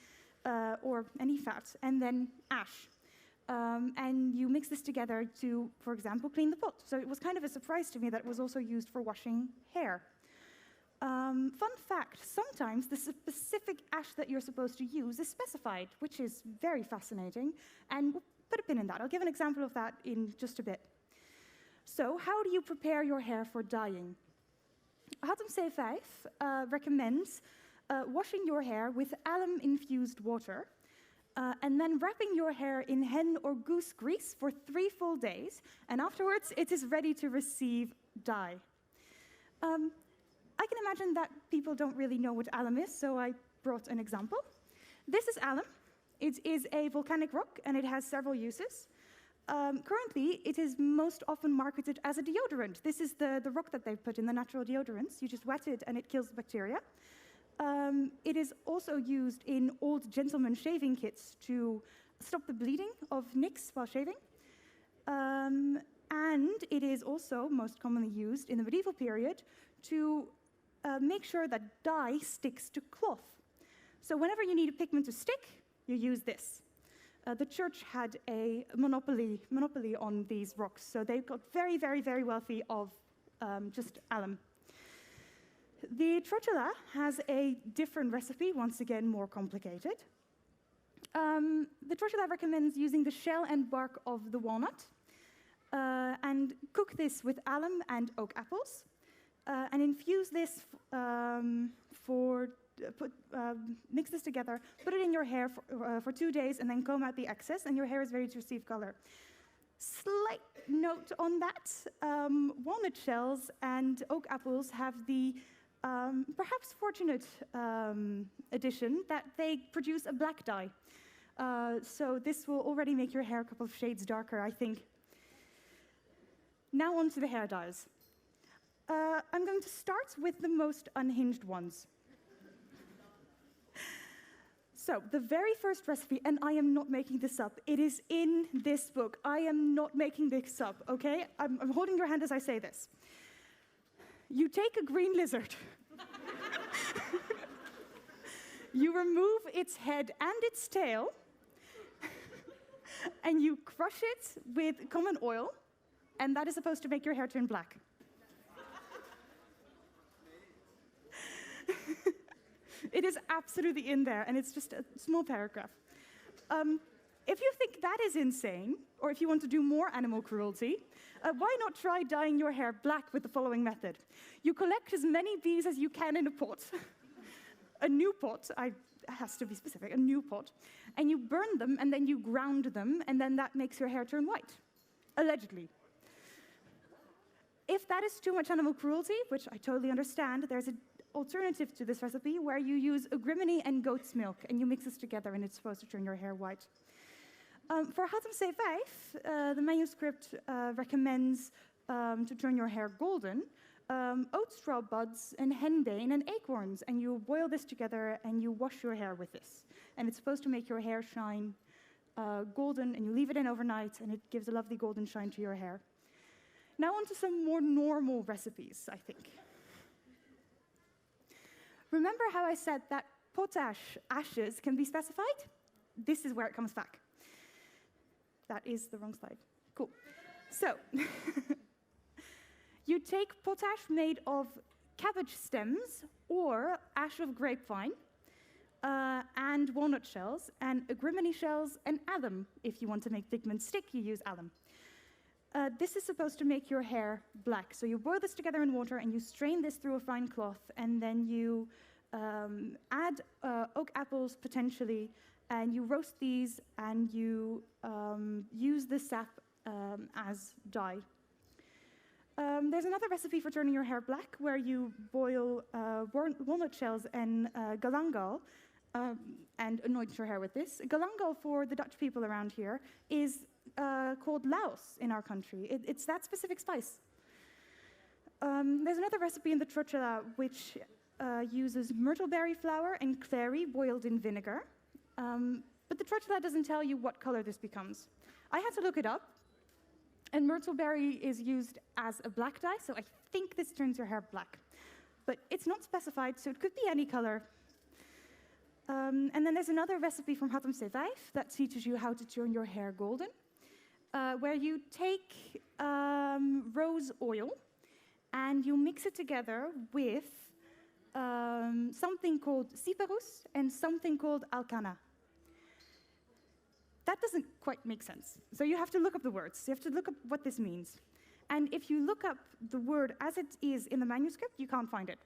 S10: or any fat, and then ash. And you mix this together to, for example, clean the pot. So it was kind of a surprise to me that it was also used for washing hair. Fun fact, sometimes the specific ash that you're supposed to use is specified, which is very fascinating, and we'll put a pin in that. I'll give an example of that in just a bit. So how do you prepare your hair for dyeing? Hutton C5 recommends washing your hair with alum-infused water, and then wrapping your hair in hen or goose grease for 3 full days, and afterwards it is ready to receive dye. I can imagine that people don't really know what alum is, so I brought an example. This is alum. It is a volcanic rock, and it has several uses. Currently, it is most often marketed as a deodorant. This is the rock that they put in the natural deodorants. You just wet it, and it kills the bacteria. It is also used in old gentlemen shaving kits to stop the bleeding of nicks while shaving. And it is also most commonly used in the medieval period to make sure that dye sticks to cloth. So whenever you need a pigment to stick, you use this. The church had a monopoly on these rocks, so they got very, very, very wealthy of just alum. The trotula has a different recipe, once again more complicated. The trotula recommends using the shell and bark of the walnut and cook this with alum and oak apples and infuse this mix this together, put it in your hair for 2 days and then comb out the excess and your hair is ready to receive color. Slight note on that, walnut shells and oak apples have the perhaps fortunate addition that they produce a black dye. So this will already make your hair a couple of shades darker, I think. Now on to the hair dyes. I'm going to start with the most unhinged ones. So the very first recipe, and I am not making this up, it is in this book. I am not making this up, okay? I'm holding your hand as I say this. You take a green lizard. You remove its head and its tail, and you crush it with common oil, and that is supposed to make your hair turn black. It is absolutely in there, and it's just a small paragraph. If you think that is insane, or if you want to do more animal cruelty, why not try dyeing your hair black with the following method? You collect as many bees as you can in a pot, a new pot, it has to be specific, a new pot, and you burn them, and then you ground them, and then that makes your hair turn white, allegedly. If that is too much animal cruelty, which I totally understand, there's an alternative to this recipe where you use agrimony and goat's milk, and you mix this together, and it's supposed to turn your hair white. For Hatem C5, the manuscript recommends to turn your hair golden, oat straw buds and henbane and acorns, and you boil this together and you wash your hair with this. And it's supposed to make your hair shine golden, and you leave it in overnight, and it gives a lovely golden shine to your hair. Now on to some more normal recipes, I think. Remember how I said that potash ashes can be specified? This is where it comes back. That is the wrong slide. Cool. So, you take potash made of cabbage stems or ash of grapevine and walnut shells and agrimony shells and alum. If you want to make pigment stick, you use alum. This is supposed to make your hair black. So you boil this together in water and you strain this through a fine cloth, and then you add oak apples potentially, and you roast these and you use the sap as dye. There's another recipe for turning your hair black where you boil walnut shells and galangal and anoint your hair with this. Galangal, for the Dutch people around here, is called laos in our country. It's that specific spice. There's another recipe in the trotula which uses myrtleberry flour and clary boiled in vinegar. But the trotula doesn't tell you what color this becomes. I had to look it up, and myrtleberry is used as a black dye, so I think this turns your hair black. But it's not specified, so it could be any color. And then there's another recipe from Hatem C5 that teaches you how to turn your hair golden, where you take rose oil and you mix it together with something called cyperus and something called alcana. That doesn't quite make sense. So you have to look up the words. You have to look up what this means. And if you look up the word as it is in the manuscript, you can't find it.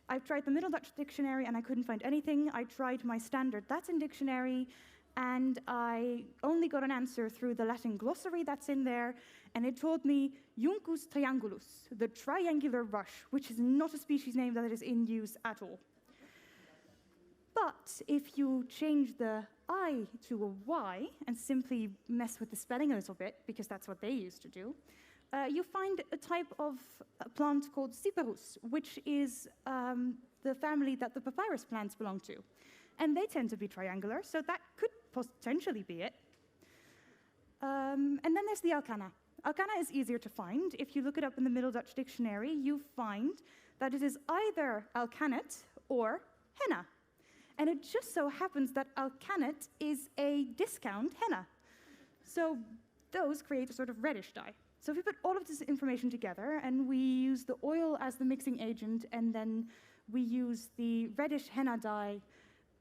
S10: I've tried the Middle Dutch dictionary and I couldn't find anything. I tried my standard Latin dictionary and I only got an answer through the Latin glossary that's in there, and it told me Juncus triangulus, the triangular rush, which is not a species name that is in use at all. But if you change the I to a Y and simply mess with the spelling a little bit, because that's what they used to do, you find a type of plant called cyperus, which is the family that the papyrus plants belong to. And they tend to be triangular, so that could potentially be it. And then there's the alcana. Alcana is easier to find. If you look it up in the Middle Dutch dictionary, you find that it is either alkanet or henna. And it just so happens that alkanet is a discount henna. So those create a sort of reddish dye. So we put all of this information together, and we use the oil as the mixing agent, and then we use the reddish henna dye.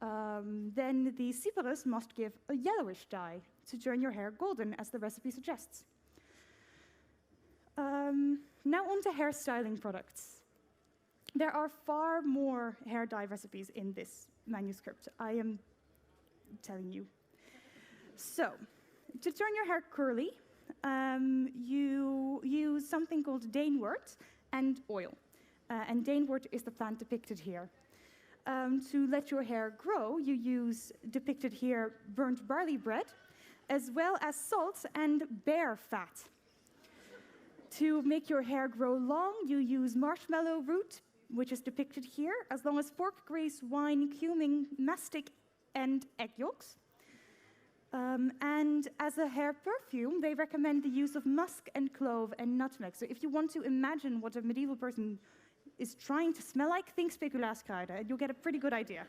S10: Then the cyperus must give a yellowish dye to turn your hair golden, as the recipe suggests. Now on to hairstyling products. There are far more hair dye recipes in this manuscript, I am telling you. So, to turn your hair curly, you use something called danewort and oil. And danewort is the plant depicted here. To let your hair grow, you use, depicted here, burnt barley bread, as well as salt and bear fat. To make your hair grow long, you use marshmallow root, which is depicted here, as long as pork grease, wine, cumin, mastic, and egg yolks. And as a hair perfume, they recommend the use of musk and clove and nutmeg. So if you want to imagine what a medieval person is trying to smell like, think speculaaskruiden, and you'll get a pretty good idea.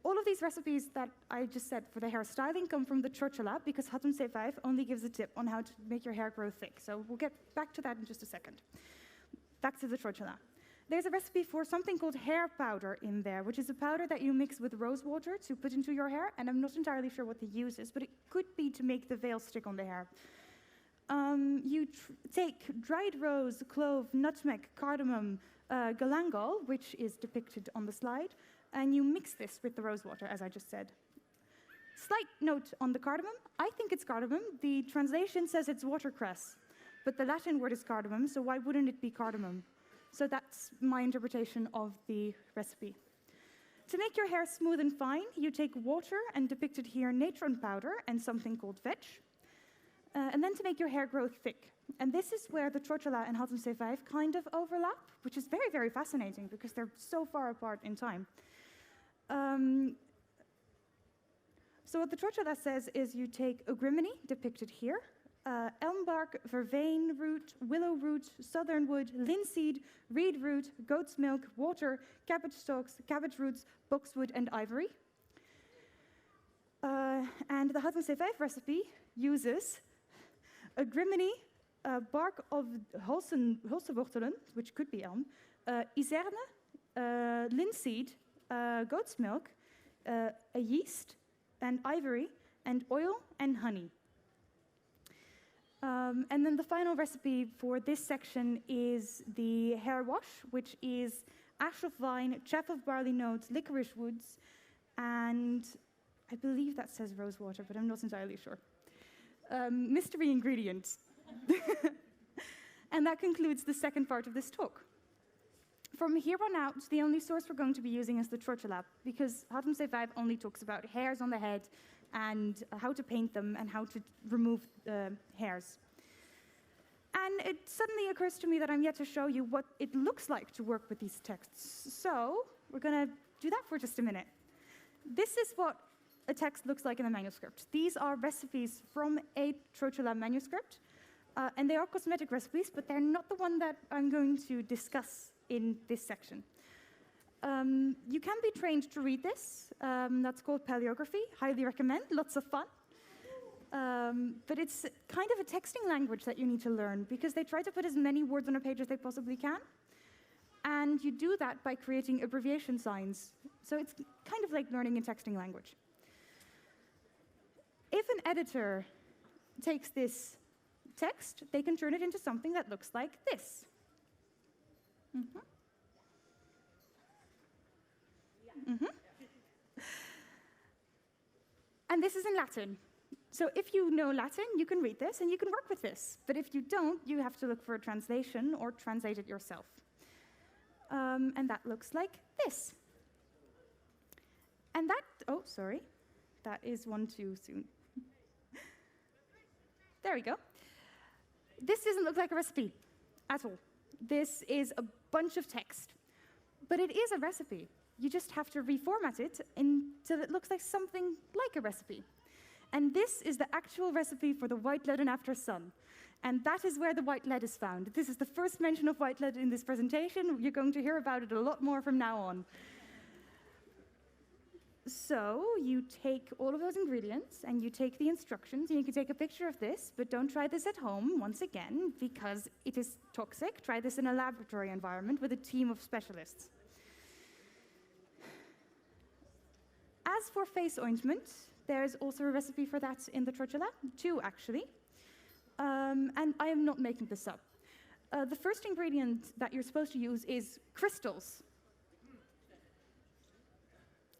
S10: All of these recipes that I just said for the hairstyling come from the Churchala, because Hatun C5 only gives a tip on how to make your hair grow thick. So we'll get back to that in just a second. Back to the Churchala. There's a recipe for something called hair powder in there, which is a powder that you mix with rose water to put into your hair, and I'm not entirely sure what the use is, but it could be to make the veil stick on the hair. You take dried rose, clove, nutmeg, cardamom, galangal, which is depicted on the slide, and you mix this with the rose water, as I just said. Slight note on the cardamom. I think it's cardamom. The translation says it's watercress, but the Latin word is cardamom, so why wouldn't it be cardamom? So that's my interpretation of the recipe. To make your hair smooth and fine, you take water, and depicted here, natron powder and something called vetch. And then to make your hair grow thick. And this is where the Churchala and Hatun C5 kind of overlap, which is very, very fascinating because they're so far apart in time. So what the Churchala says is you take agrimony, depicted here, elm bark, vervain root, willow root, southern wood, linseed, reed root, goat's milk, water, cabbage stalks, cabbage roots, boxwood, and ivory. And the Hatun C5 recipe uses agrimony, bark of hulsewortelen, which could be elm, iserne, linseed, goat's milk, a yeast, and ivory, and oil and honey. And then the final recipe for this section is the hair wash, which is ash of vine, chaff of barley notes, licorice woods, and I believe that says rose water, but I'm not entirely sure. Mystery ingredients. And that concludes the second part of this talk. From here on out, the only source we're going to be using is the Churchala, because Hatun C5 only talks about hairs on the head and how to paint them and how to remove hairs. And it suddenly occurs to me that I'm yet to show you what it looks like to work with these texts. So we're going to do that for just a minute. This is what a text looks like in a manuscript. These are recipes from a Churchala manuscript, and they are cosmetic recipes, but they're not the one that I'm going to discuss in this section. You can be trained to read this. That's called paleography. Highly recommend. Lots of fun. But it's kind of a texting language that you need to learn, because they try to put as many words on a page as they possibly can. And you do that by creating abbreviation signs. So it's kind of like learning a texting language. If an editor takes this text, they can turn it into something that looks like this. And this is in Latin. So if you know Latin, you can read this and you can work with this. But if you don't, you have to look for a translation or translate it yourself. And that looks like this. And that, oh, sorry, that is one too soon. There we go. This doesn't look like a recipe at all. This is a bunch of text. But it is a recipe. You just have to reformat it until it looks like something like a recipe. And this is the actual recipe for the white lead in After Sun. And that is where the white lead is found. This is the first mention of white lead in this presentation. You're going to hear about it a lot more from now on. So you take all of those ingredients and you take the instructions and you can take a picture of this, but don't try this at home, once again, because it is toxic. Try this in a laboratory environment with a team of specialists. As for face ointment, there's also a recipe for that in the Trotula, 2 actually. And I am not making this up. The first ingredient that you're supposed to use is crystals.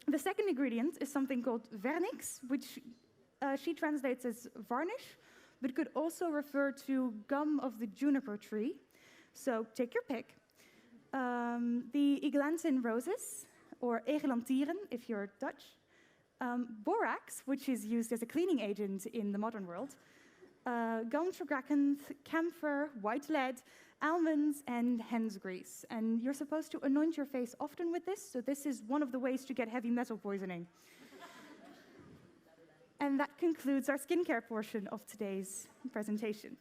S10: The second ingredient is something called vernix, which she translates as varnish, but could also refer to gum of the juniper tree. So take your pick. The Iglanzin roses, or egelantieren if you're Dutch. Borax, which is used as a cleaning agent in the modern world. Gaumsvergrakenth, camphor, white lead, almonds, and hen's grease. And you're supposed to anoint your face often with this, so this is one of the ways to get heavy metal poisoning. And that concludes our skincare portion of today's presentation.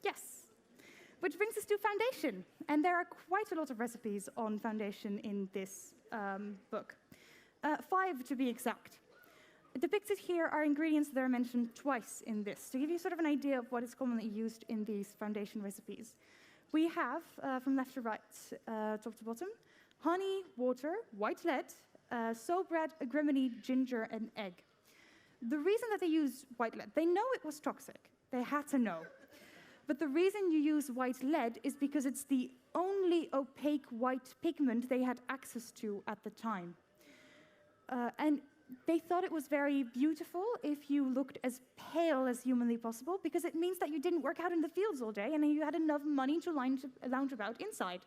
S10: Yes, which brings us to foundation. And there are quite a lot of recipes on foundation in this book. 5 to be exact. Depicted here are ingredients that are mentioned twice in this, to give you sort of an idea of what is commonly used in these foundation recipes. We have, from left to right, top to bottom, honey, water, white lead, soap bread, agrimony, ginger, and egg. The reason that they use white lead, they know it was toxic. They had to know. But the reason you use white lead is because it's the only opaque white pigment they had access to at the time. And they thought it was very beautiful if you looked as pale as humanly possible, because it means that you didn't work out in the fields all day and you had enough money to lounge about inside.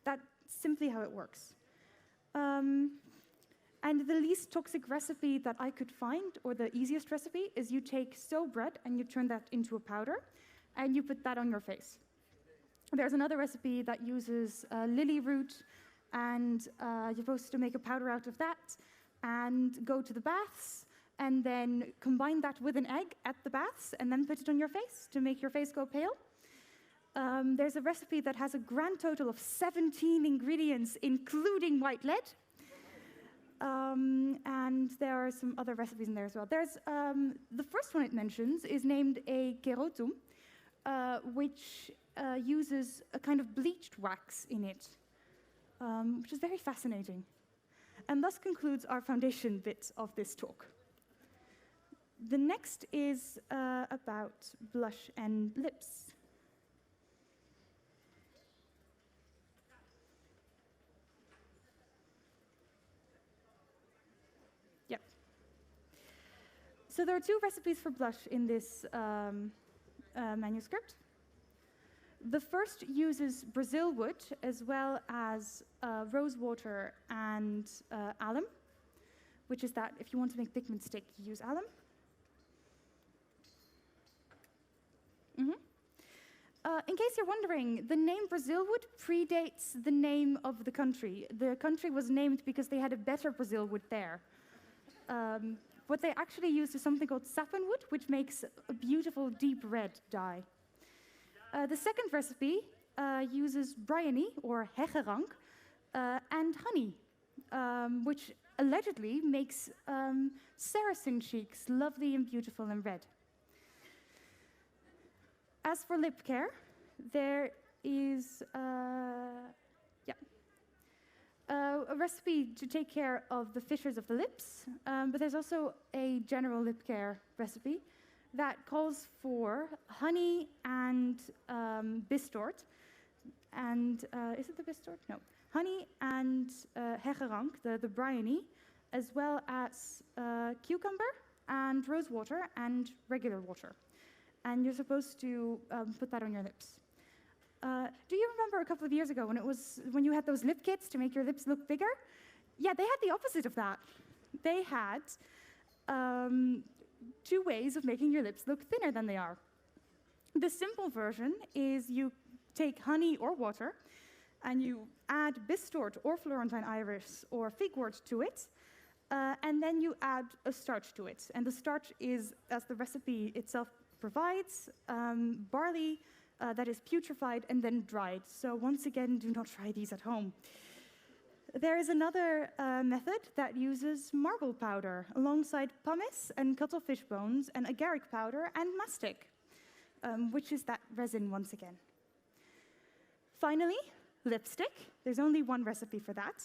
S10: That's simply how it works. And the least toxic recipe that I could find, or the easiest recipe, is you take soap bread and you turn that into a powder, and you put that on your face. There's another recipe that uses lily root, and you're supposed to make a powder out of that, and go to the baths, and then combine that with an egg at the baths, and then put it on your face to make your face go pale. There's a recipe that has a grand total of 17 ingredients, including white lead. And there are some other recipes in there as well. There's the first one it mentions is named a kerotum, which uses a kind of bleached wax in it, which is very fascinating. And thus concludes our foundation bit of this talk. The next is about blush and lips. Yep. So there are 2 recipes for blush in this manuscript. The first uses Brazil wood as well as rose water and alum, which is that if you want to make pigment stick, you use alum. In case you're wondering, the name Brazil wood predates the name of the country. The country was named because they had a better Brazil wood there. What they actually used is something called sappanwood, which makes a beautiful deep red dye. The second recipe uses bryony, or hegerank, and honey, which allegedly makes Saracen cheeks lovely and beautiful and red. As for lip care, there is a recipe to take care of the fissures of the lips, but there's also a general lip care recipe that calls for honey and bistort. And is it the bistort? No. Honey and hegerank, the bryony, as well as cucumber and rose water and regular water. And you're supposed to put that on your lips. Do you remember a couple of years ago when you had those lip kits to make your lips look bigger? Yeah, they had the opposite of that. They had 2 ways of making your lips look thinner than they are. The simple version is you take honey or water and you add bistort or Florentine iris or figwort to it, and then you add a starch to it. And the starch is, as the recipe itself provides, barley, that is putrefied and then dried. So once again, do not try these at home. There is another method that uses marble powder alongside pumice and cuttlefish bones and agaric powder and mastic, which is that resin once again. Finally, lipstick. There's only one recipe for that,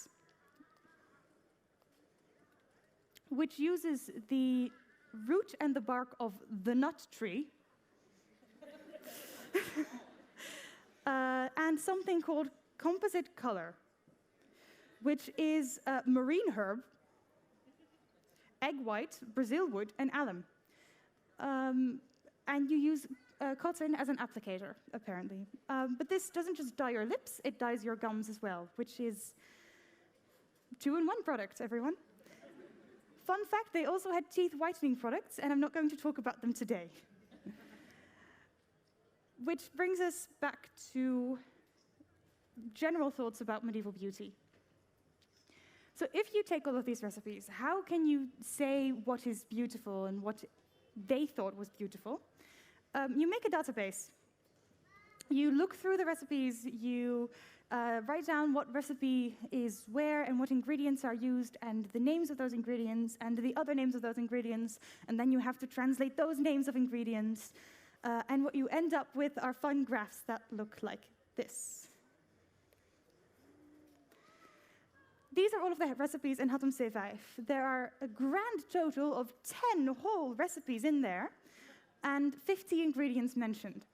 S10: which uses the root and the bark of the nut tree and something called composite color, which is marine herb, egg white, Brazil wood, and alum. And you use cotton as an applicator, apparently. But this doesn't just dye your lips, it dyes your gums as well, which is 2-in-1 product, everyone. Fun fact, they also had teeth whitening products, and I'm not going to talk about them today. Which brings us back to general thoughts about medieval beauty. So if you take all of these recipes, how can you say what is beautiful and what they thought was beautiful? You make a database. You look through the recipes, you write down what recipe is where and what ingredients are used and the names of those ingredients and the other names of those ingredients, and then you have to translate those names of ingredients. And what you end up with are fun graphs that look like this. These are all of the recipes in Hatem C5. There are a grand total of 10 whole recipes in there and 50 ingredients mentioned.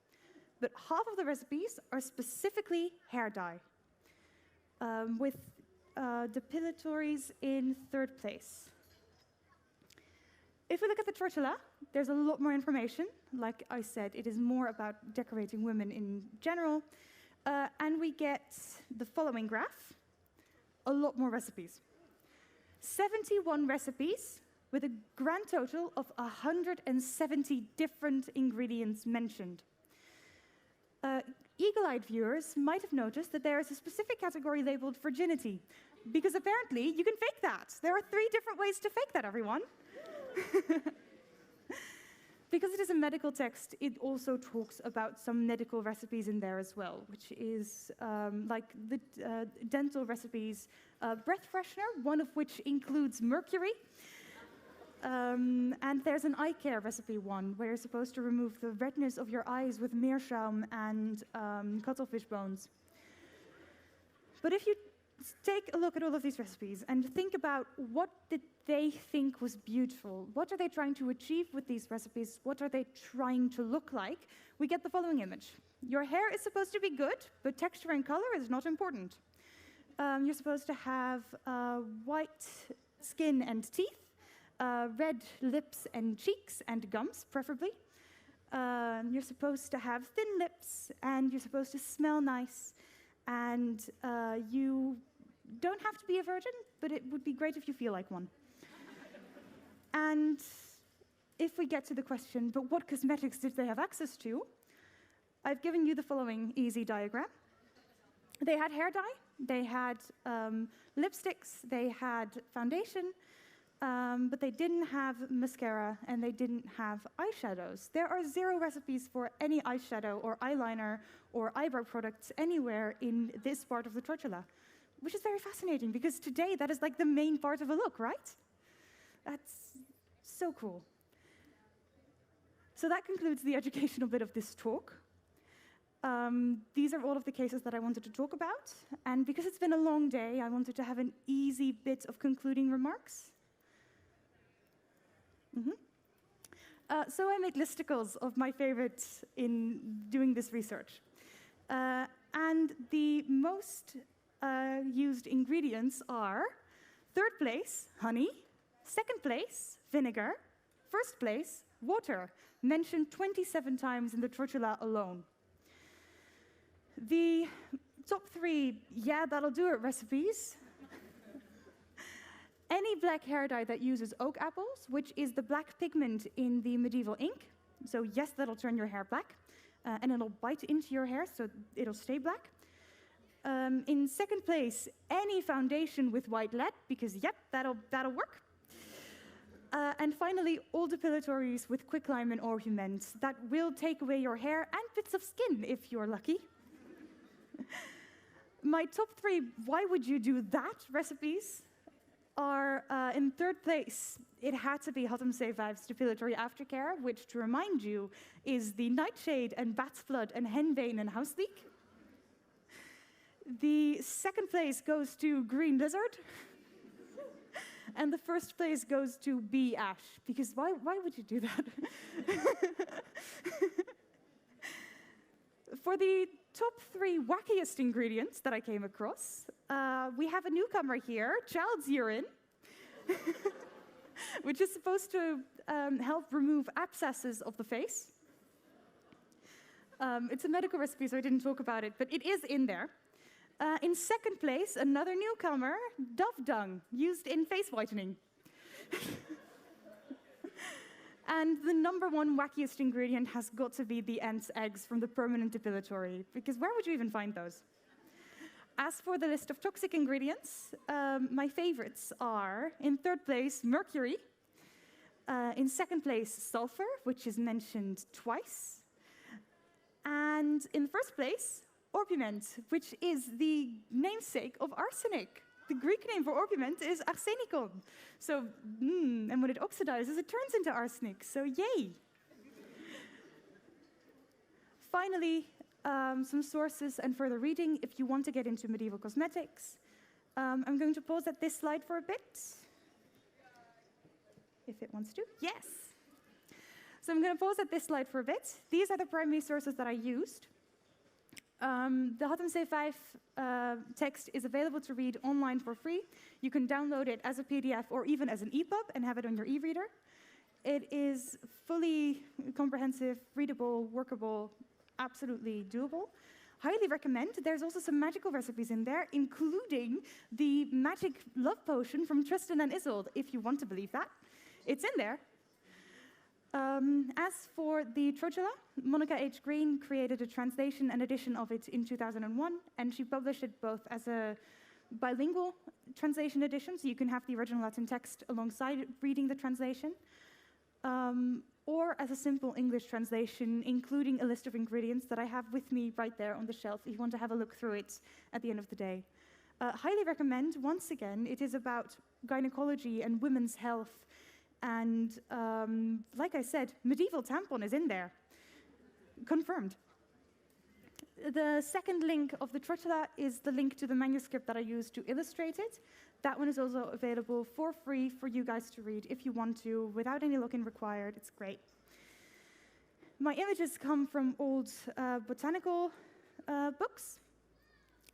S10: But half of the recipes are specifically hair dye, with depilatories in 3rd place. If we look at the tortilla, there's a lot more information. Like I said, it is more about decorating women in general. And we get the following graph. A lot more recipes. 71 recipes with a grand total of 170 different ingredients mentioned. Eagle-eyed viewers might have noticed that there is a specific category labeled virginity, because apparently you can fake that. There are 3 different ways to fake that, everyone. Because it is a medical text, it also talks about some medical recipes in there as well, which is like the dental recipes, breath freshener, one of which includes mercury. And there's an eye care recipe one, where you're supposed to remove the redness of your eyes with meerschaum and cuttlefish bones. But if you take a look at all of these recipes and think about what did they think was beautiful, what are they trying to achieve with these recipes, what are they trying to look like, we get the following image. Your hair is supposed to be good, but texture and color is not important. You're supposed to have white skin and teeth, red lips and cheeks and gums, preferably. You're supposed to have thin lips, and you're supposed to smell nice, and you don't have to be a virgin, but it would be great if you feel like one. And if we get to the question, but what cosmetics did they have access to? I've given you the following easy diagram. They had hair dye, they had lipsticks, they had foundation, but they didn't have mascara and they didn't have eyeshadows. There are 0 recipes for any eyeshadow or eyeliner or eyebrow products anywhere in this part of the tortilla, which is very fascinating because today that is like the main part of a look, right? That's so cool. So that concludes the educational bit of this talk. These are all of the cases that I wanted to talk about, and because it's been a long day, I wanted to have an easy bit of concluding remarks. So I made listicles of my favorites in doing this research. And the most used ingredients are 3rd place, honey, 2nd place, vinegar, 1st place, water, mentioned 27 times in the tortilla alone. The top 3, yeah, that'll do it recipes. Any black hair dye that uses oak apples, which is the black pigment in the medieval ink. So yes, that'll turn your hair black, and it'll bite into your hair, so it'll stay black. In 2nd place, any foundation with white lead, because yep, that'll work. And finally, all depilatories with quicklime and argument that will take away your hair and bits of skin if you're lucky. My top 3 why would you do that recipes are in third place. It had to be Hottom Say Vibes Depilatory Aftercare, which, to remind you, is the Nightshade and Bat's Blood and Henbane and House Leek. The second place goes to Green Lizard. And the first place goes to Bee Ash, because why would you do that? For the top 3 wackiest ingredients that I came across, we have a newcomer here, child's urine, which is supposed to help remove abscesses of the face. It's a medical recipe, so I didn't talk about it, but it is in there. In second place, another newcomer, dove dung, used in face whitening. And the number 1 wackiest ingredient has got to be the ant's eggs from the permanent depilatory, because where would you even find those? As for the list of toxic ingredients, my favorites are, in third place, mercury. In second place, sulfur, which is mentioned twice. And in first place, orpiment, which is the namesake of arsenic. The Greek name for orpiment is arsenikon. So, and when it oxidizes, it turns into arsenic. So, yay! Finally, some sources and further reading if you want to get into medieval cosmetics. I'm going to pause at this slide for a bit. If it wants to. Yes! So I'm going to pause at this slide for a bit. These are the primary sources that I used. The Hottom Say 5 text is available to read online for free. You can download it as a PDF or even as an EPUB and have it on your e-reader. It is fully comprehensive, readable, workable, absolutely doable. Highly recommend. There's also some magical recipes in there, including the magic love potion from Tristan and Isolde, if you want to believe that. It's in there. As for the trotula, Monica H. Green created a translation and edition of it in 2001, and she published it both as a bilingual translation edition, so you can have the original Latin text alongside reading the translation, or as a simple English translation, including a list of ingredients that I have with me right there on the shelf if you want to have a look through it at the end of the day. Highly recommend. Once again, it is about gynecology and women's health. And like I said, medieval tampon is in there. Confirmed. The second link of the trotula is the link to the manuscript that I used to illustrate it. That one is also available for free for you guys to read if you want to, without any login required. It's great. My images come from old botanical books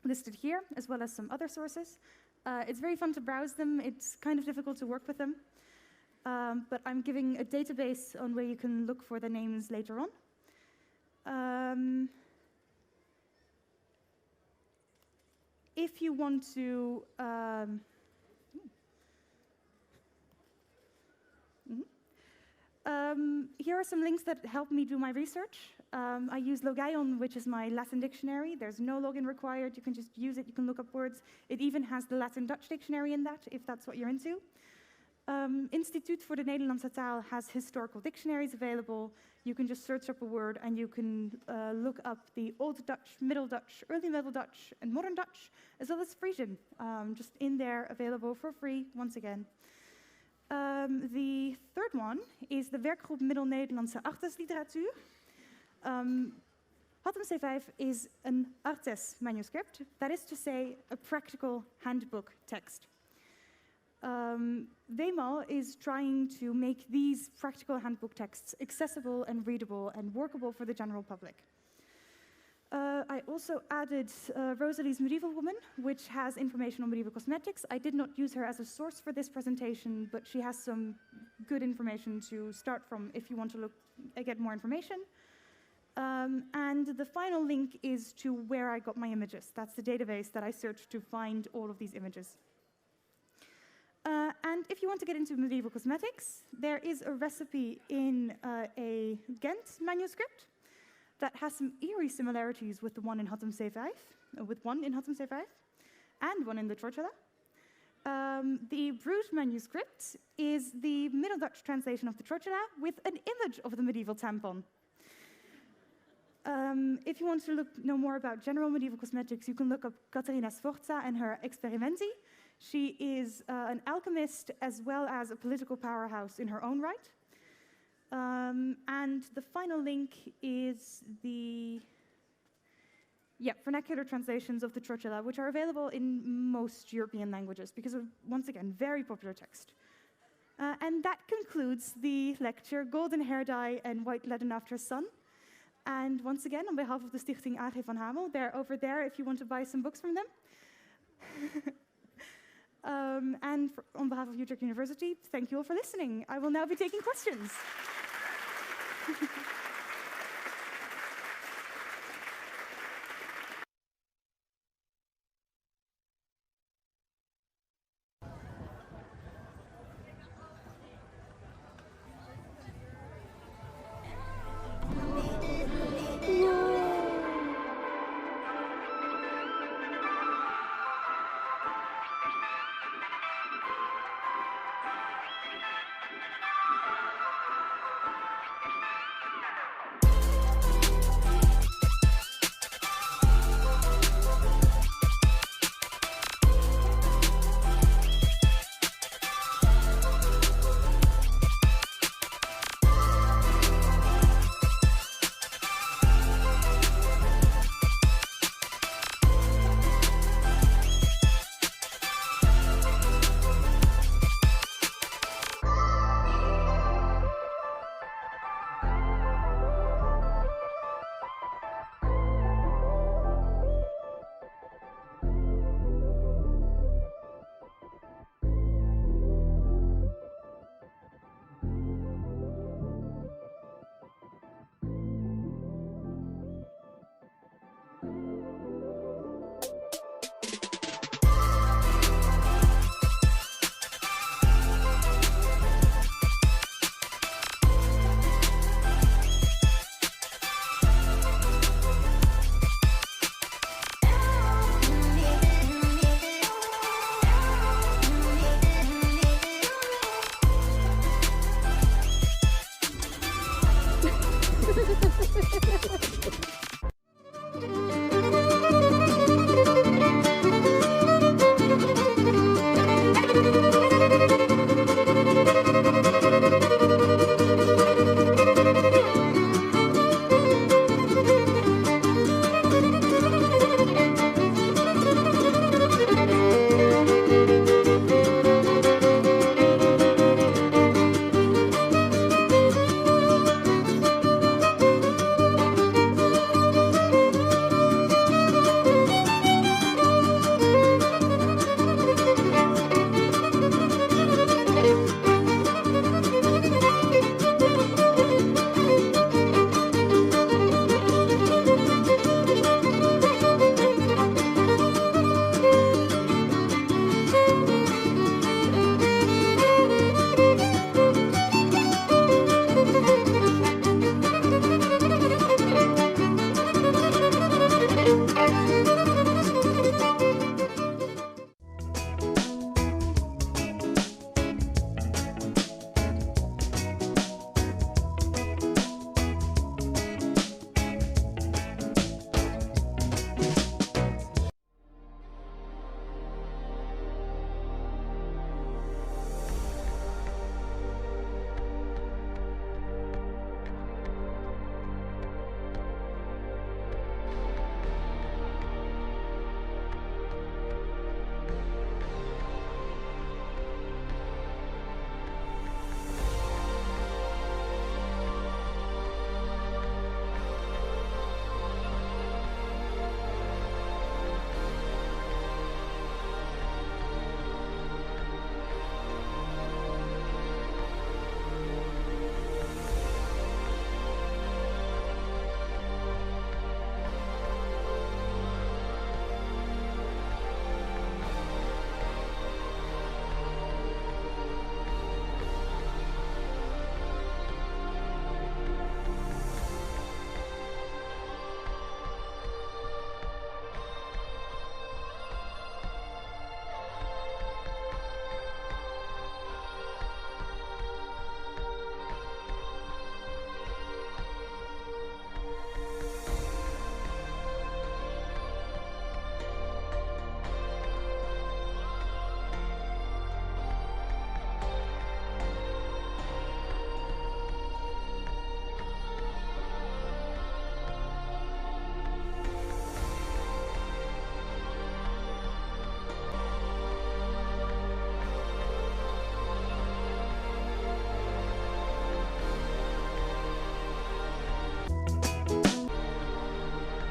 S10: listed here, as well as some other sources. It's very fun to browse them. It's kind of difficult to work with them. But I'm giving a database on where you can look for the names later on. If you want to... here are some links that help me do my research. I use Logaion, which is my Latin dictionary. There's no login required. You can just use it. You can look up words. It even has the Latin-Dutch dictionary in that, if that's what you're into. Instituut voor de Nederlandse Taal has historical dictionaries available. You can just search up a word and you can look up the Old Dutch, Middle Dutch, Early Middle Dutch, and Modern Dutch, as well as Frisian, just in there, available for free, once again. The third one is de Werkgroep Middel-Nederlandse Artesliteratuur. Hottom Say 5 is an Artes manuscript, that is to say, a practical handbook text. WEMAL is trying to make these practical handbook texts accessible and readable and workable for the general public. I also added Rosalie's Medieval Woman, which has information on medieval cosmetics. I did not use her as a source for this presentation, but she has some good information to start from if you want to get more information. And the final link is to where I got my images. That's the database that I searched to find all of these images. And if you want to get into medieval cosmetics, there is a recipe in a Ghent manuscript that has some eerie similarities with the one in Hottom Say 5, and one in the Trotula. The Bruges manuscript is the Middle Dutch translation of the Trotula with an image of the medieval tampon. If you want to know more about general medieval cosmetics, you can look up Caterina Sforza and her Experimenti. She is an alchemist as well as a political powerhouse in her own right. And the final link is the vernacular translations of the Trotula, which are available in most European languages because of, once again, very popular text. And that concludes the lecture, Golden Hair Dye and White Leaden After Sun. And once again, on behalf of the Stichting A.G. van Hamel, they're over there if you want to buy some books from them. On behalf of Utrecht University, thank you all for listening. I will now be taking questions.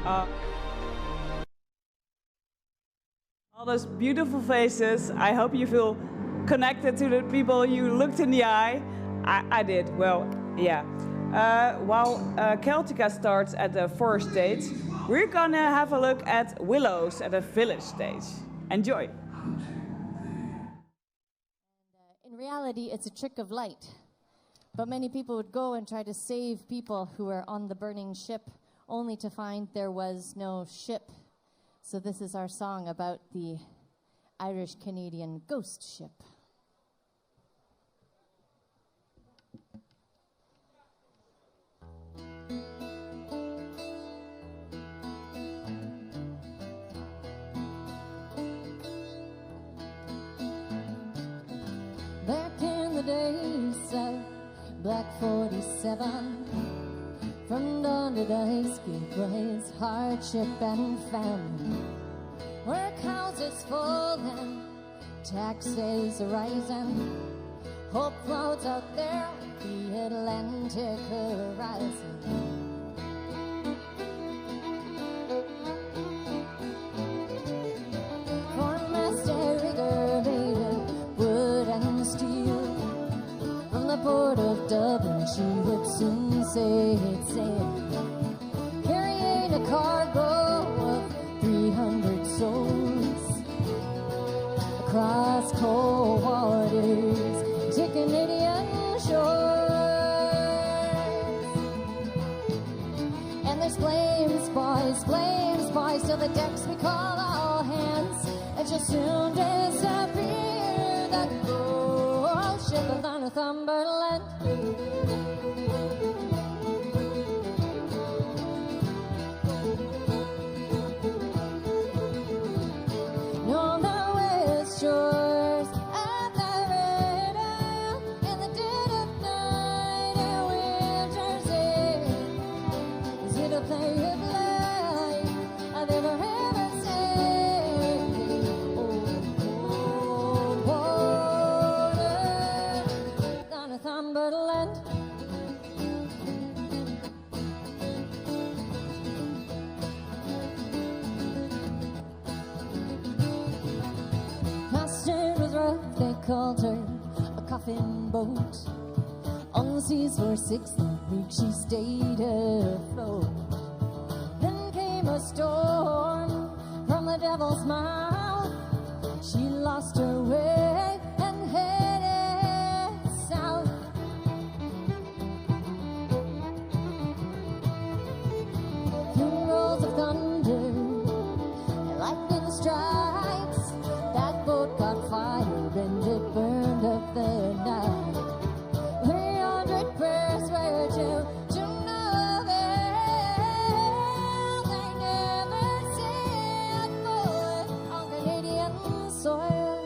S1: All those beautiful faces. I hope you feel connected to the people you looked in the eye. I did. Well, yeah. While Celtica starts at the forest stage, we're gonna have a look at Willows at the village stage. Enjoy.
S11: In reality, it's a trick of light. But many people would go and try to save people who were on the burning ship, only to find there was no ship. So this is our song about the Irish-Canadian ghost ship. Back in the days of Black 47, from dawn to dusk it was hardship and famine. Work houses full and taxes rising. Hope floats out there the Atlantic horizon. For Master Rigger made of wood and steel. From the port of Dublin she would soon set sail, carrying a cargo of 300 souls across cold waters to Canadian shores. And there's flames, boys, till the decks we call all hands, and she'll soon disappear, that gold ship of the Northumberland. On the west shores of the Red Isle, in the dead of night, a winter's air, is it a play of light I've ever seen? Oh, water, the Northumberland. Master was rough, they called her a coffin boat. On the seas for 6 weeks she stayed afloat. Then came a storm from the devil's mouth. She lost her way and headed south. Through rolls of thunder and lightning strikes, that boat got fire and it burned up the night. 300 prayers were to no avail. They never set foot on Canadian soil.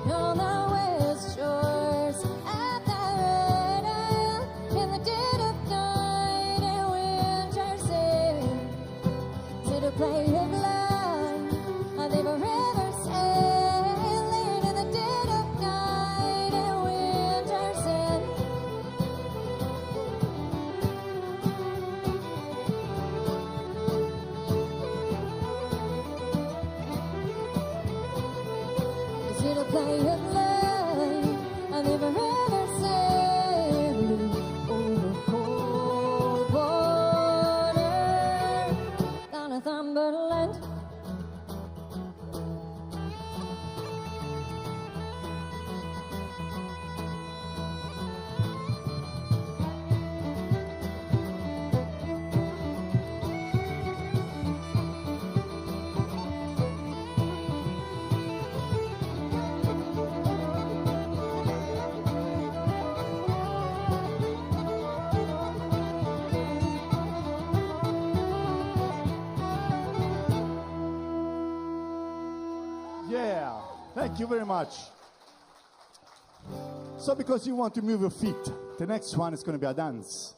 S11: On the west shores at the Red Isle, in the dead of night, a winter's air, to the play of light they were ever sailing, in the dead of night, a winter's air. Is it a play of light they were ever sailing over cold water down to Northumberland?
S12: Yeah, thank you very much. So because you want to move your feet, the next one is going to be a dance.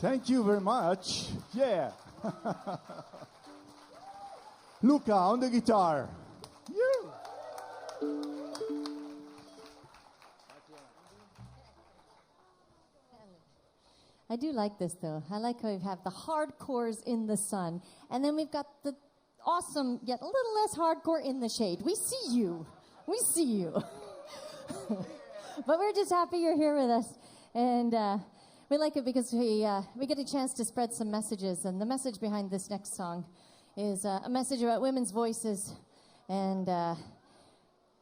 S12: Thank you very much. Yeah. Luca on the guitar. You.
S13: I do like this though. I like how we have the hardcores in the sun, and then we've got the awesome, yet a little less hardcore in the shade. We see you. We see you. But we're just happy you're here with us. And we like it because we get a chance to spread some messages. And the message behind this next song is a message about women's voices. And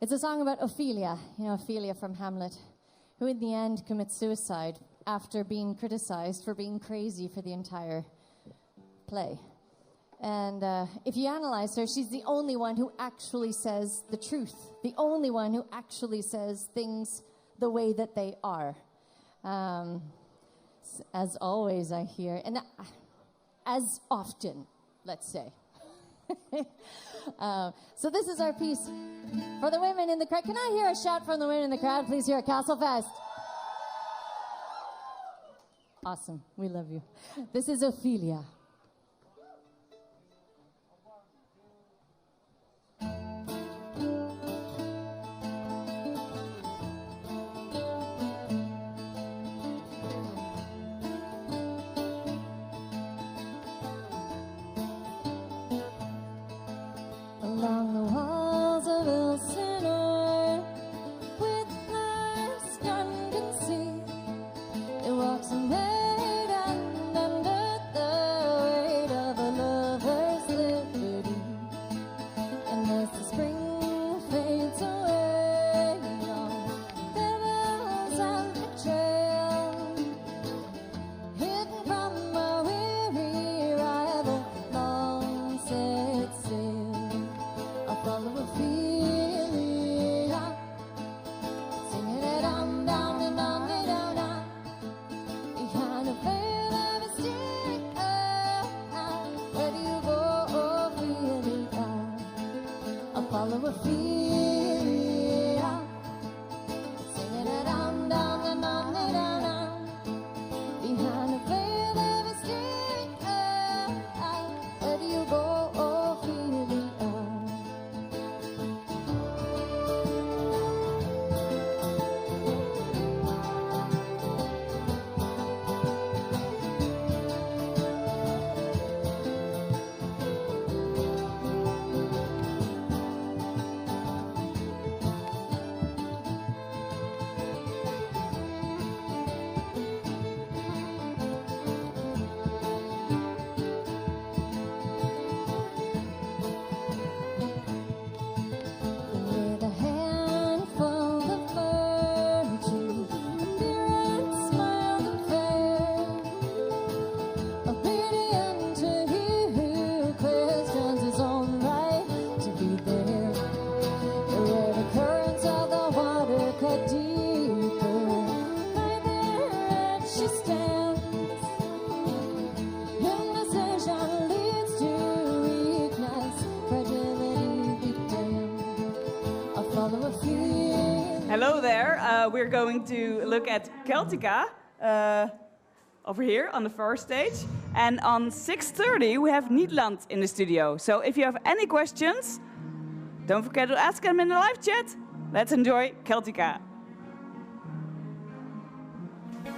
S13: it's a song about Ophelia, Ophelia from Hamlet, who in the end commits suicide after being criticized for being crazy for the entire play. And if you analyze her, she's the only one who actually says the truth, the only one who actually says things the way that they are. As always, I hear, and as often, let's say. So this is our piece for the women in the crowd. Can I hear a shout from the women in the crowd, please, here at Castlefest? Awesome. We love you. This is Ophelia. Along the walls of Elsinore, with eyes none can see, it walks a maid, and under the weight of a lover's liberty, and as the spring fades away on pebbles and the trail, hidden from a weary rival, long set sail. I'll follow Ophelia, singing it on down and on and on, behind a veil of mystic. Where do you go, Ophelia? I'll follow Ophelia, singing it on down and on and on, behind a veil of mystic. Where do you go, Ophelia? With a handful of virtue, appearance mild and fair, obedient to he who questions his own right to be there. Where the currents of the water cut deeper, by their edge she stands. Indecision leads to weakness, fragility be damned. I'll follow Ophelia.
S1: Hello there. We're going to look at Celtica over here on the first stage. And on 6:30, we have Nederland in the studio. So if you have any questions, don't forget to ask them in the live chat. Let's enjoy Celtica.
S3: Thank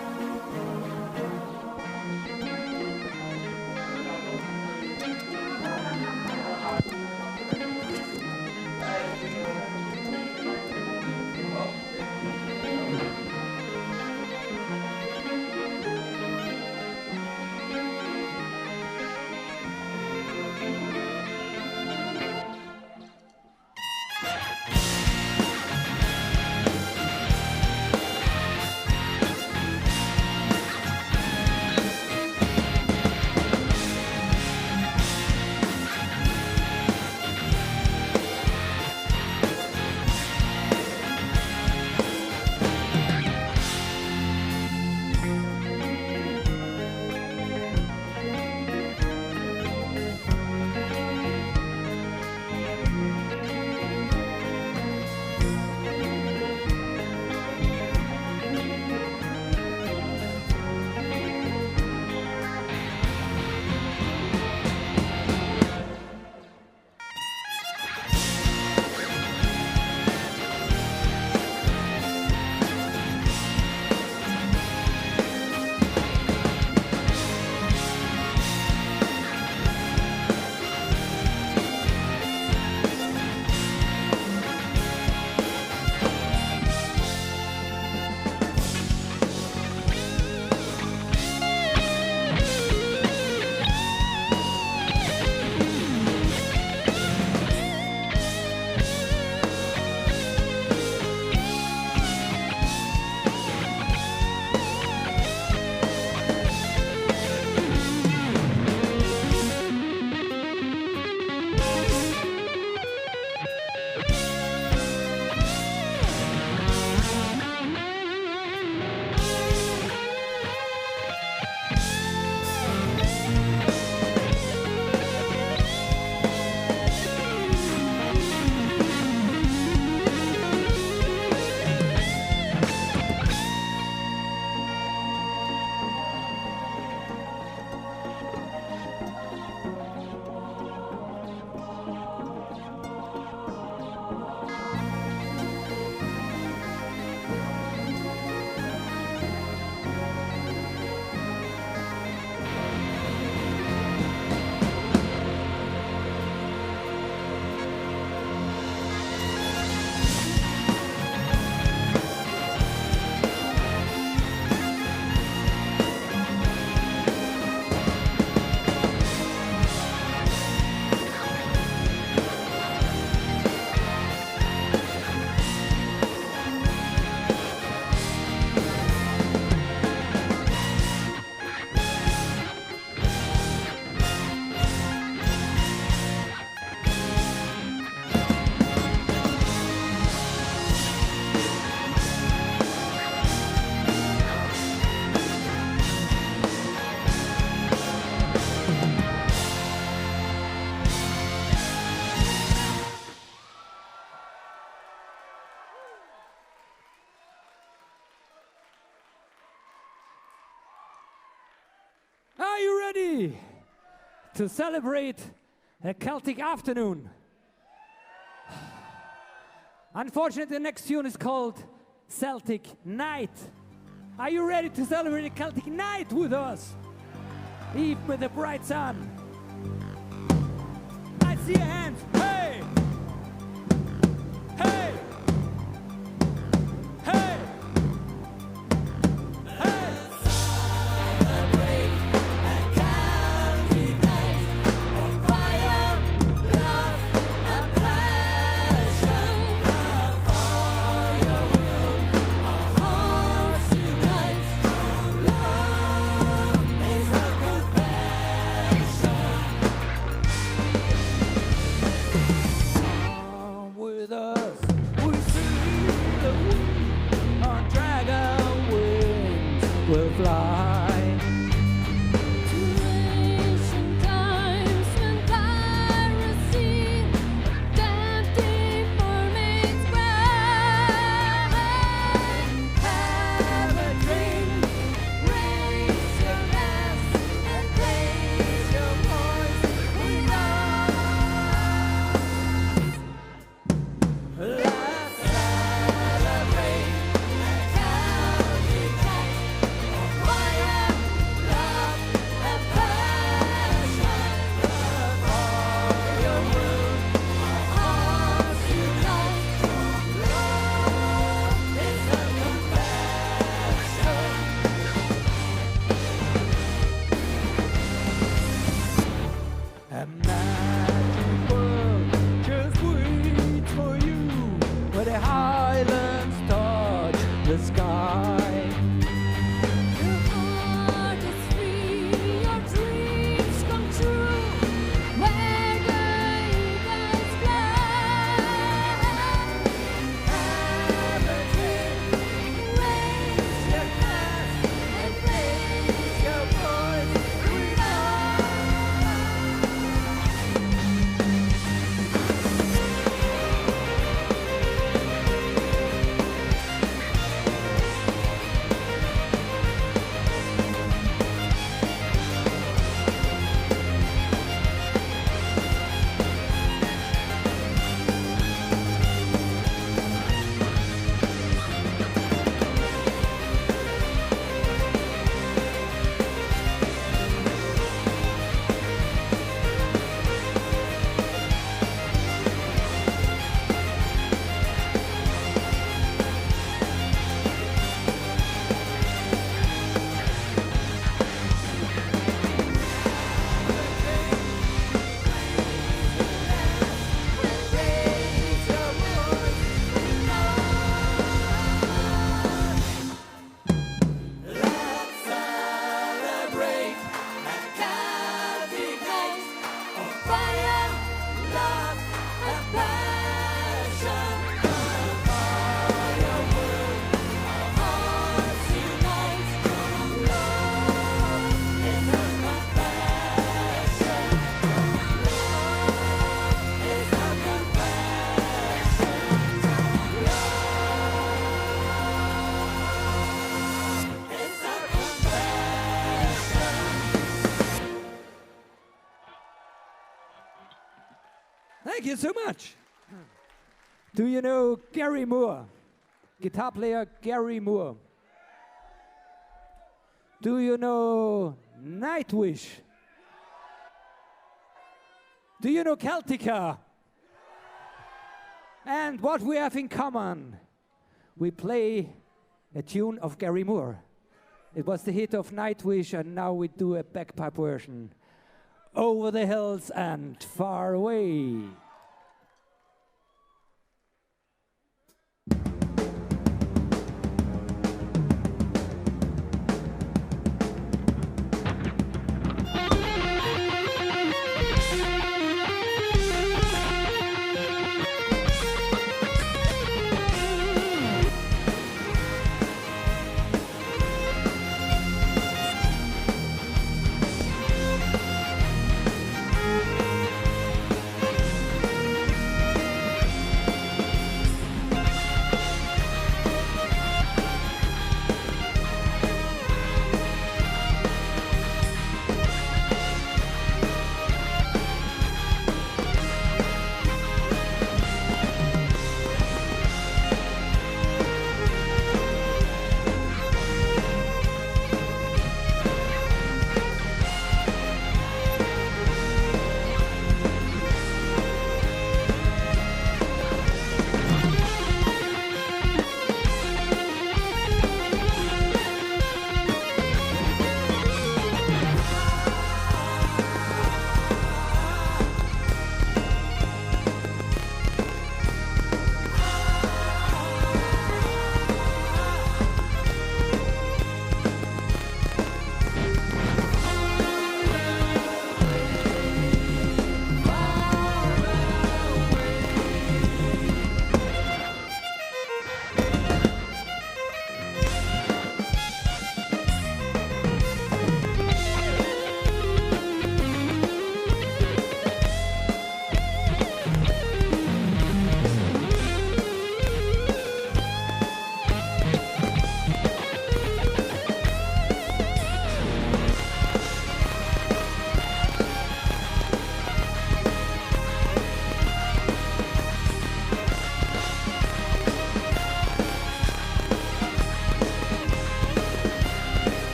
S5: ready to celebrate a Celtic afternoon? Unfortunately, the next tune is called Celtic Night. Are you ready to celebrate a Celtic night with us? Eve with the bright sun. I see your hands. Hey! Hey! Hey! With us, we see the wind on dragon wings will fly.
S11: To ancient times when piracy, tempting mermaids cry. Have a drink, raise your glass, and raise your voice with
S5: Let's celebrate
S11: a Celtic night of fire, love, and passion. For your will, our hearts unite. Love is a confession.
S5: A magic world just waits for you, where the highlands touch the sky.
S11: Your heart is free, your dreams come true, where the eagles fly. Have a drink, raise your glass, and raise your voice with celebrate a Celtic night of fire, love, and passion. For your will, our hearts unite. Love is a confession. Love is a confession. Love is a confession.
S5: Thank you so much. Do you know Gary Moore? Guitar player Gary Moore. Do you know Nightwish? Do you know Celtica? And what we have in common, we play a tune of Gary Moore. It was the hit of Nightwish, and now we do a bagpipe version. Over the hills and far away.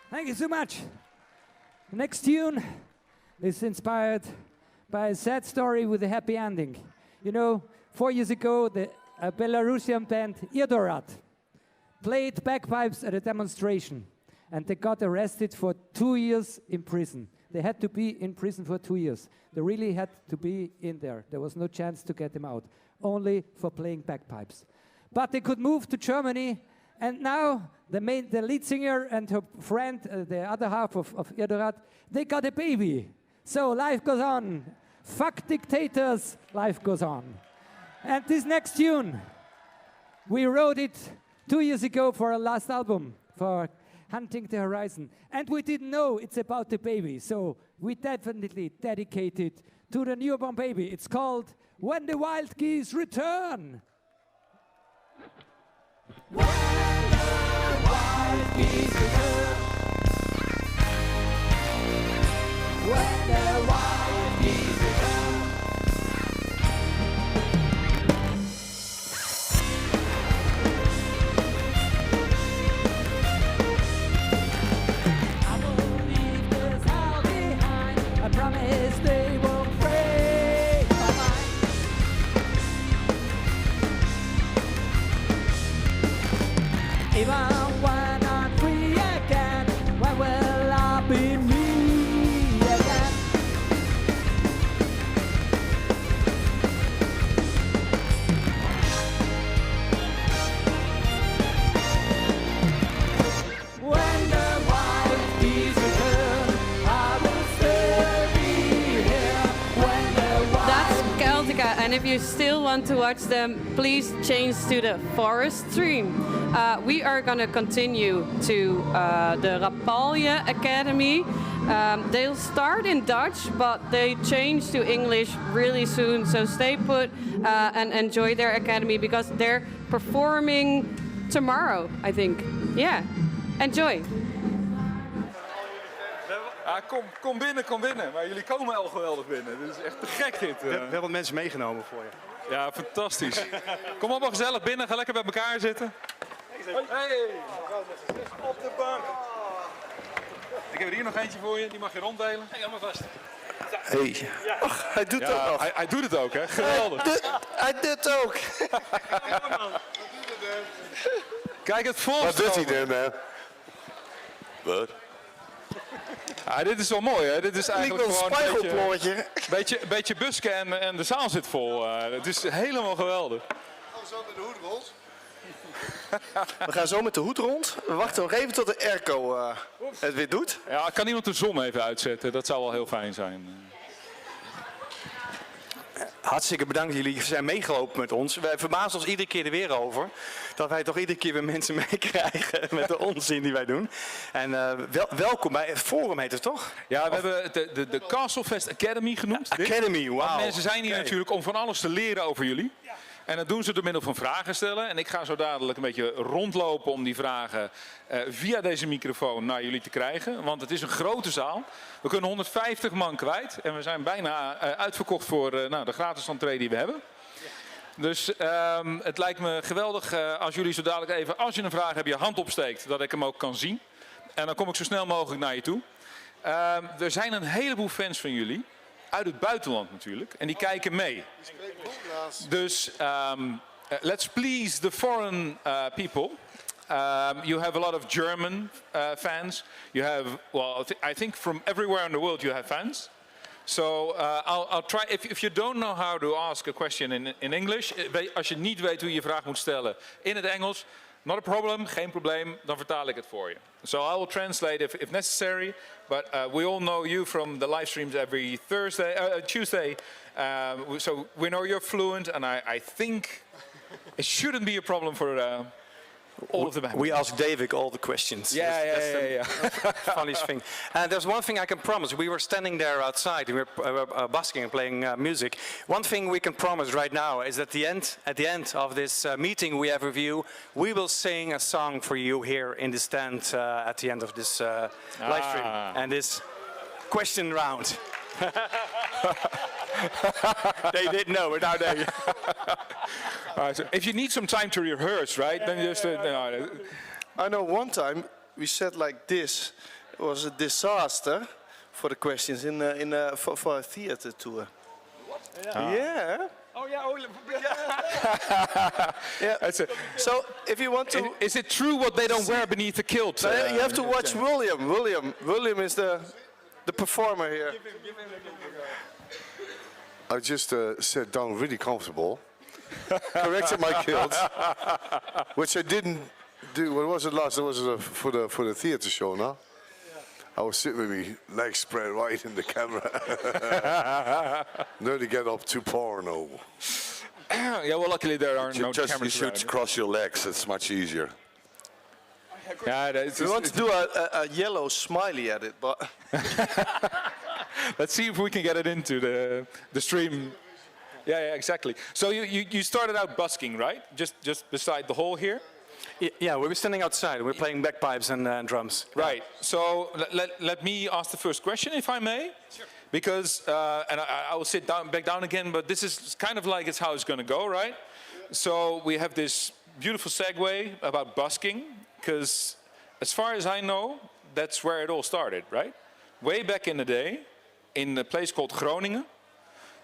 S5: Thank you so much. The next tune is inspired by a sad story with a happy ending. You know, 4 years ago, the Belarusian band Irdorat played bagpipes at a demonstration, and they got arrested for 2 years in prison. They had to be in prison for 2 years. They really had to be in there. There was no chance to get them out, only for playing bagpipes. But they could move to Germany, and now the lead singer and her friend, the other half of Irdorat, they got a baby. So life goes on. Fuck dictators, life goes on. And this next tune, we wrote it 2 years ago for our last album, for Hunting the Horizon. And we didn't know it's about the baby, so we definitely dedicate it to the newborn baby. It's called When the Wild Geese Return. When the wild geese return. When the wild geese return. I will leave this all behind. I promise they won't break my mind. Even when I'm free again, when will I be me again? When the wild geese return, I will still be here. When the wild
S8: That's Celtica, and if you still want to watch them, please change to the forest stream. We are going to continue to the Rapalje Academy. They'll start in Dutch, but they change to English really soon. So stay put and enjoy their academy because they're performing tomorrow, I think. Yeah, enjoy.
S14: Ja, kom binnen. Maar jullie komen al geweldig binnen. Dit is echt te gek dit.
S17: We hebben wat mensen meegenomen voor je.
S14: Ja, fantastisch. Kom allemaal gezellig binnen. Ga lekker bij elkaar zitten. Hey! Op de bank. Ik heb er hier nog eentje voor je. Die mag je ronddelen. Hey, allemaal vast.
S17: Hey. Ach, hij doet het ook.
S14: Hij doet het ook, hè? Geweldig.
S17: Hij doet het ook.
S14: Kijk, het volgt.
S17: Wat doet hij dan? Wat?
S14: Ja, dit is wel mooi, hè? Dit is eigenlijk gewoon
S17: een
S14: beetje busken en de zaal zit vol. Het is helemaal geweldig.
S17: Gaan we zo met de hoed rond? We gaan zo met de hoed rond. We wachten nog even tot de airco het weer doet.
S14: Ja, kan iemand de zon even uitzetten? Dat zou wel heel fijn zijn.
S17: Hartstikke bedankt dat jullie zijn meegelopen met ons. Wij verbazen ons iedere keer er weer over. Dat wij toch iedere keer weer mensen meekrijgen met de onzin die wij doen. En welkom bij het Forum heet het toch?
S14: Ja, we hebben de Castlefest Academy genoemd.
S17: Academy, wauw.
S14: Mensen zijn hier natuurlijk om van alles te leren over jullie. En dat doen ze door middel van vragen stellen. En ik ga zo dadelijk een beetje rondlopen om die vragen via deze microfoon naar jullie te krijgen. Want het is een grote zaal. We kunnen 150 man kwijt. En we zijn bijna uitverkocht voor de gratis entree die we hebben. Dus het lijkt me geweldig als jullie zo dadelijk even, als je een vraag hebt, je hand opsteekt. Dat ik hem ook kan zien. En dan kom ik zo snel mogelijk naar je toe. Er zijn een heleboel fans van jullie. Uit het buitenland natuurlijk. En die kijken mee. Dus let's please the foreign people. You have a lot of German fans. You have, well, I think from everywhere in the world you have fans. So I'll try, if you don't know how to ask a question in English, als je niet weet hoe je je vraag moet stellen in het Engels, not a problem, geen probleem, dan vertaal ik het voor je. So I will translate if necessary, but we all know you from the live streams every Tuesday, so we know you're fluent, and I think it shouldn't be a problem for all of the band.
S17: We ask David all the questions.
S14: Yeah.
S17: Funniest thing. And there's one thing I can promise. We were standing there outside. We were busking and playing music. One thing we can promise right now is that at the end of this meeting we have with you, we will sing a song for you here in the stand at the end of this live stream and this question round. They didn't know it, now they.
S14: So if you need some time to rehearse, right? Then just
S17: I know one time we sat like this,
S2: was a disaster for the questions for a theater tour. Yeah.
S14: Oh yeah.
S2: Yeah. So if you want to,
S14: is it true what they don't wear beneath the kilt?
S2: you have to watch William. William is the performer here.
S16: I just sat down really comfortable, corrected my kilt, which I didn't do. What was it last? It was for the theater show, no? I was sitting with me legs spread right in the camera. Nearly get up to porno.
S14: Yeah, well, luckily there are no
S23: you
S14: cameras
S23: should
S14: around.
S23: cross your legs. It's much easier.
S14: Yeah,
S2: We want to do a yellow smiley at it, but
S14: let's see if we can get it into the stream. Yeah, exactly. So you started out busking, right? Just beside the hall here.
S17: Yeah, we were standing outside. We're playing bagpipes and drums.
S14: Right. So let me ask the first question, if I may. Sure. Because, and I will sit back down again, but this is kind of like it's how it's going to go, right? So we have this beautiful segue about busking, because as far as I know, that's where it all started, right? Way back in the day, in a place called Groningen,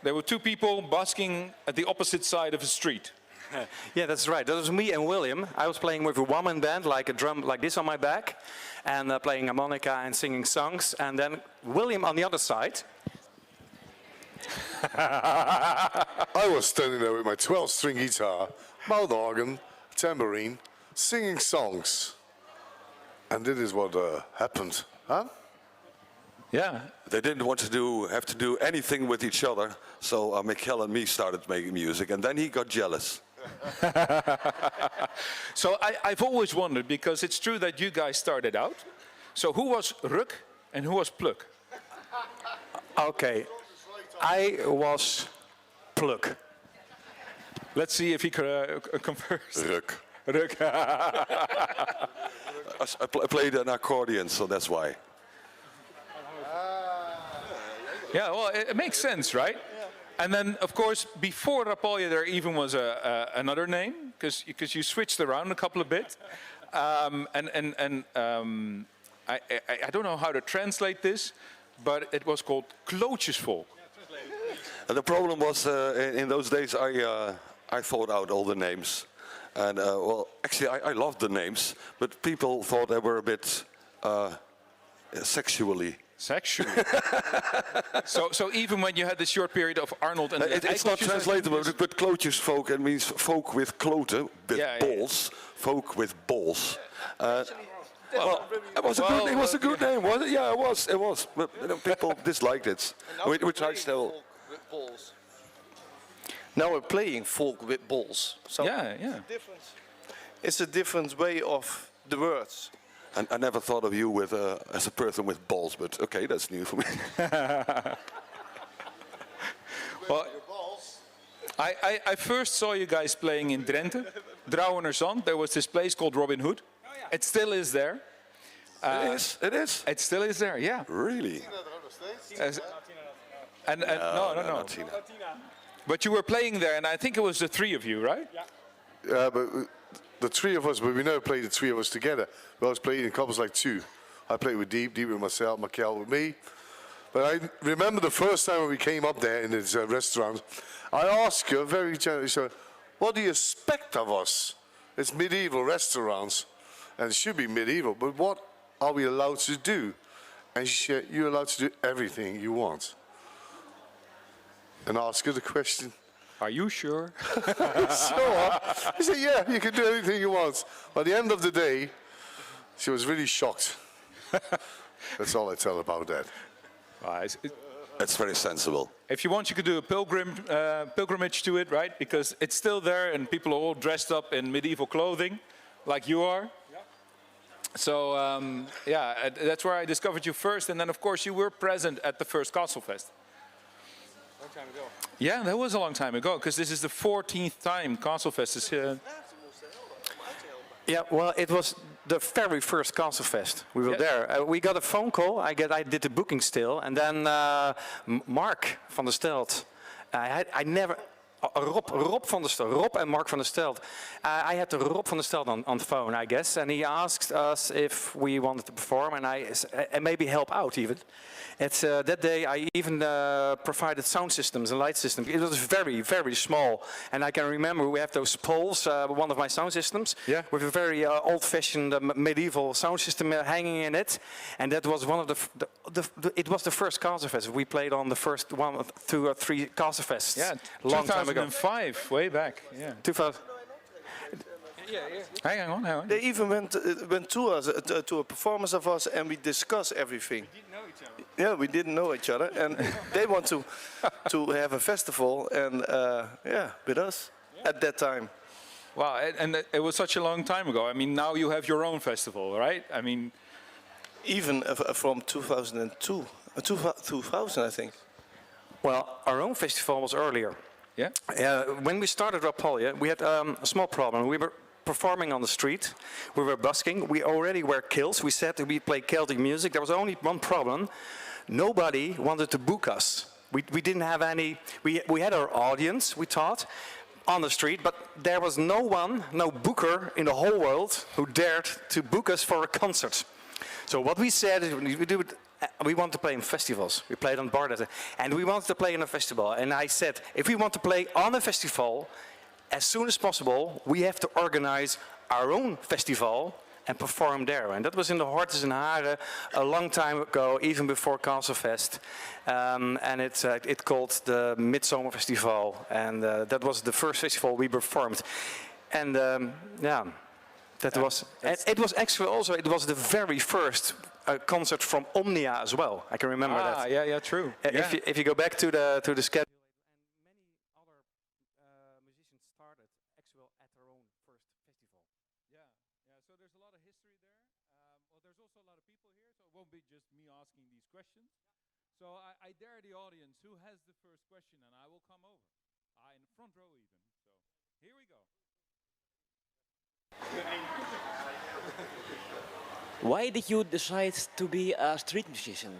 S14: there were two people busking at the opposite side of a street.
S17: Yeah, that's right. That was me and William. I was playing with a one-man band, like a drum like this on my back, and playing harmonica and singing songs. And then William on the other side.
S16: I was standing there with my 12-string guitar, mouth organ, tambourine, singing songs. And this is what happened, huh?
S14: Yeah.
S23: They didn't want to have to do anything with each other, so Michael and me started making music, and then he got jealous.
S14: So I've always wondered, because it's true that you guys started out. So who was Ruk and who was Pluk?
S17: Okay, I was Pluk.
S14: Let's see if he confers.
S23: Ruk.
S14: Ruk.
S23: I played an accordion, so that's why.
S14: Yeah, well, it makes sense, right? And then, of course, before Rapalje, there even was another name, because you switched around a couple of bit. I don't know how to translate this, but it was called Klootjesvolk.
S23: The problem was, in those days, I thought out all the names. And, well, actually, I loved the names, but people thought they were a bit sexually.
S14: Sexual. so even when you had this short period of Arnold and
S23: it's not translatable, but klootjesvolk, it means folk with kloten, with balls, folk with balls. Well, it was a good name, was it? Yeah, it was. But people disliked it. We tried still.
S2: Now we're playing folk with balls. So
S14: yeah.
S2: It's a different way of the words.
S23: And I never thought of you as a person with balls, but okay, that's new for me.
S14: Well, I first saw you guys playing in Drenthe, Drouwenerzand. There was this place called Robin Hood. It still is there.
S23: It is?
S14: It still is there, yeah.
S23: Really?
S14: No. But you were playing there, and I think it was the three of you, right?
S16: Yeah, but the three of us, but we never played the three of us together. We always played in couples like two. I played with Deep with myself, Michael with me. But I remember the first time when we came up there in this restaurant, I asked her very gently, so, what do you expect of us? It's medieval restaurants, and it should be medieval, but what are we allowed to do? And she said, you're allowed to do everything you want. And I asked her the question,
S14: are you sure?
S16: Sure. He said, yeah, you can do anything you want. By the end of the day, she was really shocked. That's all I tell about that.
S23: That's very sensible.
S14: If you want, you could do a pilgrimage to it, right? Because it's still there, and people are all dressed up in medieval clothing, like you are. Yeah. So, yeah, that's where I discovered you first. And then, of course, you were present at the first Castlefest.
S24: Long time ago.
S14: Yeah, that was a long time ago, because this is the 14th time Castlefest is here.
S17: Yeah, well, it was the very first Castlefest. We were there. We got a phone call. I did the booking still, and then Mark van der Stelt. I never. Rob van der Stel, Rob and Mark van der Stelt. I had Rob van der Stelt on the phone, I guess, and he asked us if we wanted to perform and maybe help out even. It's that day I even provided sound systems and light systems. It was very, very small, and I can remember we have those poles, one of my sound systems, with a very old-fashioned medieval sound system hanging in it, and that was one of it was the first Castlefest. We played on the first 1, 2 or 3 Castlefests.
S14: Yeah,
S17: long time ago.
S14: 2005, way back. Yeah.
S17: 2000.
S14: Hang on.
S2: They even went to us, to a performance of us, and we discussed everything.
S14: We didn't know each other.
S2: Yeah, we didn't know each other, and they want to have a festival, and with us at that time.
S14: Wow, and it was such a long time ago. I mean, now you have your own festival, right? I mean,
S2: even from 2002, 2000, I think.
S17: Well, our own festival was earlier.
S14: Yeah?
S17: When we started Rapalje, we had a small problem. We were performing on the street. We were busking. We already were kills. We said that we play Celtic music. There was only one problem. Nobody wanted to book us. We didn't have any... We had our audience, we thought, on the street, but there was no booker in the whole world who dared to book us for a concert. So what we said is we want to play in festivals. We played on Bardet, and we wanted to play in a festival. And I said, if we want to play on a festival, as soon as possible, we have to organize our own festival and perform there. And that was in the Hortus in Haren a long time ago, even before Castlefest. And it called the Midsummer Festival. And that was the first festival we performed. And that was... It was actually also, it was the very first concert from Omnia as well. I can remember that.
S14: Yeah, true.
S17: If you go back to the schedule,
S14: just me asking these questions. So I dare the audience, who has the first question, and I will come over. In the front row even. So here we go.
S7: Why did you decide to be a street musician?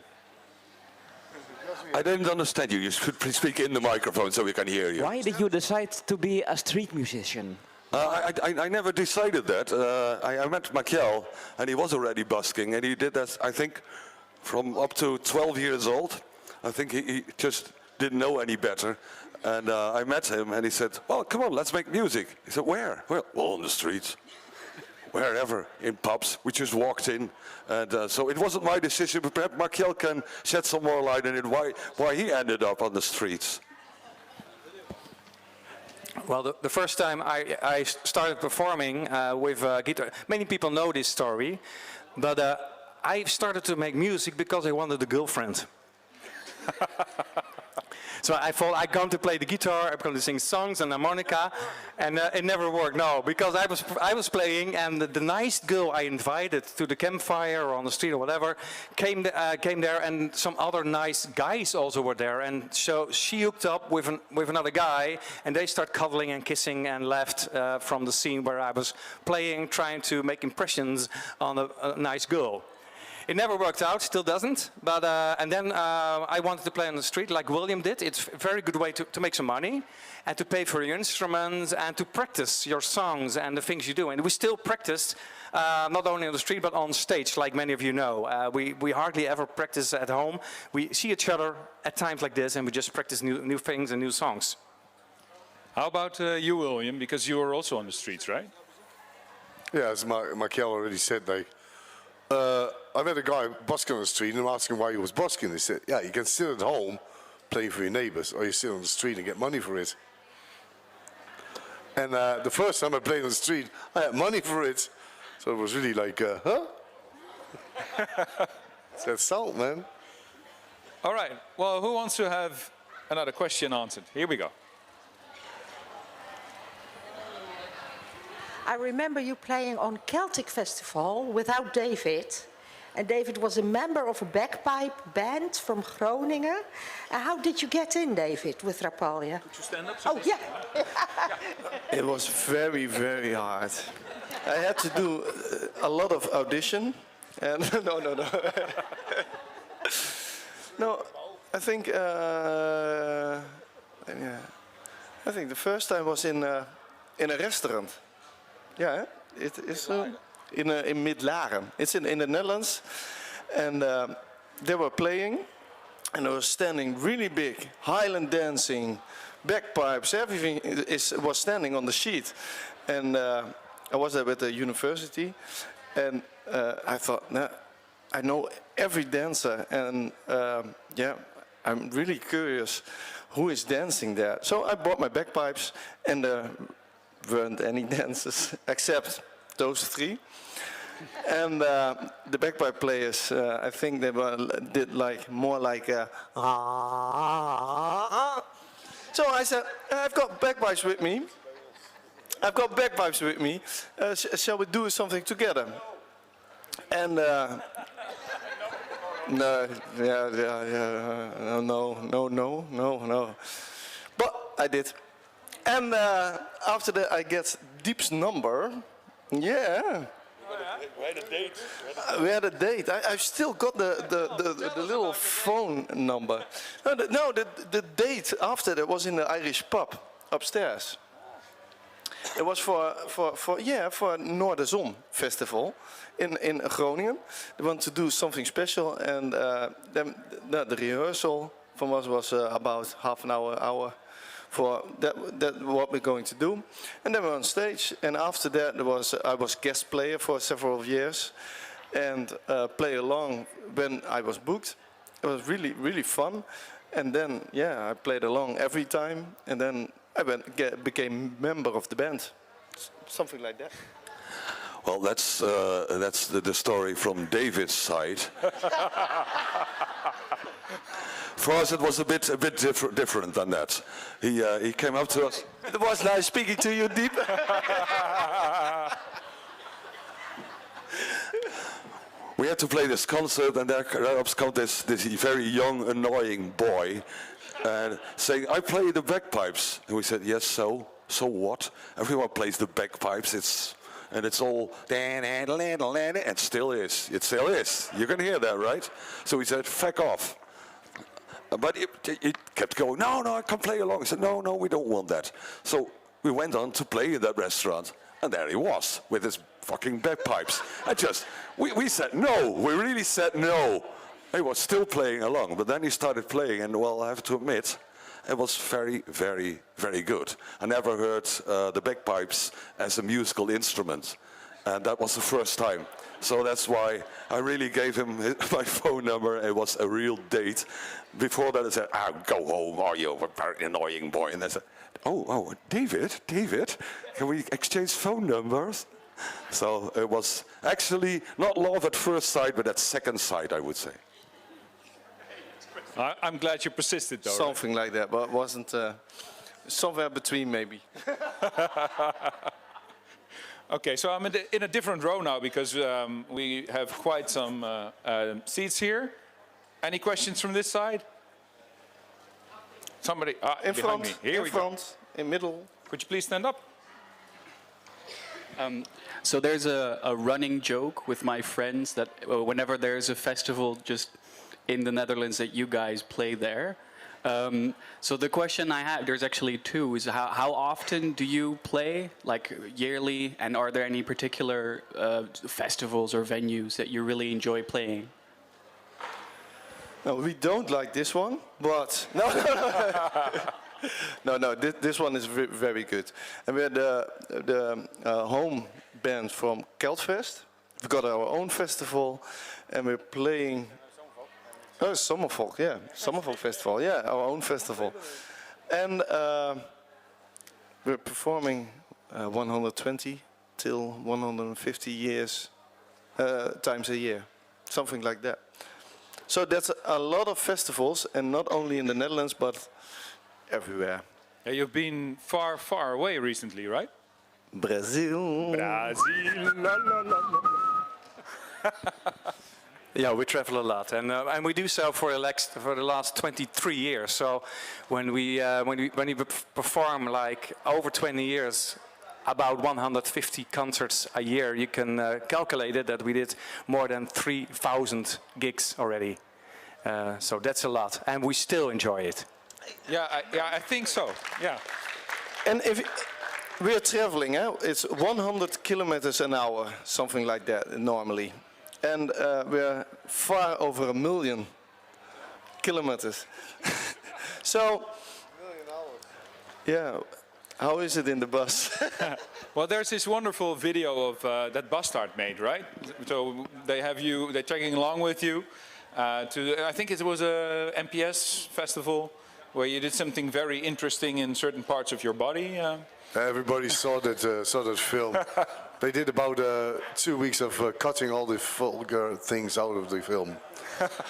S23: I didn't understand you. You should please speak in the microphone so we can hear you.
S7: Why did you decide to be a street musician?
S23: I never decided that. I met Michael, and he was already busking, and he did that, I think, from up to 12 years old. I think he just didn't know any better. And I met him, and he said, well, come on, let's make music. He said, where? Well, on the streets. Wherever, in pubs. We just walked in. And so it wasn't my decision, but perhaps Michael can shed some more light on it, why he ended up on the streets.
S17: Well, the first time I started performing with guitar, many people know this story, but I started to make music because I wanted a girlfriend. So I thought I'm going to play the guitar, I'm going to sing songs and harmonica, and it never worked. No, because I was playing, and the nice girl I invited to the campfire or on the street or whatever came there, and some other nice guys also were there, and so she hooked up with another guy, and they start cuddling and kissing and left from the scene where I was playing, trying to make impressions on a nice girl. It never worked out, still doesn't, but and then I wanted to play on the street like William did. It's a very good way to make some money and to pay for your instruments and to practice your songs and the things you do. And we still practice, not only on the street, but on stage, like many of you know. We hardly ever practice at home. We see each other at times like this, and we just practice new things and new songs.
S14: How about you, William? Because you were also on the streets, right?
S16: Yeah, as Michael already said, I met a guy busking on the street, and I'm asking why he was busking. He said, yeah, you can sit at home playing for your neighbors, or you sit on the street and get money for it. And the first time I played on the street, I had money for it. So it was really like, huh? That's salt, man.
S14: All right. Well, who wants to have another question answered? Here we go.
S15: I remember you playing on Celtic Festival without David. And David was a member of a bagpipe band from Groningen. How did you get in, David, with Rapalje?
S14: Could you stand up?
S15: Oh, yeah.
S2: It was very, very hard. I had to do a lot of audition. And no. No, I think, yeah. I think the first time was in a restaurant. Yeah, it is in Midlaren. It's in the Netherlands, and they were playing, and they were standing really big, Highland dancing, bagpipes, everything was standing on the sheet, and I was there with the university, and I thought, nah, I know every dancer, and yeah, I'm really curious who is dancing there. So I bought my bagpipes, and there weren't any dancers except those three. And the bagpipe players, I think they did like more like a. So I said, I've got bagpipes with me. I've got bagpipes with me. Shall we do something together? And no, no. But I did. And after that, I get Diep's number. Yeah.
S14: We had a date.
S2: We had a date. I've still got the little phone number. No, the date after that was in the Irish pub upstairs. It was for Noorderzon festival in Groningen. They wanted to do something special, and then the rehearsal from us was about half an hour for that what we're going to do. And then we're on stage, and after that I was guest player for several years, and play along when I was booked. It was really, really fun. And then, yeah, I played along every time, and then I became member of the band, something like that.
S23: Well, that's the story from David's side. For us, it was a bit different than that. He came up to us.
S2: It was nice speaking to you, Diep.
S23: We had to play this concert, and there comes this very young, annoying boy, saying, "I play the bagpipes." And we said, "Yes, so what? Everyone plays the bagpipes. And it's all and still is. It still is. You can hear that, right?" So we said, "Feck off." But it kept going. No, I can play along. He said, no, we don't want that. So we went on to play in that restaurant, and there he was with his fucking bagpipes. We said no. We really said no. He was still playing along, but then he started playing, and well, I have to admit, it was very, very, very good. I never heard the bagpipes as a musical instrument, and that was the first time. So that's why I really gave him my phone number. It was a real date. Before that, I said, "Go home, are you a very annoying boy?" And I said, "Oh, David, can we exchange phone numbers?" So it was actually not love at first sight, but at second sight, I would say.
S14: I'm glad you persisted, though.
S2: Something like that, but it wasn't somewhere between, maybe.
S14: Okay, so I'm in a different row now because we have quite some seats here. Any questions from this side? Somebody
S2: in
S14: behind
S2: front,
S14: me. Here we go.
S2: In middle.
S14: Could you please stand up?
S4: So there's a running joke with my friends that whenever there's a festival just in the Netherlands that you guys play there. So the question I have, there's actually two, is how often do you play, like yearly, and are there any particular festivals or venues that you really enjoy playing?
S2: No, we don't like this one, but no. This one is very good. And we had the home band from Castlefest. We've got our own festival, and we're playing. Oh, Sommervolk, yeah, Sommervolk Festival, yeah, our own festival, and we're performing 120 till 150 years times a year, something like that. So that's a lot of festivals, and not only in the Netherlands, but everywhere.
S14: Yeah, you've been far, far away recently, right?
S2: Brazil.
S14: La, la, la, la.
S17: Yeah, we travel a lot, and we do so for the last 23 years. So when we perform like over 20 years, about 150 concerts a year, you can calculate it that we did more than 3,000 gigs already. So that's a lot, and we still enjoy it.
S14: Yeah, I think so. Yeah.
S2: And if we are traveling, it's 100 kilometers an hour, something like that normally. And we're far over 1 million kilometers. So, yeah, how is it in the bus?
S14: Well, there's this wonderful video of that Bastard made, right? So they have you, they're tagging along with you to, I think it was a MPS festival where you did something very interesting in certain parts of your body.
S16: Everybody saw that film. They did about 2 weeks of cutting all the vulgar things out of the film.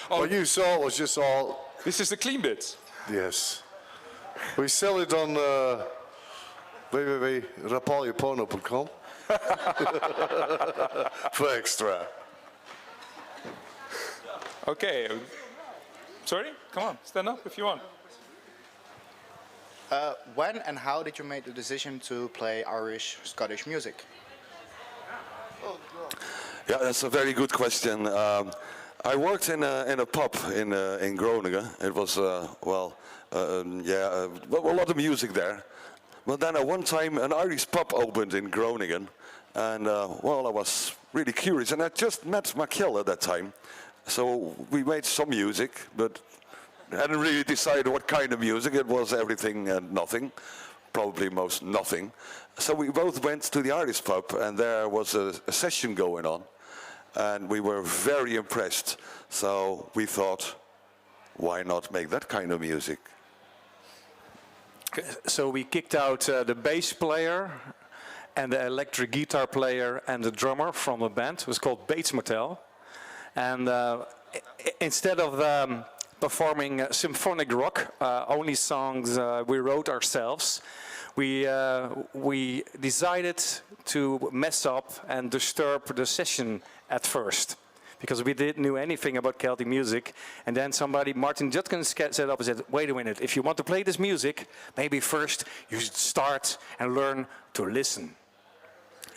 S16: What you saw was just all...
S14: This is the clean bits.
S16: Yes. We sell it on www.rapaljeporno.com for extra.
S14: Okay. Sorry? Come on, stand up if you want.
S18: When and how did you make the decision to play Irish, Scottish music?
S23: Yeah, that's a very good question. I worked in a pub in Groningen. It was a lot of music there. But then at one time an Irish pub opened in Groningen, and I was really curious, and I just met Michiel at that time. So we made some music, but hadn't really decided what kind of music. It was everything and nothing, probably most nothing. So we both went to the Irish pub, and there was a session going on, and we were very impressed. So we thought, why not make that kind of music?
S17: So we kicked out the bass player and the electric guitar player and the drummer from the band. It was called Bates Motel. And instead of performing symphonic rock, only songs we wrote ourselves, we decided to mess up and disturb the session at first, because we didn't know anything about Celtic music. And then somebody, Martin Judkins, set up and said, wait a minute, if you want to play this music, maybe first you should start and learn to listen.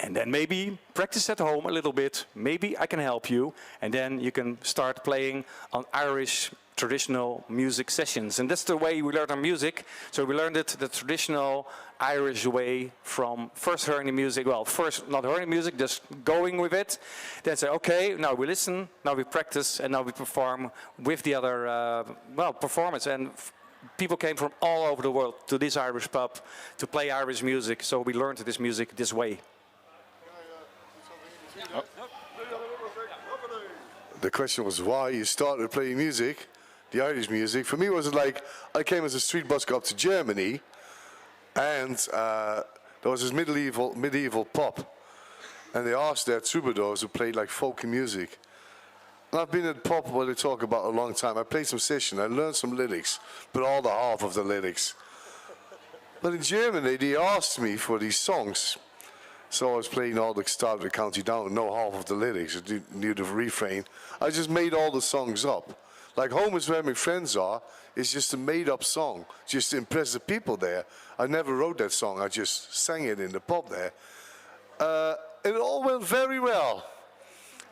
S17: And then maybe practice at home a little bit, maybe I can help you, and then you can start playing on Irish traditional music sessions. And that's the way we learned our music. So we learned it the traditional Irish way, from first hearing the music, well, first not hearing music, just going with it. Then say, okay, now we listen, now we practice, and now we perform with the other, performance. And people came from all over the world to this Irish pub to play Irish music. So we learned this music this way.
S16: Oh. The question was why you started playing music, the Irish music. For me, it was like I came as a street busker up to Germany, and there was this medieval pub, and they asked their troubadours who played like folky music. And I've been at the pub where they talk about a long time. I played some session, I learned some lyrics, but all the half of the lyrics. But in Germany, they asked me for these songs. So I was playing all the start of the county down, no half of the lyrics, I knew the refrain. I just made all the songs up. Like Home is Where My Friends Are is just a made up song, just to impress the people there. I never wrote that song, I just sang it in the pub there. It all went very well.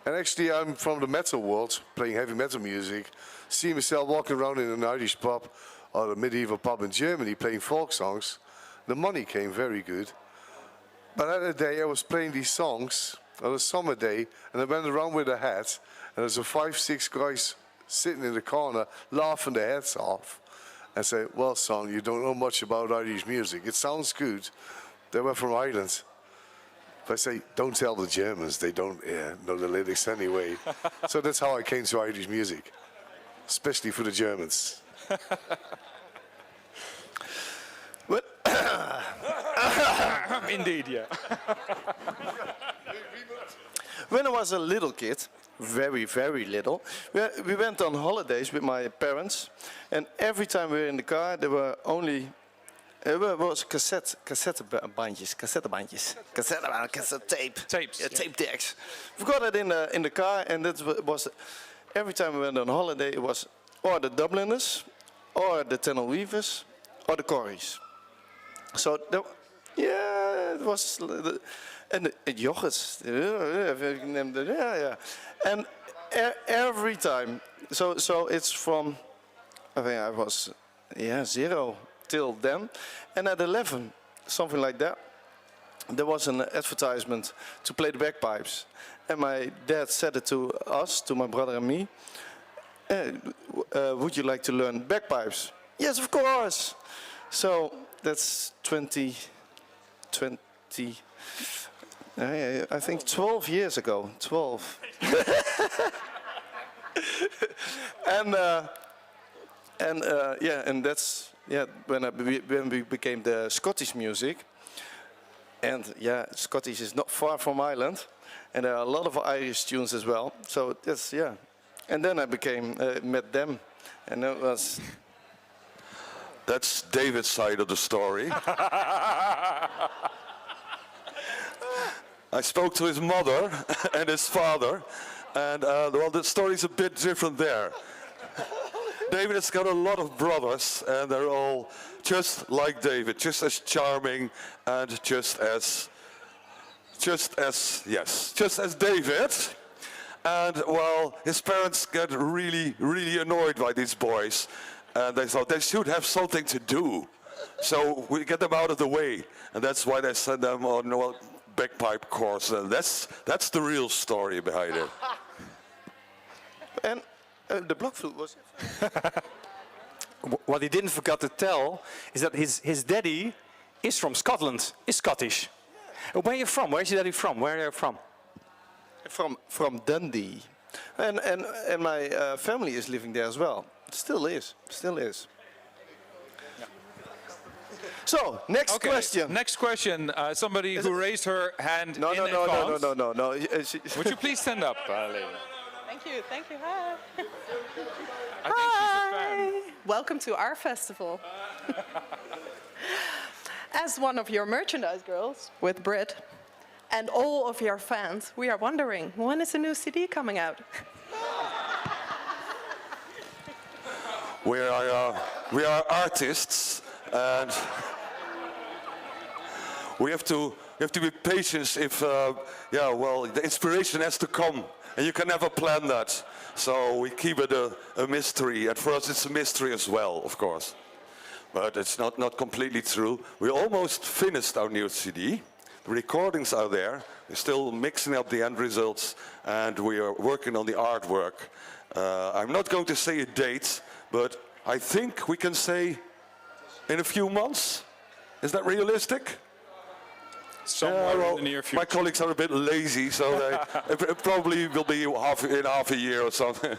S16: And actually I'm from the metal world, playing heavy metal music, see myself walking around in an Irish pub or a medieval pub in Germany playing folk songs. The money came very good. But at the day I was playing these songs on a summer day, and I went around with a hat, and there's 5, 6 guys sitting in the corner laughing their heads off and say, well son, you don't know much about Irish music. It sounds good. They were from Ireland. But I say, don't tell the Germans, they don't know the lyrics anyway. So that's how I came to Irish music, especially for the Germans.
S14: Indeed, yeah.
S2: When I was a little kid, very, very little, we went on holidays with my parents, and every time we were in the car, there was cassette tapes, tape decks. We got it in the car, and that was every time we went on holiday. It was or the Dubliners, or the Tenel Weavers, or the Corries. So it was and the Jochers, and every time. So it's from I think I was 0 till then, and at 11 something like that. There was an advertisement to play the bagpipes. And my dad said it to us, to my brother and me. Would you like to learn bagpipes? Yes, of course. So that's 20, I think 12 years ago. 12. and that's when we became the Scottish music. And yeah, Scottish is not far from Ireland, and there are a lot of Irish tunes as well. So that's And then I met them, and it was.
S23: That's David's side of the story. I spoke to his mother and his father, and well, the story's a bit different there. David has got a lot of brothers, and they're all just like David, just as charming and just as David. And well, his parents got really, really annoyed by these boys, and they thought they should have something to do. So we get them out of the way, and that's why they sent them on bagpipe course. And that's the real story behind it.
S2: And the blockflute was.
S17: What he didn't forget to tell is that his daddy is from Scotland, is Scottish. Where are you from? Where's your daddy from? Where are you from?
S2: From Dundee. And my family is living there as well. Still is. So, next question.
S14: Next question. Somebody who raised her hand
S2: No.
S14: Would you please stand up, lady?
S19: Thank you. Hi.
S14: I think she's a fan.
S19: Welcome to our festival. As one of your merchandise girls with Brit and all of your fans, we are wondering, when is a new CD coming out?
S23: We are artists, and we have to be patient. If the inspiration has to come, and you can never plan that. So we keep it a mystery, and for us it's a mystery as well, of course. But it's not completely true. We almost finished our new CD. The recordings are there. We're still mixing up the end results, and we are working on the artwork. I'm not going to say a date, but I think we can say in a few months. Is that realistic?
S14: Somewhere in the near future.
S23: My colleagues are a bit lazy, so it probably will be in half a year or something.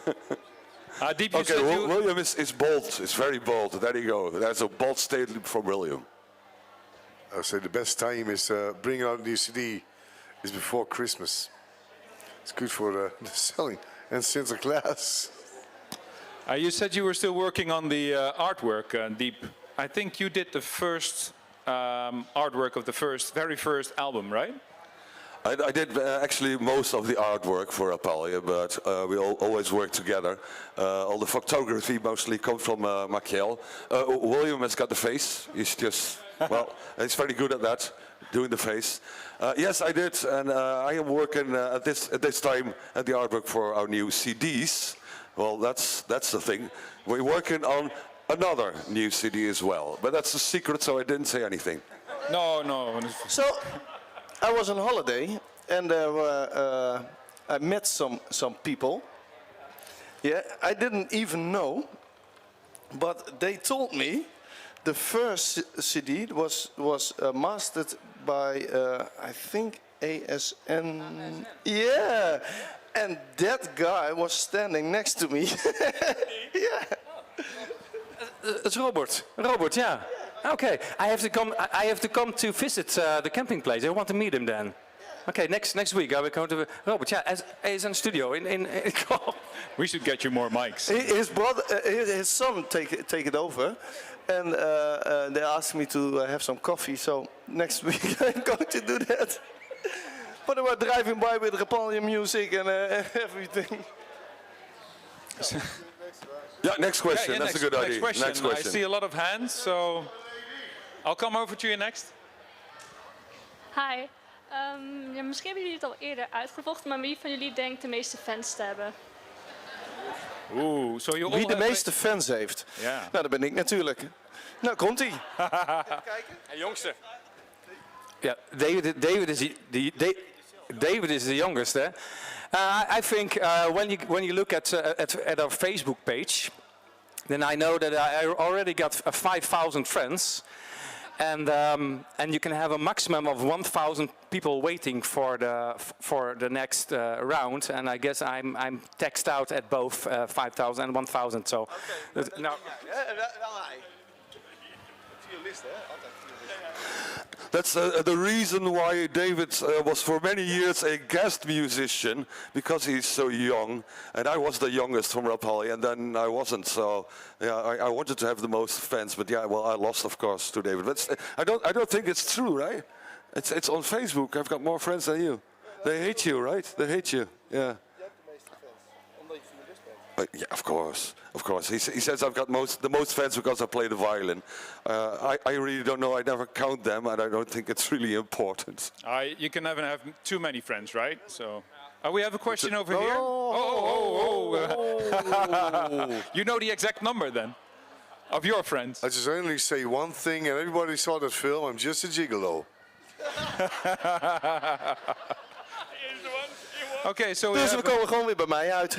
S14: Deep,
S23: okay, William is bold. It's very bold. There you go. That's a bold statement from William.
S16: I would say the best time is bringing out a new CD is before Christmas. It's good for the selling and Santa Claus.
S14: You said you were still working on the artwork, Deep. I think you did the first artwork of the very first album, right?
S23: I did actually most of the artwork for Apalia, but we always work together. All the photography mostly comes from Machiel. William has got the face. He's just, well, he's very good at that, doing the face. Yes, I did, and I am working at this time at the artwork for our new CDs. Well, that's the thing. We're working on another new CD as well, but that's a secret, so I didn't say anything.
S14: No.
S2: So, I was on holiday, and I met some people. Yeah, I didn't even know, but they told me the first CD was mastered by I think ASN. Yeah, and that guy was standing next to me. Yeah.
S17: It's Robert. Robert, yeah. Okay, I have to come to visit the camping place. I want to meet him then. Okay, next week I will come to Robert. Yeah, he's in the studio.
S14: We should get you more mics.
S2: His brother, his son, take it over, and they asked me to have some coffee. So next week I'm going to do that. But they were driving by with Rapalje music and everything.
S23: Yeah, next question.
S14: Yeah,
S23: That's a good idea.
S14: Next question. I see a lot of hands, so I'll come over to you next.
S20: Hi. Misschien hebben jullie het al eerder uitgevochten, maar wie van jullie denkt de meeste fans te hebben?
S2: Wie de meeste fans heeft?
S14: Ja.
S2: Nou, dat ben ik natuurlijk. Nou, komt-ie.
S17: Hey, jongste. Yeah, David is the youngest. Eh? I think when you look at our Facebook page, then I know that I already got 5,000 friends, and you can have a maximum of 1,000 people waiting for the next round. And I guess I'm taxed out at both 5,000 and 1,000. So now.
S23: That's the reason why David was for many years a guest musician, because he's so young. And I was the youngest from Rapalli, and then I wasn't. So yeah, I wanted to have the most fans, but yeah, well, I lost, of course, to David. But I don't think it's true, right? It's on Facebook. I've got more friends than you. They hate you, right? They hate you. Yeah. Yeah, of course. He says I've got the most fans because I play the violin. I really don't know. I never count them, and I don't think it's really important.
S14: You can never have too many friends, right? So, we have a question over here. You know the exact number then of your friends.
S16: I just only say one thing, and everybody saw that film. I'm just a gigolo.
S14: Okay, so
S2: dus we komen gewoon weer bij mij uit.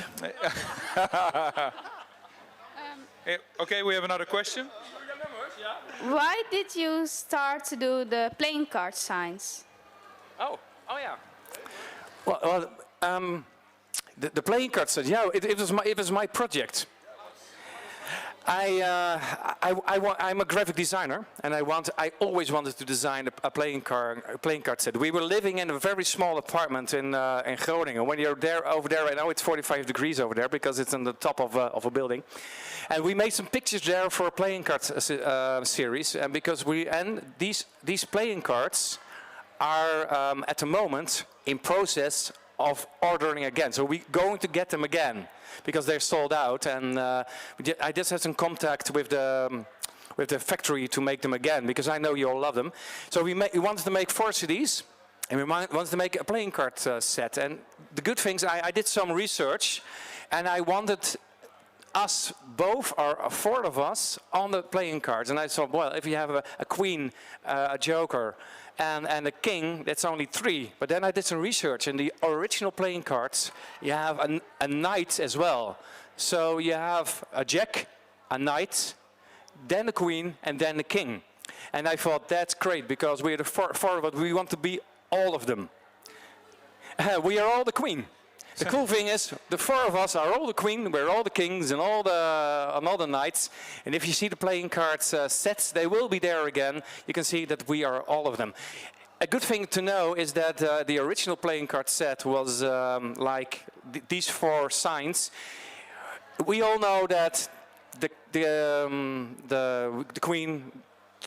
S14: Okay, we have another question.
S6: Why did you start to do the playing card signs?
S17: Oh yeah. Well, the playing card signs. Yeah, it was my project. I'm a graphic designer, and I always wanted to design a playing card set. We were living in a very small apartment in Groningen. When you're over there right now, it's 45 degrees over there because it's on the top of a building. And we made some pictures there for a playing card series, and because these playing cards are at the moment in process of ordering again. So we're going to get them again, because they're sold out, and I just had some contact with the factory to make them again, because I know you all love them. So we wanted to make 4 CDs, and we wanted to make a playing card set. And the good things, I did some research, and I wanted us both, or 4 of us, on the playing cards. And I thought, well, if you have a queen, a joker, and a king, that's only 3. But then I did some research. In the original playing cards, you have a knight as well. So you have a jack, a knight, then a queen, and then a king. And I thought, that's great, because we're the 4, but we want to be all of them. We are all the queen. The cool thing is, the 4 of us are all the queen, we're all the kings, and all the knights. And if you see the playing cards sets, they will be there again. You can see that we are all of them. A good thing to know is that the original playing card set was like these 4 signs. We all know that the queen,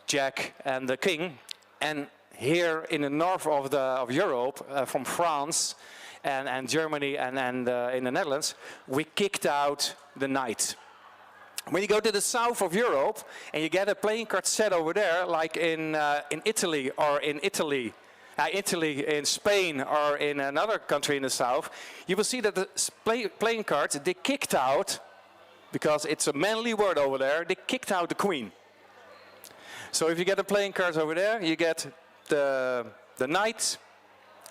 S17: jack, and the king, and here in the north of Europe, from France, and Germany and in the Netherlands, we kicked out the knight. When you go to the south of Europe and you get a playing card set over there, like in Italy, or in in Spain, or in another country in the south, you will see that the playing cards, they kicked out, because it's a manly word over there, they kicked out the queen. So if you get the playing cards over there, you get the knight,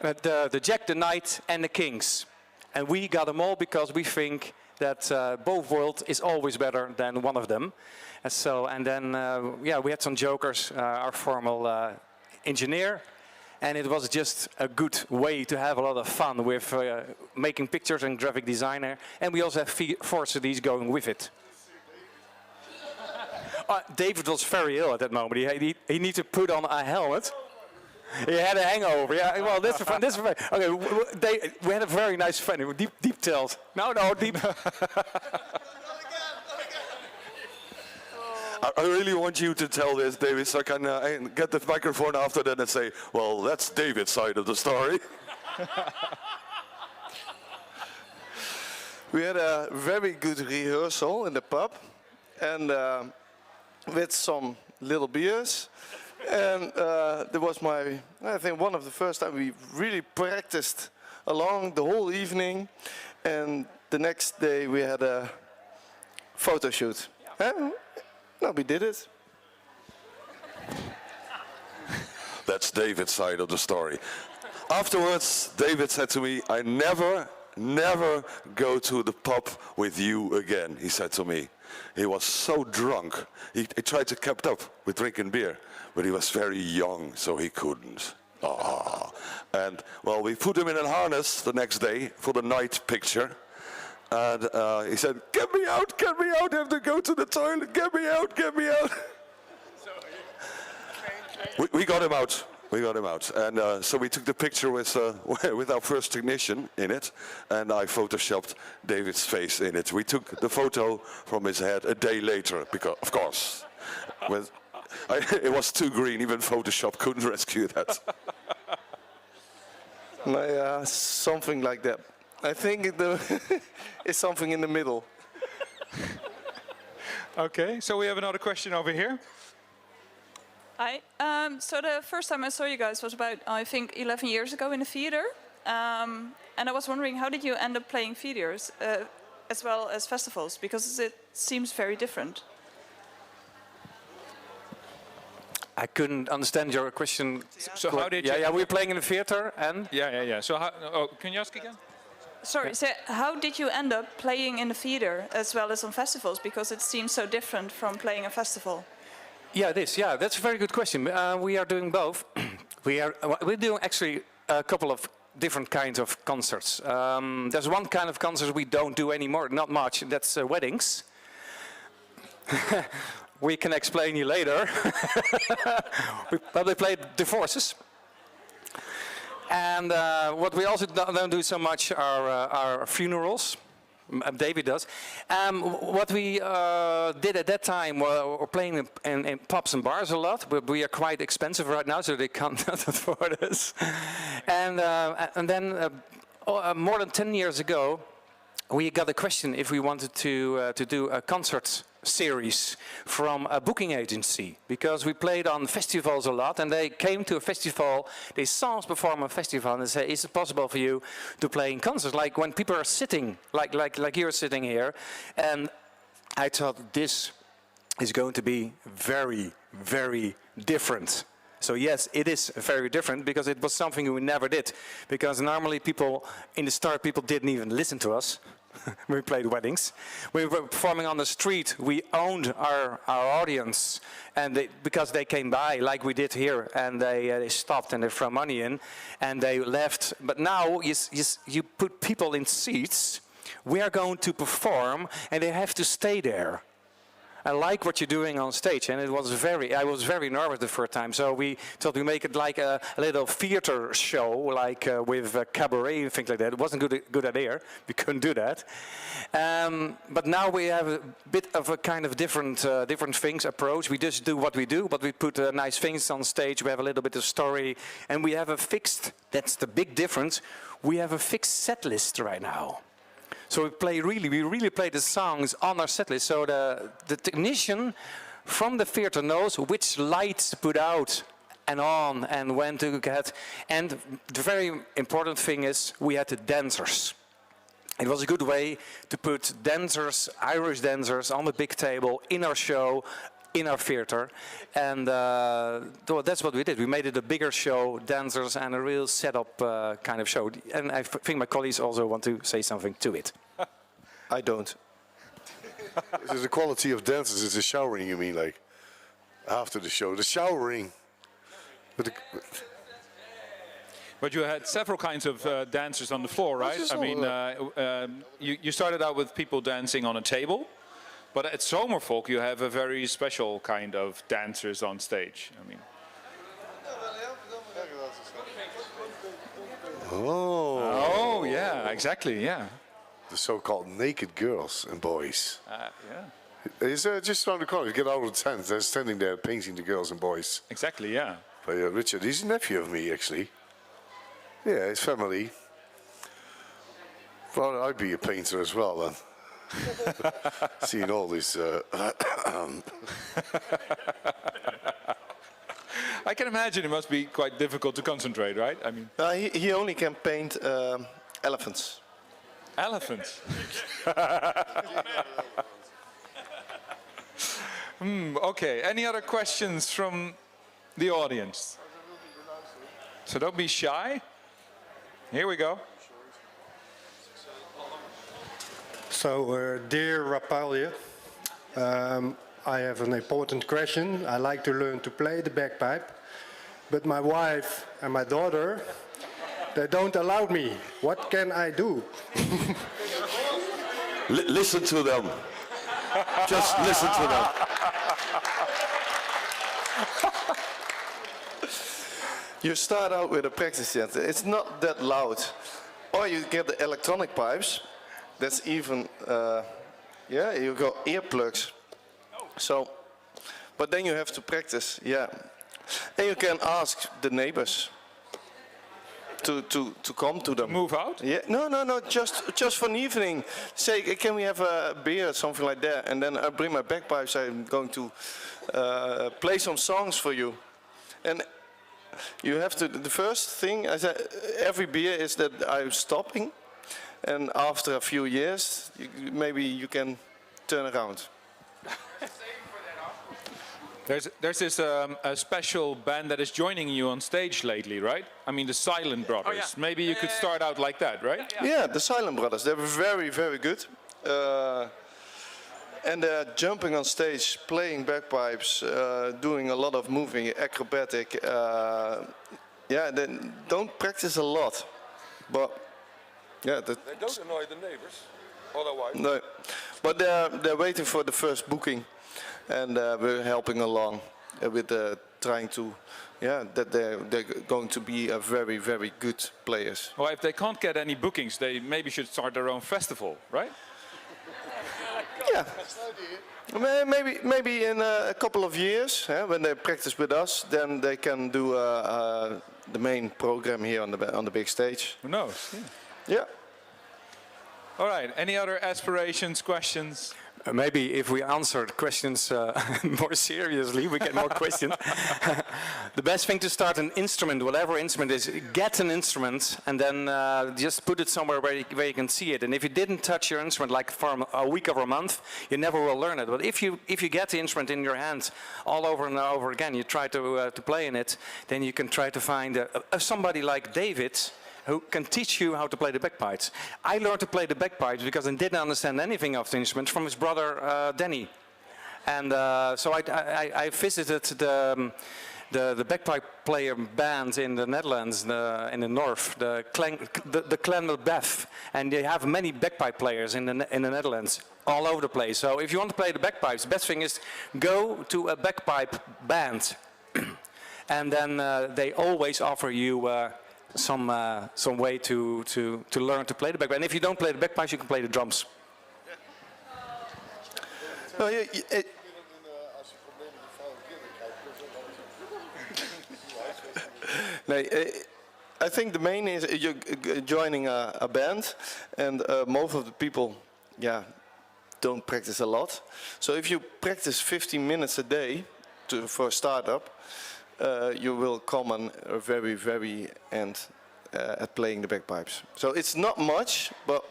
S17: the jack, the knight, and the kings. And we got them all because we think that both worlds is always better than one of them. And then we had some jokers, our formal engineer, and it was just a good way to have a lot of fun with making pictures and graphic designer. And we also have 4 CDs going with it. David was very ill at that moment. He needed to put on a helmet. He had a hangover. Yeah, well, this is fun. This is fun. Okay, we had a very nice fun. Deep tilt. No, deep.
S23: I really want you to tell this, David, so I can get the microphone after that and say, well, that's David's side of the story.
S2: We had a very good rehearsal in the pub, and with some little beers. And that was I think one of the first time we really practiced along the whole evening. And the next day we had a photo shoot. No, we did it.
S23: That's David's side of the story. Afterwards, David said to me, I never go to the pub with you again, he said to me. He was so drunk. He tried to keep up with drinking beer, but he was very young, so he couldn't. And, well, we put him in a harness the next day for the night picture. And he said, get me out, I have to go to the toilet, get me out. We got him out. And so we took the picture with our first technician in it, and I photoshopped David's face in it. We took the photo from his head a day later, because, of course, it was too green, even Photoshop couldn't rescue that.
S2: Something like that. I think it's something in the middle.
S14: Okay, so we have another question over here.
S9: Hi. So the first time I saw you guys was about, I think, 11 years ago in a theater. And I was wondering, how did you end up playing theaters as well as festivals? Because it seems very different.
S17: I couldn't understand your question.
S14: So how did you...
S17: Yeah, we're playing in the theater and...
S14: Yeah. So how, can you ask again?
S9: Sorry, so how did you end up playing in the theater as well as on festivals? Because it seems so different from playing a festival.
S17: Yeah, it is. Yeah, that's a very good question. We are doing both. We're doing actually a couple of different kinds of concerts. There's one kind of concert we don't do anymore, not much. That's weddings. We can explain you later. We probably played divorces. And what we also don't do so much are funerals. David does. What we did at that time, we're playing in pubs and bars a lot, but we are quite expensive right now, so they can't afford us. And then more than 10 years ago, we got a question if we wanted to do a concert series from a booking agency, because we played on festivals a lot, and they came to a festival, they saw us perform a festival, and they say, is it possible for you to play in concerts, like when people are sitting, like you're sitting here. And I thought this is going to be very, very different. So yes, it is very different, because it was something we never did, because normally people in the start, people didn't even listen to us. We played weddings. We were performing on the street. We owned our audience, and because they came by, like we did here, and they stopped and they threw money in, and they left. But now you put people in seats. We are going to perform, and they have to stay there. I like what you're doing on stage, and I was very nervous the first time. So we thought we make it like a little theater show, like with cabaret and things like that. It wasn't a good idea. We couldn't do that. But now we have a bit of a kind of different things approach. We just do what we do, but we put nice things on stage. We have a little bit of story, and we have a fixed. That's the big difference. We have a fixed set list right now. So we really play the songs on our setlist. So the technician from the theater knows which lights to put out and on and when to get. And the very important thing is we had the dancers. It was a good way to put dancers, Irish dancers, on the big table in our show, in our theater. And that's what we did. We made it a bigger show, dancers, and a real setup kind of show. And I think my colleagues also want to say something to it.
S2: I don't.
S16: This is the quality of dancers. It's the showering, you mean, like after the show, the showering.
S14: But you had several kinds of dancers on the floor, right? I mean, you started out with people dancing on a table, but at Zomervolk you have a very special kind of dancers on stage. I mean. Oh, yeah, exactly, yeah.
S16: The so-called naked girls and boys.
S14: Yeah.
S16: It's just around the corner. You get out of the tent. They're standing there painting the girls and boys.
S14: Exactly, yeah.
S16: But Richard, he's a nephew of me, actually. Yeah, his family. Well, I'd be a painter as well, then. Seeing all this...
S14: I can imagine it must be quite difficult to concentrate, right? I mean,
S2: he only can paint elephants.
S14: Elephants. Okay. Any other questions from the audience? So don't be shy. Here we go.
S10: So, dear Rapalje, I have an important question. I like to learn to play the bagpipe, but my wife and my daughter, they don't allow me. What can I do?
S23: Listen to them. Just listen to them.
S2: You start out with a practice set. It's not that loud. Or you get the electronic pipes. That's even, yeah, you got earplugs. So, but then you have to practice, yeah. And you can ask the neighbors to come to them.
S14: Move out?
S2: Yeah, no, just for an evening. Say, can we have a beer or something like that? And then I bring my bagpipes. I'm going to play some songs for you. And you have to, the first thing, I said, every beer is that I'm stopping. And after a few years, maybe you can turn around.
S14: There's this a special band that is joining you on stage lately, right? I mean, the Silent Brothers.
S2: Oh, yeah.
S14: Maybe you could start out like that, right?
S2: Yeah, the Silent Brothers. They're very, very good. And they're jumping on stage, playing bagpipes, doing a lot of moving, acrobatic. Yeah, they don't practice a lot, but yeah.
S23: They don't annoy the neighbors, otherwise.
S2: No, but they're waiting for the first booking, and we're helping along with trying to, yeah, that they're going to be a very, very good players.
S14: Well, if they can't get any bookings, they maybe should start their own festival, right?
S2: Yeah. Maybe in a couple of years, when they practice with us, then they can do the main program here on the big stage.
S14: Who knows?
S2: Yeah.
S14: All right. Any other aspirations, questions?
S17: Maybe if we answer the questions more seriously, we get more questions. The best thing to start an instrument, whatever instrument is, get an instrument and then just put it somewhere where you can see it. And if you didn't touch your instrument like for a week or a month, you never will learn it. But if you get the instrument in your hands all over and over again, you try to play in it, then you can try to find somebody like David, who can teach you how to play the bagpipes. I learned to play the bagpipes because I didn't understand anything of the instrument from his brother Danny. And so I visited the bagpipe player band in the Netherlands, in the north, the Clan Beth, and they have many bagpipe players in the Netherlands, all over the place. So if you want to play the bagpipes, the best thing is go to a bagpipe band, and then they always offer you some way to learn to play the bagpipe. And if you don't play the bagpipes, you can play the drums.
S2: No, I think the main is you're joining a band, and most of the people, yeah, don't practice a lot. So if you practice 15 minutes a day for a startup, you will come on a very, very end at playing the bagpipes. So it's not much, but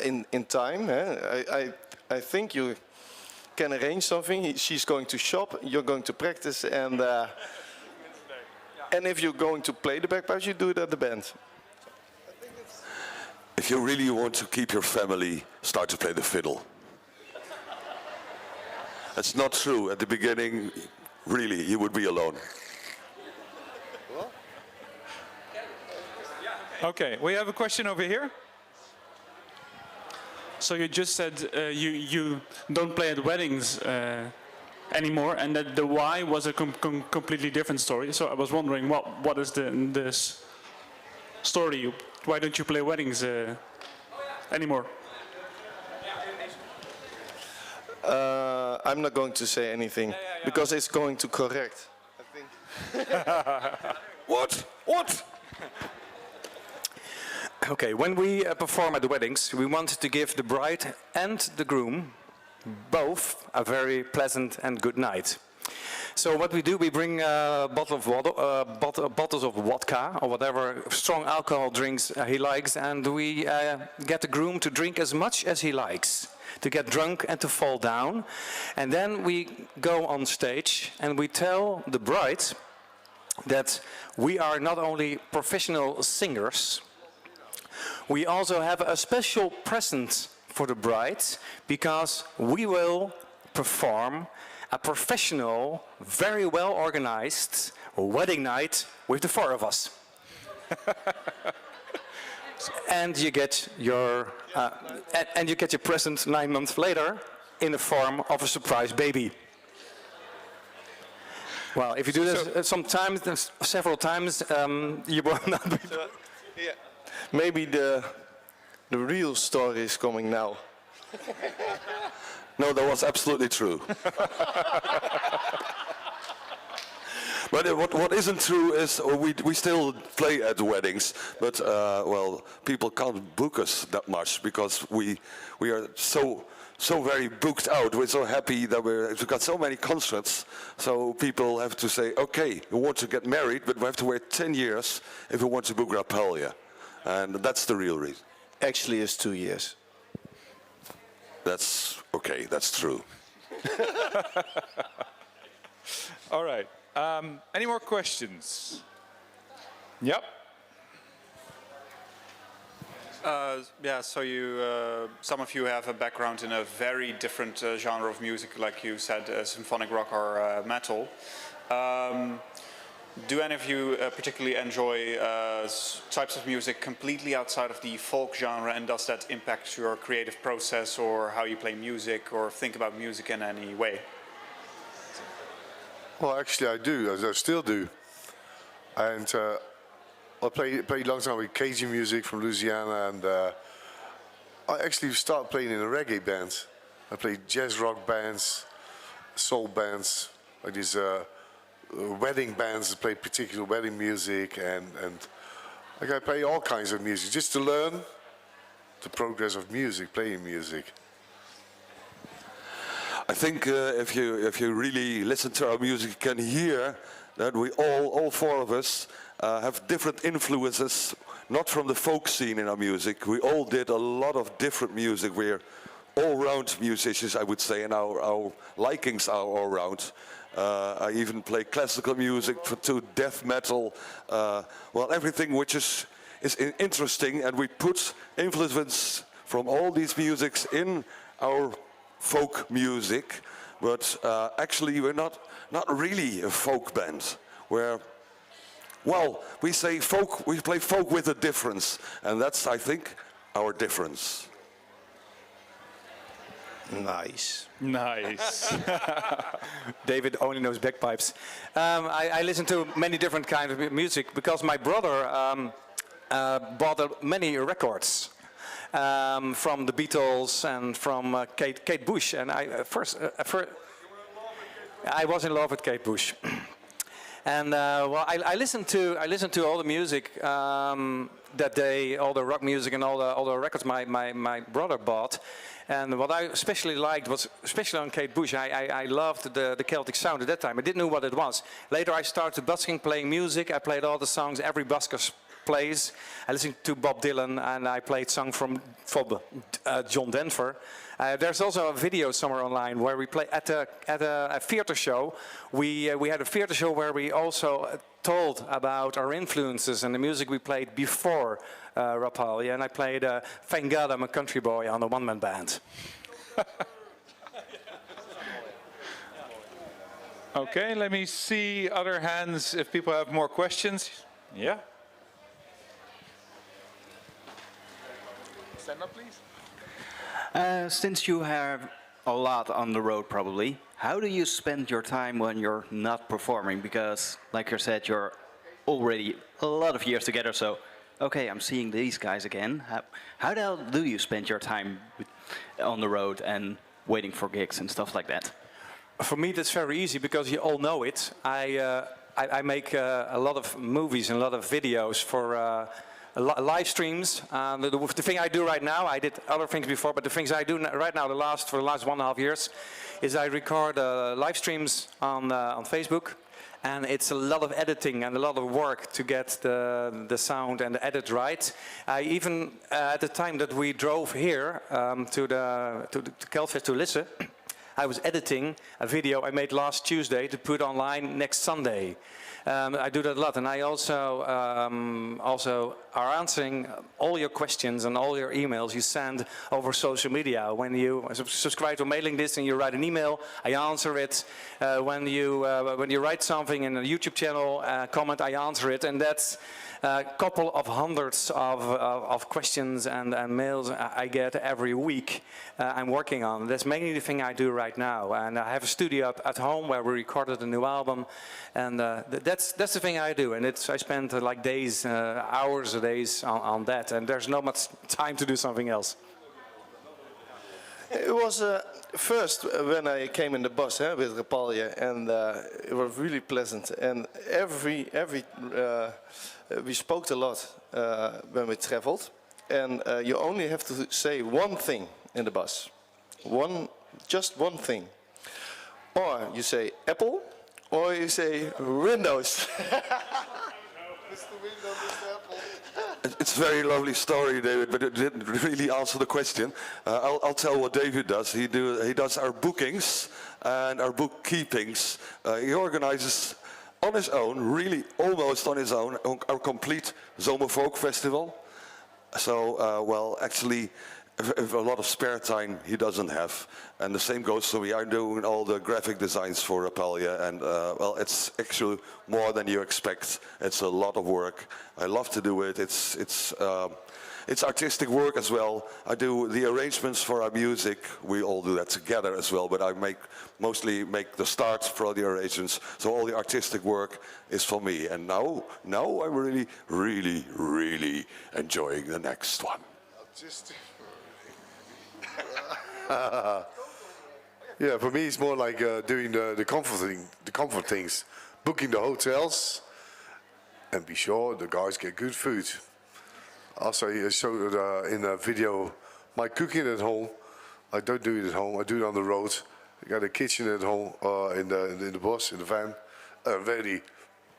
S2: in time, I think you can arrange something. She's going to shop, you're going to practice, and if you're going to play the bagpipes, you do it at the band.
S23: If you really want to keep your family, start to play the fiddle. It's not true. At the beginning, really, you would be alone.
S14: Okay, we have a question over here.
S12: So you just said you don't play at weddings anymore, and that the why was a completely different story. So I was wondering, what is this story? Why don't you play weddings anymore?
S2: I'm not going to say anything because it's going to correct, I think.
S23: What?
S17: Okay, when we perform at the weddings, we want to give the bride and the groom both a very pleasant and good night. So what we do, we bring a bottle of water, bottles of vodka or whatever strong alcohol drinks he likes, and we get the groom to drink as much as he likes, to get drunk and to fall down. And then we go on stage and we tell the bride that we are not only professional singers, we also have a special present for the bride, because we will perform a professional, very well organized wedding night with the four of us. And you get your present 9 months later in the form of a surprise baby. Well, if you do this sometimes, several times, you will not be.
S2: Yeah. Maybe the real story is coming now.
S23: No, that was absolutely true. But what isn't true is we still play at weddings, but well, people can't book us that much because we are so very booked out. We're so happy that we've got so many concerts. So people have to say, okay, we want to get married, but we have to wait 10 years if we want to book Rapalje. And that's the real reason.
S2: Actually, it's 2 years.
S23: That's okay, that's true.
S14: All right. Any more questions? Yep.
S1: Yeah, so some of you have a background in a very different genre of music, like you said, symphonic rock or metal. Do any of you particularly enjoy types of music completely outside of the folk genre, and does that impact your creative process or how you play music or think about music in any way?
S16: Well, actually, I do. I still do. And I played a long time with Cajun music from Louisiana, and I actually started playing in a reggae band. I played jazz rock bands, soul bands, like these wedding bands that play particular wedding music, and like I play all kinds of music just to learn the progress of music, playing music.
S23: I think if you really listen to our music, you can hear that we all four of us have different influences, not from the folk scene in our music. We all did a lot of different music. We're all-round musicians, I would say, and our likings are all-round. I even play classical music to death metal, well, everything which is interesting, and we put influence from all these musics in our folk music, but actually we're not really a folk band. Well, we say folk, we play folk with a difference, and that's, I think, our difference.
S2: Nice.
S14: Nice.
S17: David only knows bagpipes. I listen to many different kinds of music because my brother bought many records. From the Beatles and from Kate Bush, and I was in love with Kate Bush, and well, I listened to all the music that day, all the rock music and all the records my brother bought, and what I especially liked was, especially on Kate Bush, I loved the Celtic sound at that time. I didn't know what it was. Later I started busking, playing music. I played all the songs every busker plays. I listened to Bob Dylan, and I played songs from John Denver. There's also a video somewhere online where we play at a theater show. We had a theater show where we also told about our influences and the music we played before Rapalje, and I played Thank God I'm a Country Boy on a one-man band.
S14: Okay, let me see other hands if people have more questions. Yeah. Stand up, please.
S13: Since you have a lot on the road probably, how do you spend your time when you're not performing? Because, like you said, you're already a lot of years together, so, okay, I'm seeing these guys again. How the hell do you spend your time on the road and waiting for gigs and stuff like that?
S17: For me, that's very easy because you all know it. I make a lot of movies and a lot of videos for live streams. The thing I do right now, I did other things before, but the things I do right now, for the last 1.5 years, is I record live streams on Facebook, and it's a lot of editing and a lot of work to get the sound and the edit right. Even at the time that we drove here to Castlefest to listen, I was editing a video I made last Tuesday to put online next Sunday. I do that a lot, and I also are answering all your questions and all your emails you send over social media. When you subscribe to a mailing list and you write an email, I answer it. When you write something in a YouTube channel comment, I answer it, and that's a couple of hundreds of questions and mails I get every week. I'm working on. That's mainly the thing I do right now, and I have a studio at home where we recorded a new album, and that's the thing I do. And I spend like days, hours a days on that, and there's not much time to do something else.
S2: It was first when I came in the bus with Rapalje, and it was really pleasant. And we spoke a lot when we traveled, and you only have to say one thing in the bus, just one thing, or you say Apple, or you say Windows.
S23: It's a very lovely story, David, but it didn't really answer the question. I'll tell what David does. He does our bookings and our bookkeepings. He organizes on his own, really almost on his own, our complete Zomerfolk festival. So, well, actually, a lot of spare time he doesn't have. And the same goes, so we are doing all the graphic designs for Rapalje, and well, it's actually more than you expect. It's a lot of work. I love to do it. It's artistic work as well. I do the arrangements for our music. We all do that together as well, but I mostly make the start for the arrangements. So all the artistic work is for me. And now I'm really, really, really enjoying the next one.
S16: Yeah, for me it's more like doing the comfort things, booking the hotels, and be sure the guys get good food. Also, I showed in a video my cooking at home. I don't do it at home. I do it on the road. I got a kitchen at home in the bus, in the van, a very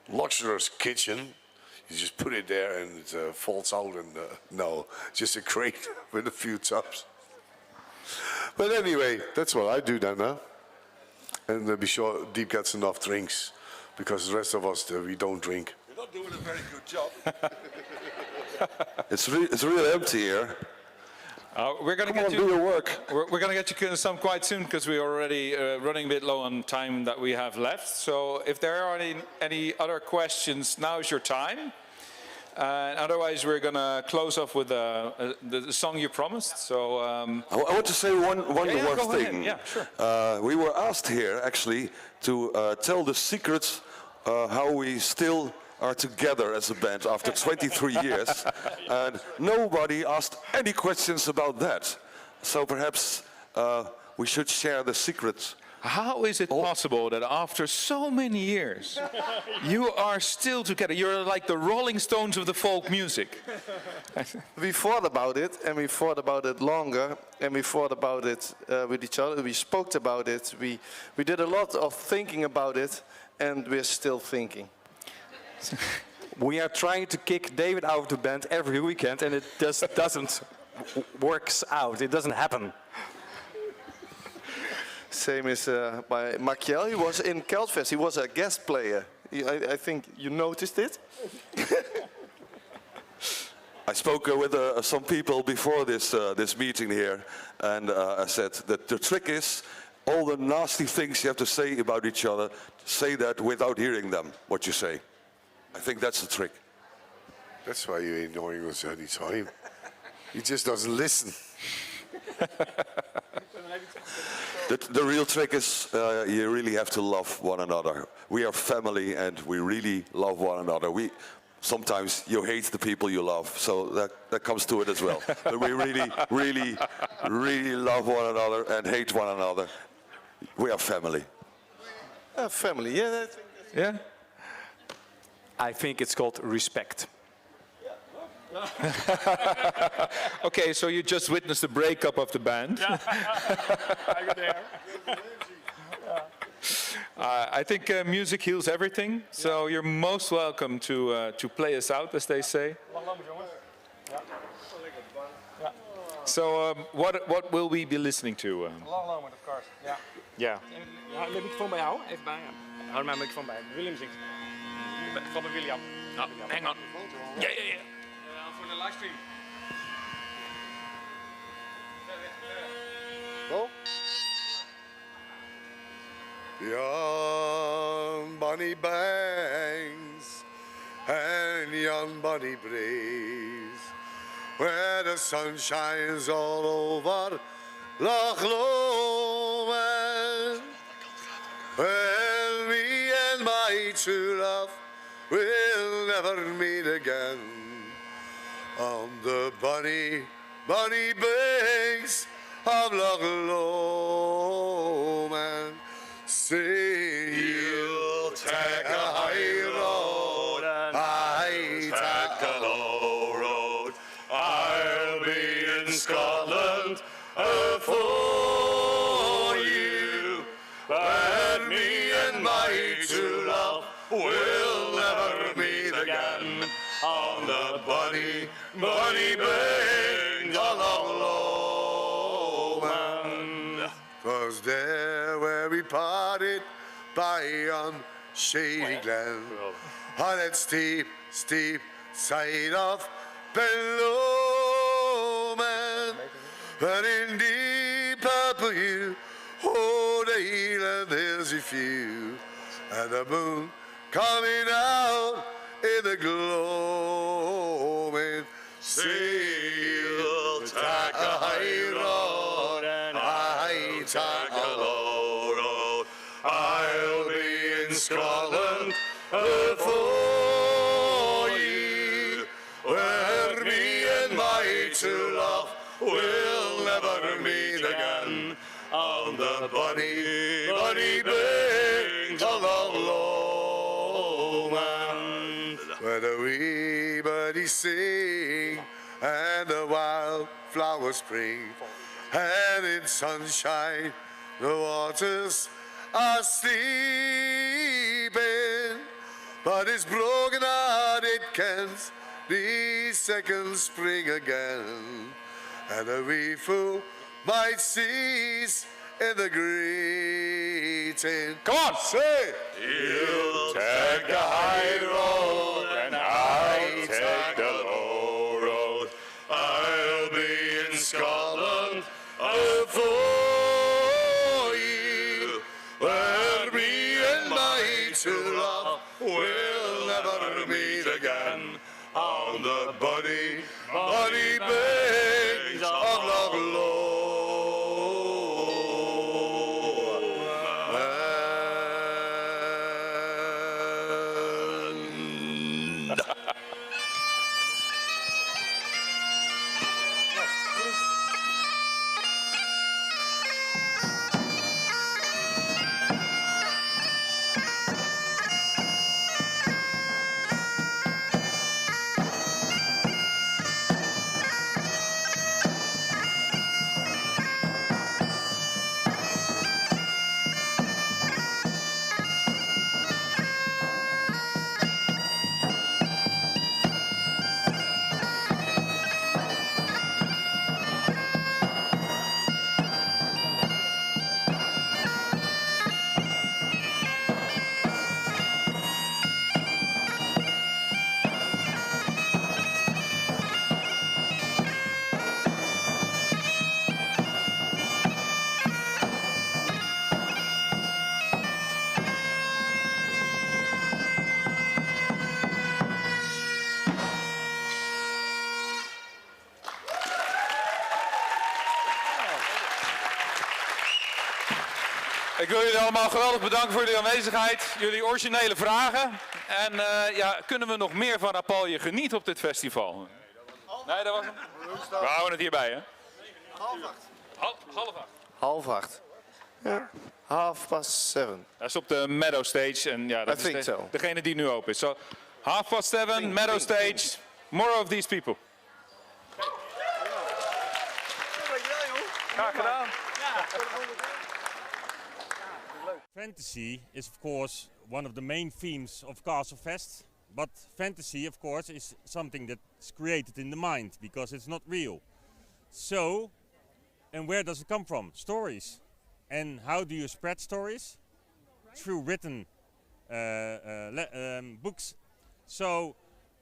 S16: luxurious kitchen. You just put it there and it falls out, and no, just a crate with a few tubs. But anyway, that's what I do then, huh? And be sure Deep gets enough drinks, because the rest of us, we don't drink.
S23: You're not doing a very good job. It's real empty here.
S14: We're going to get you.
S23: Do your work.
S14: We're going to get you some quite soon, because we're already running a bit low on time that we have left. So if there are any other questions, now is your time. Otherwise, we're going to close off with the song you promised. So
S23: I want to say one more thing.
S14: Yeah, sure.
S23: We were asked here actually to tell the secrets how we still are together as a band after 23 years, and nobody asked any questions about that. So perhaps we should share the secrets.
S14: How is it possible that after so many years you are still together? You're like the Rolling Stones of the folk music.
S2: We thought about it, and we thought about it longer, and we thought about it with each other. We spoke about it. We did a lot of thinking about it, and we're still thinking.
S17: We are trying to kick David out of the band every weekend, and it just doesn't works out. It doesn't happen.
S2: Same as by Maciel. He was in Castlefest. He was a guest player. I think you noticed it.
S23: I spoke with some people before this meeting here, and I said that the trick is all the nasty things you have to say about each other, say that without hearing them, what you say. I think that's the trick.
S16: That's why you're ignoring us any time. He just doesn't listen.
S23: The real trick is you really have to love one another. We are family, and we really love one another. Sometimes you hate the people you love, so that comes to it as well. But we really, really, really love one another and hate one another. We are family.
S2: Family, yeah.
S14: Yeah.
S17: I think it's called respect.
S14: Okay, so you just witnessed the breakup of the band. I think music heals everything, so you're most welcome to play us out, as they say. So what will we be listening to?
S17: Long moment, of course.
S14: Yeah.
S17: Ja, de microfoon bij jou, even bij. Hou maar microfoon bij. Willem zingt.
S14: Van de William. Hang on. Yeah.
S4: For the live stream.
S16: Go. Young bunny bangs and young bunny breeze, where the sun shines all over Loch Lomond. Well, me and my true love will never meet again on the bunny banks of Loch Lomond. Say you'll take a high road and I take a low road. I'll be in Scotland for you, but me and my true love will never meet again on the bunny banks of Loch Lomond. 'Twas there where we parted by yon shady glen, on that steep side of Benlomond, and in deep purple hue, oh, the Highland hills are few, and the moon coming out in the gloaming. Sail, take a high road and I take a low road. I'll be in Scotland for you, where me and my true love will never meet again on the bunny banks of Loch Lomond, where the wee birdies sing and the wild flowers spring, and in sunshine the waters are sleeping, but his broken-hearted cans the second spring again, and the wee fool might cease in the greeting.
S14: Come on!
S16: Say! You'll take the high road and I'll take the low road. I'll be in Scotland for you, where me and my true love will never meet again on the bunny banks of Loch Lomond.
S14: Ik wil jullie allemaal geweldig bedanken voor jullie aanwezigheid, jullie originele vragen. En ja, kunnen we nog meer van Rapalje genieten op dit festival? Nee, dat was hem. We houden het hierbij, hè?
S2: Half acht. Ja. 7:30.
S14: Dat is op de Meadow Stage. En ja, dat is degene die nu open is. So, 7:30, Meadow Stage. More of these people.
S2: Graag gedaan.
S3: Fantasy is of course one of the main themes of Castlefest, but fantasy of course is something that's created in the mind because it's not real. So, and where does it come from? Stories. And how do you spread stories? Through written books. So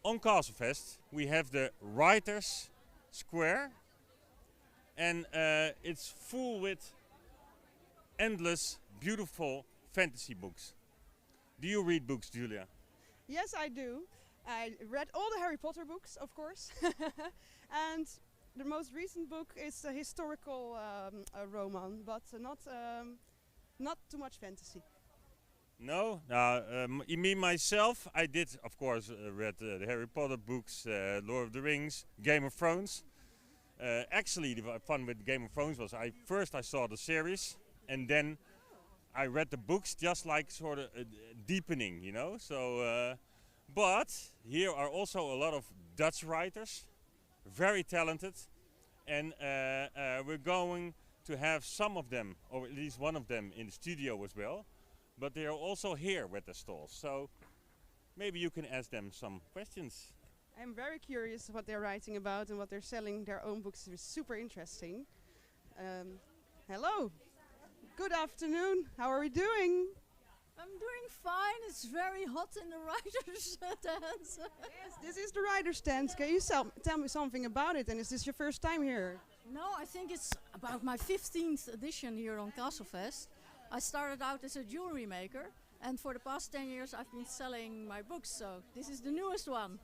S3: on Castlefest we have the Writers Square, and it's full with endless, beautiful fantasy books. Do you read books, Julia?
S5: Yes, I do. I read all the Harry Potter books, of course. And the most recent book is a historical roman, but not too much fantasy.
S3: No? Me myself, I did, of course, read the Harry Potter books, Lord of the Rings, Game of Thrones. Actually, the fun with Game of Thrones was I saw the series, and then I read the books just like sort of deepening, you know. So, but here are also a lot of Dutch writers, very talented, and we're going to have some of them, or at least one of them, in the studio as well. But they are also here with the stalls, so maybe you can ask them some questions.
S5: I'm very curious what they're writing about and what they're selling their own books. It's super interesting. Hello. Good afternoon. How are we doing?
S11: I'm doing fine. It's very hot in the writer's stand.
S5: Yes, this is the writer's stand. Can you tell me something about it? And is this your first time here?
S11: No, I think it's about my 15th edition here on Castlefest. I started out as a jewelry maker, and for the past 10 years I've been selling my books, so this is the newest one.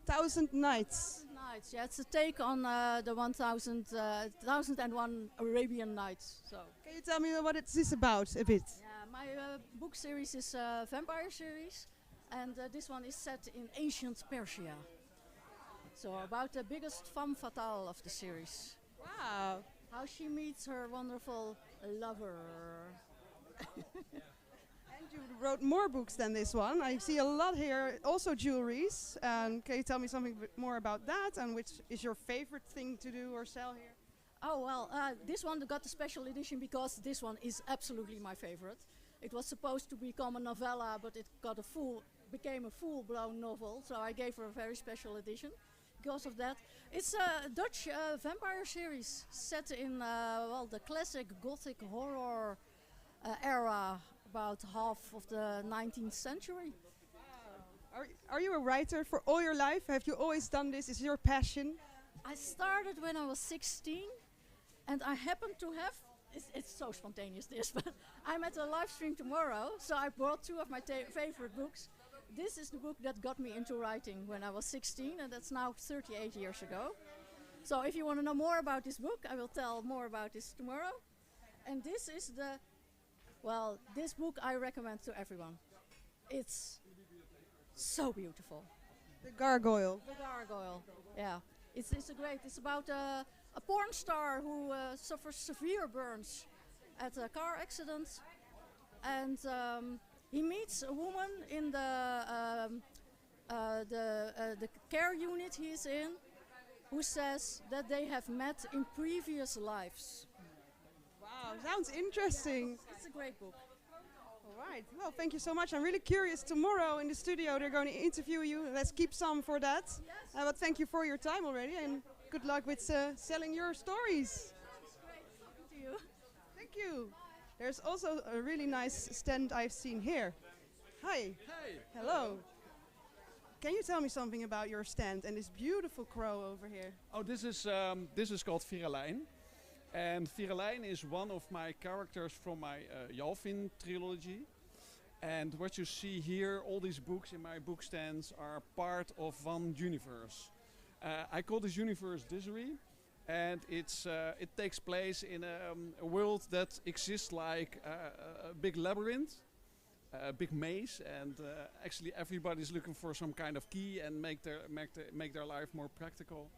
S5: 1000 Nights.
S11: Nights, yeah, it's a take on the 1001 Arabian Nights. So.
S5: Can you tell me what it is about a bit?
S11: Yeah, my book series is a vampire series, and this one is set in ancient Persia. So about the biggest femme fatale of the series.
S5: Wow.
S11: How she meets her wonderful lover.
S5: And you wrote more books than this one. I see a lot here, also jewelries. Can you tell me something more about that, and which is your favorite thing to do or sell here?
S11: Oh well, this one got the special edition because this one is absolutely my favorite. It was supposed to become a novella, but it became a full-blown novel, so I gave her a very special edition. Because of that, it's a Dutch vampire series set in the classic Gothic horror era, about half of the 19th century.
S5: Wow. Are you a writer for all your life? Have you always done this? Is your passion?
S11: I started when I was 16, and I happened to have. It's so spontaneous this, but I'm at a live stream tomorrow, so I brought two of my favorite books. This is the book that got me into writing when I was 16, and that's now 38 years ago. So if you want to know more about this book, I will tell more about this tomorrow. And this is this book I recommend to everyone. It's so beautiful.
S5: The Gargoyle.
S11: The Gargoyle, yeah. It's about a porn star who suffers severe burns at a car accident, and he meets a woman in the care unit he's in, who says that they have met in previous lives.
S5: Wow, sounds interesting.
S11: It's a great book.
S5: All right, well, thank you so much. I'm really curious. Tomorrow in the studio they're going to interview you. Let's keep some for that. Yes. But thank you for your time already, and good luck with selling your stories.
S11: It's great talking to you.
S5: Thank you. There's also a really nice stand I've seen here. Hi.
S21: Hey.
S5: Hello. Can you tell me something about your stand and this beautiful crow over here?
S21: Oh, this is called Viralijn. And Viralijn is one of my characters from my Yalvin trilogy. And what you see here, all these books in my book stands are part of one universe. I call this universe Dissery. And it takes place in a world that exists like a big labyrinth, a big maze, and actually everybody's looking for some kind of key and make their life more practical.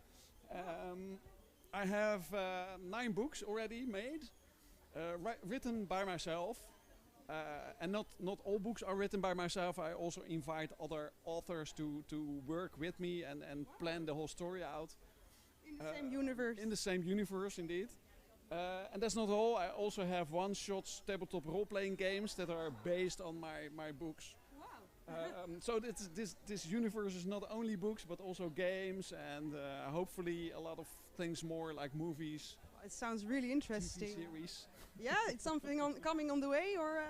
S21: I have 9 books already made, written by myself, and not all books are written by myself. I also invite other authors to work with me and plan the whole story out.
S5: In the same universe.
S21: In the same universe, indeed. And that's not all. I also have one-shots tabletop role-playing games that are based on my books.
S5: Wow.
S21: So this universe is not only books, but also games, and hopefully a lot of things more like movies.
S5: It sounds really interesting.
S21: TV series.
S5: Yeah, it's something coming on the way, or?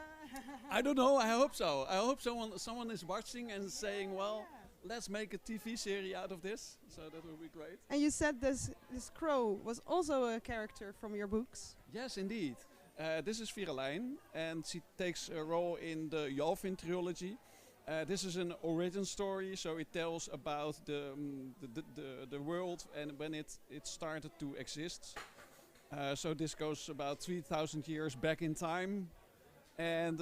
S21: I don't know. I hope so. I hope someone is watching and saying, "Well, let's make a TV series out of this." So that will be great.
S5: And you said this crow was also a character from your books.
S21: Yes, indeed. This is Virelijn, and she takes a role in the Jalvin trilogy. This is an origin story, so it tells about the world and when it started to exist. So this goes about 3,000 years back in time, and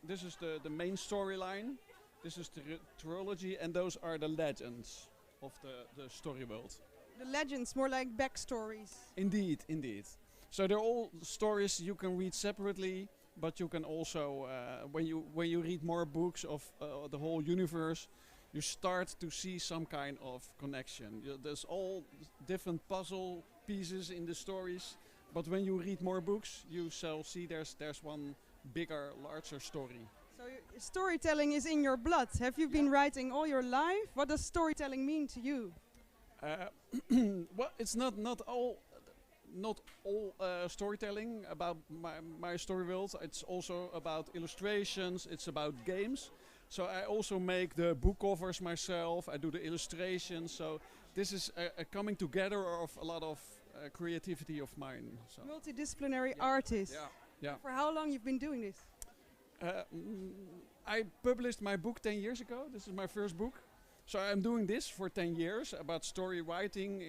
S21: this is the main storyline. This is the trilogy, and those are the legends of the story world.
S5: The legends, more like backstories.
S21: Indeed, indeed. So they're all stories you can read separately, but you can also, when you read more books of the whole universe, you start to see some kind of connection. There's all different puzzle pieces in the stories, but when you read more books, you shall see there's one bigger, larger story.
S5: So storytelling is in your blood. Have you been writing all your life? What does storytelling mean to you?
S21: Well, it's not all storytelling about my story world. It's also about illustrations. It's about games. So I also make the book covers myself. I do the illustrations. So this is a coming together of a lot of creativity of mine. So.
S5: Multidisciplinary artist.
S21: Yeah.
S5: For how long you've been doing this?
S21: I published my book 10 years ago. This is my first book. So I'm doing this for 10 years. About story writing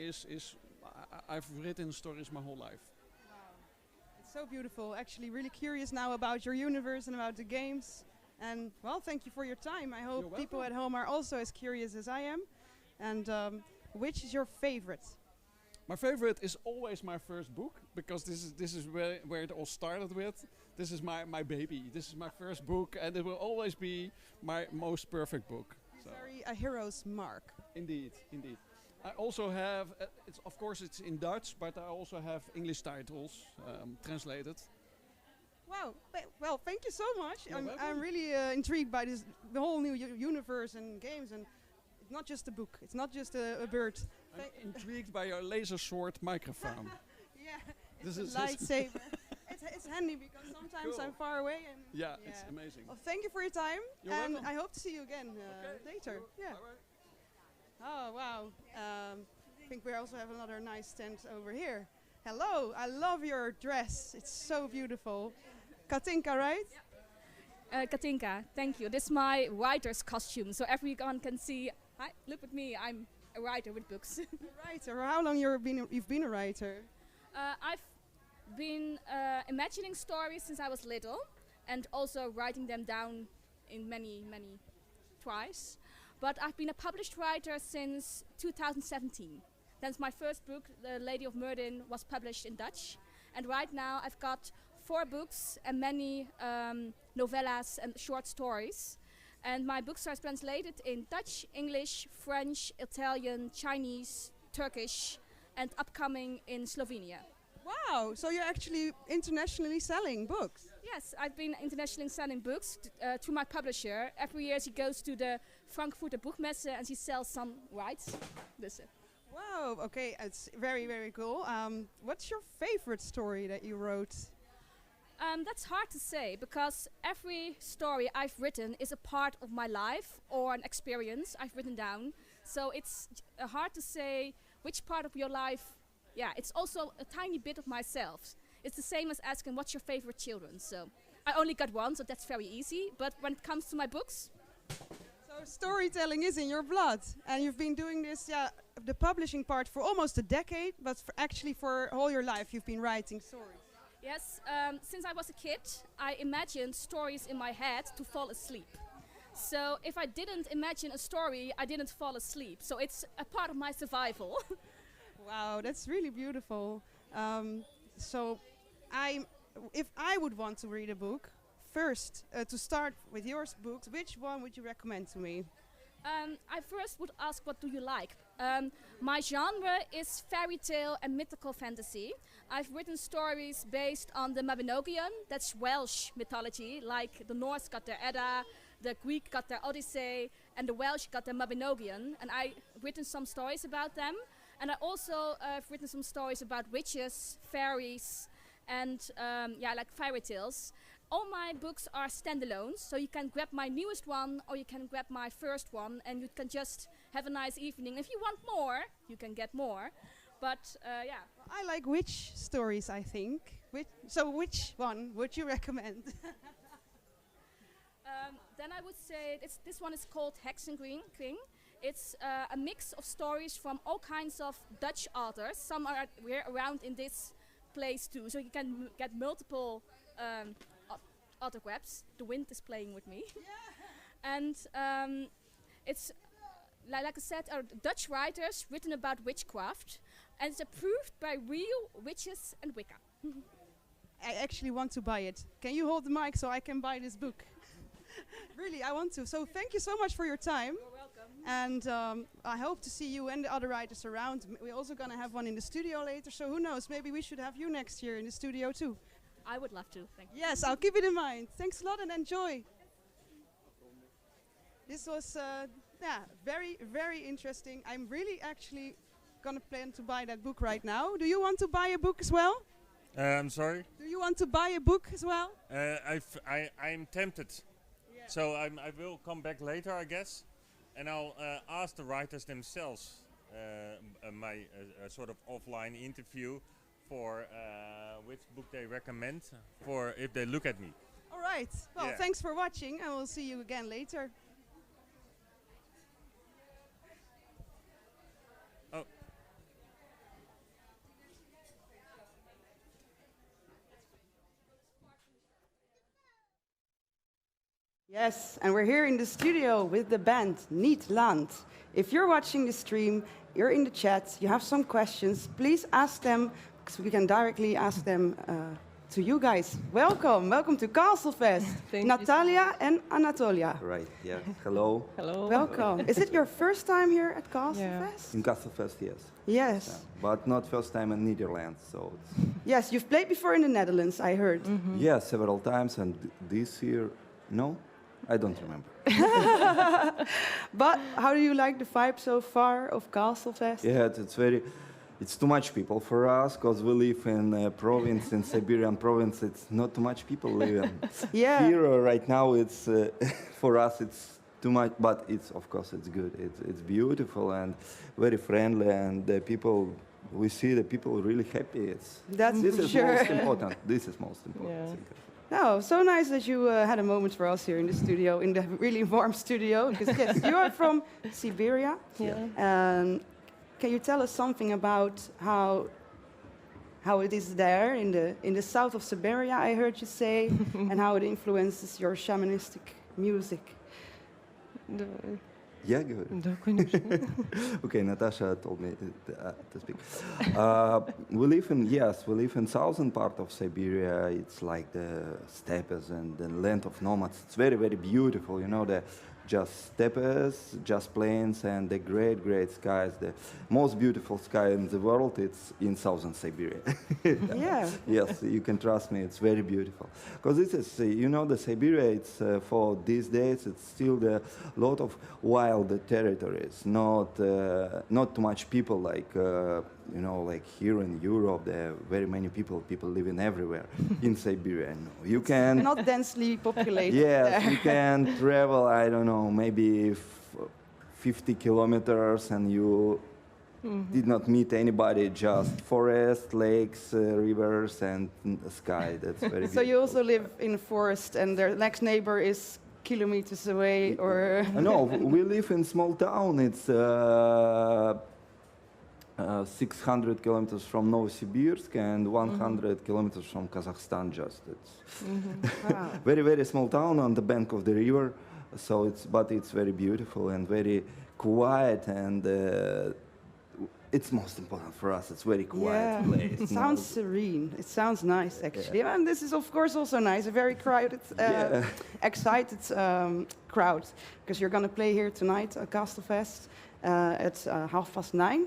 S21: I've written stories my whole life.
S5: Wow. It's so beautiful. Actually, really curious now about your universe and about the games. And well, thank you for your time. I hope people at home are also as curious as I am. And which is your favorite?
S21: My favorite is always my first book, because this is where it all started with. This is my baby. This is my first book, and it will always be my most perfect book. So.
S5: Very a hero's mark.
S21: Indeed, indeed. I also have, of course it's in Dutch, but I also have English titles translated.
S5: Wow. Well, thank you so much.
S21: You're
S5: I'm really intrigued by the whole new universe and games, and it's not just a book. It's not just a bird.
S21: I'm intrigued by your laser sword microphone.
S5: Yeah, it's a lightsaber. It's handy because sometimes I'm far away. And
S21: yeah, it's amazing.
S5: Well, thank you for your time,
S21: You're welcome.
S5: I hope to see you again later.
S21: Cool.
S5: Yeah. Oh wow. I think we also have another nice tent over here. Hello, I love your dress. It's so beautiful. Katinka, right?
S7: Katinka, thank you. This is my writer's costume, so everyone can see. Hi, look at me. I'm a writer with books.
S5: A writer. How long you've been a writer?
S7: I've been imagining stories since I was little, and also writing them down in many tries. But I've been a published writer since 2017. That's my first book, The Lady of Merdin, was published in Dutch. And right now I've got 4 books and many novellas and short stories. And my books are translated in Dutch, English, French, Italian, Chinese, Turkish, and upcoming in Slovenia.
S5: Wow, so you're actually internationally selling books?
S7: Yes, I've been internationally selling books to my publisher. Every year she goes to the Frankfurter Buchmesse and she sells some rights.
S5: Wow, okay, it's very, very cool. What's your favorite story that you wrote?
S7: That's hard to say, because every story I've written is a part of my life or an experience I've written down. So it's hard to say which part of your life. Yeah, it's also a tiny bit of myself. It's the same as asking what's your favorite children. So I only got one, so that's very easy. But when it comes to my books...
S5: So storytelling is in your blood. And you've been doing this, the publishing part for almost a decade, but actually for all your life you've been writing stories.
S7: Yes, since I was a kid, I imagined stories in my head to fall asleep. So if I didn't imagine a story, I didn't fall asleep. So it's a part of my survival.
S5: Wow, that's really beautiful. So if I would want to read a book, first, to start with your books, which one would you recommend to me?
S7: I first would ask, what do you like? My genre is fairy tale and mythical fantasy. I've written stories based on the Mabinogion, that's Welsh mythology, like the Norse got their Edda, the Greek got their Odyssey, and the Welsh got their Mabinogion. And I've written some stories about them. And I also have written some stories about witches, fairies, and yeah, like fairy tales. All my books are standalones, so you can grab my newest one or you can grab my first one and you can just have a nice evening. If you want more, you can get more. But yeah.
S5: I like witch stories, I think. So which one would you recommend?
S7: Then I would say this one is called Hexengreen. It's a mix of stories from all kinds of Dutch authors. Some are around in this place too, so you can get multiple autographs. The wind is playing with me. And it's, like I said, are Dutch writers written about witchcraft, and it's approved by real witches and Wicca.
S5: I actually want to buy it. Can you hold the mic so I can buy this book? Really, I want to. So thank you so much for your time.
S7: You're welcome.
S5: And I hope to see you and the other writers around. We're also going to have one in the studio later, so who knows, maybe we should have you next year in the studio too.
S7: I would love to, thank you.
S5: Yes, I'll keep it in mind. Thanks a lot and enjoy. This was yeah, very, very interesting. I'm really actually going to plan to buy that book right now. Do you want to buy a book as well?
S3: I'm sorry?
S5: Do you want to buy a book as well?
S3: I'm tempted. Yeah. So I will come back later, I guess, and I'll ask the writers themselves my sort of offline interview for which book they recommend for if they look at me.
S5: All right. Well,
S3: yeah.
S5: Thanks for watching, and we'll see you again later.
S3: Oh.
S5: Yes, and we're here in the studio with the band Niet Land. If you're watching the stream, you're in the chat, you have some questions, please ask them, because we can directly ask them to you guys. Welcome to Castlefest. Natalia and Anatolia.
S8: Right, yeah. Hello.
S5: Hello. Welcome. Is it your first time here at Castlefest?
S8: In Castlefest, yes.
S5: Yes.
S8: Yeah. But not first time in Netherlands, so.
S5: Yes, you've played before in the Netherlands, I heard.
S8: Yeah, several times, and this year, no, I don't remember.
S5: But how do you like the vibe so far of Castlefest?
S8: Yeah, it's too much people for us, because we live in a province, in Siberian province, it's not too much people living.
S5: Yeah.
S8: Here right now, it's for us it's too much, but of course it's good. It's beautiful and very friendly, and the people, we see the people really happy.
S5: That's
S8: this is
S5: sure.
S8: most important. This is most important.
S5: Yeah. No, so nice that you had a moment for us here in the studio, in the really warm studio. Because yes, you are from Siberia.
S15: Yeah.
S5: Can you tell us something about how it is there in the south of Siberia? I heard you say, and how it influences your shamanistic music.
S8: Yeah, good. Okay, Natasha told me to speak. We live in southern part of Siberia. It's like the steppes and the land of nomads. It's very, very beautiful. You know, just steppes, just plains, and the great, great skies. The most beautiful sky in the world, it's in southern Siberia.
S5: Yeah.
S8: Yes, you can trust me, it's very beautiful. Because this is, you know, the Siberia, it's for these days, it's still a lot of wild territories, not too much people like, you know, like here in Europe, there are very many people living everywhere. In Siberia, no. You can...
S5: Not densely populated.
S8: Yes, you can travel, I don't know, maybe 50 kilometers and you did not meet anybody, just forest, lakes, rivers, and sky. That's very beautiful.
S5: So you also live in a forest and their next neighbor is kilometers away, or...
S8: No, we live in small town. It's 600 kilometers from Novosibirsk and 100 kilometers from Kazakhstan. Just it's
S5: Wow.
S8: very, very small town on the bank of the river. So but it's very beautiful and very quiet, and it's most important for us. It's very quiet place.
S5: It sounds serene. It sounds nice, actually. And this is, of course, also nice. A very crowded, excited crowd, because you're going to play here tonight at Castlefest at 9:30.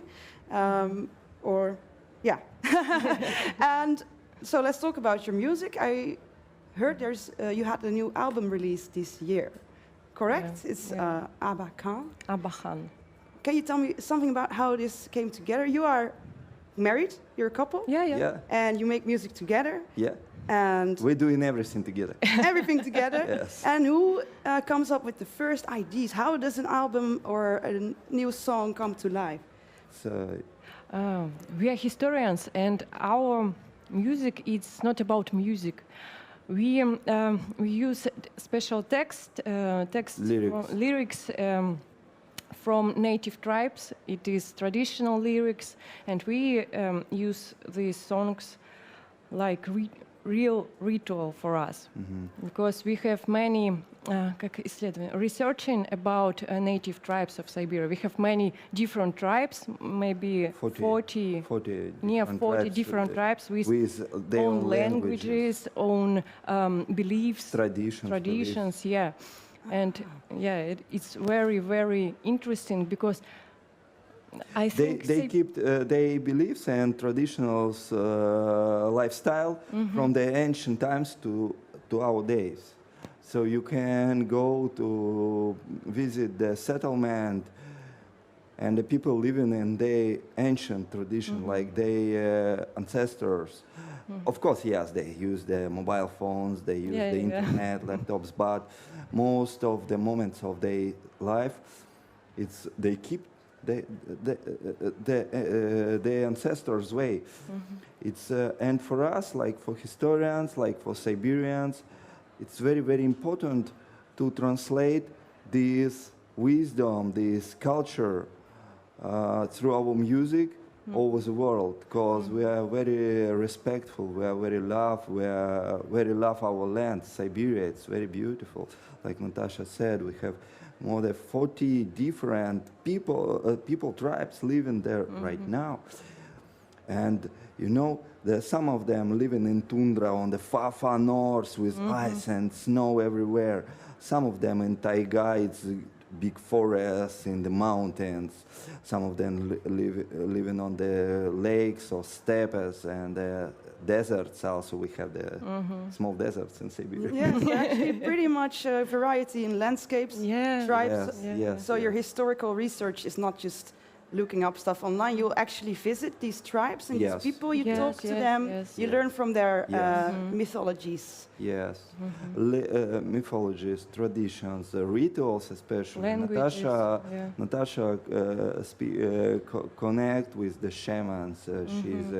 S5: And so let's talk about your music. I heard you had a new album released this year, correct?
S15: Yeah.
S5: It's Abba Khan. can you tell me something about how this came together? You are married, you're a couple.
S15: Yeah.
S5: And you make music together.
S8: Yeah.
S5: And
S8: we're doing everything together.
S5: Everything together.
S8: Yes.
S5: And who comes up with the first ideas? How does an album or a new song come to life?
S8: So
S15: we are historians, and our music is not about music. We use special lyrics from native tribes. It is traditional lyrics, and we use these songs like real ritual for us, because we have many researching about native tribes of Siberia. We have many different tribes, maybe 40 different tribes with
S8: their
S15: own languages, own beliefs, traditions. Yeah, and it's very, very interesting because I think
S8: they keep their beliefs and traditional lifestyle from the ancient times to our days. So you can go to visit the settlement and the people living in their ancient tradition, like their ancestors. Of course, yes, they use the mobile phones, they use the internet, laptops, but most of the moments of their life, they keep the ancestors' way. It's and for us, like for historians, like for Siberians, it's very, very important to translate this wisdom, this culture through our music over the world, because we are very respectful, we very love our land, Siberia. It's very beautiful. Like Natasha said, we have more than 40 different people tribes living there right now. And you know, there's some of them living in tundra on the far, far north with ice and snow everywhere. Some of them in taiga, it's big forests in the mountains. Some of them living on the lakes or steppes and deserts. Also, we have the small deserts in Siberia.
S5: Yes, actually pretty much variety in landscapes, tribes. So your historical research is not just looking up stuff online. You actually visit these tribes and these people. You talk to them. You learn from their mythologies.
S8: Yes, mythologies, traditions, rituals, especially.
S15: Languages,
S8: Natasha connect with the shamans. She's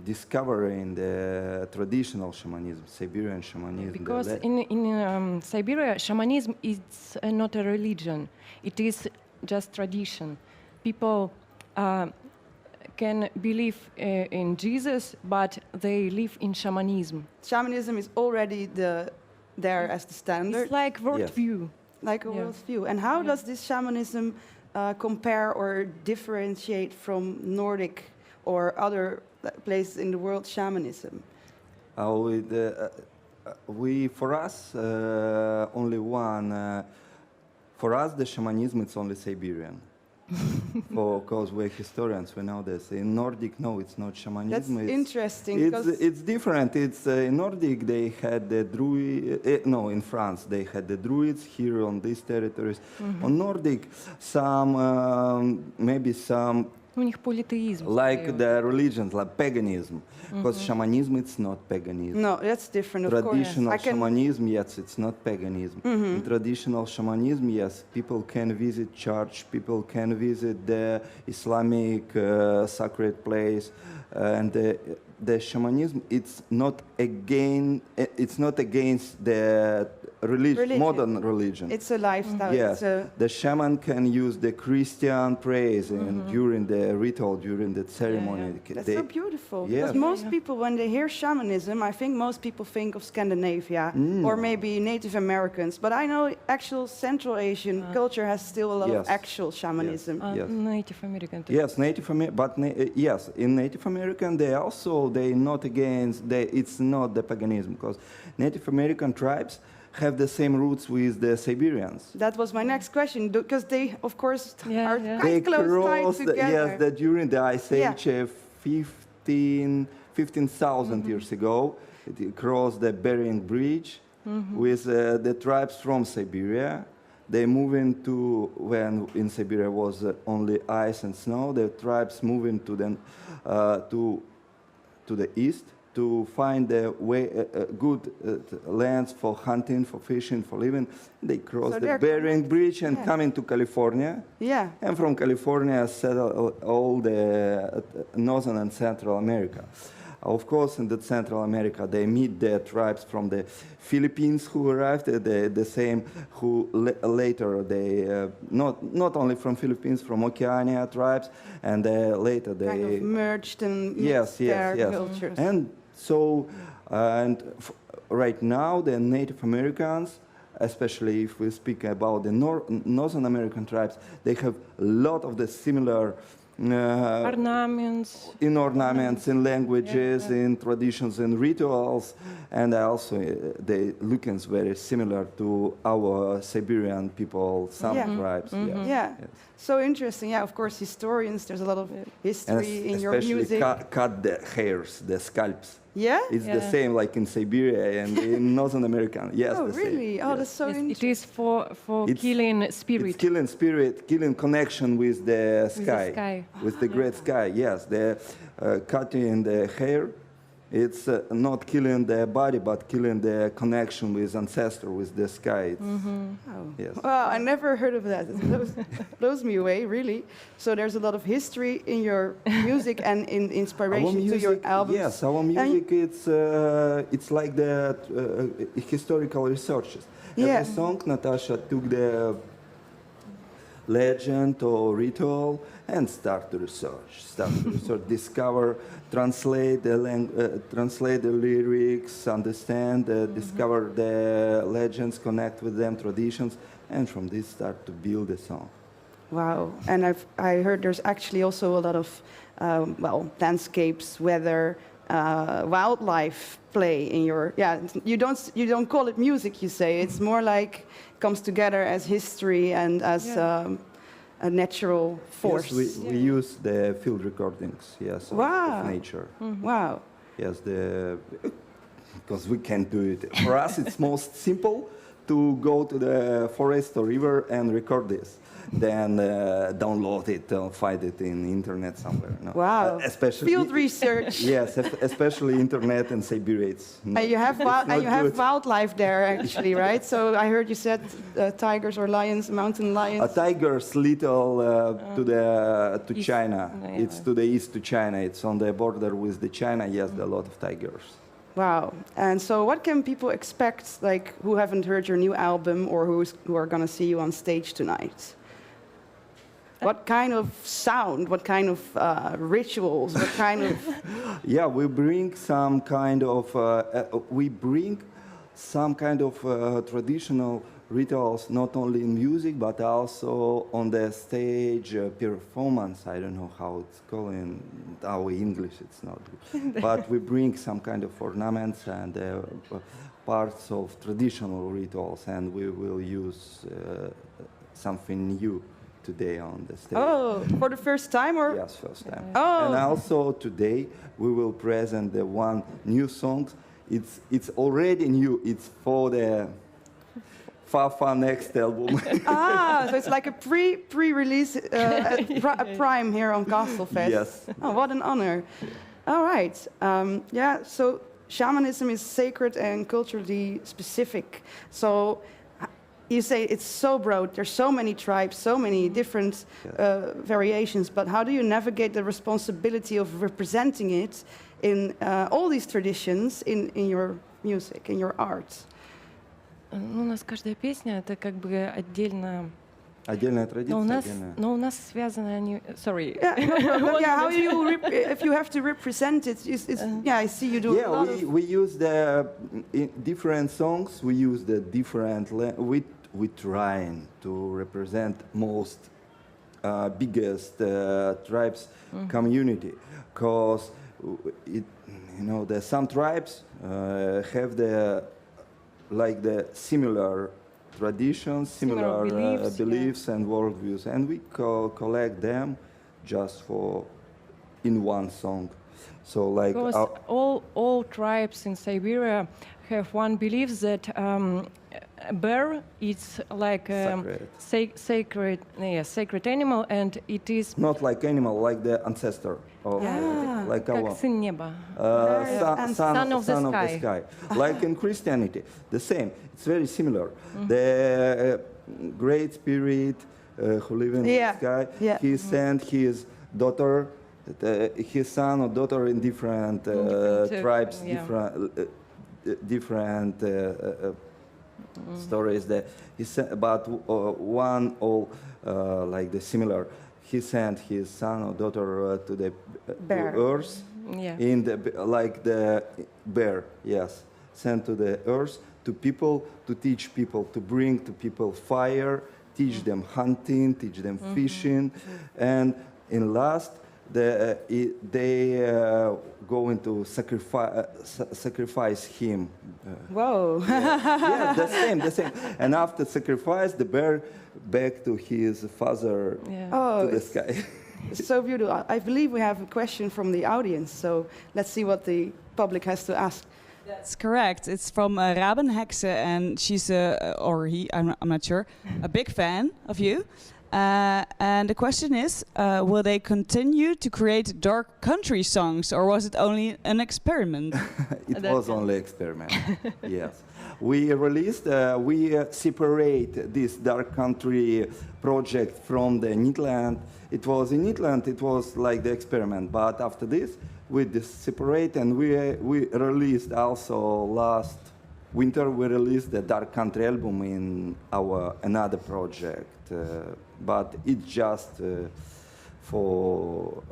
S8: discovering the traditional shamanism, Siberian shamanism.
S15: Because in Siberia, shamanism is not a religion. It is just tradition. People can believe in Jesus, but they live in shamanism.
S5: Shamanism is already there as the standard.
S15: It's like worldview.
S5: Like a worldview. And how does this shamanism compare or differentiate from Nordic or other places in the world shamanism?
S8: For us, only one. For us, the shamanism is only Siberian. Because we're historians, we know this. In Nordic, no, it's not shamanism.
S5: That's interesting.
S8: It's different. It's in Nordic, they had the Druids. No, in France, they had the Druids. Here on these territories, on Nordic, maybe some. Like the religions, like paganism. Because shamanism, it's not paganism.
S5: No, that's different, of course.
S8: Traditional shamanism, yes, it's not paganism. In traditional shamanism, yes, people can visit church, people can visit the Islamic sacred place, and the shamanism, it's not against the religion, modern religion.
S5: It's a lifestyle.
S8: Yes, the shaman can use the Christian praise and during the ritual, during the ceremony.
S5: That's so beautiful. Because most people, when they hear shamanism, I think most people think of Scandinavia or maybe Native Americans. But I know actual Central Asian culture has still a lot of actual shamanism.
S15: Native American.
S8: Yes, Native American. But yes, in Native American, they not against. It's not the paganism, because Native American tribes have the same roots with the Siberians.
S5: That was my next question, because they, of course, are quite close tied together.
S8: During the Ice Age, 15,000 years ago, it crossed the Bering Bridge with the tribes from Siberia they move into, when in Siberia was only ice and snow, the tribes move into to the east to find the way, good lands for hunting, for fishing, for living. They cross
S5: So
S8: the
S5: they're
S8: Bering Bridge and
S5: yeah.
S8: come into California.
S5: Yeah.
S8: And from California settle all the Northern and Central America. Of course, in the Central America, they meet the tribes from the Philippines who arrived, the same who later they, not only from Philippines, from Oceania tribes, and later they
S5: kind of merged and
S8: yes,
S5: mixed their
S8: yes.
S5: cultures.
S8: And so, right now, the Native Americans, especially if we speak about the Northern American tribes, they have a lot of the similar
S15: ornaments,
S8: in languages, in traditions, in rituals, and also they look very similar to our Siberian people, some tribes.
S5: Yeah.
S8: Yes.
S5: So interesting. Yeah, of course, historians. There's a lot of history in your
S8: especially
S5: music.
S8: cut the hairs, the scalps.
S5: Yeah?
S8: It's the same like in Siberia and in Northern America. Yes,
S5: Oh,
S8: the same.
S5: really? Oh,
S8: Yes.
S5: that's so interesting.
S15: It is for killing spirit.
S8: It's killing spirit, killing connection with the
S15: With the
S8: sky,
S15: sky.
S8: with the great sky. Yes, the cutting the hair. It's not killing the body, but killing the connection with ancestor, with the sky.
S5: Oh.
S8: Yes.
S5: Wow, I never heard of that. It blows me away, really. So there's a lot of history in your music and in inspiration to your albums.
S8: Yes, our music it's like the historical researches.
S5: Yeah.
S8: Every song, Natasha took the legend or ritual and start to research, discover, translate the lyrics, understand, discover the legends, connect with them, traditions, and from this start to build a song.
S5: Wow, and I heard there's actually also a lot of landscapes, weather, wildlife play in your. Yeah, you don't call it music. You say it's more like comes together as history and as a natural force.
S8: Yes, we use the field recordings. Yes, of nature.
S5: Wow.
S8: Yes, because we can't do it. For us, it's most simple to go to the forest or river and record this, then download it or find it in internet somewhere. No.
S5: Wow.
S8: Especially
S5: field research.
S8: Yes, especially internet and Siberia.
S5: And you have wildlife there actually, right? So I heard you said tigers or lions, mountain lions.
S8: A tiger's little to China. It's to the east to China. It's on the border with the China. Yes, there are a lot of tigers.
S5: Wow. And so what can people expect, like, who haven't heard your new album or who are going to see you on stage tonight? What kind of sound, what kind of rituals, what kind of...
S8: Yeah, we bring some kind of, traditional rituals, not only in music, but also on the stage performance. I don't know how it's called in our English, it's not good. But we bring some kind of ornaments and parts of traditional rituals, and we will use something new today on the stage.
S5: Oh, for the first time, or?
S8: Yes, first time.
S5: Oh.
S8: And also today we will present the one new song. It's already new. It's for the far next album.
S5: So it's like a pre-release, a prime here on Castlefest.
S8: Yes.
S5: Oh, what an honor. All right. So shamanism is sacred and culturally specific. So you say it's so broad, there's so many tribes, so many different variations, but how do you navigate the responsibility of representing it in all these traditions in your music, in your art?
S15: Ну, у нас каждая песня это как бы отдельно.
S8: Отдельная традиция.
S15: Но у нас связаны они. Sorry.
S5: Yeah, how do you if you have to represent it? I see you do.
S8: Yeah, we use the different songs. We use the different. We trying to represent most biggest tribes community, because some tribes have the similar traditions, similar beliefs and worldviews, and we collect them just in one song. So like
S15: all tribes in Siberia have one belief that bear, it's like sacred animal, and it is
S8: Not like animal, like the ancestor. Of, like
S15: как
S8: our
S15: сын неба.
S8: son
S15: of the
S8: sky. Like in Christianity, the same. It's very similar. The great spirit who lives in the sky, he sent his daughter, his son or daughter in different tribes, different stories. That he sent, but one all like the similar. He sent his son or daughter to the to earth, in the like the bear, yes, sent to the earth to people, to teach people, to bring to people fire, teach them hunting, teach them fishing, and in last they going to sacrifice him.
S18: Whoa!
S8: Yeah, the same. And after sacrifice, the bear back to his father to the sky.
S18: It's so beautiful. I believe we have a question from the audience, so let's see what the public has to ask.
S19: That's correct. It's from Raben Hexe, and she's or he, I'm not sure, a big fan of you. And the question is, will they continue to create dark country songs, or was it only an experiment?
S8: It was only experiment. Yes, we released. We separate this dark country project from the Netherlands. It was in Netherlands. It was like the experiment, but after this, we separate, and we released also last winter. We released the dark country album in our another project. But it's just for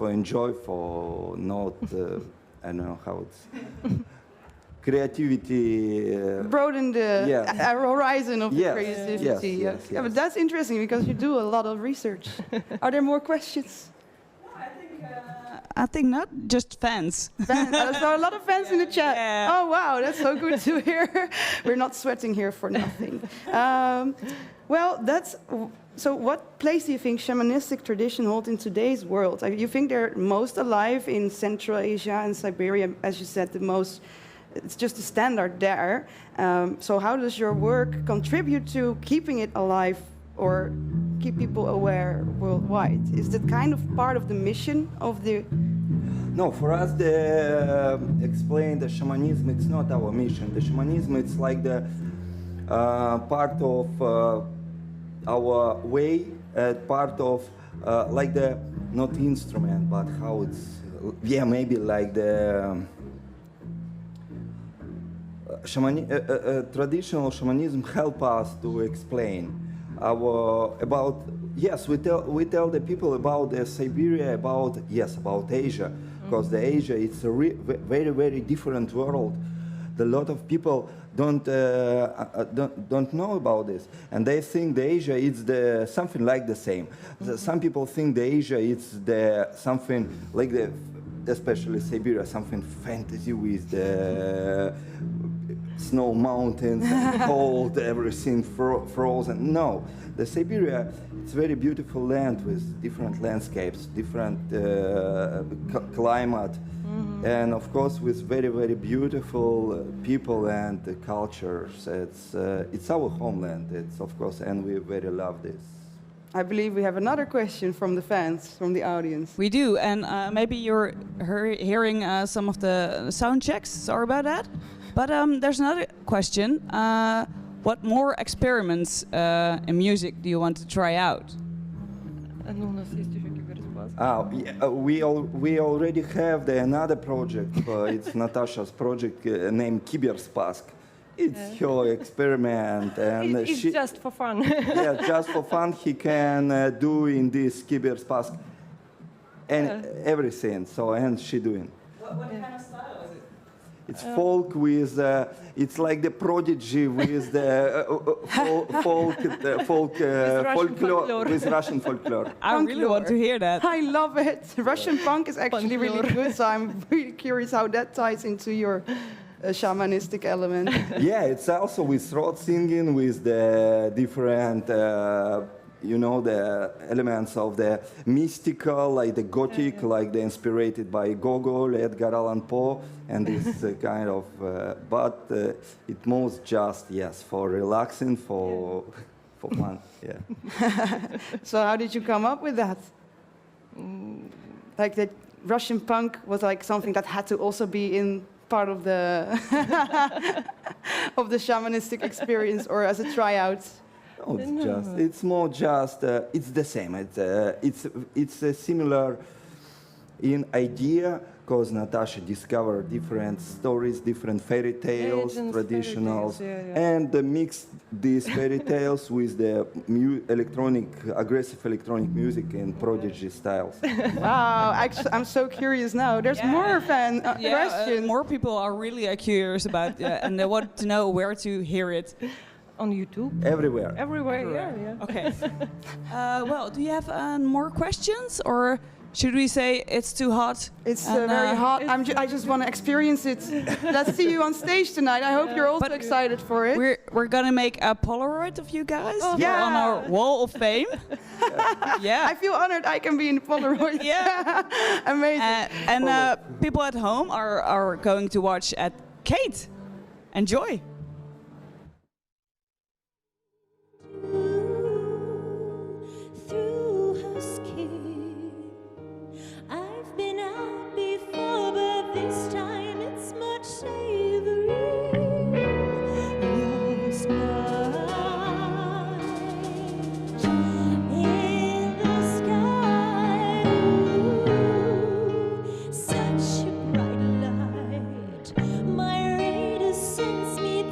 S8: enjoy, for not I don't know how it's creativity.
S18: Broaden the horizon of the creativity.
S8: Yes.
S18: Yeah, but that's interesting because you do a lot of research. Are there more questions?
S19: I think not, just fans.
S18: So a lot of fans in the chat. Oh wow, that's so good to hear. We're not sweating here for nothing. Well, so what place do you think shamanistic tradition hold in today's world? You think they're most alive in Central Asia and Siberia, as you said, it's just the standard there. So how does your work contribute to keeping it alive or keep people aware worldwide? Is that kind of part of the mission of the...
S8: No, for us, explain the shamanism, it's not our mission. The shamanism, it's like the part of our way, part of like the, not instrument, but how it's, maybe like the traditional shamanism help us to explain we tell the people about the Siberia, about Asia, because the Asia it's a very, very different world. A lot of people don't know about this, and they think the Asia is something like the same. Some people think the Asia is something like especially Siberia, something fantasy with the snow mountains and cold, everything frozen. No, the Siberia, it's very beautiful land with different landscapes, different climate, and of course with very, very beautiful people and cultures. It's our homeland, it's of course, and we very love this.
S18: I believe we have another question from the fans, from the audience.
S19: We do, and maybe you're hearing some of the sound checks. Sorry about that. But there's another question. What more experiments in music do you want to try out?
S8: We already have another project. It's Natasha's project named Kiberspask. It's her experiment, and
S15: it's just for fun.
S8: Just for fun. He can do in this Kiberspask and everything. So, and she doing.
S19: What kind of style is it?
S8: It's folk with, it's like the Prodigy with the folklore, with Russian folklore.
S19: I really want to hear that.
S18: I love it. Russian punk is actually really good, so I'm really curious how that ties into your shamanistic element.
S8: Yeah, it's also with throat singing, with the different you know, the elements of the mystical, like the gothic, like the inspired by Gogol, Edgar Allan Poe, and this kind of, but it most just, yes, for relaxing, for fun, yeah.
S18: So how did you come up with that? Like that Russian punk was like something that had to also be in part of the of the shamanistic experience, or as a tryout?
S8: No, it's more just, it's the same. It's a similar in idea, because Natasha discovered different stories, different fairy tales, traditionals, and mixed these fairy tales with the aggressive electronic music and prodigy styles.
S18: Wow, I'm so curious now. There's more questions.
S19: More people are really curious about and they want to know where to hear it.
S15: On YouTube?
S8: Everywhere.
S15: Everywhere, yeah.
S19: Okay. Well, do you have more questions, or should we say it's too hot?
S18: It's very hot. I just want to experience it. Let's see you on stage tonight. I hope you're also excited for it.
S19: We're gonna make a Polaroid of you guys on our wall of fame. Yeah.
S18: I feel honored I can be in the Polaroid.
S19: Yeah.
S18: Amazing.
S19: And people at home are going to watch at Kate. Enjoy.
S6: I've been out before, but this time it's much savory. Last night in the sky, ooh, such a bright light. My radar sends me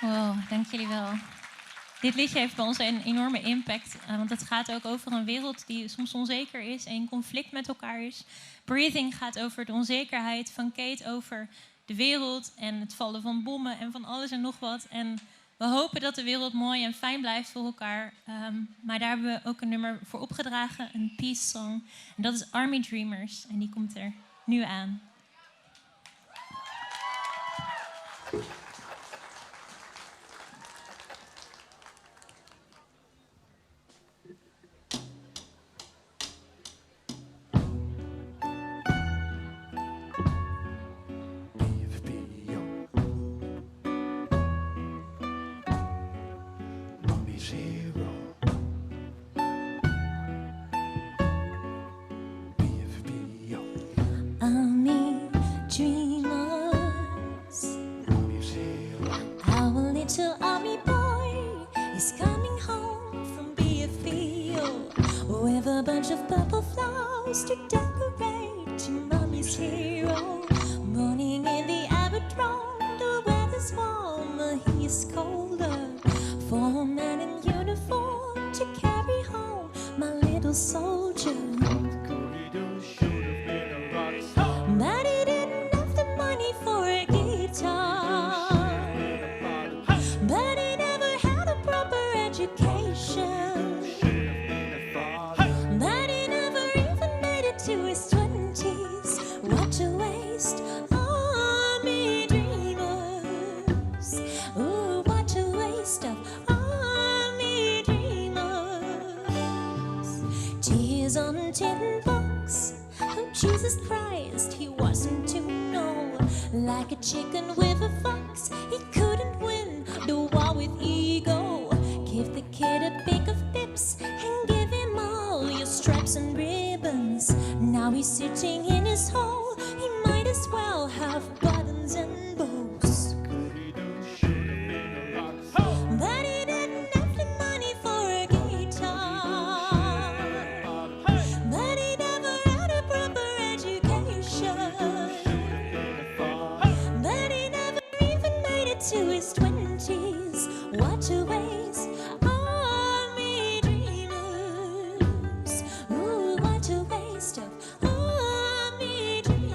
S9: Wow, dank jullie wel. Dit liedje heeft bij ons een enorme impact, want het gaat ook over een wereld die soms onzeker is en in conflict met elkaar is. Breathing gaat over de onzekerheid van Kate over de wereld en het vallen van bommen en van alles en nog wat. En we hopen dat de wereld mooi en fijn blijft voor elkaar. Maar daar hebben we ook een nummer voor opgedragen, een peace song. En dat is Army Dreamers en die komt er nu aan.
S6: Army dreamers, our little army boy is coming home from BFBO with a bunch of purple flowers to decorate to Mommy's hero. Morning in the aerodrome, the weather's warmer, he is colder. For a man in uniform to carry home my little soldier. But he didn't have the money for a guitar. But he never had a proper education. But he never even made it to his 20s. What a waste, army dreamers. Ooh, what a waste of army dreamers. Tears on tin box. Oh, Jesus Christ, he wasn't to know. Like a chicken with a fox, he couldn't win the war with ego. Give the kid a bag of pips and give him all your stripes and ribbons. Now he's sitting in his hole, he might as well have buttons and bows. But he didn't have the money for a guitar. But he never had a proper education. But he never even made it to his 20s. What a waste, army dreamers. Ooh, what a waste of army dreamers.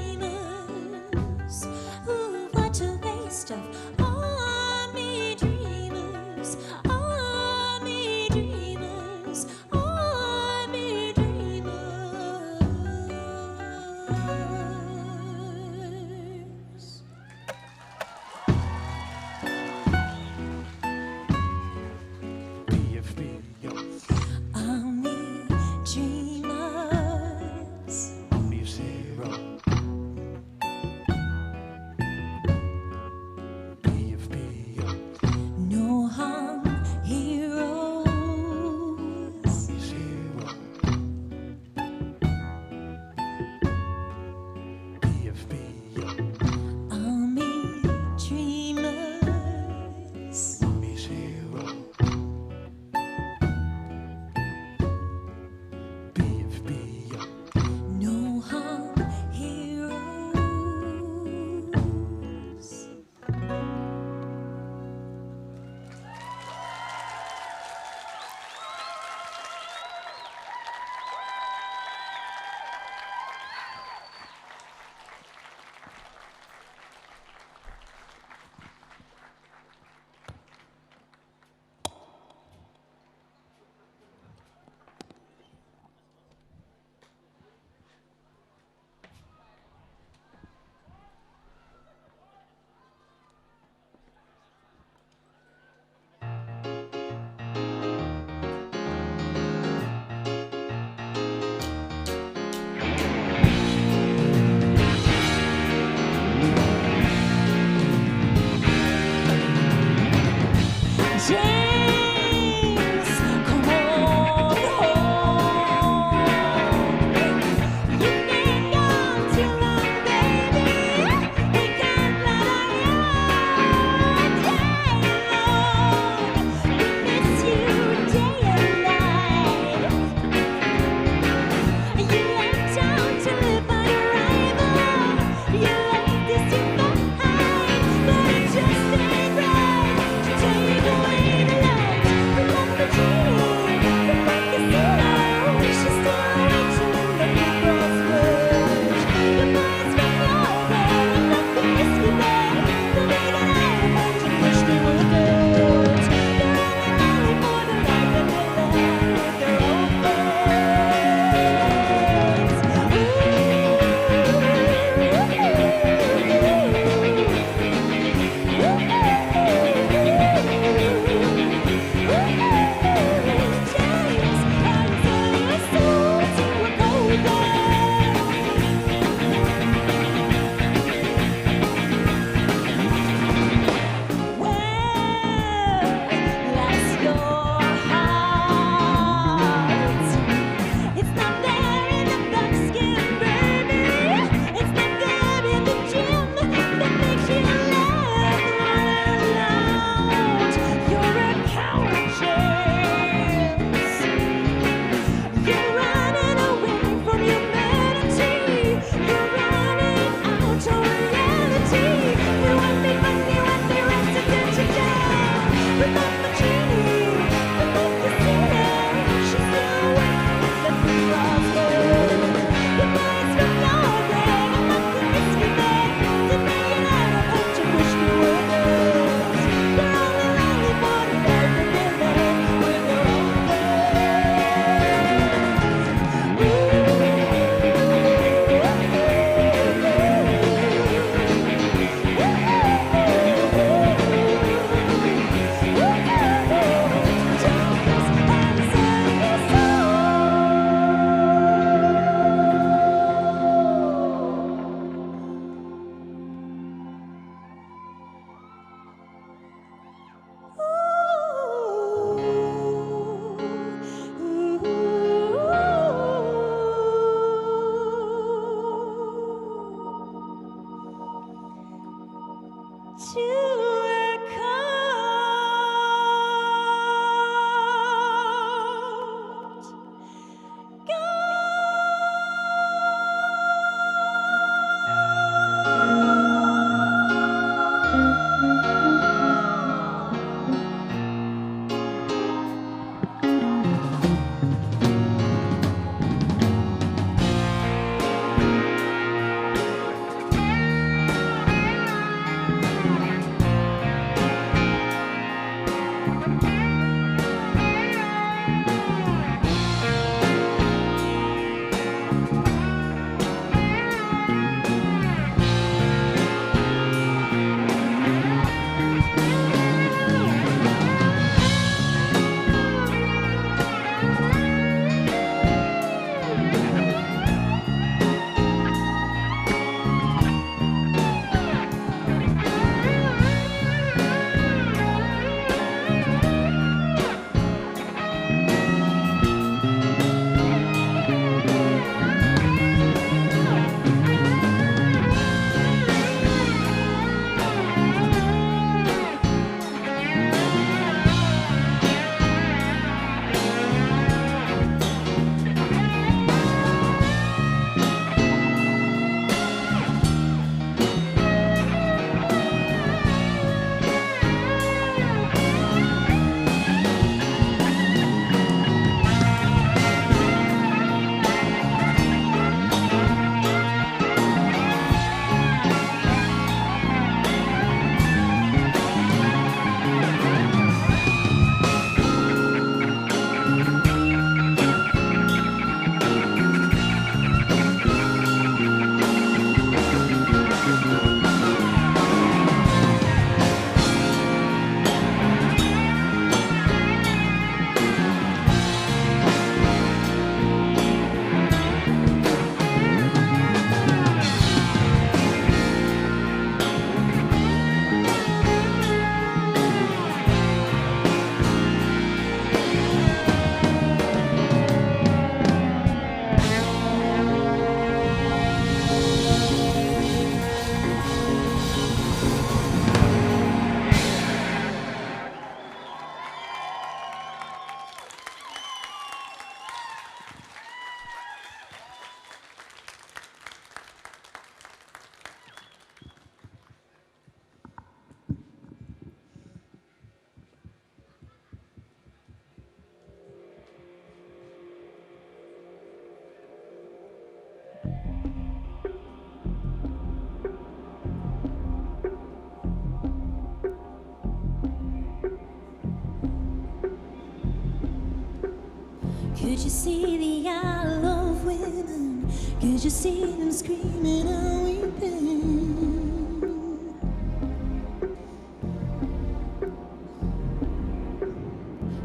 S6: Could you see the Isle of Women? Could you see them screaming and weeping?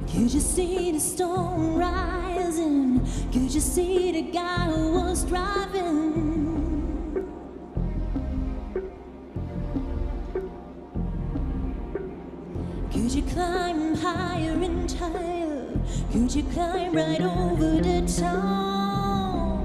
S6: Could you see the storm rising? Could you see the guy who was driving? Could you climb higher and higher? Could you climb right over the town?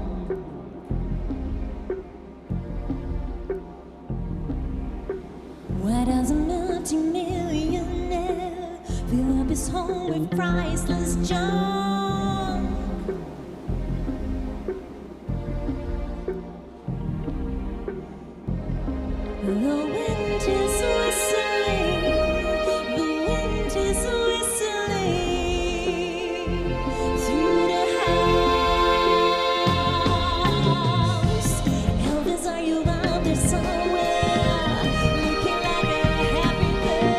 S6: Why does a multi-millionaire fill up his home with priceless junk? The wind is whistling, the wind is whistling through the house. Elvis, are you out there somewhere, looking like a happy bird?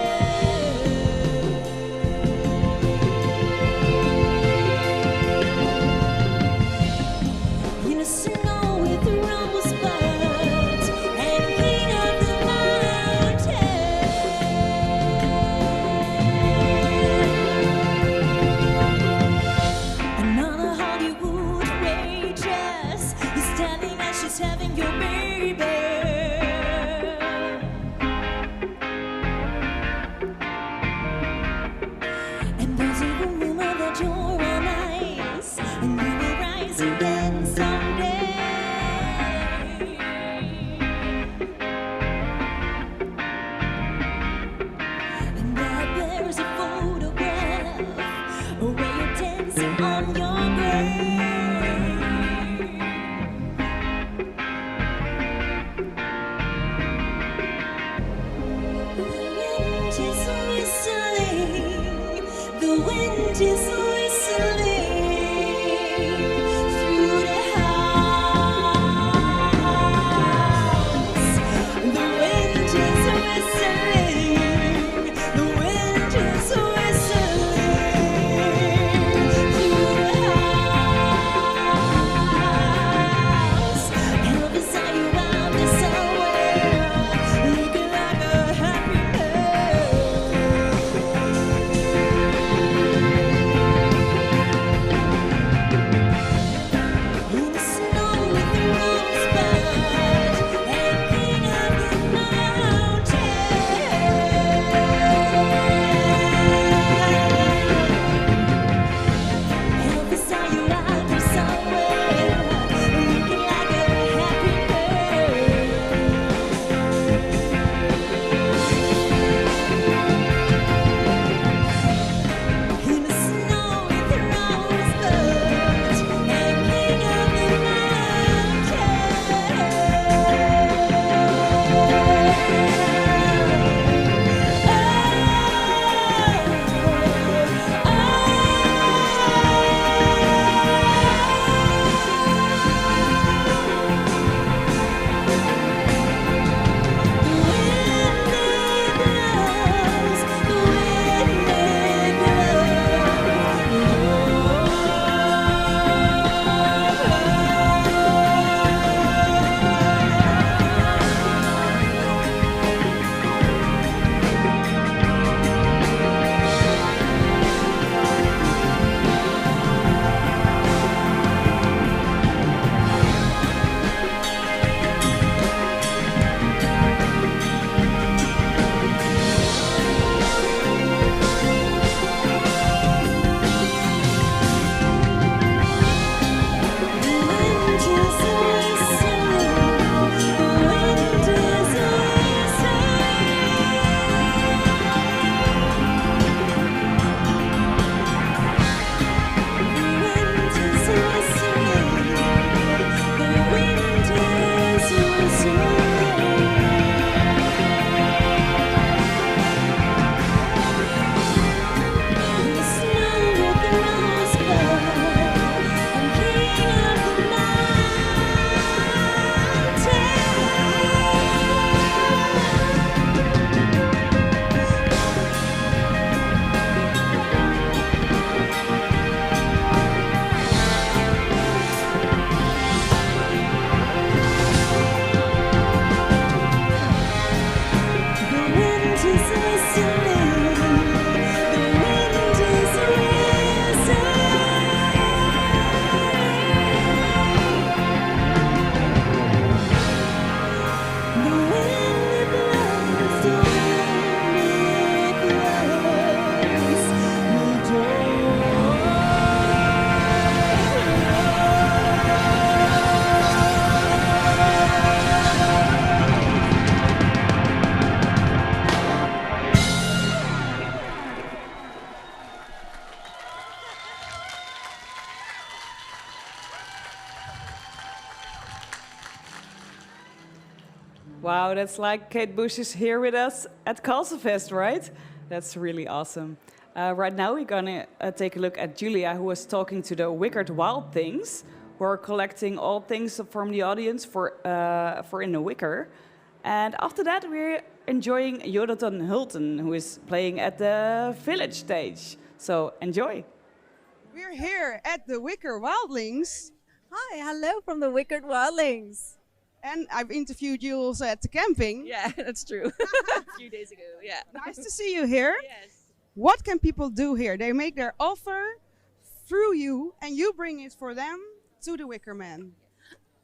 S19: Wow, that's like Kate Bush is here with us at Castlefest, right? That's really awesome. Right now we're gonna take a look at Julia, who was talking to the Wicked Wild Things, who are collecting all things from the audience for In the Wicker. And after that we're enjoying Jonathan Hulten, who is playing at the Village stage. So enjoy.
S5: We're here at the Wicker Wildlings.
S10: Hi, hello from the Wicked Wildlings.
S5: And I've interviewed you also at the camping.
S10: Yeah, that's true. A few days ago, yeah.
S5: Nice to see you here.
S10: Yes.
S5: What can people do here? They make their offer through you and you bring it for them to the Wicker Man.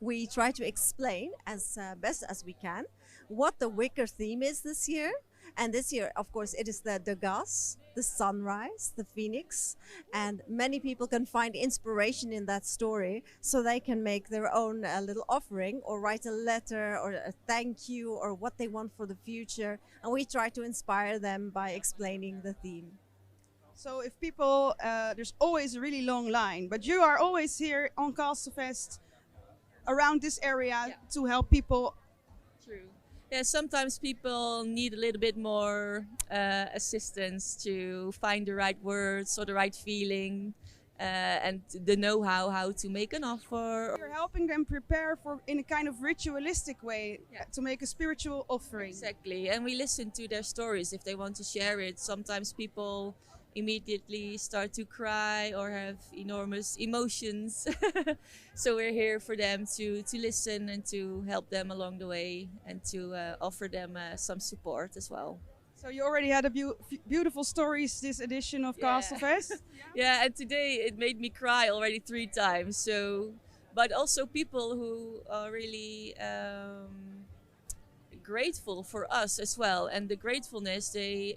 S10: We try to explain as best as we can what the Wicker theme is this year. And this year, of course, it is the Degas, the sunrise, the phoenix. And many people can find inspiration in that story, so they can make their own little offering or write a letter or a thank you or what they want for the future. And we try to inspire them by explaining the theme.
S5: So if people, there's always a really long line, but you are always here on Castlefest around this area to help people.
S20: True. Yeah, sometimes people need a little bit more assistance to find the right words or the right feeling and the know-how how to make an offer.
S5: You're helping them prepare for in a kind of ritualistic way to make a spiritual offering.
S20: Exactly, and we listen to their stories if they want to share it. Sometimes people immediately start to cry or have enormous emotions. So we're here for them to listen and to help them along the way and to offer them some support as well.
S5: So you already had a beautiful stories this edition of Castlefest.
S20: Yeah, and today it made me cry already 3 times. So, but also people who are really grateful for us as well, and the gratefulness they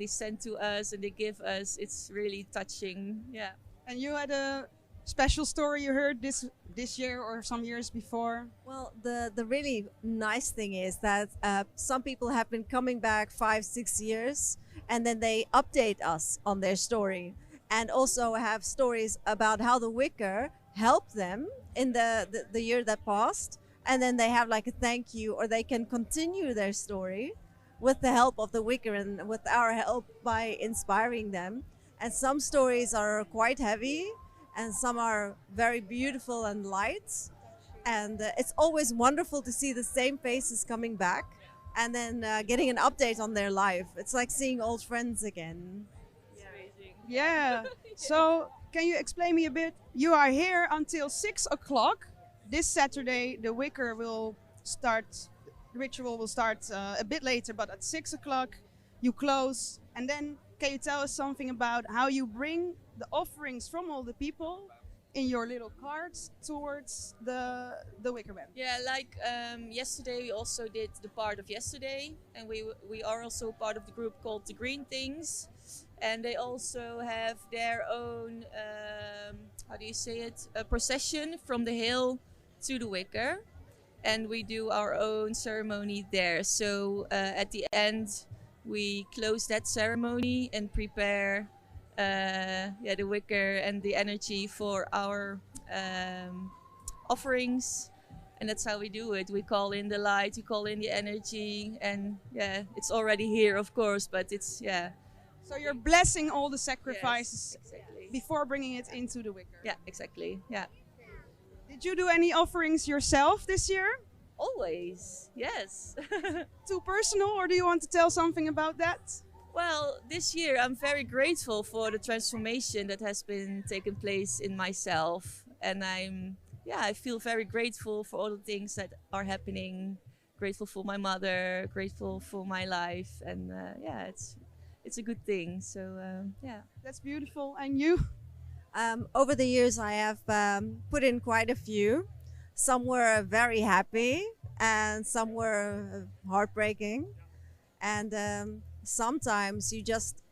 S20: send to us and they give us, it's really touching. Yeah.
S5: And you had a special story you heard this year or some years before?
S10: Well, the really nice thing is that some people have been coming back 5-6 years, and then they update us on their story, and also have stories about how the Wicker helped them in the year that passed. And then they have like a thank you, or they can continue their story with the help of the Wicker and with our help by inspiring them. And some stories are quite heavy and some are very beautiful and light. And it's always wonderful to see the same faces coming back and then getting an update on their life. It's like seeing old friends again.
S5: Yeah. So can you explain me a bit? You are here until 6 o'clock. This Saturday, the Wicker will start, the ritual will start a bit later, but at 6 o'clock you close. And then can you tell us something about how you bring the offerings from all the people in your little carts towards the Wicker Man?
S20: Yeah, like yesterday we also did the part of yesterday, and we are also part of the group called The Green Things. And they also have their own, how do you say it, a procession from the hill to the Wicker, and we do our own ceremony there. So at the end we close that ceremony and prepare the Wicker and the energy for our offerings, and that's how we do it. We call in the light, we call in the energy, and yeah, it's already here of course, but it's
S5: So you're blessing all the sacrifices
S20: exactly.
S5: before bringing it into the Wicker.
S20: Yeah, exactly. Yeah.
S5: Did you do any offerings yourself this year?
S20: Always, yes.
S5: Too personal, or do you want to tell something about that?
S20: Well, this year I'm very grateful for the transformation that has been taking place in myself, and I feel very grateful for all the things that are happening. Grateful for my mother, grateful for my life, and it's a good thing. So
S5: that's beautiful. And you?
S10: Over the years, I have put in quite a few. Some were very happy, and some were heartbreaking. And sometimes you just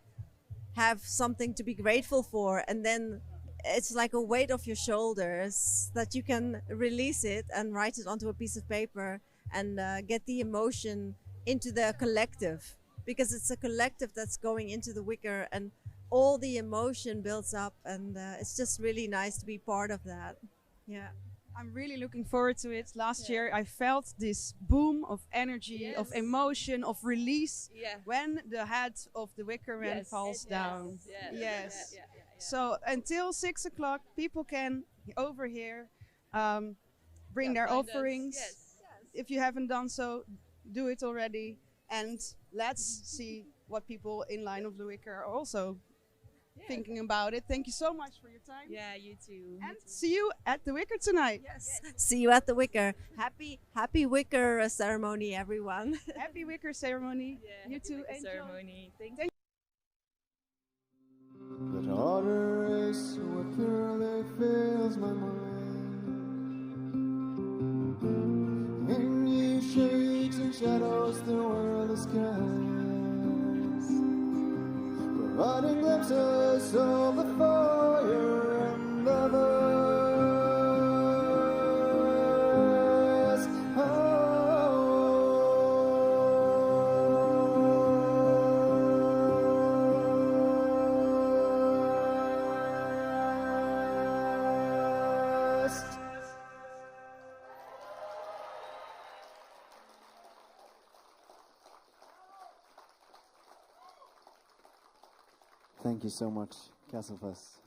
S10: have something to be grateful for, and then it's like a weight off your shoulders that you can release it and write it onto a piece of paper and get the emotion into the collective, because it's a collective that's going into the Wicker, and all the emotion builds up, and it's just really nice to be part of that. Yeah.
S5: I'm really looking forward to it. Last year I felt this boom of energy, of emotion, of release when the head of the Wicker Man falls down. Yes. So until 6 o'clock, people can over here bring their offerings. If you haven't done so, do it already. And let's see what people in Line of the Wicker are also thinking about it. Thank you so much for your time.
S20: Yeah, you too.
S5: And see you at the Wicker tonight.
S10: Yes. See you at the Wicker. Happy Wicker ceremony, everyone.
S5: Happy Wicker ceremony. You too. Enjoy.
S20: Ceremony. Thank you.
S1: But order is what purely fills my mind. In you shades and shadows, the world is cast, providing glimpses of the fire and the verse. Thank you so much, Castlefest.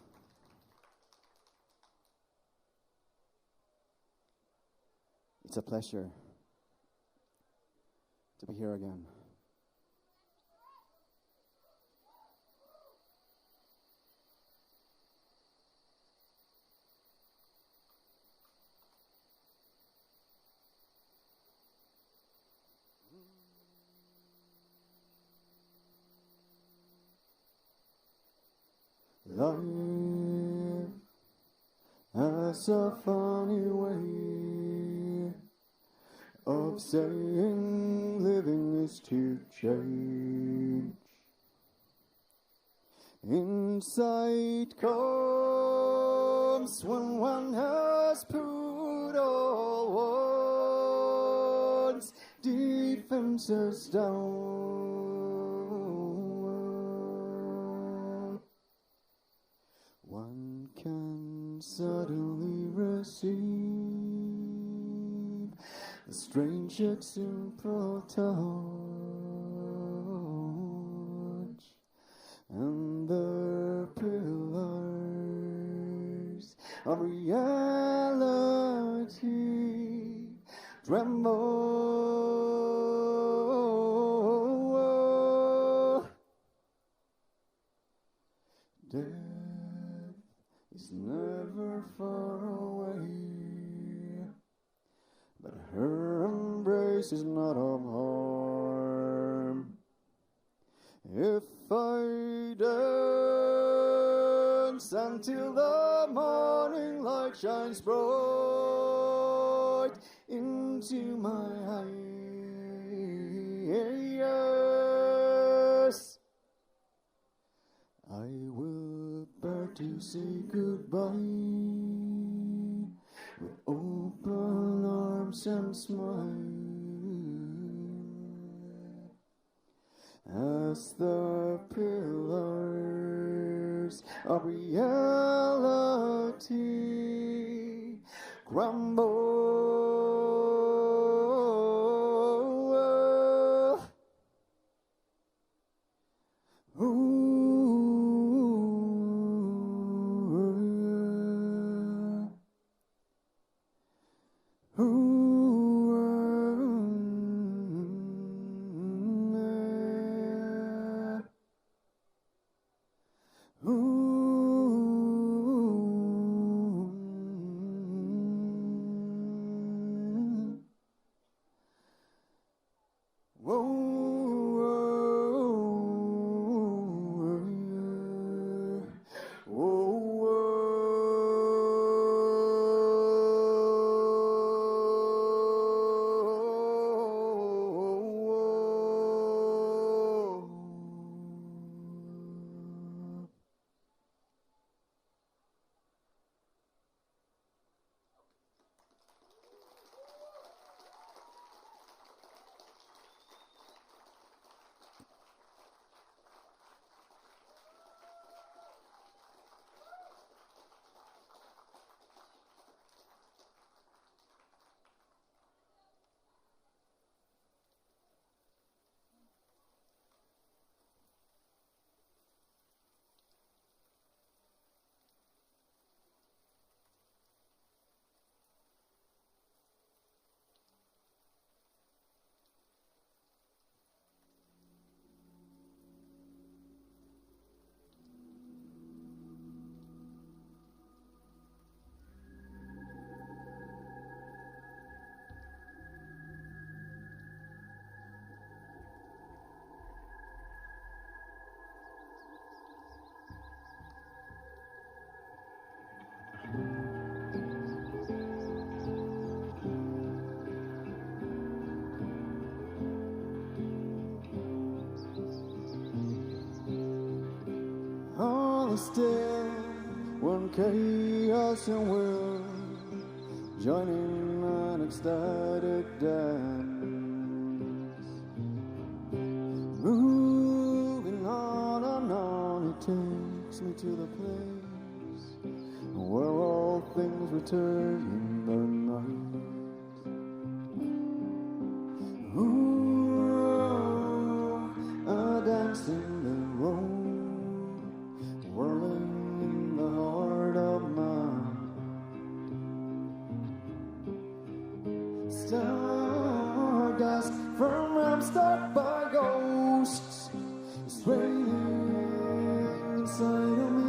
S1: It's a pleasure to be here again. Life has a funny way of saying living is to change. Insight comes when one has put all one's defenses down. One can suddenly receive a strange yet simple touch, and the pillars of reality tremble. Death is never far away, but her embrace is not of harm. If I dance until the morning light shines bright into my eyes, I will bear to say goodbye with open arms and smile, as the pillars of reality crumble. is still when chaos and will join in an ecstatic dance. Moving on and on, it takes me to the place where all things return in the night. Ooh, a dance in the road, whirling in the heart of mine. Stardust from Ramstad by ghosts is raining inside of me.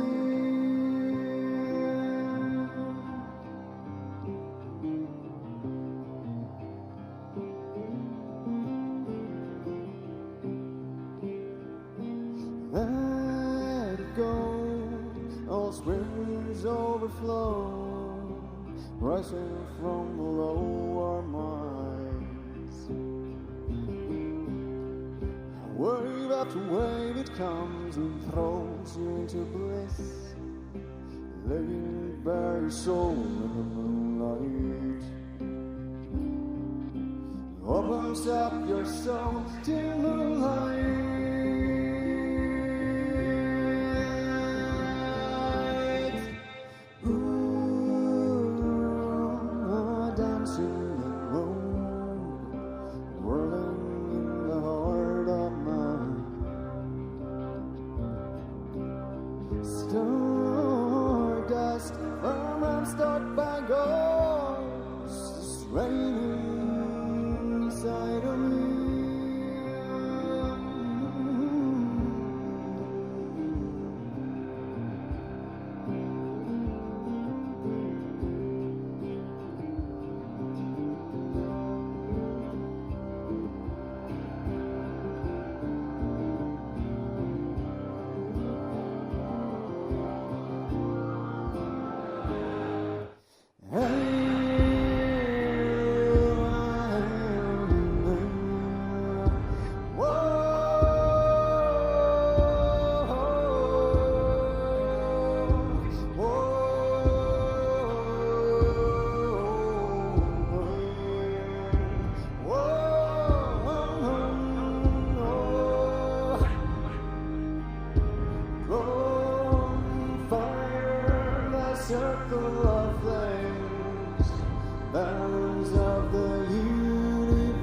S1: Let it go, all springs overflow, rising from below our minds. Wave after wave it comes and throws you into bliss, laying bare your soul in the moonlight. Opens up your soul to moonlight. Stardust from unstuck by ghosts raining inside of me. Circle of flames, bounds of the universe.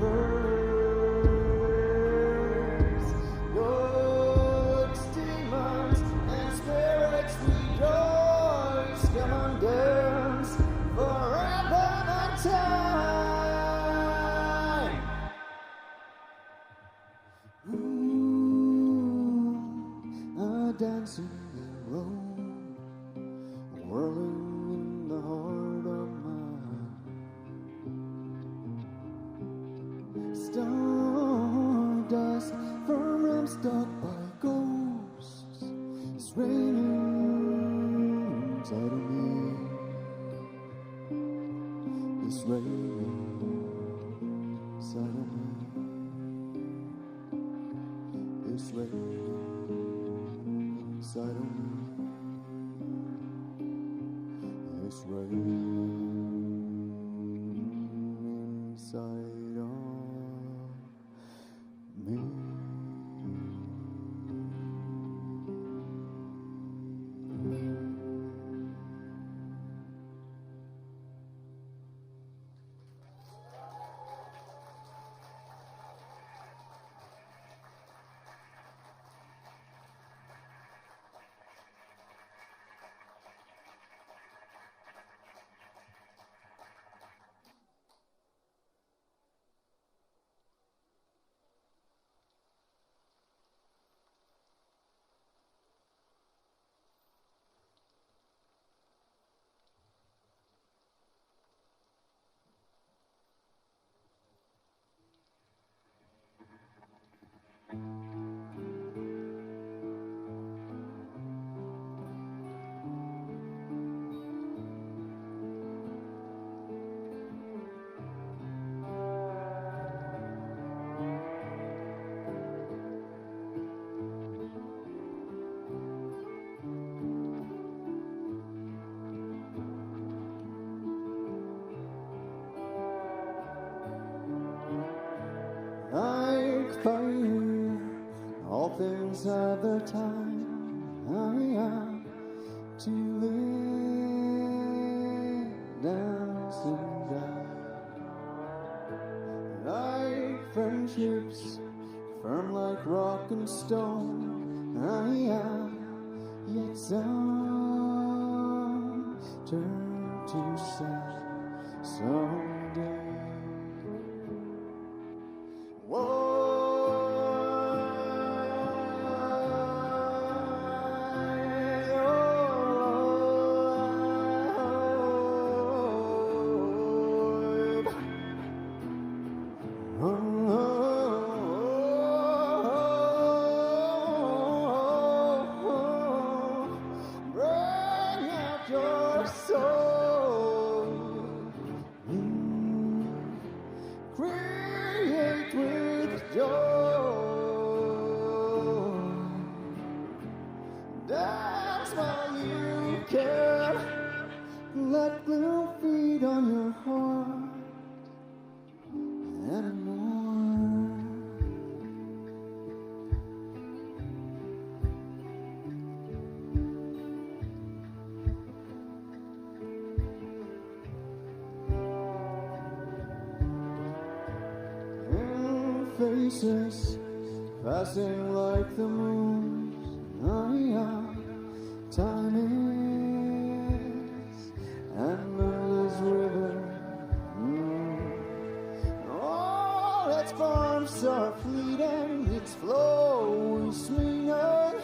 S1: Ghosts, demons, and spirits rejoice. Come on, dance forever and time. Ooh, a dance in the road, whirling in the heart of mine. Stardust from stuck by ghosts is raining inside of me. It's raining inside of me. It's raining inside of me. It's raining inside of me. fire. All things have their time. I am to live, dance and die. Like friendships, firm like rock and stone. I am yet some turn to sand someday. Bring out your soul. Create with joy. Dance while you can. Let gloom feed on your heart and more. Faces passing like the moons. Time is endless river. All its forms are fleeting, its flow is meaning.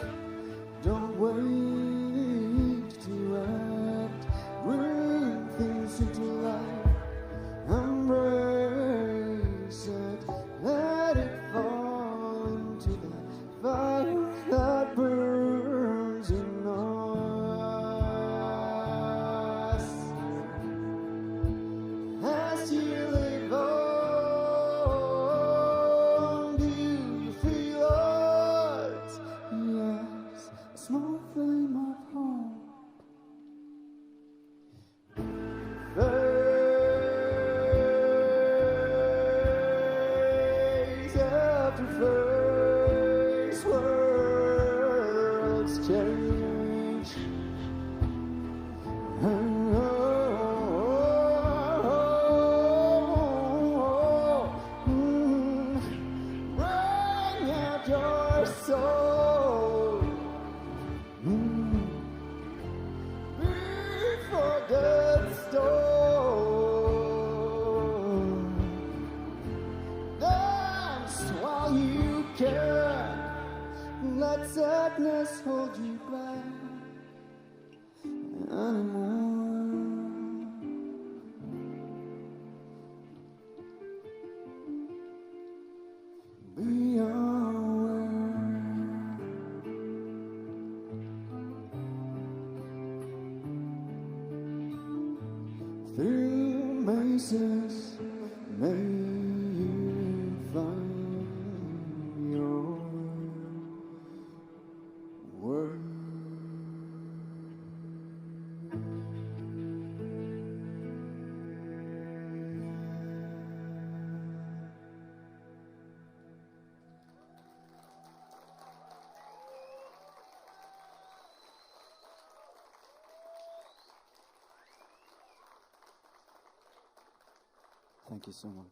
S1: Don't wait to act. Bring things into life. Embrace it. Let it fall into the fire that burns in us. As you live on, do you feel it? Yes, a small flame of hope. After face, worlds change. Bring out your soul. Before death's door. Dance while you can. Let sadness hold you back anymore. Be aware. Through mazes, may you find your word. Thank you so much.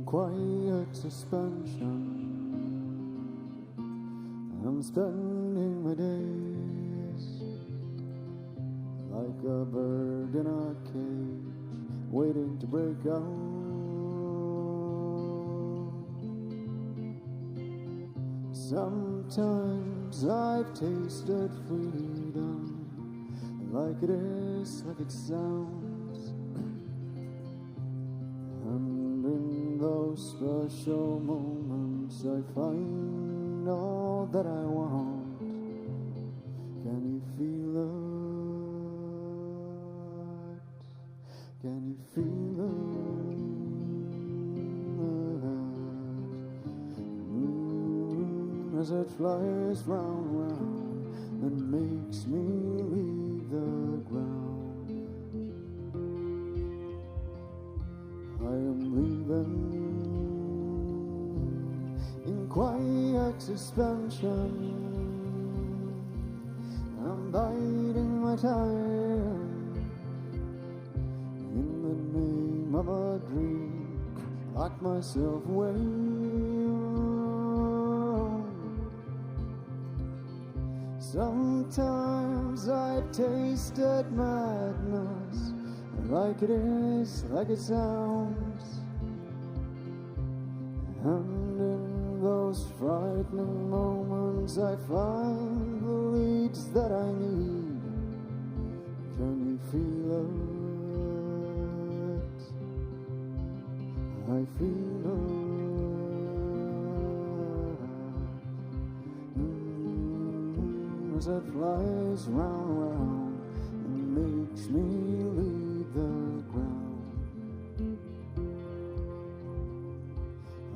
S1: Quiet suspension. I'm spending my days like a bird in a cage, waiting to break out. Sometimes I've tasted freedom, like it is, like it sounds. And in those special moments I find all that I want. Can you feel it? Can you feel it? As it flies round, round and makes me leave the ground. I am leaving in quiet suspension. I'm biding my time, of a dream, lock myself away. Sometimes I've tasted madness, like it is, like it sounds. And in those frightening moments I find the leads that I need. Can you feel it? I feel it. As it flies round and round and makes me leave the ground.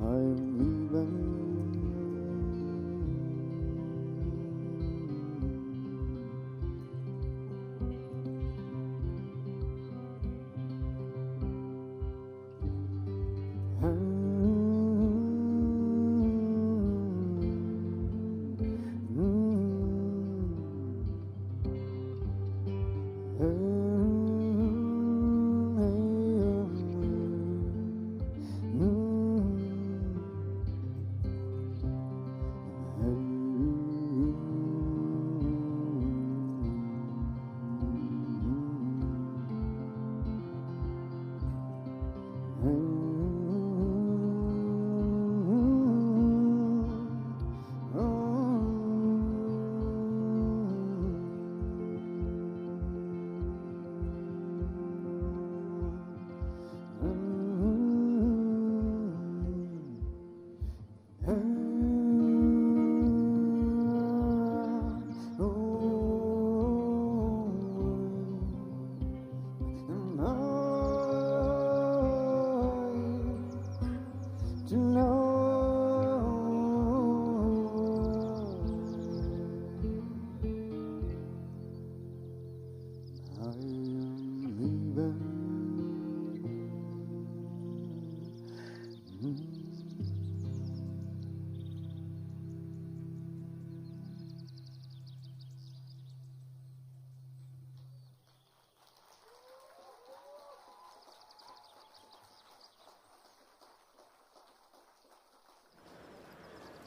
S1: I'm leaving.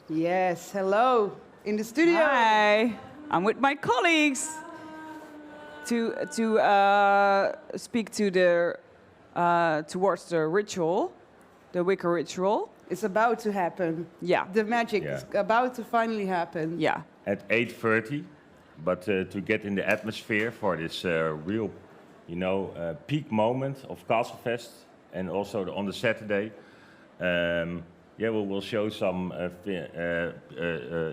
S18: Yes, hello, in the studio.
S19: Hi, I'm with my colleagues to speak to the towards the ritual, the Wicca ritual.
S18: It's about to happen.
S19: Yeah.
S18: The magic is about to finally happen.
S19: Yeah.
S3: At 8:30, but to get in the atmosphere for this real, peak moment of Castlefest, and also on the Saturday, we will show some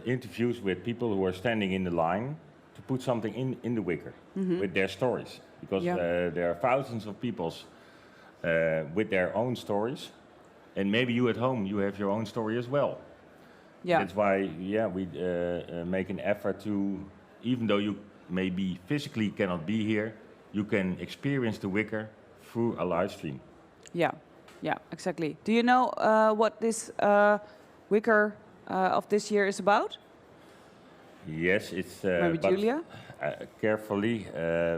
S3: interviews with people who are standing in the line to put something in the wicker with their stories, because there are thousands of people with their own stories, and maybe you at home, you have your own story as well.
S19: Yeah.
S3: That's why, we make an effort to, even though you maybe physically cannot be here, you can experience the wicker through a live stream.
S19: Yeah, yeah, exactly. Do you know what this wicker of this year is about?
S3: Yes, it's
S19: maybe
S3: but,
S19: Julia?
S3: Carefully,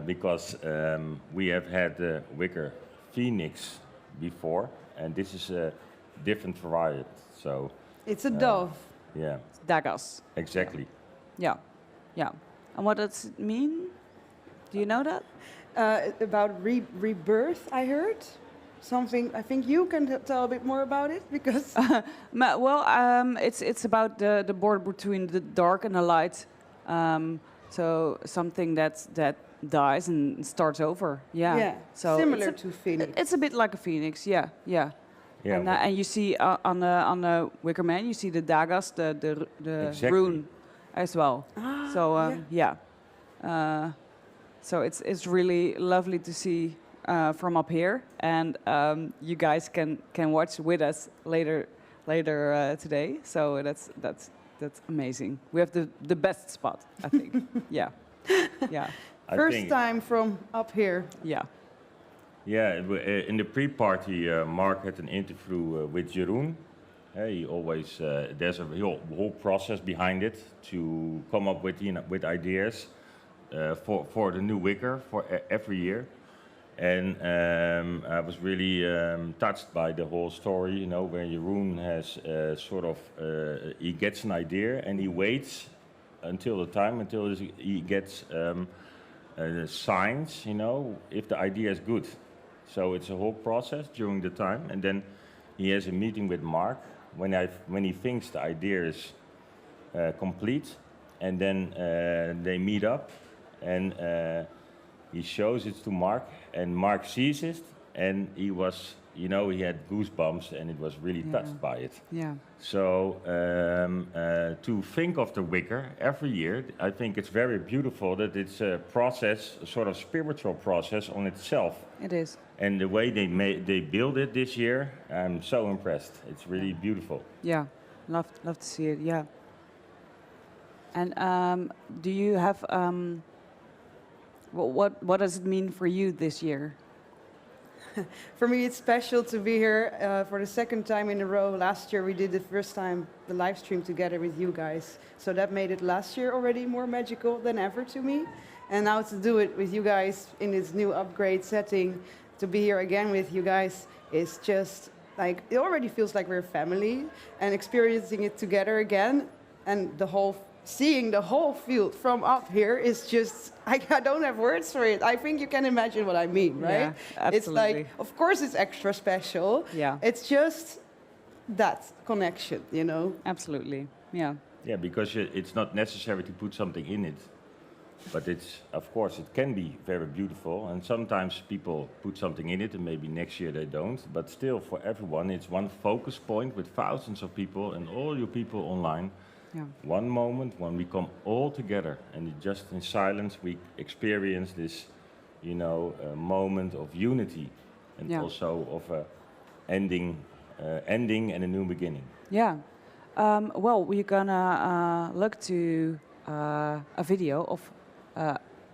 S3: because we have had the wicker Phoenix before, and this is a different variety. So
S18: it's a dove.
S3: Yeah.
S19: Daggers.
S3: Exactly.
S19: Yeah, yeah. And what does it mean? Do you know that?
S18: About rebirth, I heard. Something. I think you can tell a bit more about it, because.
S19: It's about the border between the dark and the light. So something that dies and starts over. Yeah.
S18: Yeah.
S19: So
S18: similar to Phoenix.
S19: It's a bit like a phoenix. Yeah. Yeah.
S3: Yeah,
S19: and you see on the Wicker Man, you see the daggers, the
S3: exactly.
S19: rune, as well.
S18: Ah,
S19: So so it's really lovely to see from up here, and you guys can watch with us later today. So that's amazing. We have the best spot, I think. Yeah, yeah.
S18: First time from up here.
S19: Yeah.
S3: Yeah, in the pre-party, Mark had an interview with Jeroen. He always there's a whole process behind it to come up with ideas for the new wicker for every year, And I was really touched by the whole story, you know, where Jeroen has he gets an idea and he waits until he gets signs, you know, if the idea is good. So it's a whole process during the time, and then he has a meeting with Mark when he thinks the idea is complete, and then they meet up, and he shows it to Mark, and Mark sees it, and he was, you know, he had goosebumps, and it was really touched by it.
S19: Yeah.
S3: So to think of the Wicker every year, I think it's very beautiful that it's a process, a sort of spiritual process on itself.
S19: It is.
S3: And the way they build it this year, I'm so impressed. It's really beautiful.
S19: Yeah, love to see it. Yeah. And do you have what does it mean for you this year?
S18: For me, it's special to be here for the second time in a row. Last year, we did the first time the live stream together with you guys. So that made it last year already more magical than ever to me. And now to do it with you guys in this new upgrade setting, to be here again with you guys is just like, it already feels like we're family, and experiencing it together again, and seeing the whole field from up here is just, I don't have words for it. I think you can imagine what I mean, right?
S19: Yeah, absolutely.
S18: It's like, of course it's extra special.
S19: Yeah.
S18: It's just that connection, you know?
S19: Absolutely, yeah.
S3: Yeah, because it's not necessary to put something in it. But it's, of course, it can be very beautiful, and sometimes people put something in it, and maybe next year they don't. But still, for everyone, it's one focus point with thousands of people and all you people online.
S19: Yeah.
S3: One moment when we come all together, and just in silence we experience this, you know, moment of unity, and also of a ending and a new beginning.
S19: Yeah. Well, we're gonna look to a video of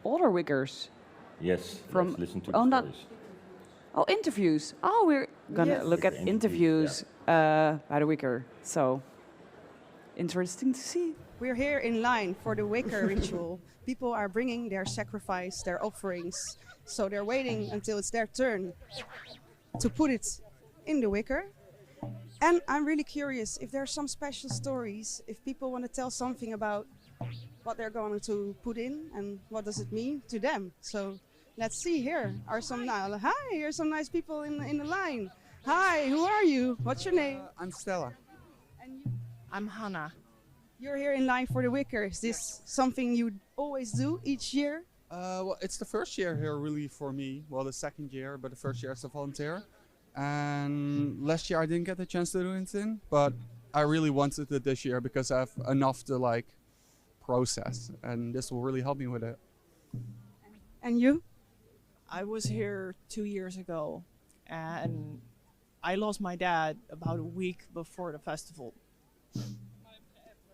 S19: older Wickers.
S3: Yes,
S19: from
S3: let's listen to the stories.
S19: Interviews. Oh, we're gonna look at interviews by the Wicker. So interesting to see.
S5: We're here in line for the Wicker ritual. People are bringing their sacrifice, their offerings. So they're waiting until it's their turn to put it in the Wicker. And I'm really curious if there are some special stories, if people want to tell something about what they're going to put in and what does it mean to them. So let's see, here are some, hi, here's some nice people in the line. Hi, who are you? What's your name?
S12: I'm Stella.
S5: And you?
S12: I'm Hannah.
S5: You're here in line for the Wicker. Is this something you always do each year?
S12: Well, it's the first year here really for me. Well, the second year, but the first year as a volunteer. And last year I didn't get the chance to do anything, but I really wanted it this year because I have enough to like process, and this will really help me with it.
S5: And you?
S13: I was here 2 years ago, and I lost my dad about a week before the festival.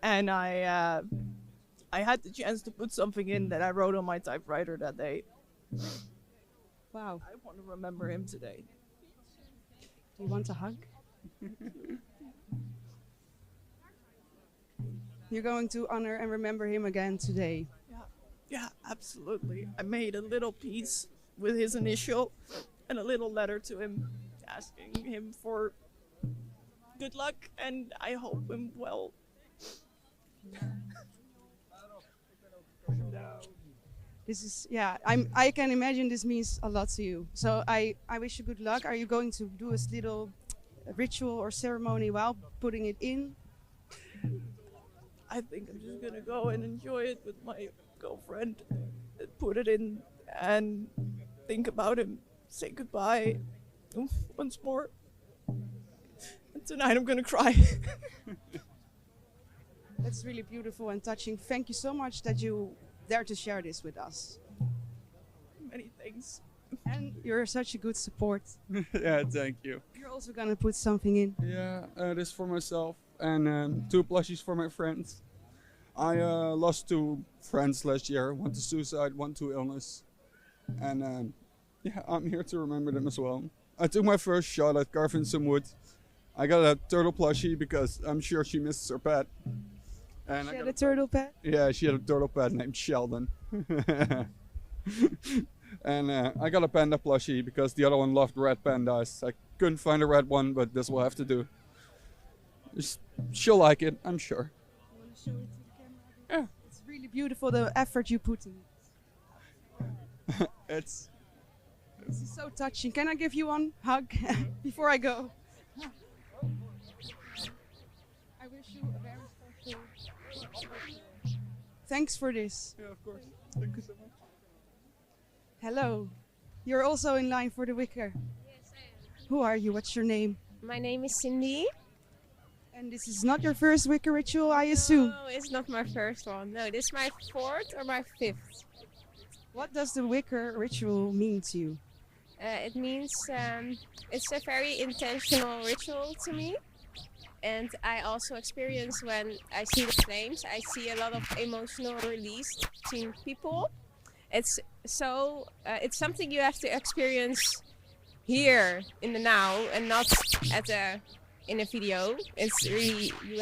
S13: And I had the chance to put something in that I wrote on my typewriter that day.
S5: Wow.
S13: I want to remember him today.
S5: Do you want a hug? You're going to honor and remember him again today.
S13: Yeah, absolutely. I made a little piece with his initial and a little letter to him asking him for good luck, and I hope him well.
S5: This is, yeah, I can imagine this means a lot to you. So I wish you good luck. Are you going to do a little ritual or ceremony while putting it in?
S13: I think I'm just gonna go and enjoy it with my girlfriend, put it in and think about him, say goodbye once more. And tonight I'm gonna cry.
S5: That's really beautiful and touching. Thank you so much that you dare to share this with us.
S13: Many thanks.
S5: And you're such a good support.
S12: Yeah, thank you.
S5: You're also gonna put something in.
S12: Yeah, this for myself and 2 plushies for my friends. I lost 2 friends last year, one to suicide, one to illness. And yeah, I'm here to remember them as well. I took my first shot at carving some wood. I got a turtle plushie because I'm sure she misses her pet. And
S5: She had a turtle pet?
S12: Yeah, she had a turtle pet named Sheldon. And I got a panda plushie because the other one loved red pandas. I couldn't find a red one, but this will have to do. She'll like it, I'm sure.
S5: You want to show it to the camera? Yeah. It's really beautiful, the effort you put in it.
S12: It's
S5: This is so touching. Can I give you one hug before I go? I wish you a very special. Thanks for this.
S12: Yeah, of course. Thank you so much.
S5: Hello. You're also in line for the wicker.
S17: Yes, I am.
S5: Who are you? What's your name?
S17: My name is Cindy.
S5: And this is not your first wicker ritual, I assume?
S17: No, it's not my first one. No, this is my fourth or my fifth.
S5: What does the wicker ritual mean to you?
S17: It means it's a very intentional ritual to me. And I also experience when I see the flames, I see a lot of emotional release between people. It's something you have to experience here in the now and not in a video. It's really, you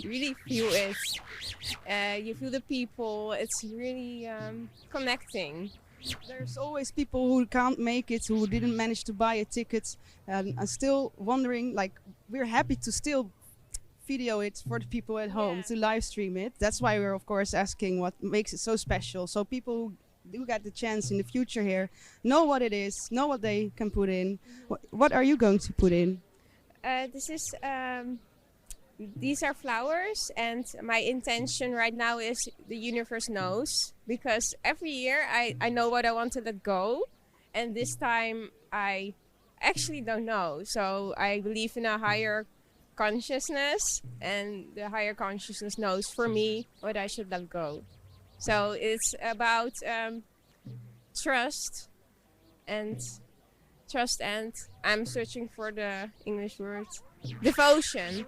S17: really feel it. You feel the people. It's really connecting.
S5: There's always people who can't make it, who didn't manage to buy a ticket, and are still wondering, like, we're happy to still video it for the people at home, to live stream it. That's why we're of course asking what makes it so special, so people who do get the chance in the future here know what it is, know what they can put in. What are you going to put in?
S17: These are flowers, and my intention right now is the universe knows, because every year I know what I want to let go, and this time I actually don't know. So I believe in a higher consciousness, and the higher consciousness knows for me what I should let go. So it's about trust and I'm searching for the English word. Devotion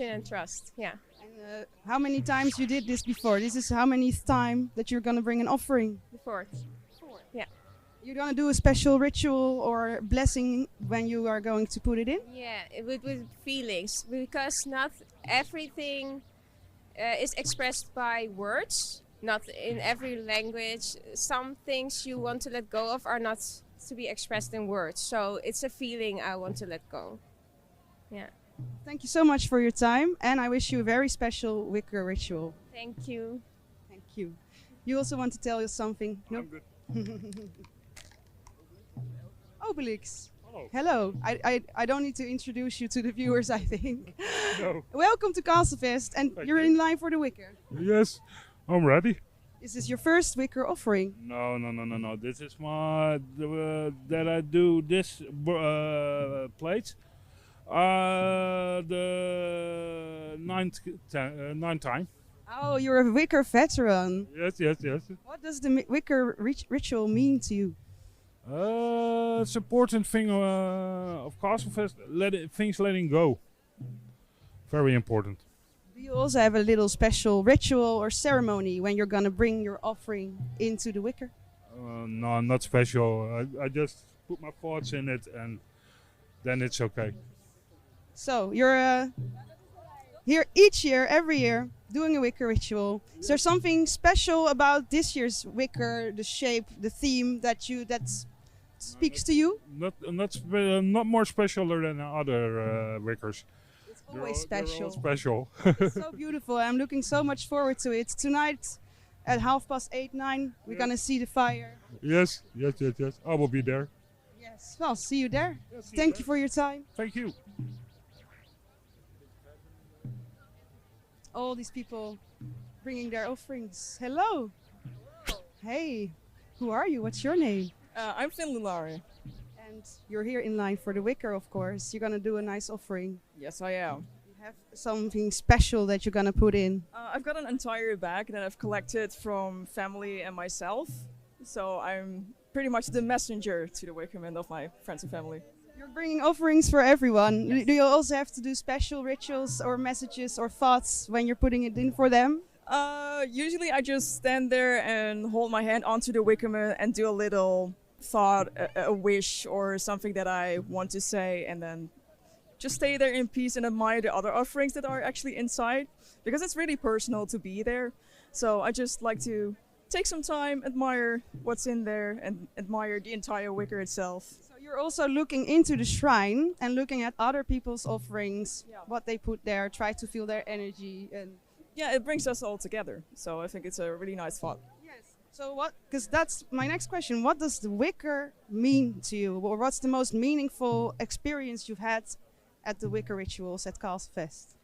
S17: and trust. Yeah.
S5: And how many times you did this before? This is how many time that you're gonna bring an offering?
S17: The fourth. Yeah.
S5: You're gonna do a special ritual or blessing when you are going to put it in?
S17: Yeah, with feelings, because not everything is expressed by words. Not in every language. Some things you want to let go of are not to be expressed in words. So it's a feeling I want to let go. Yeah.
S5: Thank you so much for your time, and I wish you a very special wicker ritual.
S17: Thank you.
S5: Thank you. You also want to tell us something? No?
S22: I'm good.
S5: Obelix.
S22: Hello.
S5: Hello. I don't need to introduce you to the viewers, I think.
S22: No.
S5: Welcome to Castlefest, and you're in line for the wicker.
S22: Yes, I'm ready.
S5: Is this your first wicker offering?
S22: No. This is my that I do this plate. The ninth time.
S5: Oh, you're a wicker veteran.
S22: Yes.
S5: What does the wicker ritual mean to you?
S22: It's an important thing of Castlefest. Things letting go. Very important.
S5: Do you also have a little special ritual or ceremony when you're gonna bring your offering into the wicker?
S22: No, not special. I just put my thoughts in it, and then it's okay.
S5: So you're here each year, every year, doing a wicker ritual. Is there something special about this year's wicker, the shape, the theme that speaks to you?
S22: Not more special than other wickers.
S5: It's always special.
S22: They're all special.
S5: It's so beautiful. I'm looking so much forward to it. Tonight at 9:30, we're gonna see the fire.
S22: Yes. I will be there.
S5: Yes. Well, see you there. Thank you for your time.
S22: Thank you.
S5: All these people bringing their offerings. Hello. Hey, who are you? What's your name?
S23: I'm Finlulari.
S5: And you're here in line for the wicker, of course. You're gonna do a nice offering.
S23: Yes, I am.
S5: You have something special that you're gonna put in.
S23: I've got an entire bag that I've collected from family and myself. So I'm pretty much the messenger to the wickerman of my friends and family.
S5: You're bringing offerings for everyone. Yes. Do you also have to do special rituals or messages or thoughts when you're putting it in for them?
S23: Usually I just stand there and hold my hand onto the wickerman and do a little thought, a wish or something that I want to say, and then just stay there in peace and admire the other offerings that are actually inside, because it's really personal to be there. So I just like to take some time, admire what's in there, and admire the entire wicker itself.
S5: So you're also looking into the shrine and looking at other people's offerings, what they put there, try to feel their energy, and
S23: yeah, it brings us all together. So I think it's a really nice thought.
S5: so what? Because that's my next question. What does the wicker mean to you, or what's the most meaningful experience you've had at the wicker rituals at Castlefest?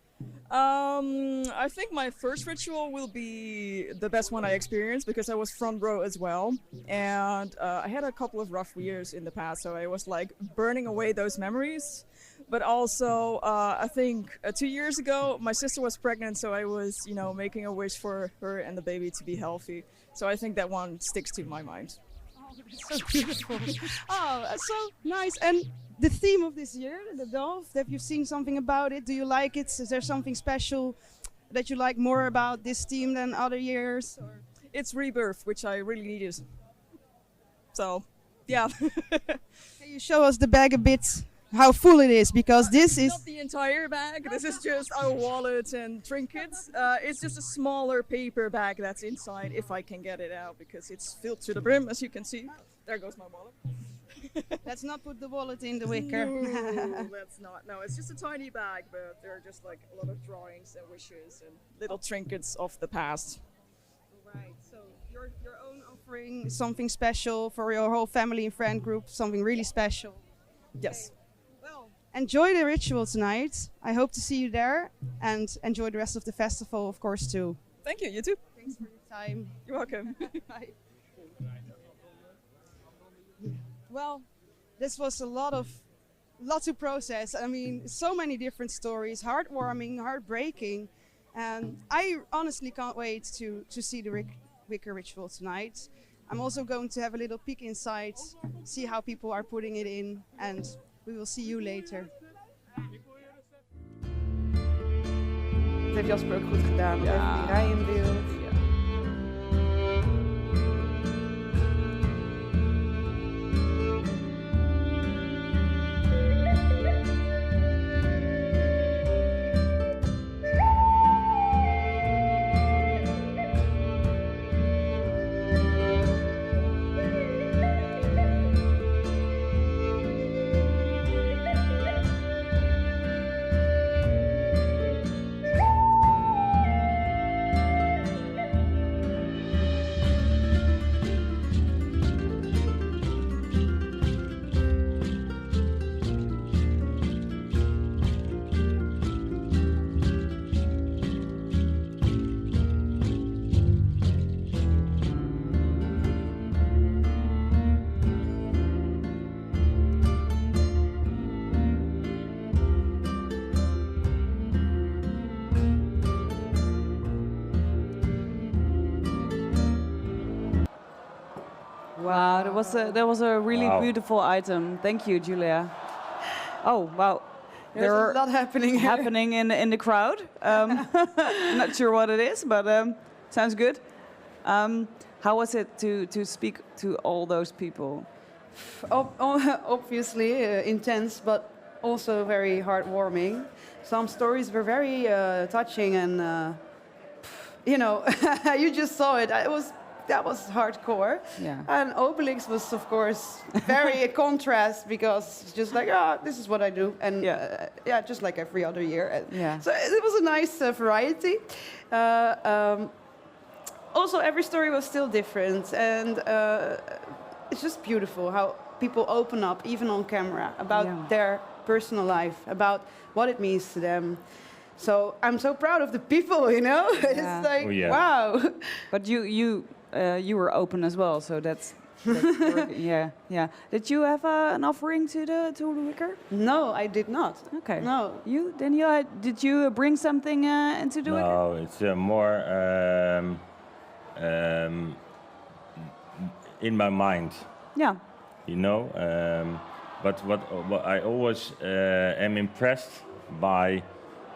S23: I think my first ritual will be the best one I experienced because I was front row as well, and I had a couple of rough years in the past, so I was like burning away those memories. But also, I think 2 years ago my sister was pregnant, so I was, making a wish for her and the baby to be healthy. So I think that one sticks to my mind.
S5: So beautiful. Oh, that's so nice. And the theme of this year, the dove, have you seen something about it? Do you like it? Is there something special that you like more about this theme than other years? Or?
S23: It's rebirth, which I really needed. So, yeah.
S5: Can you show us the bag a bit, how full it is? Because this is...
S23: Not the entire bag, this is just our wallet and trinkets. It's just a smaller paper bag that's inside, if I can get it out, because it's filled to the brim, as you can see. There goes my wallet.
S5: Let's not put the wallet in the wicker.
S23: No, let's not. No, it's just a tiny bag, but there are just like a lot of drawings and wishes and little trinkets of the past.
S5: Right, so your own offering is something special for your whole family and friend group, something really special.
S23: Yes.
S5: Well, enjoy the ritual tonight. I hope to see you there and enjoy the rest of the festival, of course, too.
S23: Thank you, you too.
S5: Thanks for your time.
S23: You're welcome.
S5: Bye. Well, this was a lot to process. I mean, so many different stories, heartwarming, heartbreaking. And I honestly can't wait to see the wicker ritual tonight. I'm also going to have a little peek inside, see how people are putting it in, and we will see you later.
S18: Dat heeft Jasper ook goed gedaan. Even die rij in beeld.
S19: Wow, that was a really beautiful item. Thank you, Julia. Oh wow,
S18: There's a lot happening here.
S19: happening in the crowd. Not sure what it is, but sounds good. How was it to speak to all those people?
S18: Obviously intense, but also very heartwarming. Some stories were very touching, and you just saw it. That was hardcore.
S19: Yeah.
S18: And Obelix was, of course, very a contrast, because it's just like, this is what I do. And just like every other year.
S19: Yeah.
S18: So it was a nice variety. Also, every story was still different. And it's just beautiful how people open up, even on camera, about their personal life, about what it means to them. So I'm so proud of the people, It's like, wow.
S19: But you were open as well, so that's yeah. Did you have an offering to the wicker?
S18: No, I did not.
S19: Okay.
S18: No.
S19: You, Daniel, did you bring something into the wicker?
S4: No, it's more in my mind.
S19: Yeah.
S4: But what I always am impressed by.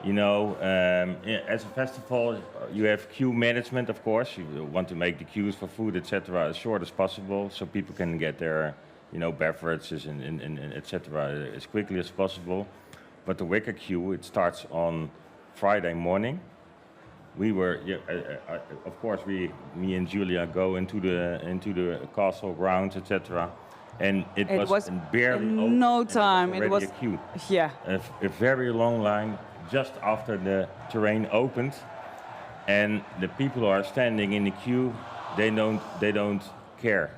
S4: As a festival, you have queue management, of course. You want to make the queues for food, etc., as short as possible, so people can get their, beverages and etc. as quickly as possible. But the wicker queue, it starts on Friday morning, we were, of course, me and Julia go into the castle grounds, etc. And it was barely open,
S19: no time.
S4: It was a queue.
S19: Yeah.
S4: A very long line just after the terrain opened, and the people who are standing in the queue, they don't care.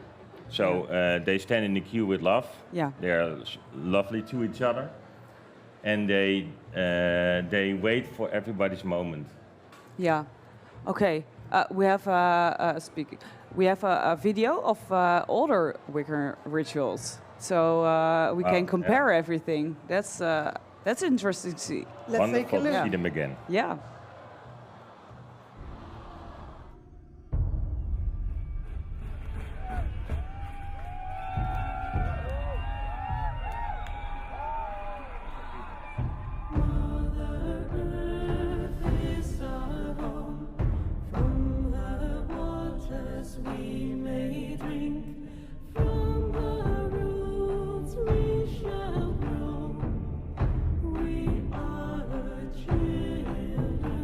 S4: So they stand in the queue with love.
S19: Yeah.
S4: They are lovely to each other, and they wait for everybody's moment.
S19: Yeah. Okay. We have speaking. We have a video of older Wicca rituals, so we can compare everything. That's interesting to see.
S4: Let's take a look. To see them again.
S19: Yeah.
S6: We are children.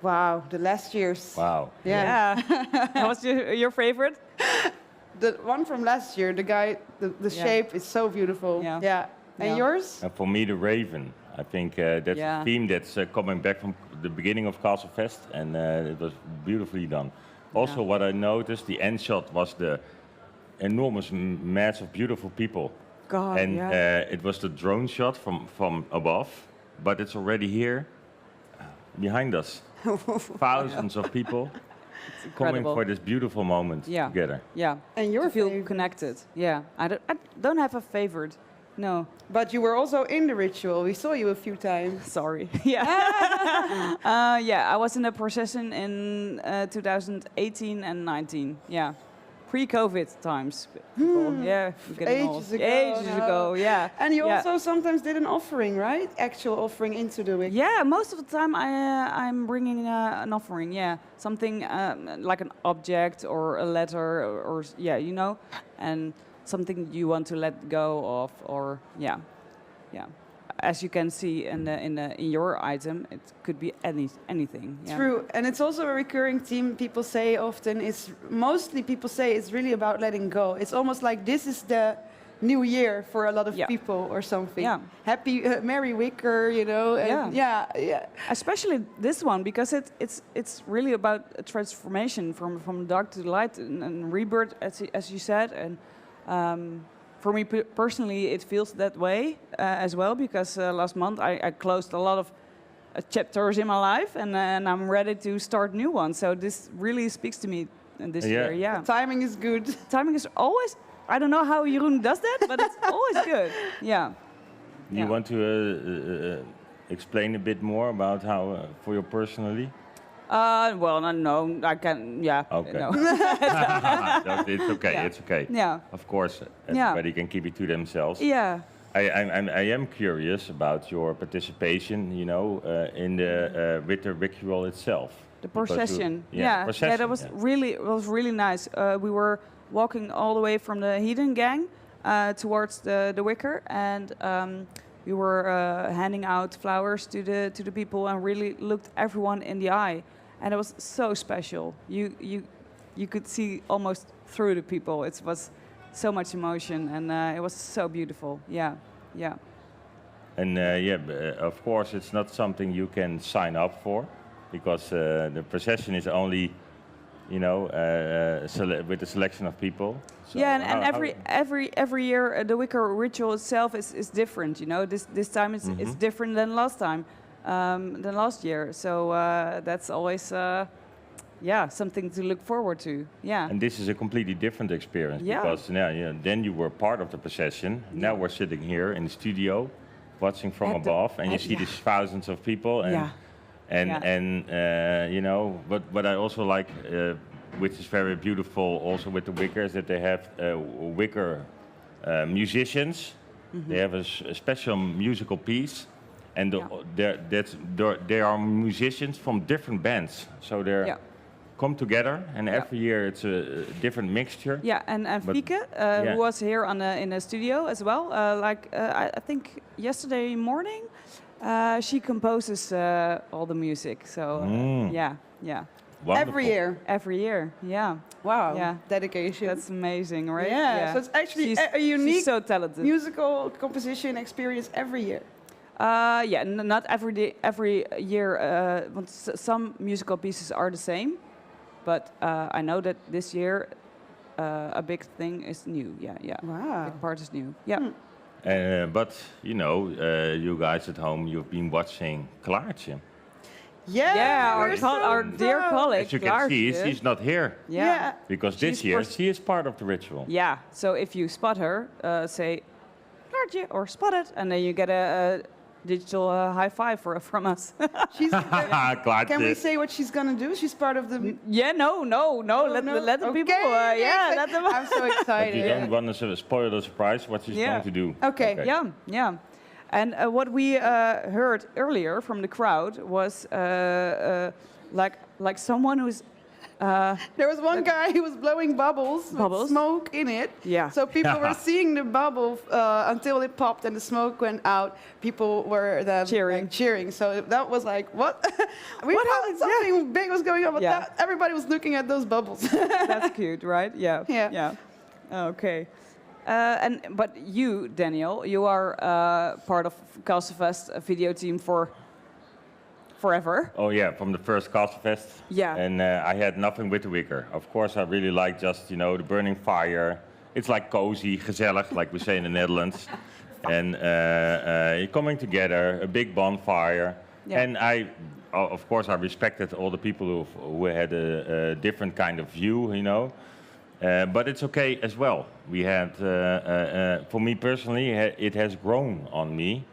S18: Wow, the last year's.
S4: Wow.
S18: Yeah.
S19: What's your favorite?
S18: The one from last year, the guy, the shape is so beautiful. Yeah. And yours?
S4: And for me, the Raven. I think that's a theme that's coming back from the beginning of Castlefest, and it was beautifully done. Also, what I noticed, the end shot was the enormous mass of beautiful people.
S19: God,
S4: and it was the drone shot from above, but it's already here behind us. Thousands of people coming for this beautiful moment together.
S19: Yeah,
S18: and you
S19: feel connected. Yeah, I don't have a favorite. No.
S18: But you were also in the ritual. We saw you a few times.
S19: Sorry. Yeah. I was in the procession in 2018 and 19. Yeah. Pre-COVID times. Yeah.
S18: Ages ago.
S19: Ages ago, yeah.
S18: And you also sometimes did an offering, right? Actual offering into the wick.
S19: Yeah, most of the time I'm bringing an offering, yeah. Something like an object or a letter or you know. And something you want to let go of, or yeah. As you can see in your item, it could be anything. Yeah.
S18: True, and it's also a recurring theme. People say often people say it's really about letting go. It's almost like this is the new year for a lot of people or something. Yeah. Happy Merry Wicker, you know. And yeah.
S19: Especially this one, because it's really about a transformation from dark to light and rebirth, as you said. And for me personally, it feels that way as well, because last month I closed a lot of chapters in my life, and I'm ready to start new ones. So this really speaks to me this year. Yeah,
S18: the timing is good.
S19: Timing is always. I don't know how Jeroen does that, but it's always good. Yeah.
S4: You want to explain a bit more about how for you personally?
S19: Well, no, I can. Yeah.
S4: Okay.
S19: No.
S4: It's okay. Yeah. It's okay.
S19: Yeah.
S4: Of course, everybody can keep it to themselves.
S19: Yeah.
S4: I am curious about your participation. You know, in the with the ritual itself.
S19: The procession.
S4: Procession,
S19: that was really nice. We were walking all the way from the Hidden Gang towards the Wicker, and we were handing out flowers to the people and really looked everyone in the eye, and it was so special. You could see almost through the people. It was so much emotion, and it was so beautiful. Yeah.
S4: And of course, it's not something you can sign up for, because the procession is only, you know, with a selection of people. So
S19: and every year the Wicker ritual itself is different. You know, this time it's different than last time, than last year. So that's always something to look forward to. Yeah.
S4: And this is a completely different experience, because then you were part of the procession. Now we're sitting here in the studio, watching from above, and you see these thousands of people. And you know, what I also like, which is very beautiful also with the Wicker, is that they have Wicker musicians. They have a special musical piece, and they are musicians from different bands. So they're come together, and every year it's a different mixture.
S19: Yeah, and Fieke, who was here in the studio as well, I think yesterday morning, she composes all the music. So yeah.
S4: Wonderful.
S19: Every year, yeah.
S18: Wow.
S19: Yeah.
S18: Dedication.
S19: That's amazing, right?
S18: Yeah. So it's actually a unique
S19: she's so talented.
S18: musical composition experience every year.
S19: Not every year. Some musical pieces are the same, but I know that this year a big thing is new. Yeah.
S18: Wow.
S19: Big part is new. Yeah.
S4: But you know, you guys at home, you've been watching Klaartje.
S19: Our dear colleague.
S4: As you can see, she's not here.
S19: Yeah.
S4: Because this year she is part of the ritual.
S19: Yeah. So if you spot her, say Klaartje or spot it, and then you get a digital high five from us.
S18: Can we say what she's gonna do? She's part of the.
S19: No. Let the people. Let them.
S18: I'm so excited.
S4: But you don't want to spoil the surprise what she's going to do.
S18: Okay.
S19: Yeah. And what we heard earlier from the crowd was like someone who's
S18: There was one guy who was blowing bubbles with smoke in it.
S19: Yeah.
S18: So people were seeing the bubble until it popped and the smoke went out. People were then cheering. So that was like, what? We thought something big was going on, but everybody was looking at those bubbles.
S19: That's cute, right? Yeah.
S18: Yeah.
S19: Okay. But you, Daniel, you are part of Castlefest video team for forever.
S4: Oh yeah, from the first Castlefest.
S19: Yeah.
S4: And I had nothing with the wicker. Of course, I really like just, you know, the burning fire. It's like cozy, gezellig, like we say in the Netherlands. And coming together, a big bonfire.
S19: Yeah.
S4: And of course, I respected all the people who had a different kind of view, you know. But it's okay as well. We had, for me personally, it has grown on me.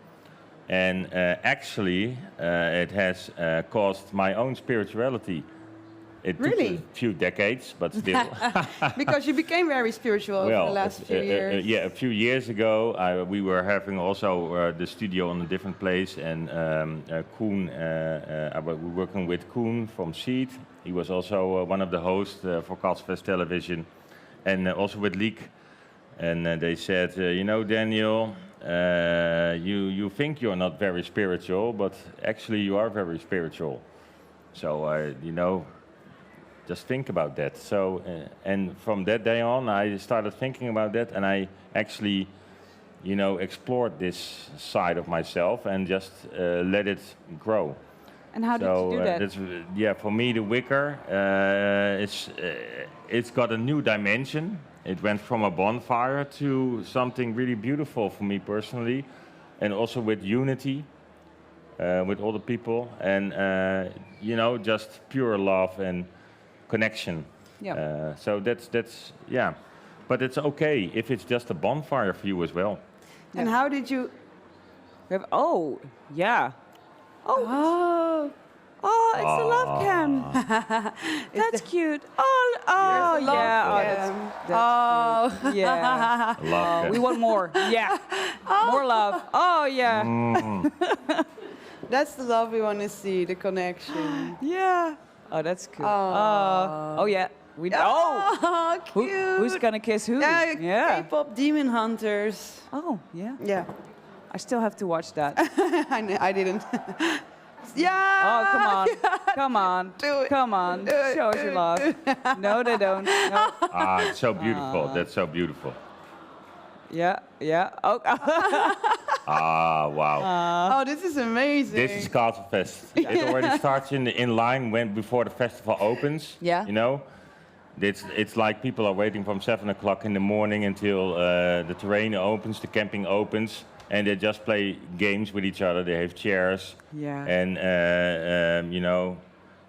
S4: And actually, it has caused my own spirituality. It took a few decades, but still.
S18: Because you became very spiritual over the last few years.
S4: Yeah, a few years ago, we were having also the studio on a different place. And Koen, I was working with Koen from Seed. He was also one of the hosts for Castlefest Television. And also with Leek. And they said, you know, Daniel, you think you're not very spiritual, but actually you are very spiritual. So, you know, just think about that. So, and from that day on, I started thinking about that, and I actually, you know, explored this side of myself and just let it grow.
S19: And how did you do that?
S4: Yeah, for me, the wicker, it's got a new dimension. It went from a bonfire to something really beautiful for me personally, and also with unity, with all the people, and you know, just pure love and connection.
S19: Yeah.
S4: So that's yeah, but it's okay if it's just a bonfire for you as well.
S18: And how did you?
S19: Oh, yeah. Oh, it's the love cam. That's cute. Oh, yeah. That's cute. Yeah.
S4: Love
S19: we want more. Yeah. More love. Oh, yeah.
S18: That's the love we want to see, the connection.
S19: Yeah. Oh, that's cool.
S18: Oh,
S19: yeah.
S18: Cute.
S19: Who's gonna kiss who?
S18: Yeah. K-pop Demon Hunters.
S19: Oh, yeah.
S18: Yeah.
S19: I still have to watch that.
S18: I didn't. Yeah.
S19: Oh, come on. Come on.
S18: Do it.
S19: Come on.
S18: Do it.
S19: Show us your love. No, they don't. No.
S4: It's so beautiful. That's so beautiful.
S19: Yeah, yeah. Oh.
S4: Wow.
S18: Oh, this is amazing.
S4: This is Castlefest. It already starts in line before the festival opens.
S18: Yeah.
S4: You know, it's like people are waiting from 7 o'clock in the morning until the terrain opens, the camping opens, and they just play games with each other. They have chairs.
S19: Yeah.
S4: And you know,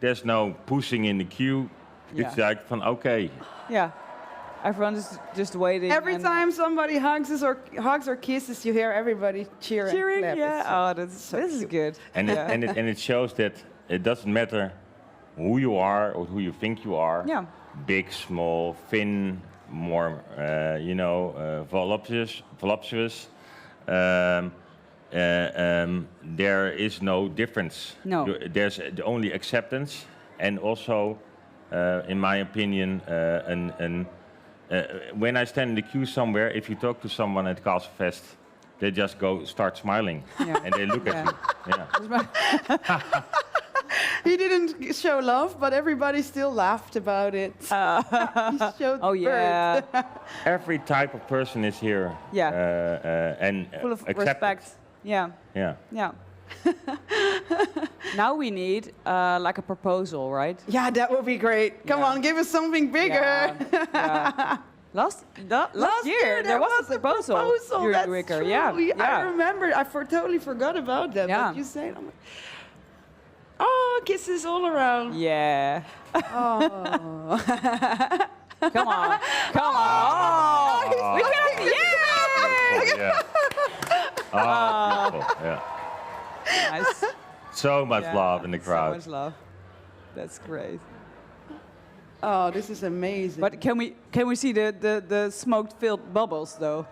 S4: there's no pushing in the queue. It's like okay.
S19: Yeah. Everyone is just waiting.
S18: Every time somebody hugs or kisses, you hear everybody cheering.
S19: Cheering, yeah. This is good.
S4: And it shows that it doesn't matter who you are or who you think you are.
S19: Yeah.
S4: Big, small, thin, more, you know, voluptuous. There is no difference.
S19: No.
S4: There's only acceptance, and also, in my opinion, when I stand in the queue somewhere, if you talk to someone at Castlefest, they just start smiling, and they look at you. Yeah.
S18: He didn't show love, but everybody still laughed about it. He showed
S19: yeah.
S4: Every type of person is here.
S19: Yeah.
S4: And
S19: full of
S4: accepted.
S19: respect. Yeah.
S4: Yeah.
S19: Yeah. Now we need like a proposal, right?
S18: Yeah, that would be great. Come on, give us something bigger.
S19: Yeah. Last year there was a proposal.
S18: That's
S19: Wicker.
S18: true.
S19: Yeah.
S18: I remember. I totally forgot about that.
S19: Yeah.
S18: But you say it. I'm like, oh, kisses all around.
S19: Yeah.
S18: Oh.
S19: Come on. Come on. Oh. We can.
S4: Yeah. Yeah.
S19: Nice.
S4: So much love in the crowd.
S19: So much love. That's great.
S18: Oh, this is amazing.
S19: But can we see the smoke-filled bubbles though?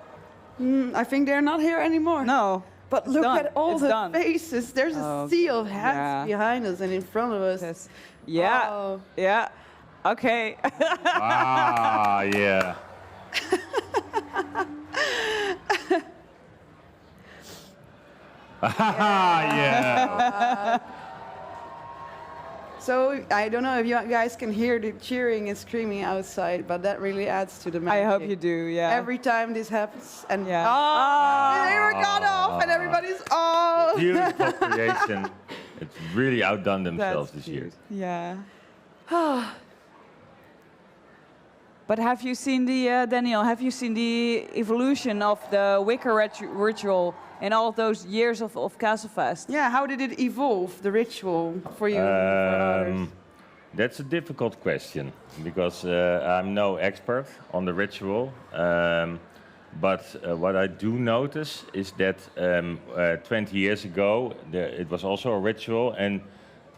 S18: I think they're not here anymore.
S19: No.
S18: But look at all the faces. There's a sea of hats behind us and in front of us.
S19: Yeah.
S18: Oh.
S19: Yeah. Okay.
S4: Ah, yeah. Yeah.
S18: So I don't know if you guys can hear the cheering and screaming outside, but that really adds to the magic.
S19: I hope you do, yeah.
S18: Every time this happens, and
S19: Yeah.
S18: they were cut off, and everybody's
S4: Beautiful creation. It's really outdone themselves
S19: That's
S4: this year.
S19: Yeah. But have you seen the, Daniel, have you seen the evolution of the Wicker ritual in all of those years of Castlefest?
S18: Yeah, how did it evolve, the ritual, for you and for others?
S4: That's a difficult question because I'm no expert on the ritual. But what I do notice is that 20 years ago it was also a ritual, and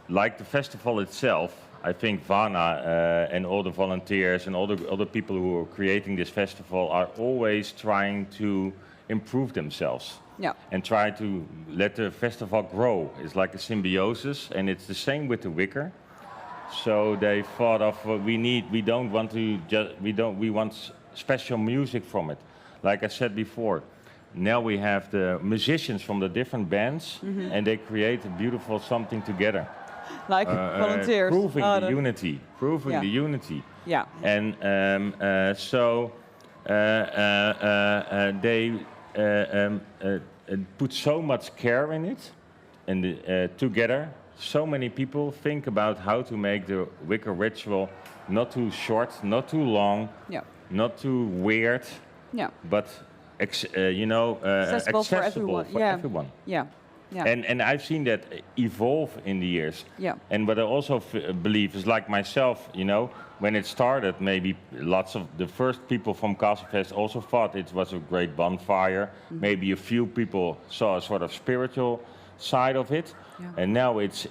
S4: like the festival itself, I think Vana and all the volunteers and all the people who are creating this festival are always trying to improve themselves.
S19: Yeah.
S4: And try to let the festival grow. It's like a symbiosis, and it's the same with the Wicker. So they thought of we want special music from it. Like I said before, now we have the musicians from the different bands, and they create a beautiful something together.
S19: Like volunteers.
S4: Proving the unity. Proving the unity.
S19: Yeah.
S4: And so they put so much care in it, and together, so many people think about how to make the Wicker ritual not too short, not too long, not too weird, but accessible
S19: for everyone. Yeah. Yeah.
S4: And I've seen that evolve in the years.
S19: Yeah.
S4: And what I also believe is, like myself, when it started, maybe lots of the first people from Castlefest also thought it was a great bonfire. Maybe a few people saw a sort of spiritual side of it. Yeah. And now it's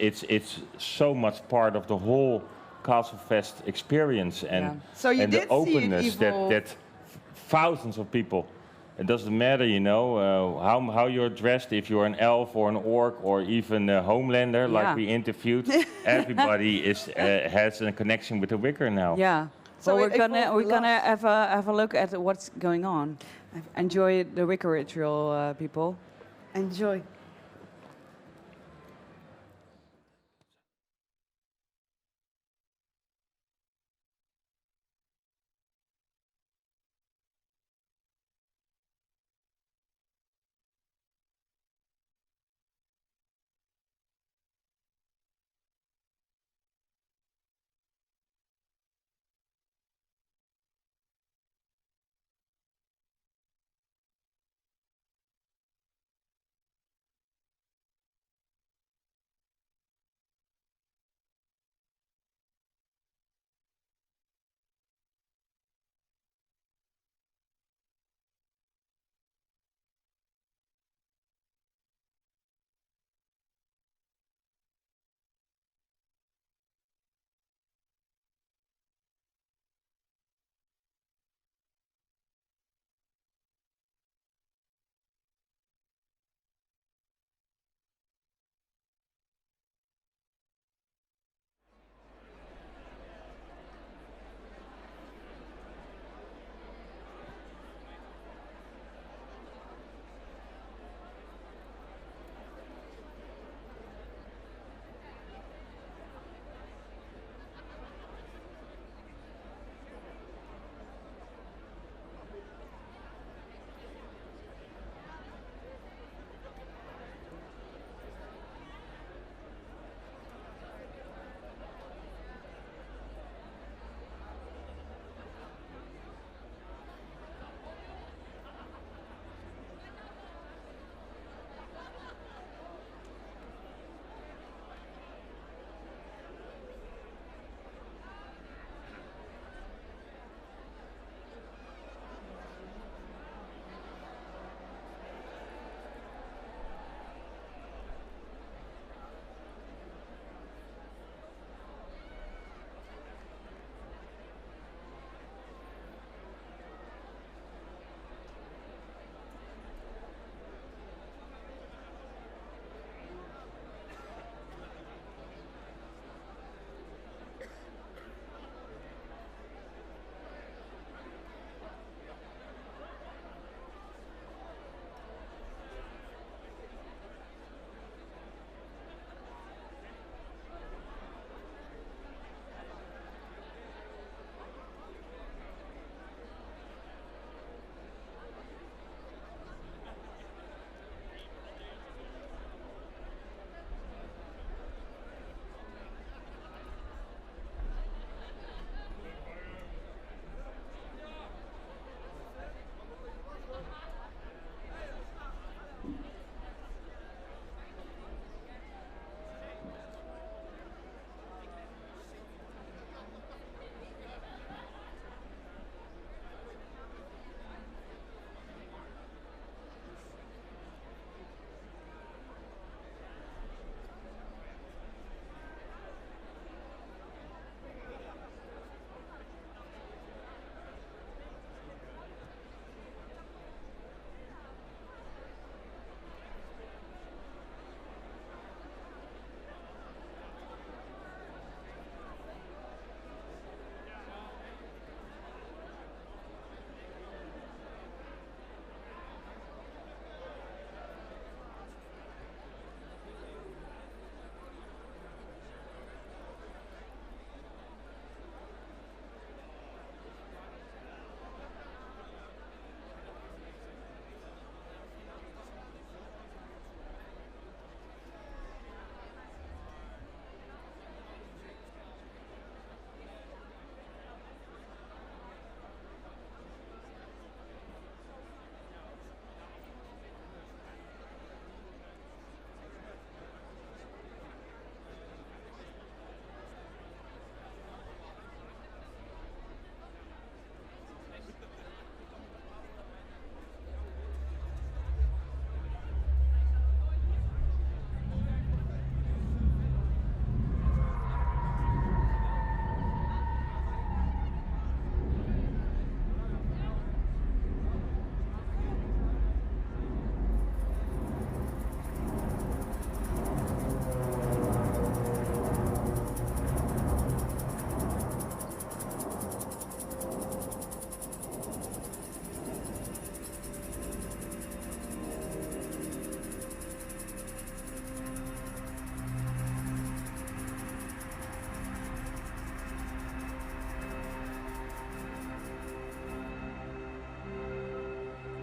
S4: so much part of the whole Castlefest experience and the openness that thousands of people. It doesn't matter, how you're dressed, if you're an elf or an orc or even a homelander, like we interviewed. Everybody has a connection with the Wicker now.
S19: Yeah. So we're gonna have a look at what's going on. Enjoy the Wicker ritual, people.
S18: Enjoy.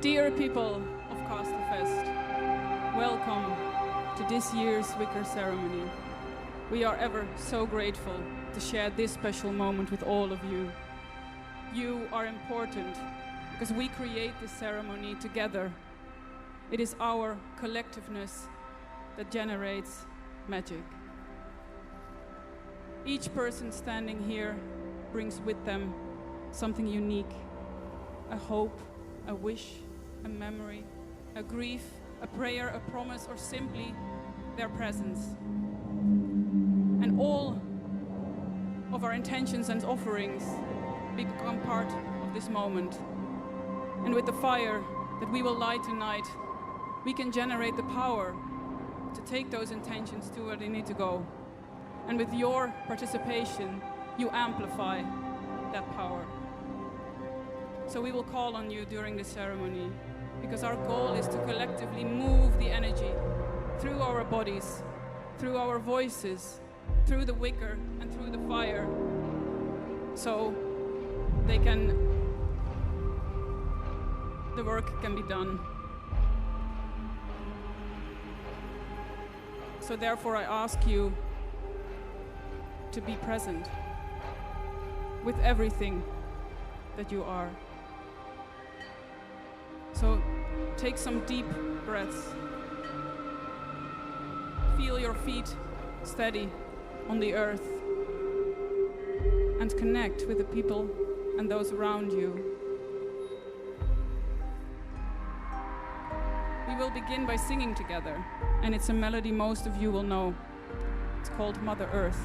S2: Dear people of Castlefest, welcome to this year's Wicker ceremony. We are ever so grateful to share this special moment with all of you. You are important because we create this ceremony together. It is our collectiveness that generates magic. Each person standing here brings with them something unique, a hope, a wish, a memory, a grief, a prayer, a promise, or simply their presence. And all of our intentions and offerings become part of this moment. And with the fire that we will light tonight, we can generate the power to take those intentions to where they need to go. And with your participation, you amplify that power. So we will call on you during the ceremony, because our goal is to collectively move the energy through our bodies, through our voices, through the wicker and through the fire, so the work can be done. So therefore I ask you to be present with everything that you are. So take some deep breaths. Feel your feet steady on the earth and connect with the people and those around you. We will begin by singing together, and it's a melody most of you will know. It's called Mother Earth.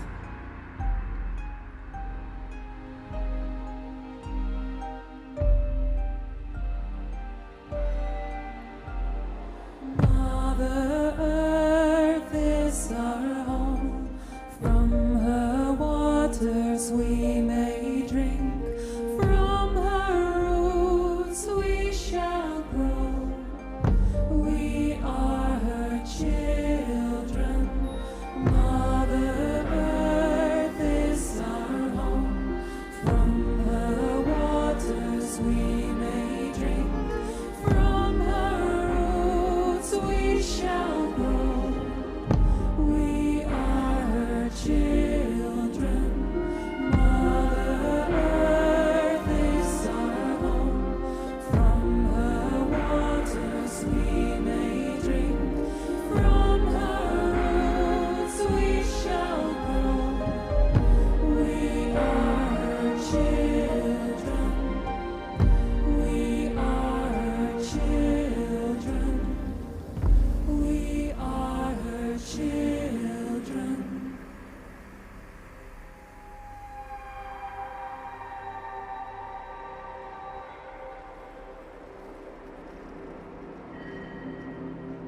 S14: Mother Earth is our home. From her waters we may drink. From her roots we shall grow. We are her children. Mother Earth is our home. From her waters we may drink. From her roots we shall grow. We are her children. Mother Earth is our home. From her waters we may drink. From her roots we shall grow. We are her children. We are her children. We are her children.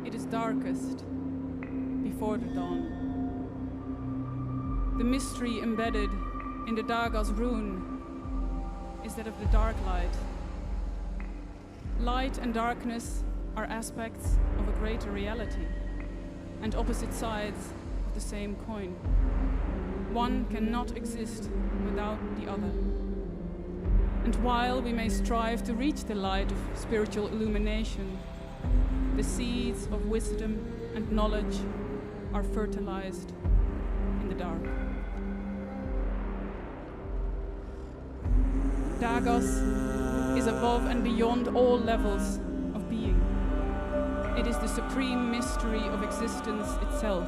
S2: It is darkest before the dawn. The mystery embedded in the Daga's rune is that of the dark light. Light and darkness are aspects of a greater reality and opposite sides of the same coin. One cannot exist without the other. And while we may strive to reach the light of spiritual illumination, the seeds of wisdom and knowledge are fertilized in the dark. Dagos is above and beyond all levels of being. It is the supreme mystery of existence itself,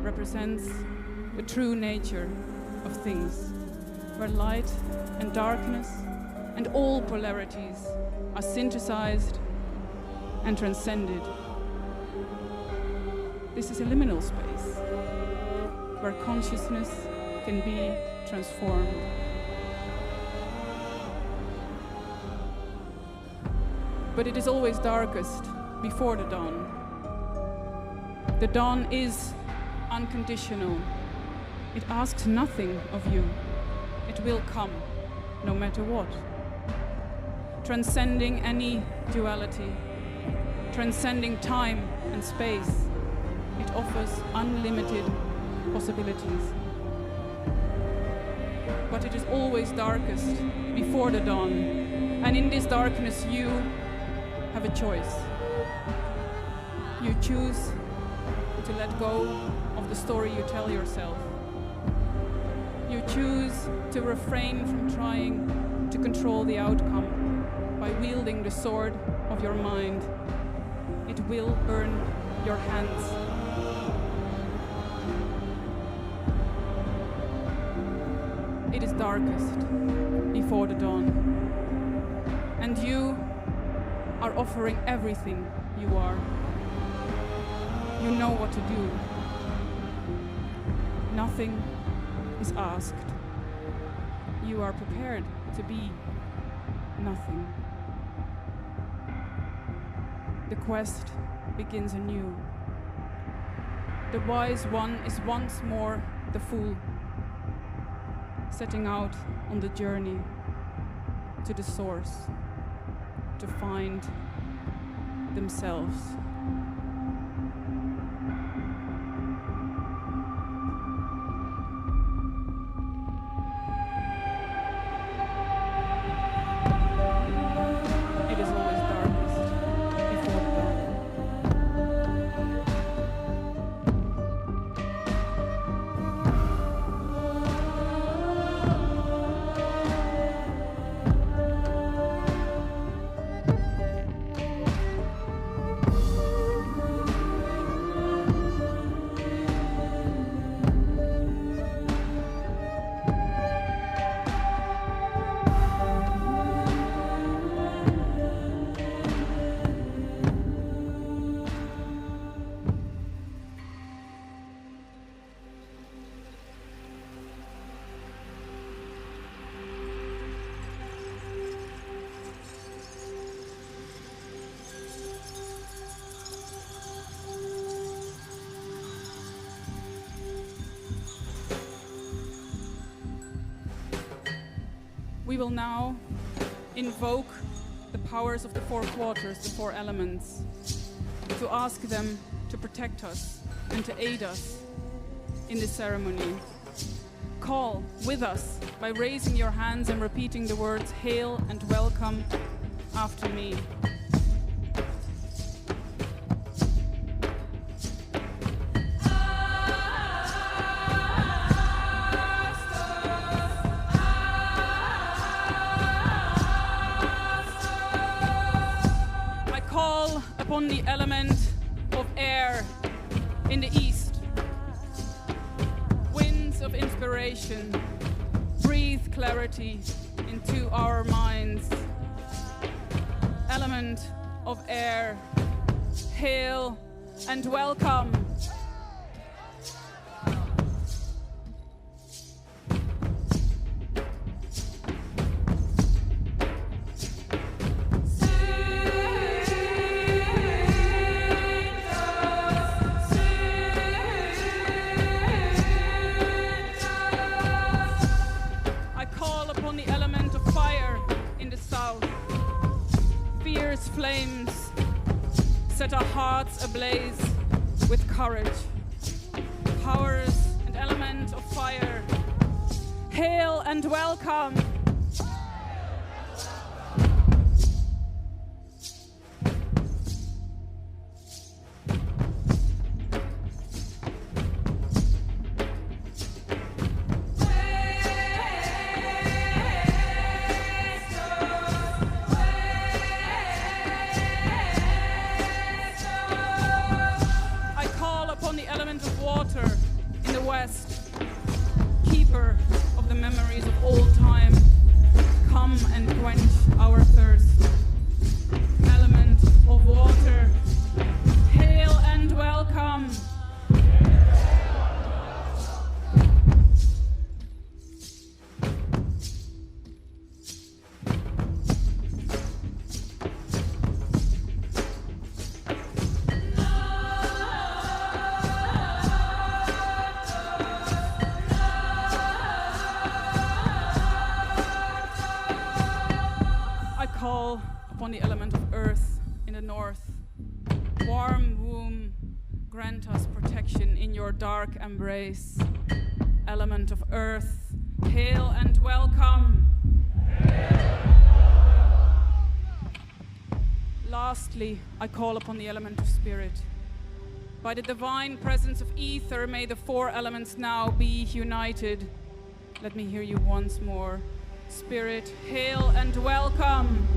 S2: represents the true nature of things, where light and darkness and all polarities are synthesized and transcended. This is a liminal space, where consciousness can be transformed. But it is always darkest before the dawn. The dawn is unconditional. It asks nothing of you. It will come, no matter what. Transcending any duality, transcending time and space, it offers unlimited possibilities. But it is always darkest before the dawn, and in this darkness you have a choice. You choose to let go of the story you tell yourself. You choose to refrain from trying to control the outcome by wielding the sword of your mind. It will burn your hands. It is darkest before the dawn, and you are offering everything you are. You know what to do. Nothing is asked. You are prepared to be nothing. The quest begins anew. The wise one is once more the fool, setting out on the journey to the source, to find themselves. It is always darkest before the dawn. We will now invoke the powers of the four quarters, the four elements, to ask them to protect us and to aid us in this ceremony. Call with us by raising your hands and repeating the words "Hail" and "Welcome" after me. Upon the element of air in the east. Winds of inspiration, breathe clarity into our minds. Element of air, hail and welcome. Flames set our hearts ablaze with courage. Powers and element of fire, hail and welcome. Keeper of the memories of old time, come and quench our thirst. Element of water, hail and welcome. Call upon the element of earth in the north. Warm womb, grant us protection in your dark embrace. Element of earth, hail and welcome. lastly, I call upon the element of spirit. By the divine presence of ether, may the four elements now be united. Let me hear you once more. Spirit, hail and welcome.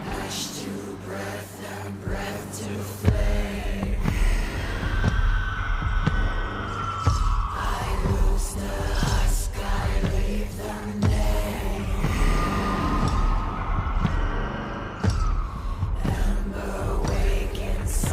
S14: Ash to breath and breath to flame. I lose the husk, I leave the name. Ember wakens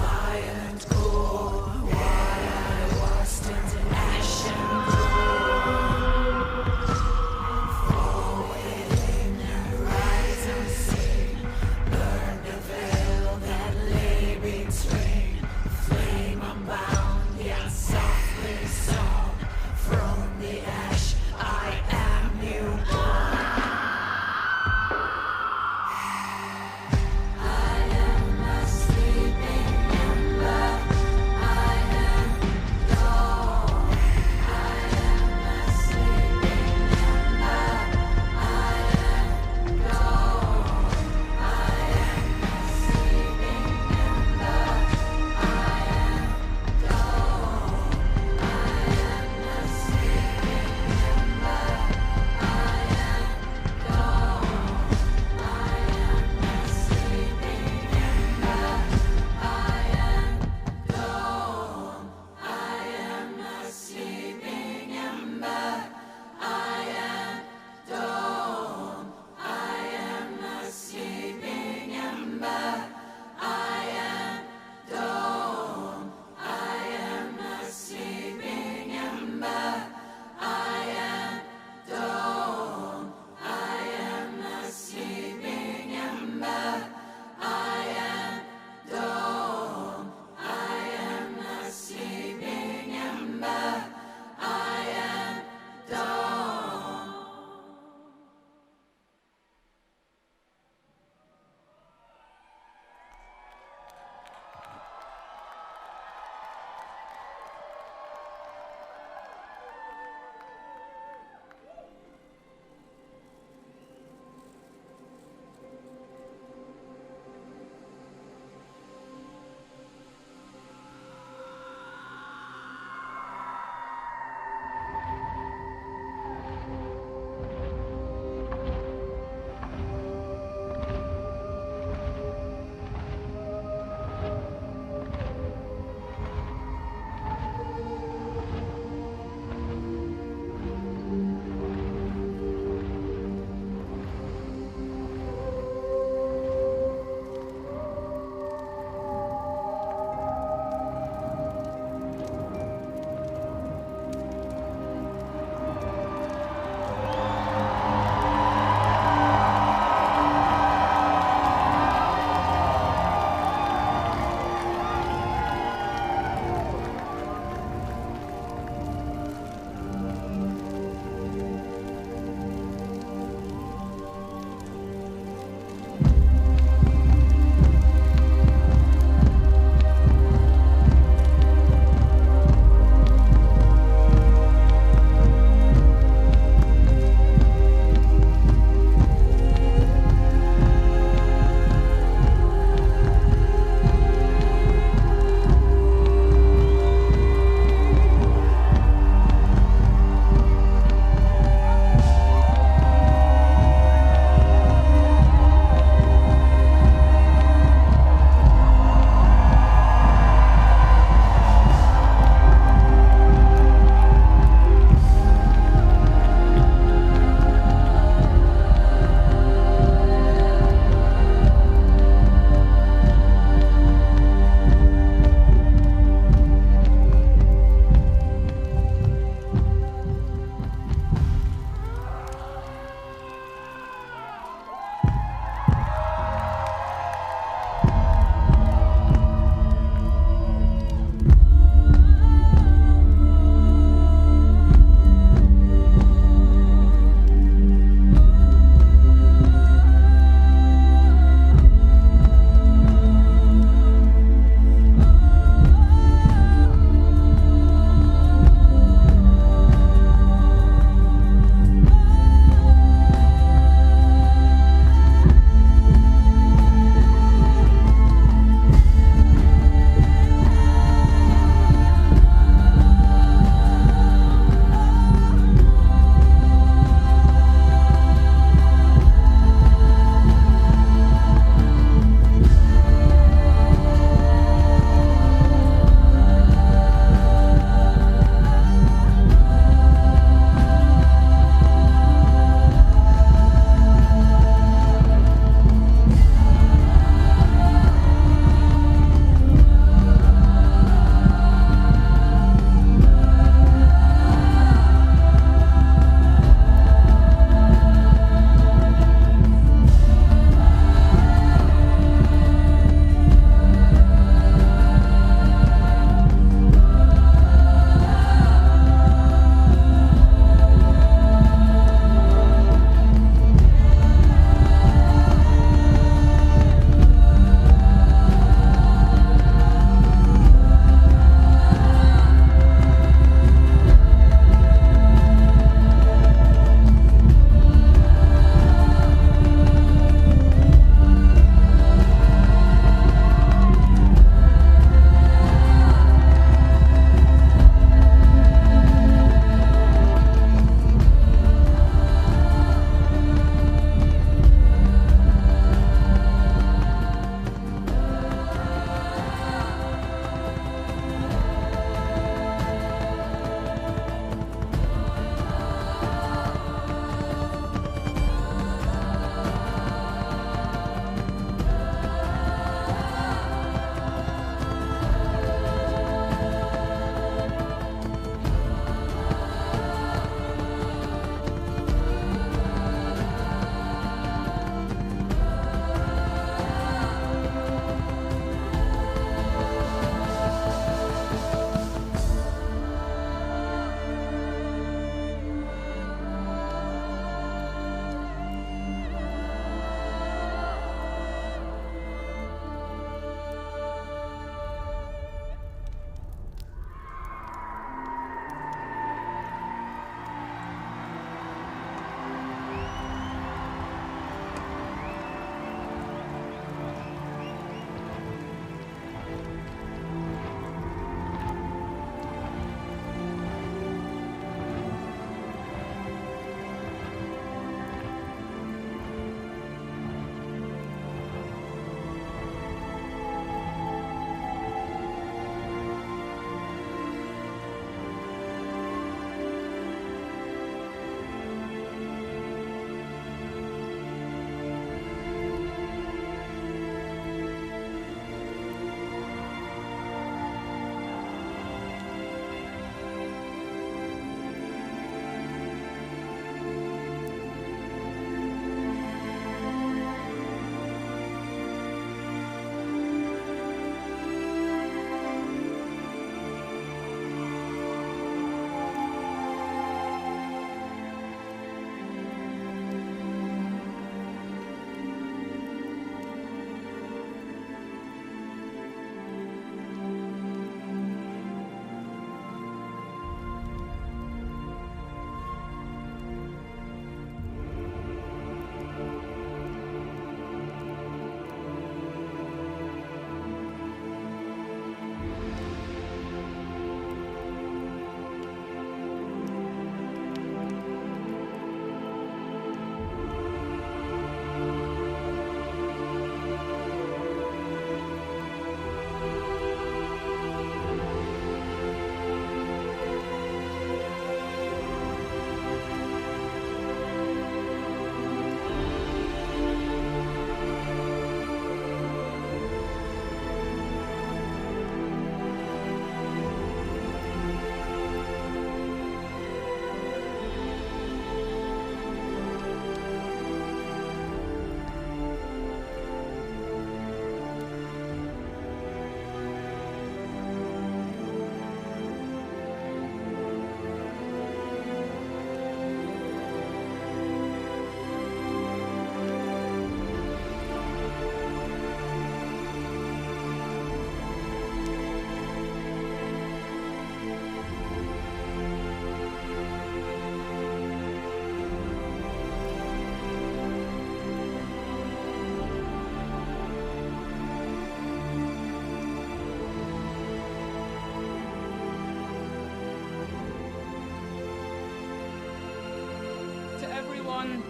S2: everyone,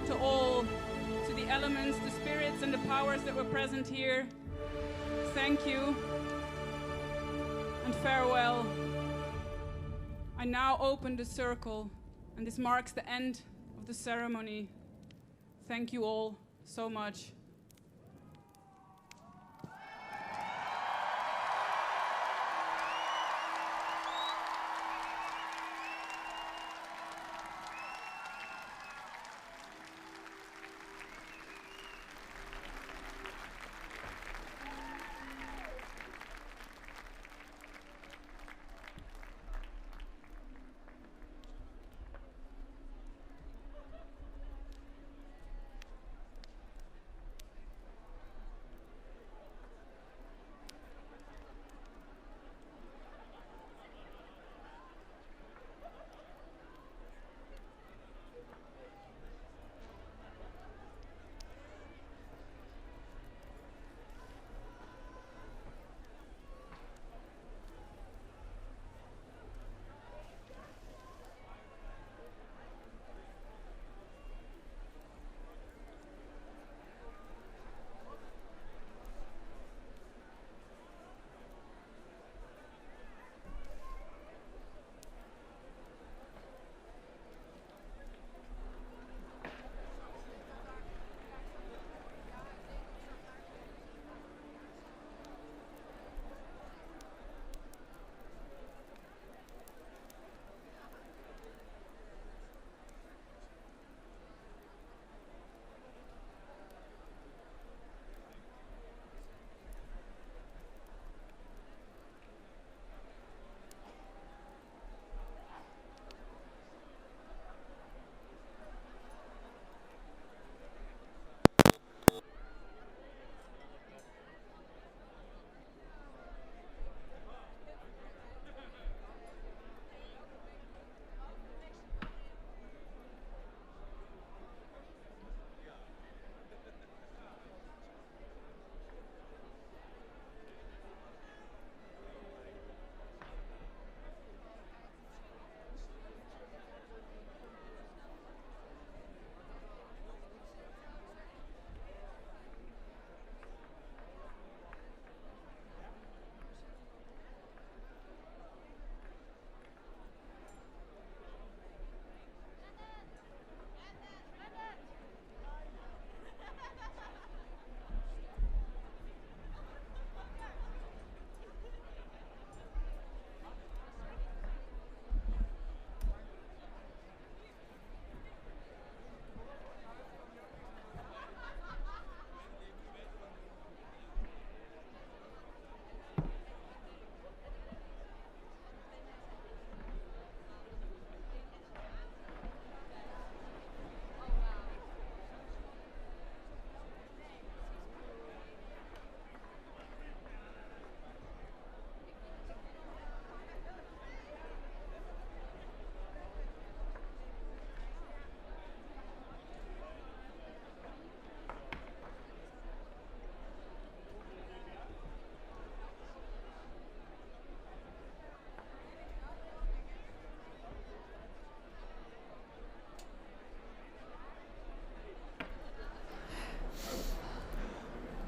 S2: to all, to the elements, the spirits and the powers that were present here. Thank you and farewell. I now open the circle, and this marks the end of the ceremony. Thank you all so much.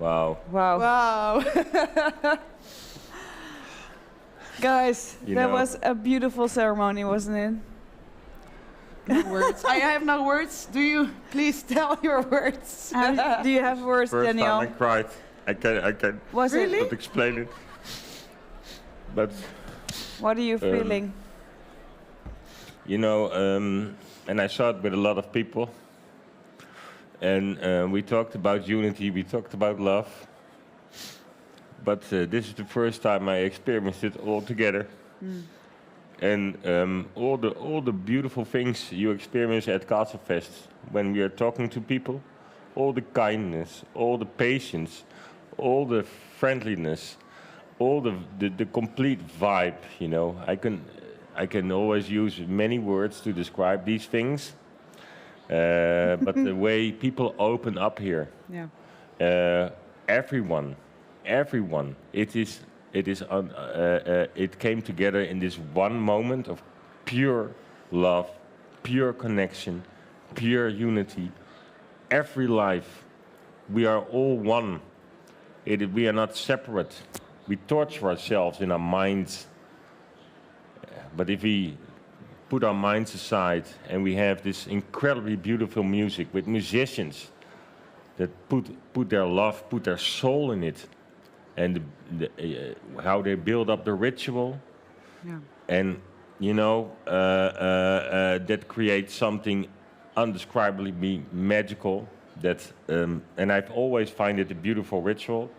S4: Wow.
S19: Wow.
S18: Wow.
S19: Guys,
S4: You
S19: that
S4: know-
S19: was a beautiful ceremony, wasn't it?
S18: No words. I have no words. Do you please tell your words?
S19: Do you have words,
S4: First
S19: Daniel?
S4: time I cried. I can
S19: Was it?
S4: not explain it. But
S19: What are you feeling?
S4: you know, and I saw it with a lot of people. And we talked about unity, we talked about love. But this is the first time I experienced it all together.
S19: Mm.
S4: And all the beautiful things you experience at Castlefest when we are talking to people, all the kindness, all the patience, all the friendliness, all the complete vibe. You know, I can always use many words to describe these things, but the way people open up here, everyone, it came together in this one moment of pure love pure connection, pure unity. Every life, we are all one. We are not separate. We torture ourselves in our minds. But if we put our minds aside and we have this incredibly beautiful music with musicians that put their love, put their soul in it, and how they build up the ritual, and that creates something undescribably magical. And I've always find it a beautiful ritual,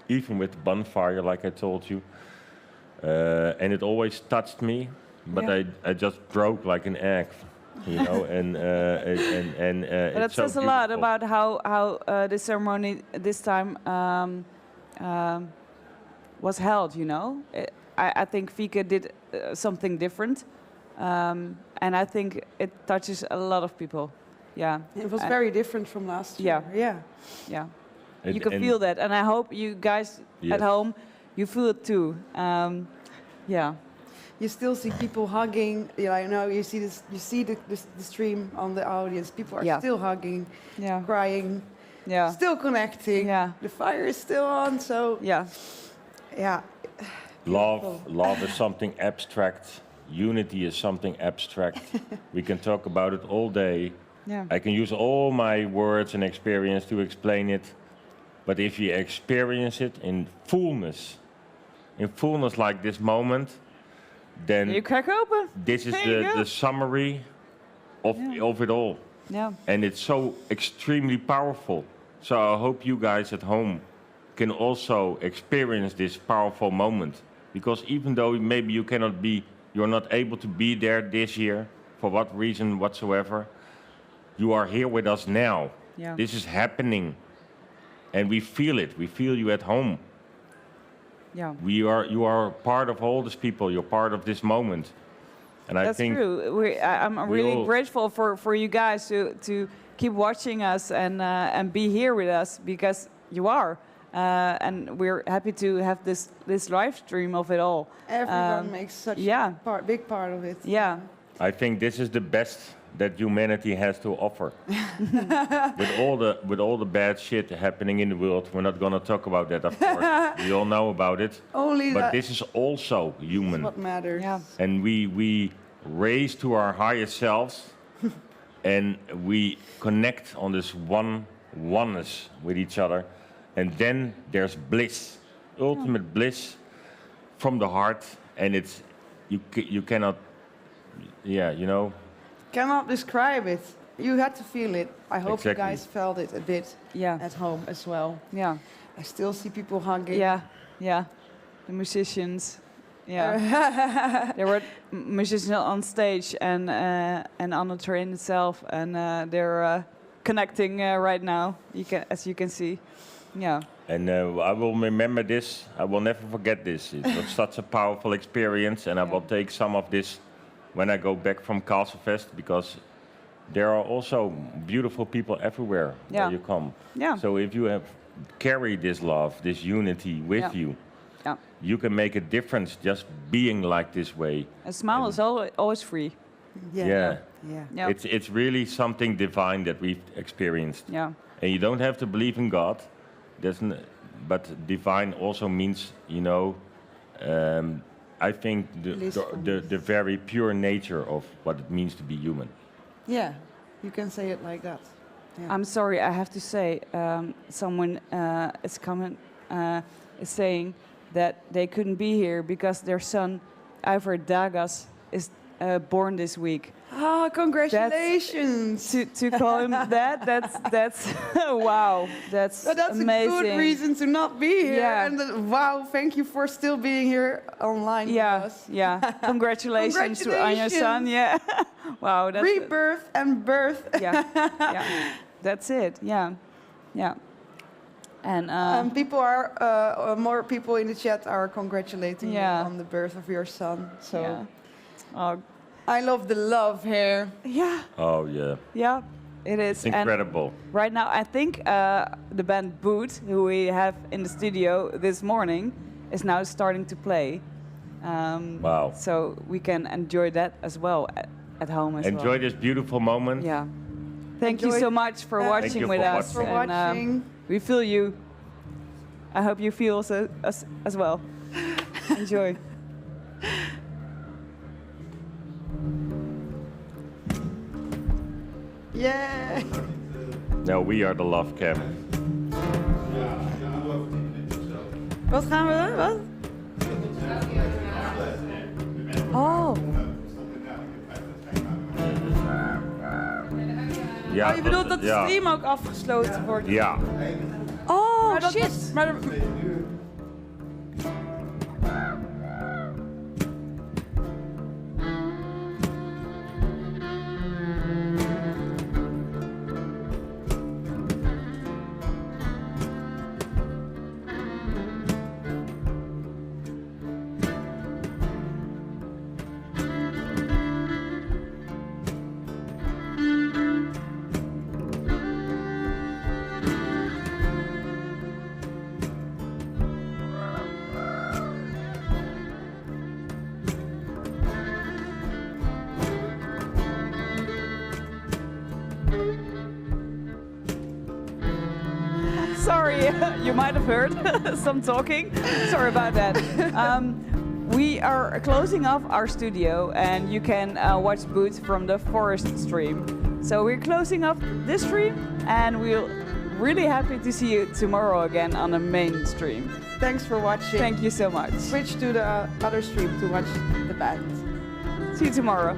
S4: even with the bonfire, like I told you. And it always touched me, but I just broke like an egg, and
S19: But it
S4: it's so
S19: says a lot
S4: beautiful.
S19: about how the ceremony this time was held. I think Fieke did something different, and I think it touches a lot of people. Yeah,
S18: It was very different from last year.
S19: Yeah. You can feel that, and I hope you guys at home, you feel it too. Yeah.
S18: You still see people hugging. I know you see this. You see the stream on the audience. People are still hugging, crying, still connecting. The fire is still on. So yeah.
S4: Love is something abstract. Unity is something abstract. We can talk about it all day.
S19: Yeah.
S4: I can use all my words and experience to explain it. But if you experience it in fullness like this moment, then
S19: you crack open.
S4: This is the summary of it all.
S19: Yeah.
S4: And it's so extremely powerful. So I hope you guys at home can also experience this powerful moment. Because even though maybe you're not able to be there this year, for what reason whatsoever, you are here with us now.
S19: Yeah.
S4: This is happening. And we feel it. We feel you at home.
S19: Yeah.
S4: You are part of all these people. You're part of this moment. And I
S19: That's
S4: think
S19: true. I'm
S4: we
S19: really
S4: all-
S19: grateful for you guys to keep watching us and be here with us, because you are. And we're happy to have this live stream of it all.
S18: Everyone makes such a big part of it.
S19: Yeah.
S4: I think this is the best that humanity has to offer. with all the bad shit happening in the world, we're not going to talk about that, of course. We all know about it.
S18: Only
S4: but
S18: that-
S4: this is also human.
S18: What matters. Yeah.
S4: And we raise to our higher selves, and we connect on this oneness with each other. And then there's bliss, ultimate bliss from the heart. And it's you cannot,
S18: Cannot describe it. You had to feel it. I hope
S4: Exactly.
S18: you guys felt it a bit at home as well.
S19: Yeah.
S18: I still see people hugging.
S19: Yeah. The musicians. Yeah. There were musicians on stage and on the train itself, and they're connecting right now. As you can see. Yeah.
S4: And I will remember this. I will never forget this. It was such a powerful experience, and I will take some of this when I go back from Castlefest, because there are also beautiful people everywhere where you come.
S19: Yeah.
S4: So if you carry this love, this unity with you, you can make a difference just being like this way.
S19: A smile is always free.
S4: Yeah.
S19: Yeah.
S4: It's really something divine that we've experienced.
S19: Yeah.
S4: And you don't have to believe in God. But divine also means, I think the very pure nature of what it means to be human.
S18: Yeah, you can say it like that. Yeah.
S19: I'm sorry, I have to say, someone is saying that they couldn't be here because their son, Ivor Dagas, is born this week.
S18: Ah, congratulations!
S19: To call him that's wow, that's amazing.
S18: A good reason to not be here.
S19: Yeah.
S18: And wow, thank you for still being here online with us.
S19: Yeah, congratulations to Anya's son. Yeah, wow, that's
S18: rebirth and birth.
S19: Yeah, that's it. Yeah. And
S18: people are more people in the chat are congratulating you on the birth of your son. So, I love the love here.
S19: Yeah.
S4: Oh yeah.
S19: Yeah, it is.
S4: It's incredible.
S19: And right now, I think the band Boot, who we have in the studio this morning, is now starting to play.
S4: Wow.
S19: So we can enjoy that as well. at home as well.
S4: Enjoy this beautiful moment.
S19: Yeah. Thank you so much for watching with us.
S18: For watching.
S19: We feel you. I hope you feel us as well. Enjoy.
S18: Yeah.
S4: No, we are the love camp.
S18: Wat gaan we? Wat? Oh.
S4: Ja,
S18: Oh, je bedoelt dat de
S4: ja.
S18: stream ook afgesloten wordt?
S4: Ja.
S18: Oh,
S23: Maar dat
S18: shit.
S23: was-
S18: Maar
S19: Sorry, you might have heard some talking. Sorry about that. We are closing off our studio, and you can watch Boots from the forest stream. So we're closing off this stream, and we're really happy to see you tomorrow again on the main stream.
S18: Thanks for watching.
S19: Thank you so much.
S18: Switch to the other stream to watch the band.
S19: See you tomorrow.